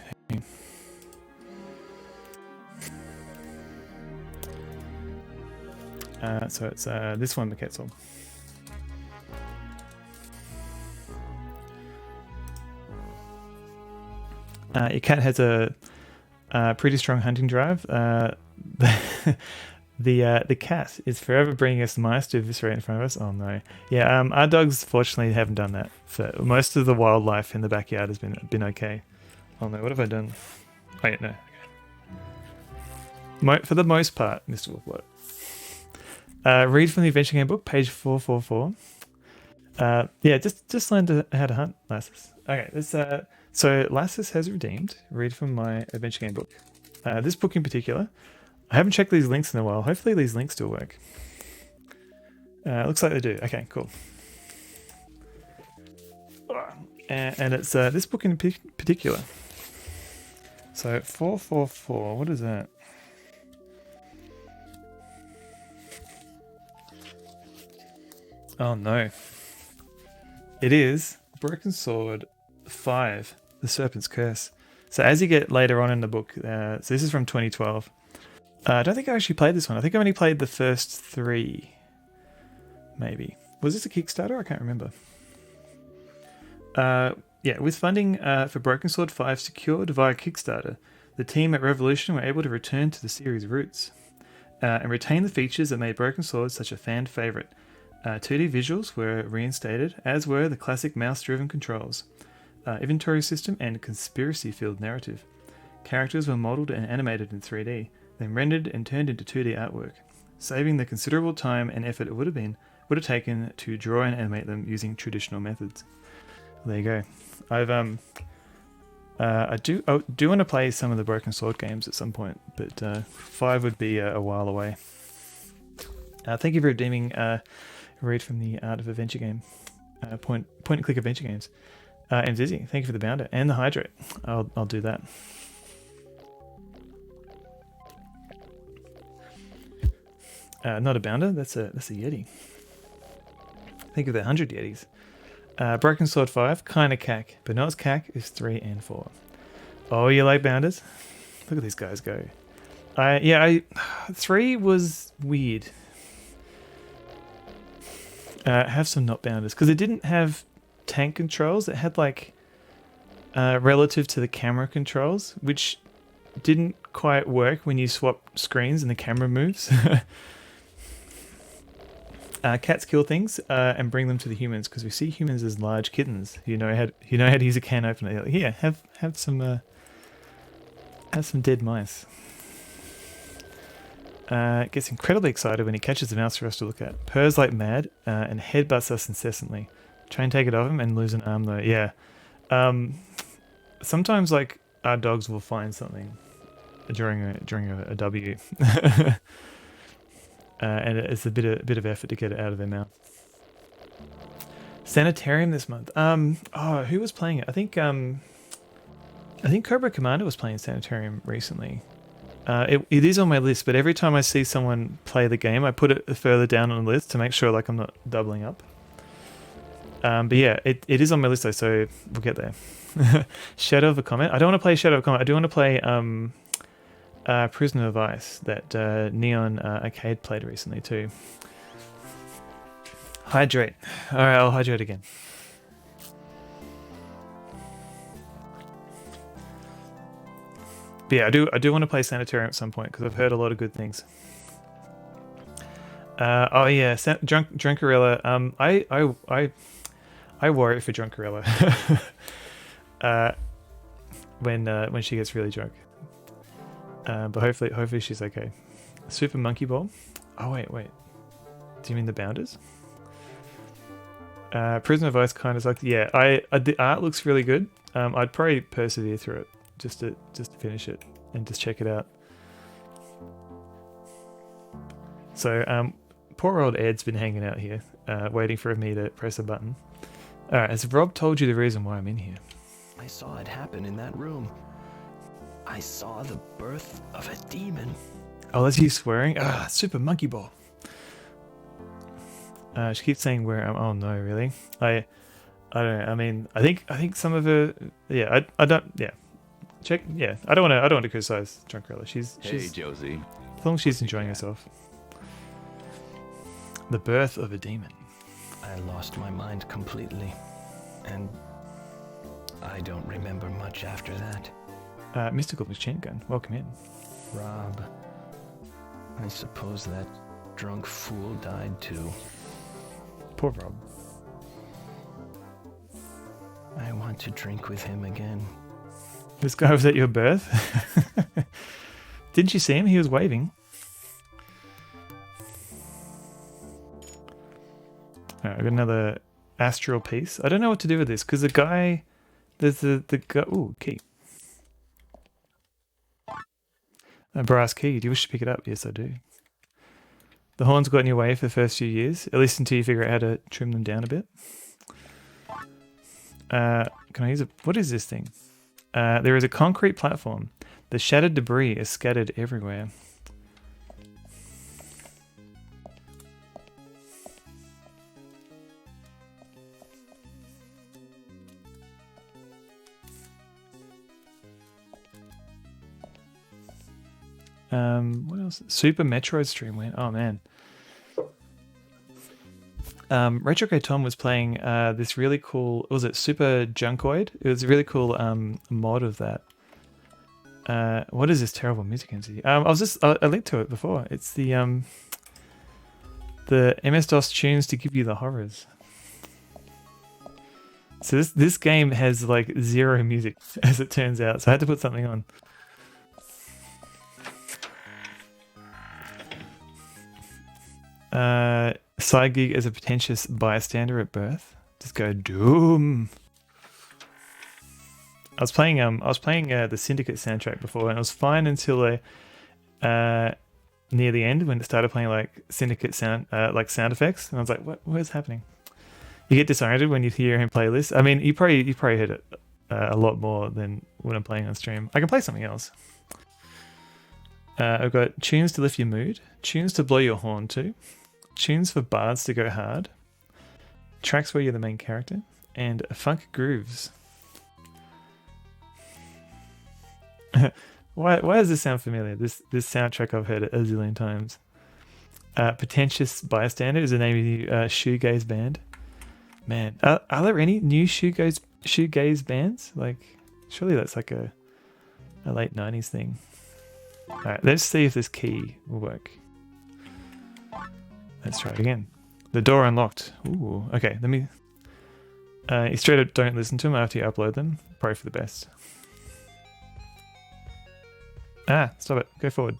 So it's this one, the cat song. Your cat has a pretty strong hunting drive. The cat is forever bringing us mice to eviscerate in front of us. Oh no. Yeah, our dogs fortunately haven't done that. For most of the wildlife in the backyard has been okay. Oh no, what have I done? Oh yeah, no. For the most part, Mr. Wolfblood. Read from the Adventure Game book, page 444. Yeah, just learn how to hunt, Lassus. Okay, so Lassus has redeemed. Read from my Adventure Game book. This book in particular. I haven't checked these links in a while. Hopefully these links still work. Looks like they do. Okay, cool. And it's this book in particular. So 444, what is that? Oh no. It is Broken Sword 5, The Serpent's Curse. So as you get later on in the book, so this is from 2012. I don't think I actually played this one. I think I only played the first 3, maybe. Was this a Kickstarter? I can't remember. Yeah, with funding for Broken Sword 5 secured via Kickstarter, the team at Revolution were able to return to the series' roots and retain the features that made Broken Sword such a fan favourite. 2D visuals were reinstated, as were the classic mouse-driven controls, inventory system, and conspiracy-filled narrative. Characters were modelled and animated in 3D, then rendered and turned into 2D artwork, saving the considerable time and effort it would have taken to draw and animate them using traditional methods. There you go. I do want to play some of the Broken Sword games at some point, but 5 would be a while away. Thank you for redeeming Read from the Art of Adventure Game. Point and click adventure games. And Zizzy, thank you for the bounder and the hydrate. I'll do that. Not a bounder, that's a Yeti. Think of the 100 Yetis. Broken Sword 5, kinda cack, but not as cack as 3 and 4. Oh, you like bounders? Look at these guys go. 3 was weird. Have some not bounders, because it didn't have tank controls. It had like relative to the camera controls, which didn't quite work when you swap screens and the camera moves. Cats kill things and bring them to the humans, because we see humans as large kittens. You know how to use a can opener. Like, here, have some dead mice. Gets incredibly excited when he catches a mouse for us to look at. Purrs like mad and headbutts us incessantly. Try and take it off him and lose an arm though. Yeah. Sometimes like our dogs will find something during a W. And it's a bit of effort to get it out of their mouth. Sanitarium this month. Who was playing it? I think Cobra Commander was playing Sanitarium recently. It is on my list, but every time I see someone play the game, I put it further down on the list to make sure like I'm not doubling up. But yeah, it is on my list though, so we'll get there. Shadow of a Comet. I don't want to play Shadow of a Comet. I do want to play Prisoner of Ice that Neon Arcade played recently too. Hydrate. Alright, I'll hydrate again. But yeah, I do want to play Sanitarium at some point because I've heard a lot of good things. Drunkarella. I worry for Drunkarella. when she gets really drunk. But hopefully she's okay. Super Monkey Ball. Oh wait. Do you mean the Bounders? Prison of Ice kind of sucked. Yeah, the art looks really good. I'd probably persevere through it just to finish it and just check it out. So poor old Ed's been hanging out here, waiting for me to press a button. All right, has Rob told you the reason why I'm in here? I saw it happen in that room. I saw the birth of a demon. Oh, that's you swearing? Super Monkey Ball. She keeps saying where I'm. Oh no, really? I don't know. I mean, I think some of her. Yeah, I don't. Yeah, check. Yeah, I don't want to criticize Drunkrella. She's Josie. As long as she's enjoying herself. The birth of a demon. I lost my mind completely, and I don't remember much after that. Mystical Machine Gun, welcome in. Rob, I suppose that drunk fool died too. Poor Rob. I want to drink with him again. This guy was at your birth? Didn't you see him? He was waving. Alright, I've got another astral piece. I don't know what to do with this, because the guy... There's the guy... Ooh, key. A brass key. Do you wish to pick it up? Yes, I do. The horns got in your way for the first few years, at least until you figure out how to trim them down a bit. Can I use it? What is this thing? There is a concrete platform. The shattered debris is scattered everywhere. What else? Super Metroid stream went. Oh man. Retrograde Tom was playing this really cool. Was it Super Junkoid? It was a really cool mod of that. What is this terrible music entity? I linked to it before. It's the MS-DOS tunes to give you the horrors. So this game has like zero music, as it turns out. So I had to put something on. Side gig as a pretentious bystander at birth. Just go doom. I was playing the Syndicate soundtrack before, and it was fine until near the end when it started playing like Syndicate sound effects, and I was like, what is happening? You get disoriented when you hear him play this. I mean, you probably heard it a lot more than when I'm playing on stream. I can play something else. I've got tunes to lift your mood, tunes to blow your horn to, tunes for bards to go hard, tracks where you're the main character, and funk grooves. Why does this sound familiar? This soundtrack I've heard it a zillion times. Pretentious Bystander is the name of the shoegaze band. Man, are there any new shoegaze bands? Like, surely that's like a late 90s thing. Alright, let's see if this key will work. Let's try it again. The door unlocked. Ooh, okay, let me... you straight up don't listen to them after you upload them. Probably for the best. Stop it. Go forward.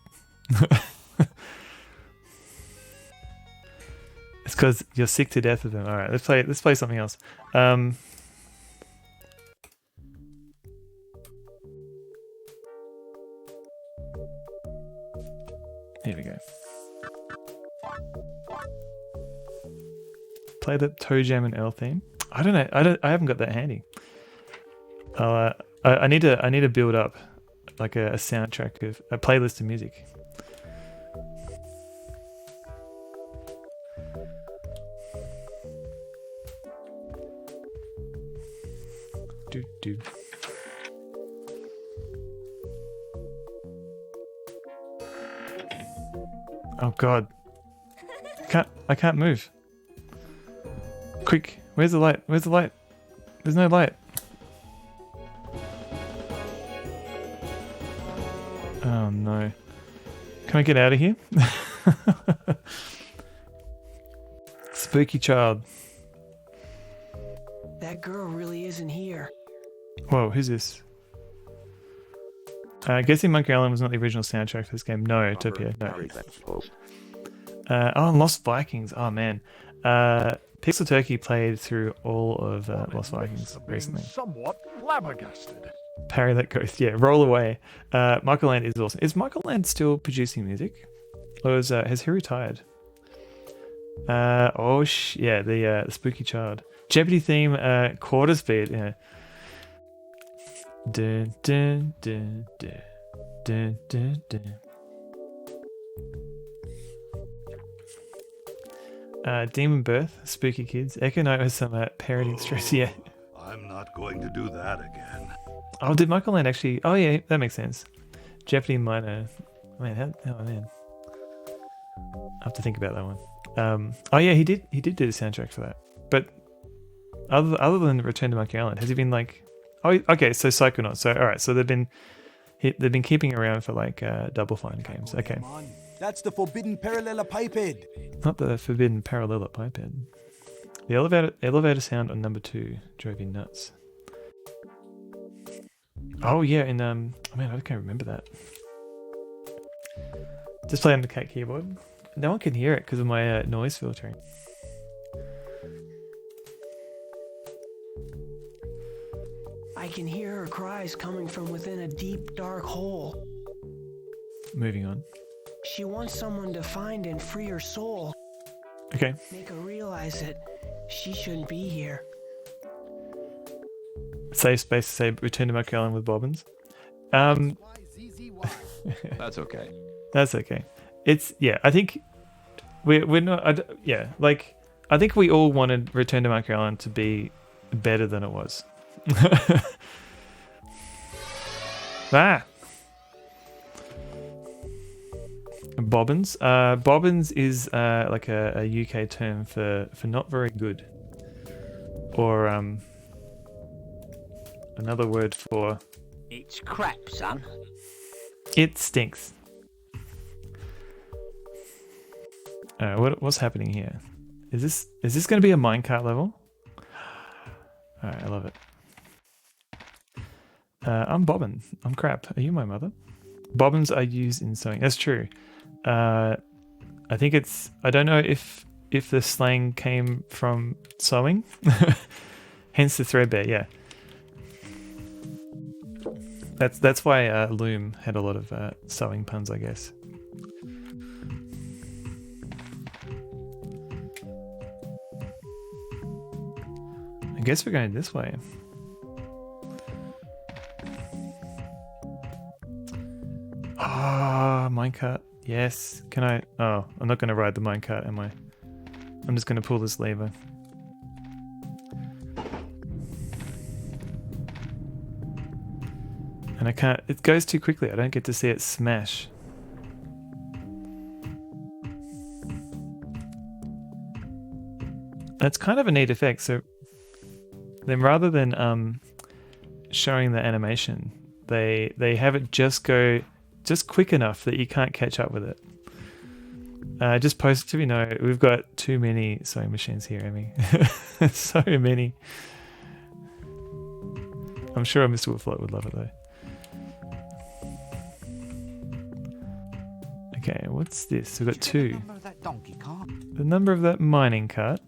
It's because you're sick to death of them. Alright, let's play something else. Here we go. Play the Toe Jam and L theme. I don't know. I haven't got that handy. I need to build up like a soundtrack of a playlist of music. Do. Oh god. I can't move. Quick, where's the light? Where's the light? There's no light. Oh no. Can I get out of here? Spooky child. That girl really isn't here. Whoa, who's this? Guessing Monkey Island was not the original soundtrack for this game. No, Topia, no. Oh, and Lost Vikings. Oh man, Pixel Turkey played through all of Lost Vikings recently. Somewhat flabbergasted. Parry that ghost. Yeah, roll away. Michael Land is awesome. Is Michael Land still producing music, or has he retired? Yeah, the Spooky Child. Jeopardy theme, quarter speed. Yeah. Dun, dun, dun, dun, dun, dun, dun. Demon Birth, Spooky Kids. Echo Knight has some parodying stress. Yeah. I'm not going to do that again. Oh, did Michael Land actually? Oh yeah, that makes sense. Jeopardy Minor. Man, oh man. I have to think about that one. Oh yeah, he did do the soundtrack for that. But other than Return to Monkey Island, has he been like? Oh, okay. So Psychonauts. So all right. So they've been keeping around for like Double Fine games. Okay. That's the forbidden parallelepiped. Not the forbidden parallelepiped. The elevator sound on number 2 drove you nuts. Oh yeah, and man, I can't remember that. Just play on the cat keyboard. No one can hear it because of my noise filtering. I can hear her cries coming from within a deep, dark hole. Moving on. She wants someone to find and free her soul. Okay. Make her realize that she shouldn't be here. Safe space to say Return to Monkey Island with Bobbins. That's okay. That's okay. It's I think we're not. I think we all wanted Return to Monkey Island to be better than it was. Bobbins. Bobbins is like a UK term for not very good, or another word for It's crap, son. it stinks. What's happening here? Is this going to be a minecart level? Alright, I love it. I'm Bobbin. I'm crap. Are you my mother? Bobbins are used in sewing. That's true. I think I don't know if the slang came from sewing. Hence the threadbare, yeah. That's why Loom had a lot of sewing puns, I guess. I guess we're going this way. Ah, minecart. Yes. Can I? Oh, I'm not going to ride the minecart, am I? I'm just going to pull this lever. And I can't. It goes too quickly. I don't get to see it smash. That's kind of a neat effect. So then rather than showing the animation, they have it just go just quick enough that you can't catch up with it. Just positively know we've got too many sewing machines here, Emmy. So many. I'm sure Mr. Woodfloat would love it though. Okay, what's this? We've got 2. The number of that donkey cart. The number of that mining cart.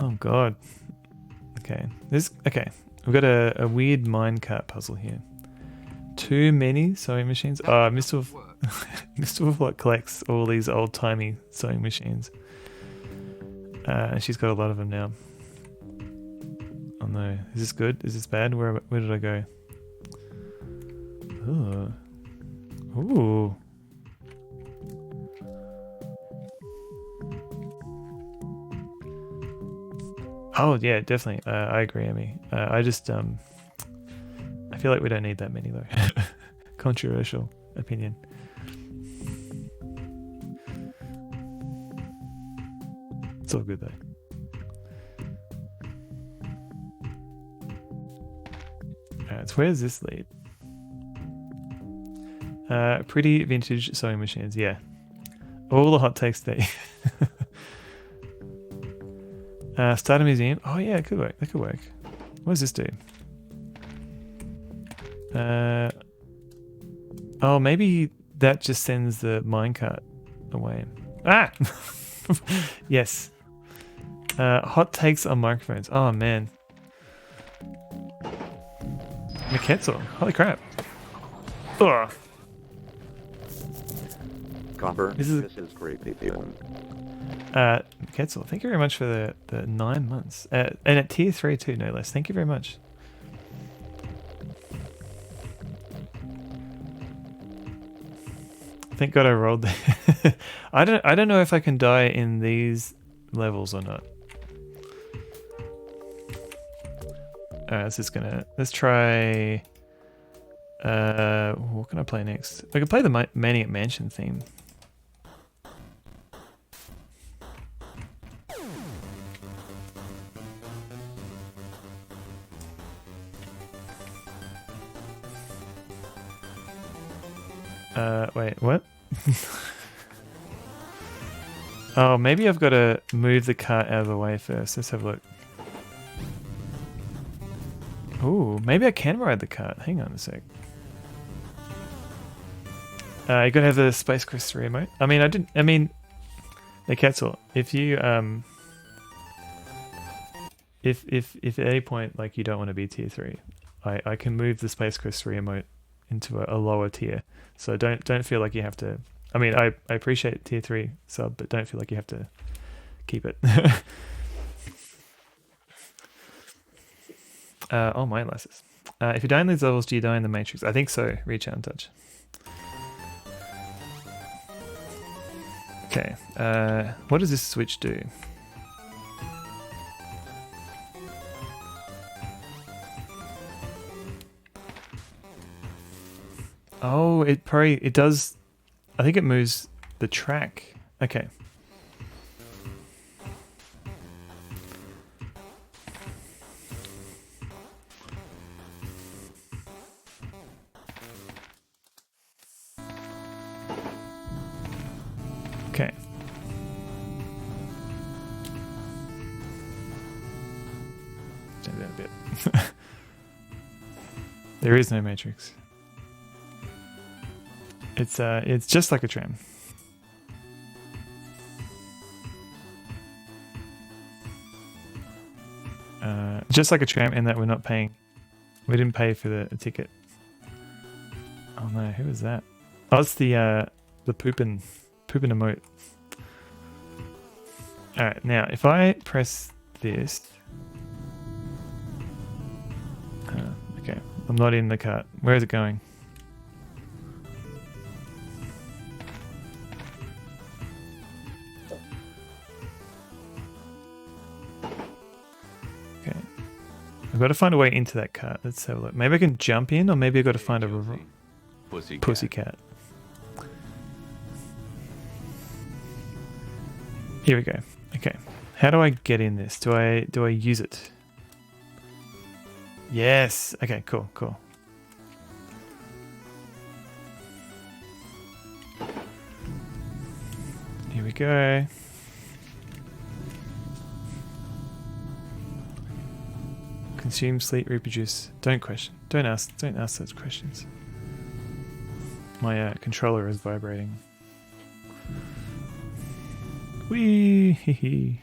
Oh god. Okay. We've got a weird minecart puzzle here. Too many sewing machines. Mr. Woodfloat collects all these old-timey sewing machines. And she's got a lot of them now. Oh no. Is this good? Is this bad? Where did I go? Ooh. Ooh. Oh yeah, definitely. I agree, Emmy. I just I feel like we don't need that many though. Controversial opinion. It's all good though. Alright, so where does this lead? Pretty vintage sewing machines, yeah. All the hot takes there. Start a museum. Oh yeah, it could work. That could work. What does this do? Oh, maybe that just sends the minecart away. Ah! Yes. Hot takes on microphones. Oh, man. Miketzel. Holy crap. Ugh. Copper, this is creepy. Ketzel, thank you very much for the 9 months. And at tier 3 too, no less. Thank you very much. Thank God I rolled there. I don't know if I can die in these levels or not. Let's try what can I play next? I can play the Maniac Mansion theme. Wait, what? Oh, maybe I've got to move the cart out of the way first. Let's have a look. Ooh, maybe I can ride the cart. Hang on a sec. You gotta have the Space Quest 3 emote. I mean, the Ketzel, if you, if at any point, like, you don't want to be tier 3, I can move the Space Quest 3 emote into a lower tier. So don't feel like you have to. I mean, I appreciate tier 3 sub, but don't feel like you have to keep it. Oh, my lasses. If you die in these levels, do you die in the Matrix? I think so. Reach out and touch. Okay. What does this switch do? Oh, it does. I think it moves the track. Okay. Okay. Do that a bit. There is no Matrix. It's just like a tram. Just like a tram in that we're not paying. We didn't pay for the ticket. Oh no, who was that? Oh, it's the poopin' emote. Alright, now if I press this. Okay, I'm not in the cart. Where is it going? I've got to find a way into that cart. Let's have a look. Maybe I can jump in, or maybe I've got to find a pussycat. Here we go. Okay. How do I get in this? Do I use it? Yes. Okay, cool. Here we go. Consume, sleep, reproduce. Don't question. Don't ask those questions. My controller is vibrating. Wee.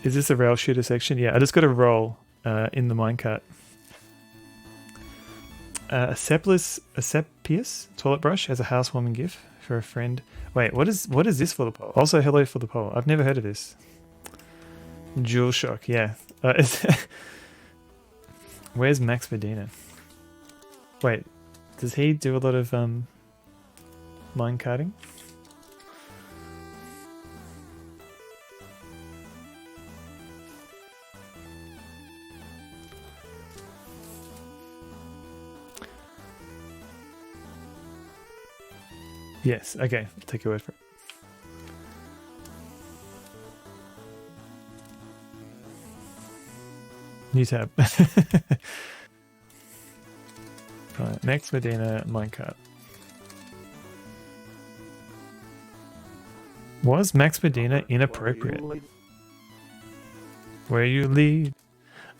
Is this a rail shooter section? Yeah, I just got a roll in the minecart. A Sepius toilet brush as a housewarming gift for a friend. Wait, what is this for the poll? Also, hello for the poll. I've never heard of this. DualShock, yeah. Where's Max Medina? Wait, does he do a lot of minecarting? Yes, okay, take your word for it. New tab. Right, Max Medina minecart. Was Max Medina inappropriate? Where you lead?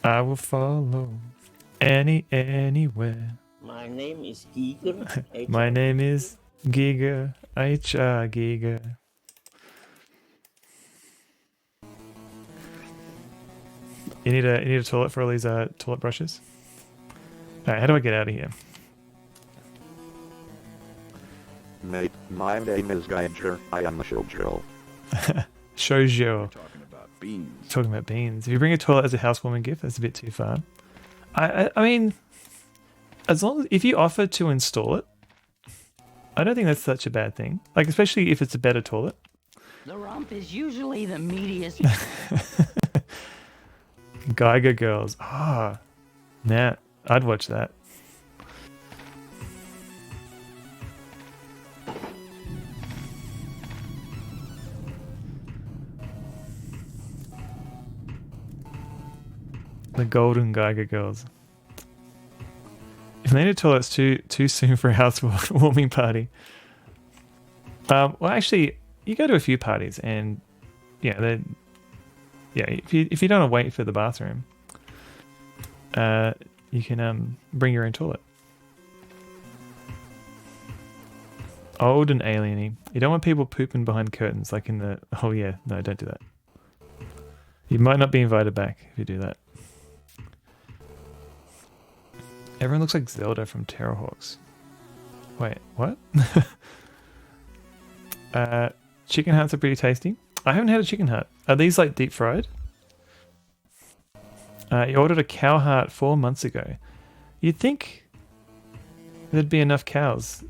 I will follow anywhere. My name is Giger. My name is Giga. Giga. You need a toilet for all these toilet brushes. All right, how do I get out of here? Mate, my name is Geiger. I am a shoujo. Shoujo. Talking about beans. Talking about beans. If you bring a toilet as a housewarming gift, that's a bit too far. I mean, as long as if you offer to install it, I don't think that's such a bad thing. Like, especially if it's a better toilet. The rump is usually the meatiest. Geiger Girls. Ah, nah, I'd watch that. The Golden Geiger Girls. If they need a toilet, it's too soon for a housewarming party. Well, actually, you go to a few parties, and yeah, if you don't want to wait for the bathroom, you can bring your own toilet. Old and alien-y. You don't want people pooping behind curtains, like in the. Oh yeah, no, don't do that. You might not be invited back if you do that. Everyone looks like Zelda from Terrorhawks. Wait, what? Chicken hearts are pretty tasty. I haven't had a chicken heart. Are these like deep fried? You ordered a cow heart 4 months ago. You'd think there'd be enough cows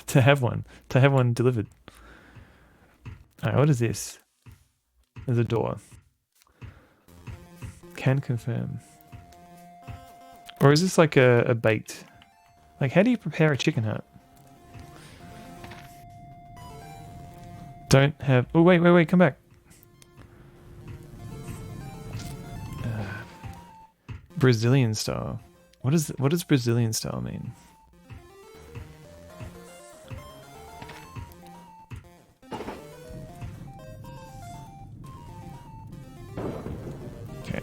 to have one delivered. Alright, what is this? There's a door. Can confirm. Or is this like a baked? Like, how do you prepare a chicken heart? Don't have. Oh wait, come back. Brazilian style. What does Brazilian style mean? Okay.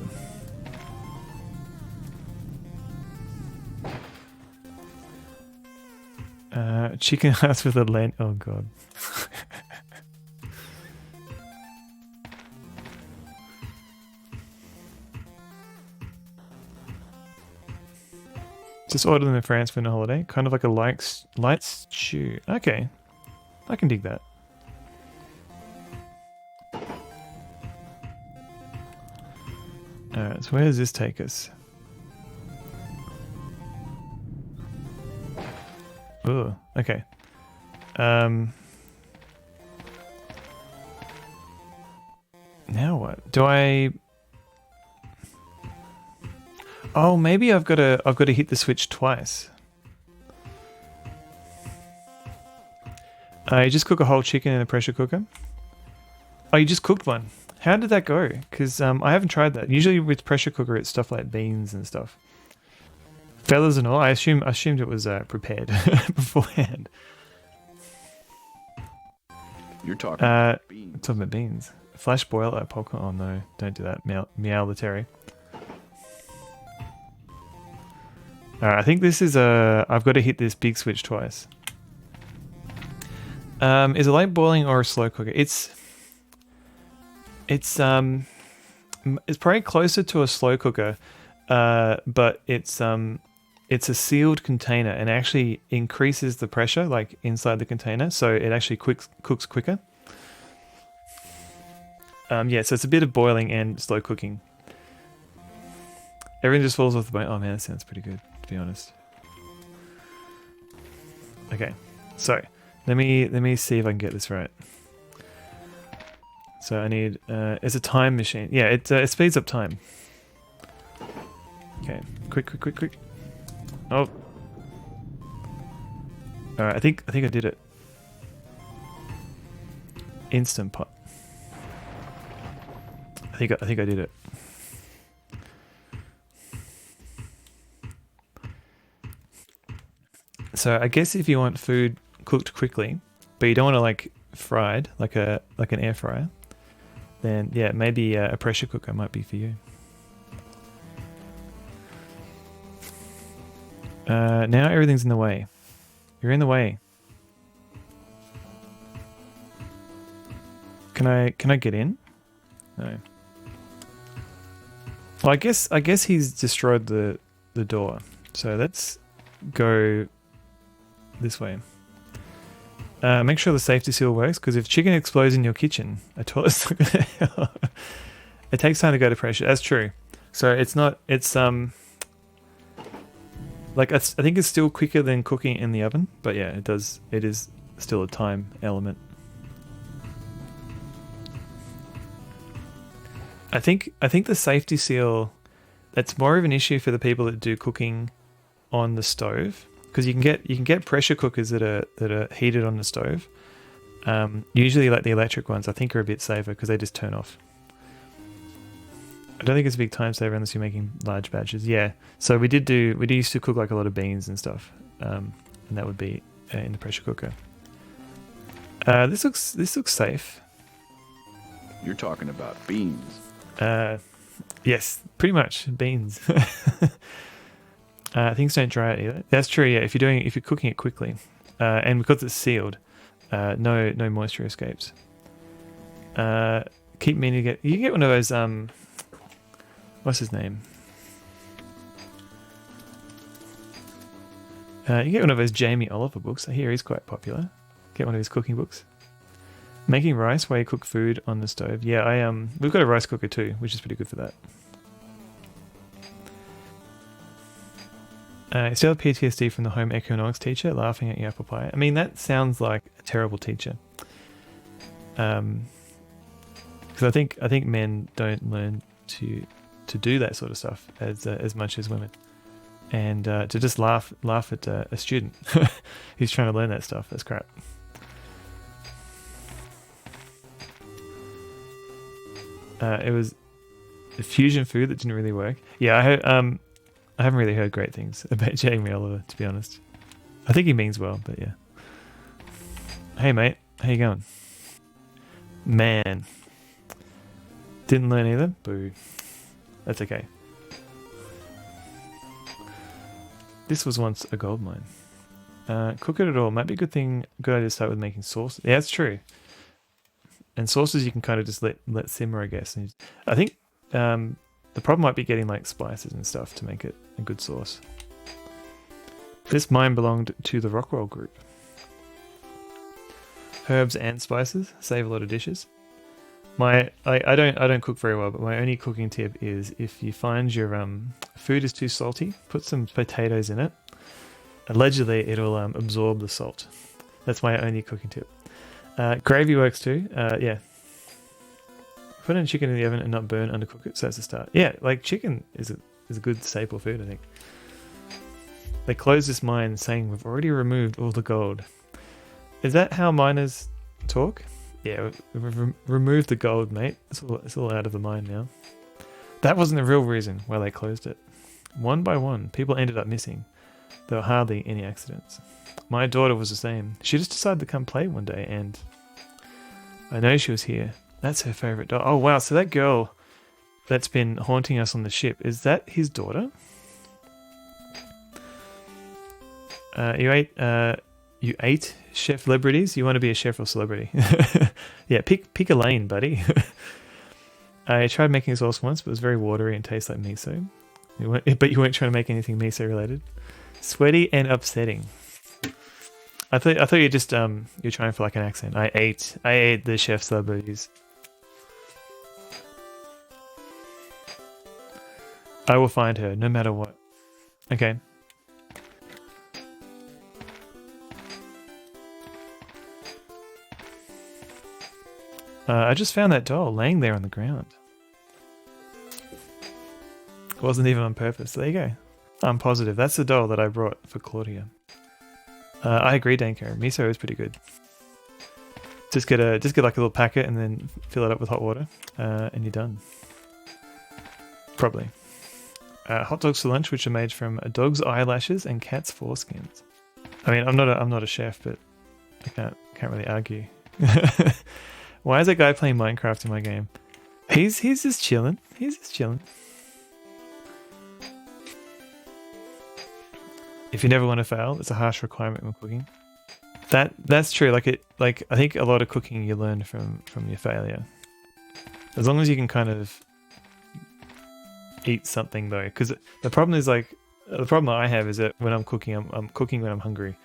Chicken hearts with a land. Oh god. Just order them in France for a holiday. Kind of like a light stew. Okay. I can dig that. Alright, so where does this take us? Oh, okay. Now what? Do I... Oh, maybe I've got to hit the switch twice. You just cook a whole chicken in a pressure cooker. Oh, you just cooked one. How did that go? Because I haven't tried that. Usually with pressure cooker, it's stuff like beans and stuff. Feathers and all. I assumed it was prepared beforehand. You're talking about beans. Talking about beans. Flash boiler popcorn. Oh no, don't do that. Meow the Terry. Alright, I think this is I've got to hit this big switch twice. Is it light boiling or a slow cooker? It's probably closer to a slow cooker, but it's a sealed container and actually increases the pressure like inside the container, so it actually cooks quicker. Yeah, so it's a bit of boiling and slow cooking. Everything just falls off the bone. Oh man, that sounds pretty good, to be honest. Okay, so let me see if I can get this right. So I need it's a time machine. Yeah, it speeds up time. Okay, quick. Oh, all right. I think I did it. Instant pot. I think I did it. So I guess if you want food cooked quickly, but you don't want to like fried like an air fryer, then yeah, maybe a pressure cooker might be for you. Now everything's in the way. You're in the way. Can I get in? No. Well, I guess he's destroyed the door. So let's go this way. Make sure the safety seal works, because if chicken explodes in your kitchen, a toilet's not gonna help. It takes time to go to pressure. That's true. So it's not. It's like I think it's still quicker than cooking in the oven, but yeah, it does. It is still a time element. I think the safety seal, that's more of an issue for the people that do cooking on the stove, because you can get pressure cookers that are heated on the stove. Usually, like the electric ones, I think are a bit safer because they just turn off. I don't think it's a big time saver unless you're making large batches. Yeah, so we used to cook like a lot of beans and stuff, and that would be in the pressure cooker. This looks safe. You're talking about beans. Yes, pretty much beans. Things don't dry out either. That's true. Yeah, if you're cooking it quickly, and because it's sealed, no moisture escapes. Keep meaning to get. You can get one of those. What's his name? You get one of those Jamie Oliver books. I hear he's quite popular. Get one of his cooking books. Making rice while you cook food on the stove. Yeah, we've got a rice cooker too, which is pretty good for that. You still have PTSD from the home economics teacher laughing at your apple pie. I mean, that sounds like a terrible teacher. Because I think men don't learn to do that sort of stuff as much as women, and to just laugh at a student who's trying to learn that stuff. That's crap. It was a fusion food that didn't really work. Yeah, I haven't really heard great things about Jamie Oliver, to be honest. I think he means well, but yeah. Hey mate, how you going? Man. Didn't learn either? Boo. That's okay. This was once a gold mine. Cook it at all. Might be a good idea to start with making sauce. Yeah, that's true. And sauces you can kind of just let simmer, I guess. And I think the problem might be getting like spices and stuff to make it a good sauce. This mine belonged to the Rockwell group. Herbs and spices save a lot of dishes. I don't cook very well, but my only cooking tip is if you find your food is too salty, put some potatoes in it. Allegedly, it'll absorb the salt. That's my only cooking tip. Gravy works too. Yeah. Put in chicken in the oven and not burn, undercook it. So that's the start. Yeah, like chicken is a good staple food, I think. They closed this mine saying we've already removed all the gold. Is that how miners talk? Yeah, we've removed the gold, mate. It's all out of the mine now. That wasn't the real reason why they closed it. One by one, people ended up missing. There were hardly any accidents. My daughter was the same. She just decided to come play one day, and I know she was here. That's her favorite doll. Oh wow, so that girl that's been haunting us on the ship, is that his daughter? You ate chef celebrities? You want to be a chef or celebrity? Yeah, pick a lane, buddy. I tried making sauce once, but it was very watery and tastes like miso. But you weren't trying to make anything miso related. Sweaty and upsetting. I thought you just you're trying for like an accent. I ate the chef celebrities. I will find her no matter what. Okay. I just found that doll laying there on the ground. It wasn't even on purpose. There you go. I'm positive. That's the doll that I brought for Claudia. I agree, Danko. Miso is pretty good. Just get like a little packet and then fill it up with hot water, and you're done. Probably. Hot dogs for lunch, which are made from a dog's eyelashes and cat's foreskins. I mean, I'm not a chef, but I can't really argue. Why is that guy playing Minecraft in my game? He's just chilling. He's just chilling. If you never want to fail, it's a harsh requirement when cooking. That's true. Like I think a lot of cooking you learn from your failure. As long as you can kind of eat something though, because the problem is like the problem I have is that when I'm cooking, I'm cooking when I'm hungry,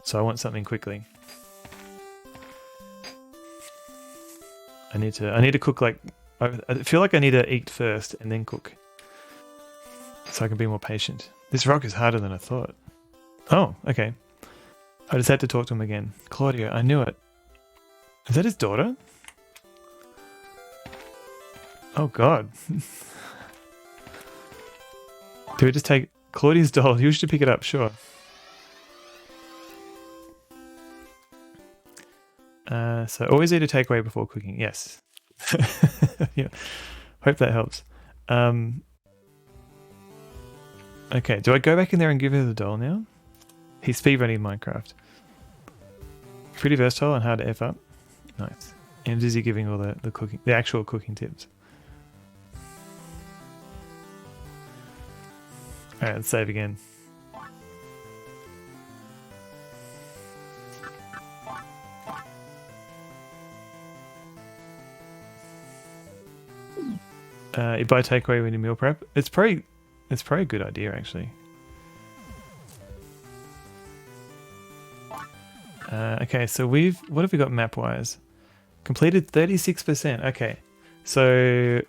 so I want something quickly. I need to cook like I feel like I need to eat first and then cook, so I can be more patient. This rock is harder than I thought. Oh, okay. I just had to talk to him again. Claudia, I knew it. Is that his daughter? Oh god. Do we just take Claudia's doll? You should pick it up, sure. So always eat a takeaway before cooking. Yes. Yeah. Hope that helps. Okay, do I go back in there and give her the doll now? He's speedrunning Minecraft. Pretty versatile and hard to F up. Nice. And is he giving all the cooking, the actual cooking tips? Alright, let's save again. You buy takeaway when you meal prep. It's probably a good idea actually. Okay, so what have we got map wise? Completed 36%. Okay, so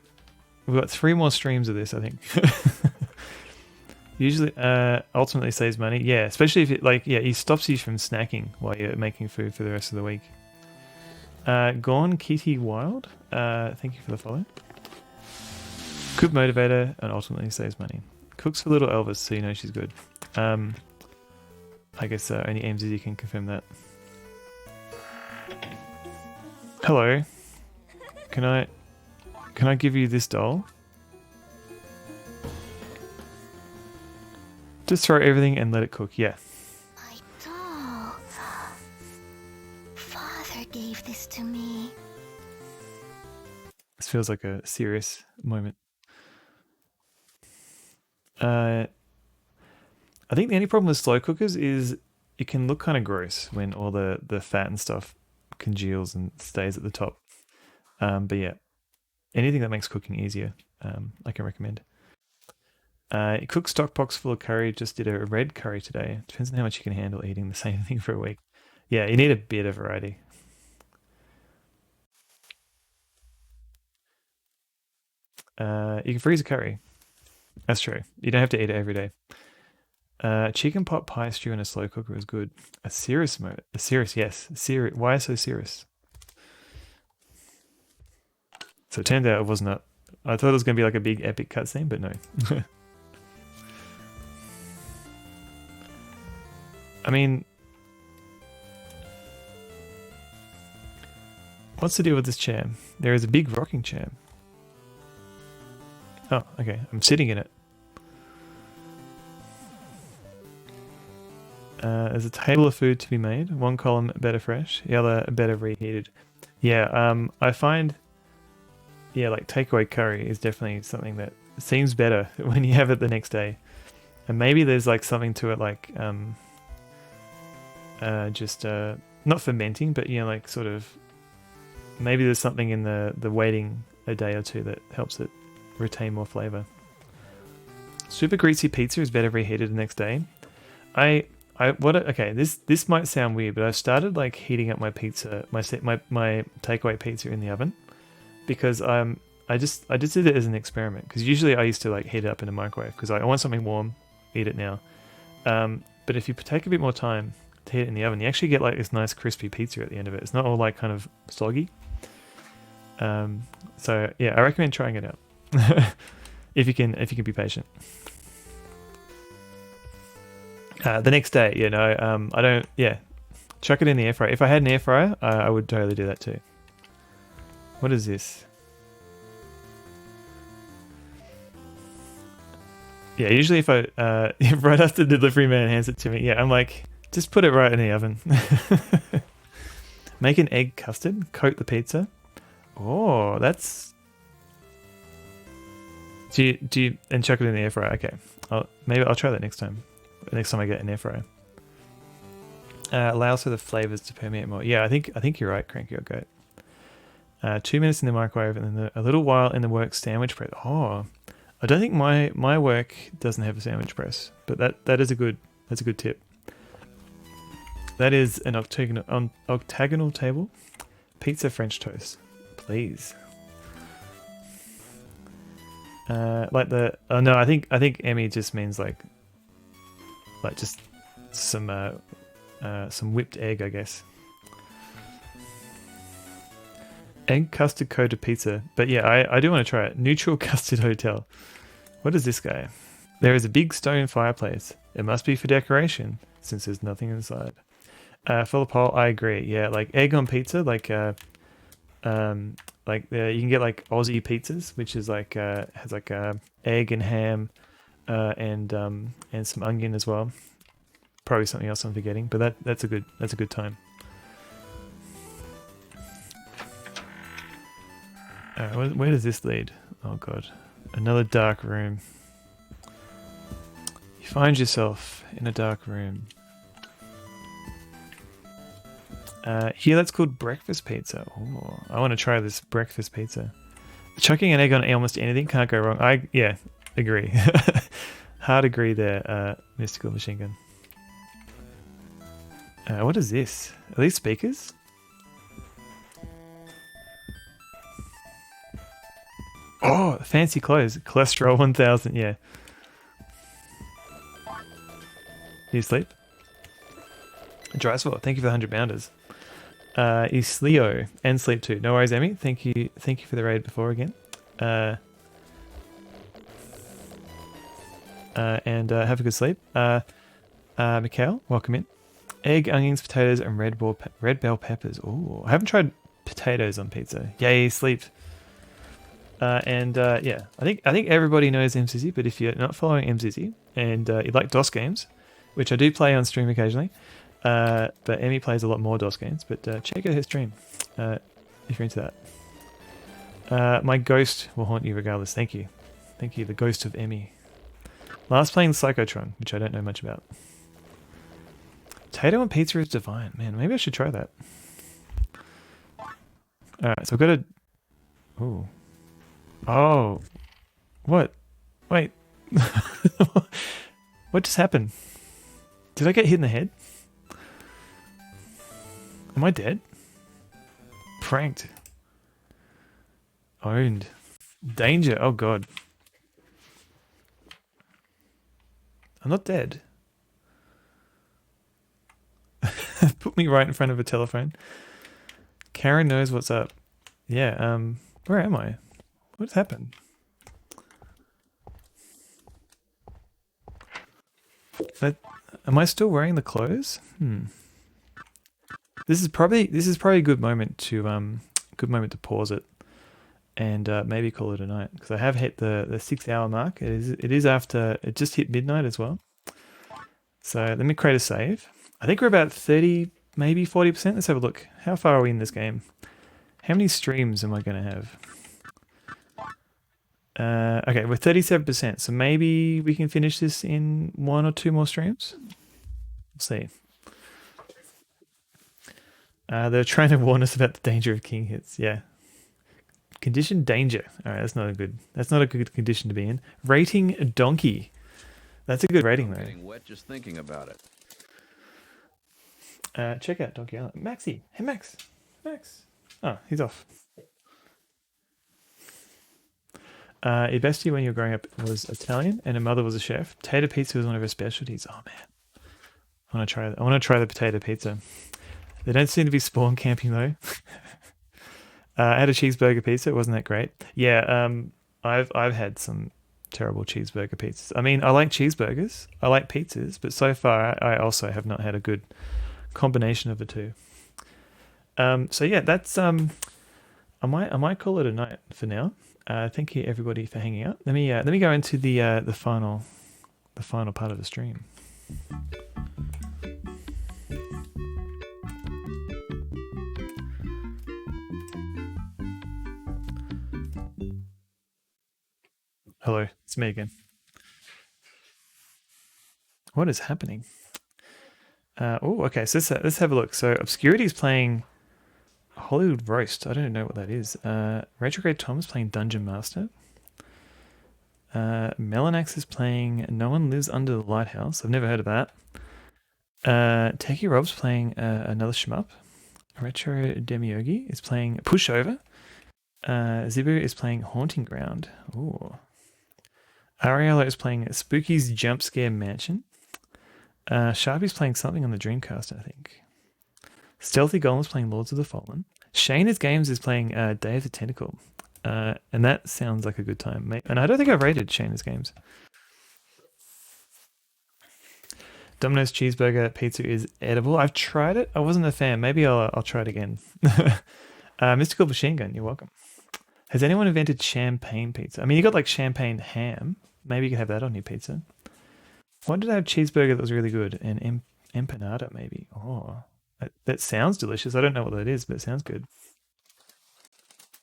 we've got 3 more streams of this, I think. Usually, ultimately saves money. Yeah, especially if it stops you from snacking while you're making food for the rest of the week. Gone Kitty Wild. Thank you for the follow. Good motivator and ultimately saves money. Cooks for little Elvis, so you know she's good. I guess only AMZZ can confirm that. Hello. Can I give you this doll? Just throw everything and let it cook. Yeah. My doll. Father gave this to me. This feels like a serious moment. I think the only problem with slow cookers is it can look kind of gross when all the fat and stuff congeals and stays at the top. But yeah, anything that makes cooking easier, I can recommend. Cook stock box full of curry. Just did a red curry today. Depends on how much you can handle eating the same thing for a week. Yeah, you need a bit of variety. You can freeze a curry. That's true. You don't have to eat it every day. Chicken pot pie stew in a slow cooker is good. A serious mode. A serious, yes. Serious. Why so serious? So it turned out it was not. I thought it was going to be like a big epic cutscene, but no. I mean, what's the deal with this chair? There is a big rocking chair. Oh, okay. I'm sitting in it. There's a table of food to be made. One column better fresh, the other better reheated. Yeah, I find, like takeaway curry is definitely something that seems better when you have it the next day. And maybe there's like something to it, like not fermenting, but like sort of maybe there's something in the waiting a day or two that helps it retain more flavor. Super greasy pizza is better reheated the next day. Okay, this might sound weird, but I've started like heating up my pizza, my takeaway pizza in the oven, because I just did it as an experiment, because usually I used to like heat it up in a microwave because I want something warm, eat it now. But if you take a bit more time to heat it in the oven, you actually get like this nice crispy pizza at the end of it. It's not all like kind of soggy. So yeah, I recommend trying it out if you can be patient. The next day, I don't. Yeah, chuck it in the air fryer. If I had an air fryer, I would totally do that too. What is this? Yeah, usually if right after the delivery man hands it to me, I'm like, just put it right in the oven. Make an egg custard, coat the pizza. Oh, that's. Do you and chuck it in the air fryer? Okay, maybe I'll try that next time. next time I get an air fryer. Allows for the flavors to permeate more. Yeah, I think you're right, Cranky Old Goat. 2 minutes in the microwave and then a little while in the work sandwich press. Oh, I don't think my work doesn't have a sandwich press, but that's a good tip. That is an octagonal table. Pizza French toast, please. Like the no, I think Emmy just means like just some whipped egg, I guess. Egg custard coated pizza, but yeah, I do want to try it. Neutral custard hotel. What is this guy? There is a big stone fireplace. It must be for decoration since there's nothing inside. For the poll, I agree. Yeah, like egg on pizza, like you can get like Aussie pizzas, which is like has like egg and ham, and some onion as well. Probably something else I'm forgetting, but that's a good time. Where does this lead? Oh god, another dark room. You find yourself in a dark room. Here, that's called breakfast pizza. Ooh, I want to try this breakfast pizza. Chucking an egg on almost anything can't go wrong. Yeah, agree. Hard agree there, Mystical Machine Gun. What is this? Are these speakers? Oh, fancy clothes. Cholesterol 1000, yeah. Do you sleep? Drysville, thank you for the 100 bounders. Is Leo and sleep too. No worries, Emmy. Thank you for the raid before again. And have a good sleep. Mikhail, welcome in. Egg, onions, potatoes, and red bell peppers. Ooh, I haven't tried potatoes on pizza. Yay, sleep. Yeah, I think everybody knows MCZ, but if you're not following MCZ and you like DOS games, which I do play on stream occasionally, but Emmy plays a lot more DOS games, but check out her stream if you're into that. My ghost will haunt you regardless. Thank you, the ghost of Emmy. Last playing Psychotron, which I don't know much about. Potato on pizza is divine. Man, maybe I should try that. Alright, so I've got to... Ooh. Oh. What? Wait. What just happened? Did I get hit in the head? Am I dead? Pranked. Owned. Danger. Oh god. I'm not dead. Put me right in front of a telephone. Karen knows what's up. Yeah, where am I? What's happened? Am I still wearing the clothes? This is probably a good moment to pause it and maybe call it a night, because I have hit the 6 hour mark. It is after, it just hit midnight as well. So let me create a save. I think we're about 30, maybe 40%. Let's have a look. How far are we in this game? How many streams am I going to have? Okay, we're 37%. So maybe we can finish this in 1 or 2 more streams. We'll see. They're trying to warn us about the danger of king hits. Yeah. Condition danger. All right, that's not a good condition to be in. Rating donkey. That's a good rating though. Getting wet just thinking about it. Check out Donkey Island. Maxie. Hey, Max. Oh, he's off. Your bestie when you were growing up was Italian and her mother was a chef. Potato pizza was one of her specialties. Oh, man. I want to try the potato pizza. They don't seem to be spawn camping, though. I had a cheeseburger pizza. It wasn't that great. Yeah, I've had some terrible cheeseburger pizzas. I mean, I like cheeseburgers. I like pizzas. But so far, I also have not had a good combination of the two. So yeah, that's I might call it a night for now. Thank you everybody for hanging out. Let me go into the final part of the stream. Hello, it's me again. What is happening? Oh, okay. So let's have a look. So Obscurity is playing Hollywood Roast. I don't know what that is. Retrograde Tom's playing Dungeon Master. Melanax is playing No One Lives Under the Lighthouse. I've never heard of that. Techie Rob's playing another shmup. Retro Demiogi is playing Pushover. Zibu is playing Haunting Ground. Ooh. Ariella is playing Spooky's Jump Scare Mansion. Sharpie's playing something on the Dreamcast, I think. Stealthy Golem's playing Lords of the Fallen. Shayna's Games is playing Day of the Tentacle. And that sounds like a good time, mate. And I don't think I've rated Shayna's Games. Domino's Cheeseburger Pizza is edible. I've tried it. I wasn't a fan. Maybe I'll try it again. Mystical Machine Gun, you're welcome. Has anyone invented champagne pizza? I mean, you got like champagne ham. Maybe you could have that on your pizza. What did I have cheeseburger that was really good? An empanada, maybe. Oh, that sounds delicious. I don't know what that is, but it sounds good.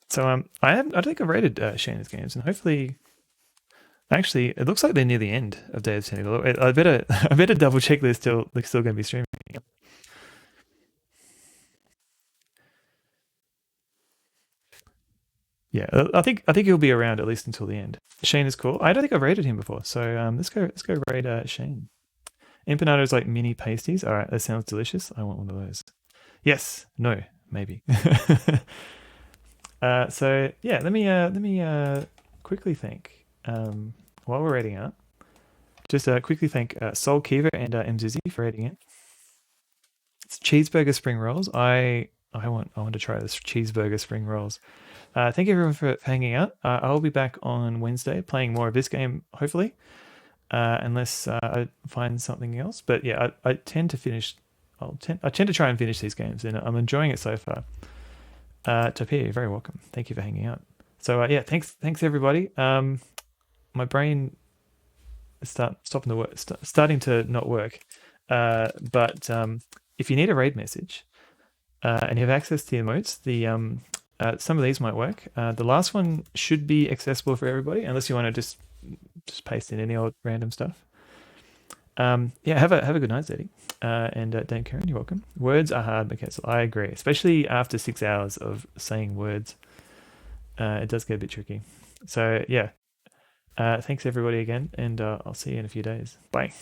So I think I've rated Shayna's Games, and hopefully, actually, it looks like they're near the end of Day of the Tentacle. I better double check they're still going to be streaming. Yeah, I think he'll be around at least until the end. Shane is cool. I don't think I've rated him before, so let's go raid Shane. Empanada is like mini pasties. All right, that sounds delicious. I want one of those. Yes, no, maybe. So yeah, let me quickly thank while we're raiding out. Just quickly thank Soul Kiva and Mzizi for raiding it. It's cheeseburger spring rolls. I want to try this cheeseburger spring rolls. Thank you everyone for hanging out. I'll be back on Wednesday playing more of this game, hopefully, unless I find something else. But yeah, I tend to finish. I tend to try and finish these games, and I'm enjoying it so far. Tapir, you're very welcome. Thank you for hanging out. So yeah, thanks everybody. My brain is starting to not work. But if you need a raid message and you have access to the emotes, some of these might work. The last one should be accessible for everybody, unless you want to just paste in any old random stuff. Yeah, have a good night, Zeddy. And Dame Karen, you're welcome. Words are hard, McKessel. I agree, especially after 6 hours of saying words. It does get a bit tricky. So yeah, thanks everybody again, and I'll see you in a few days. Bye.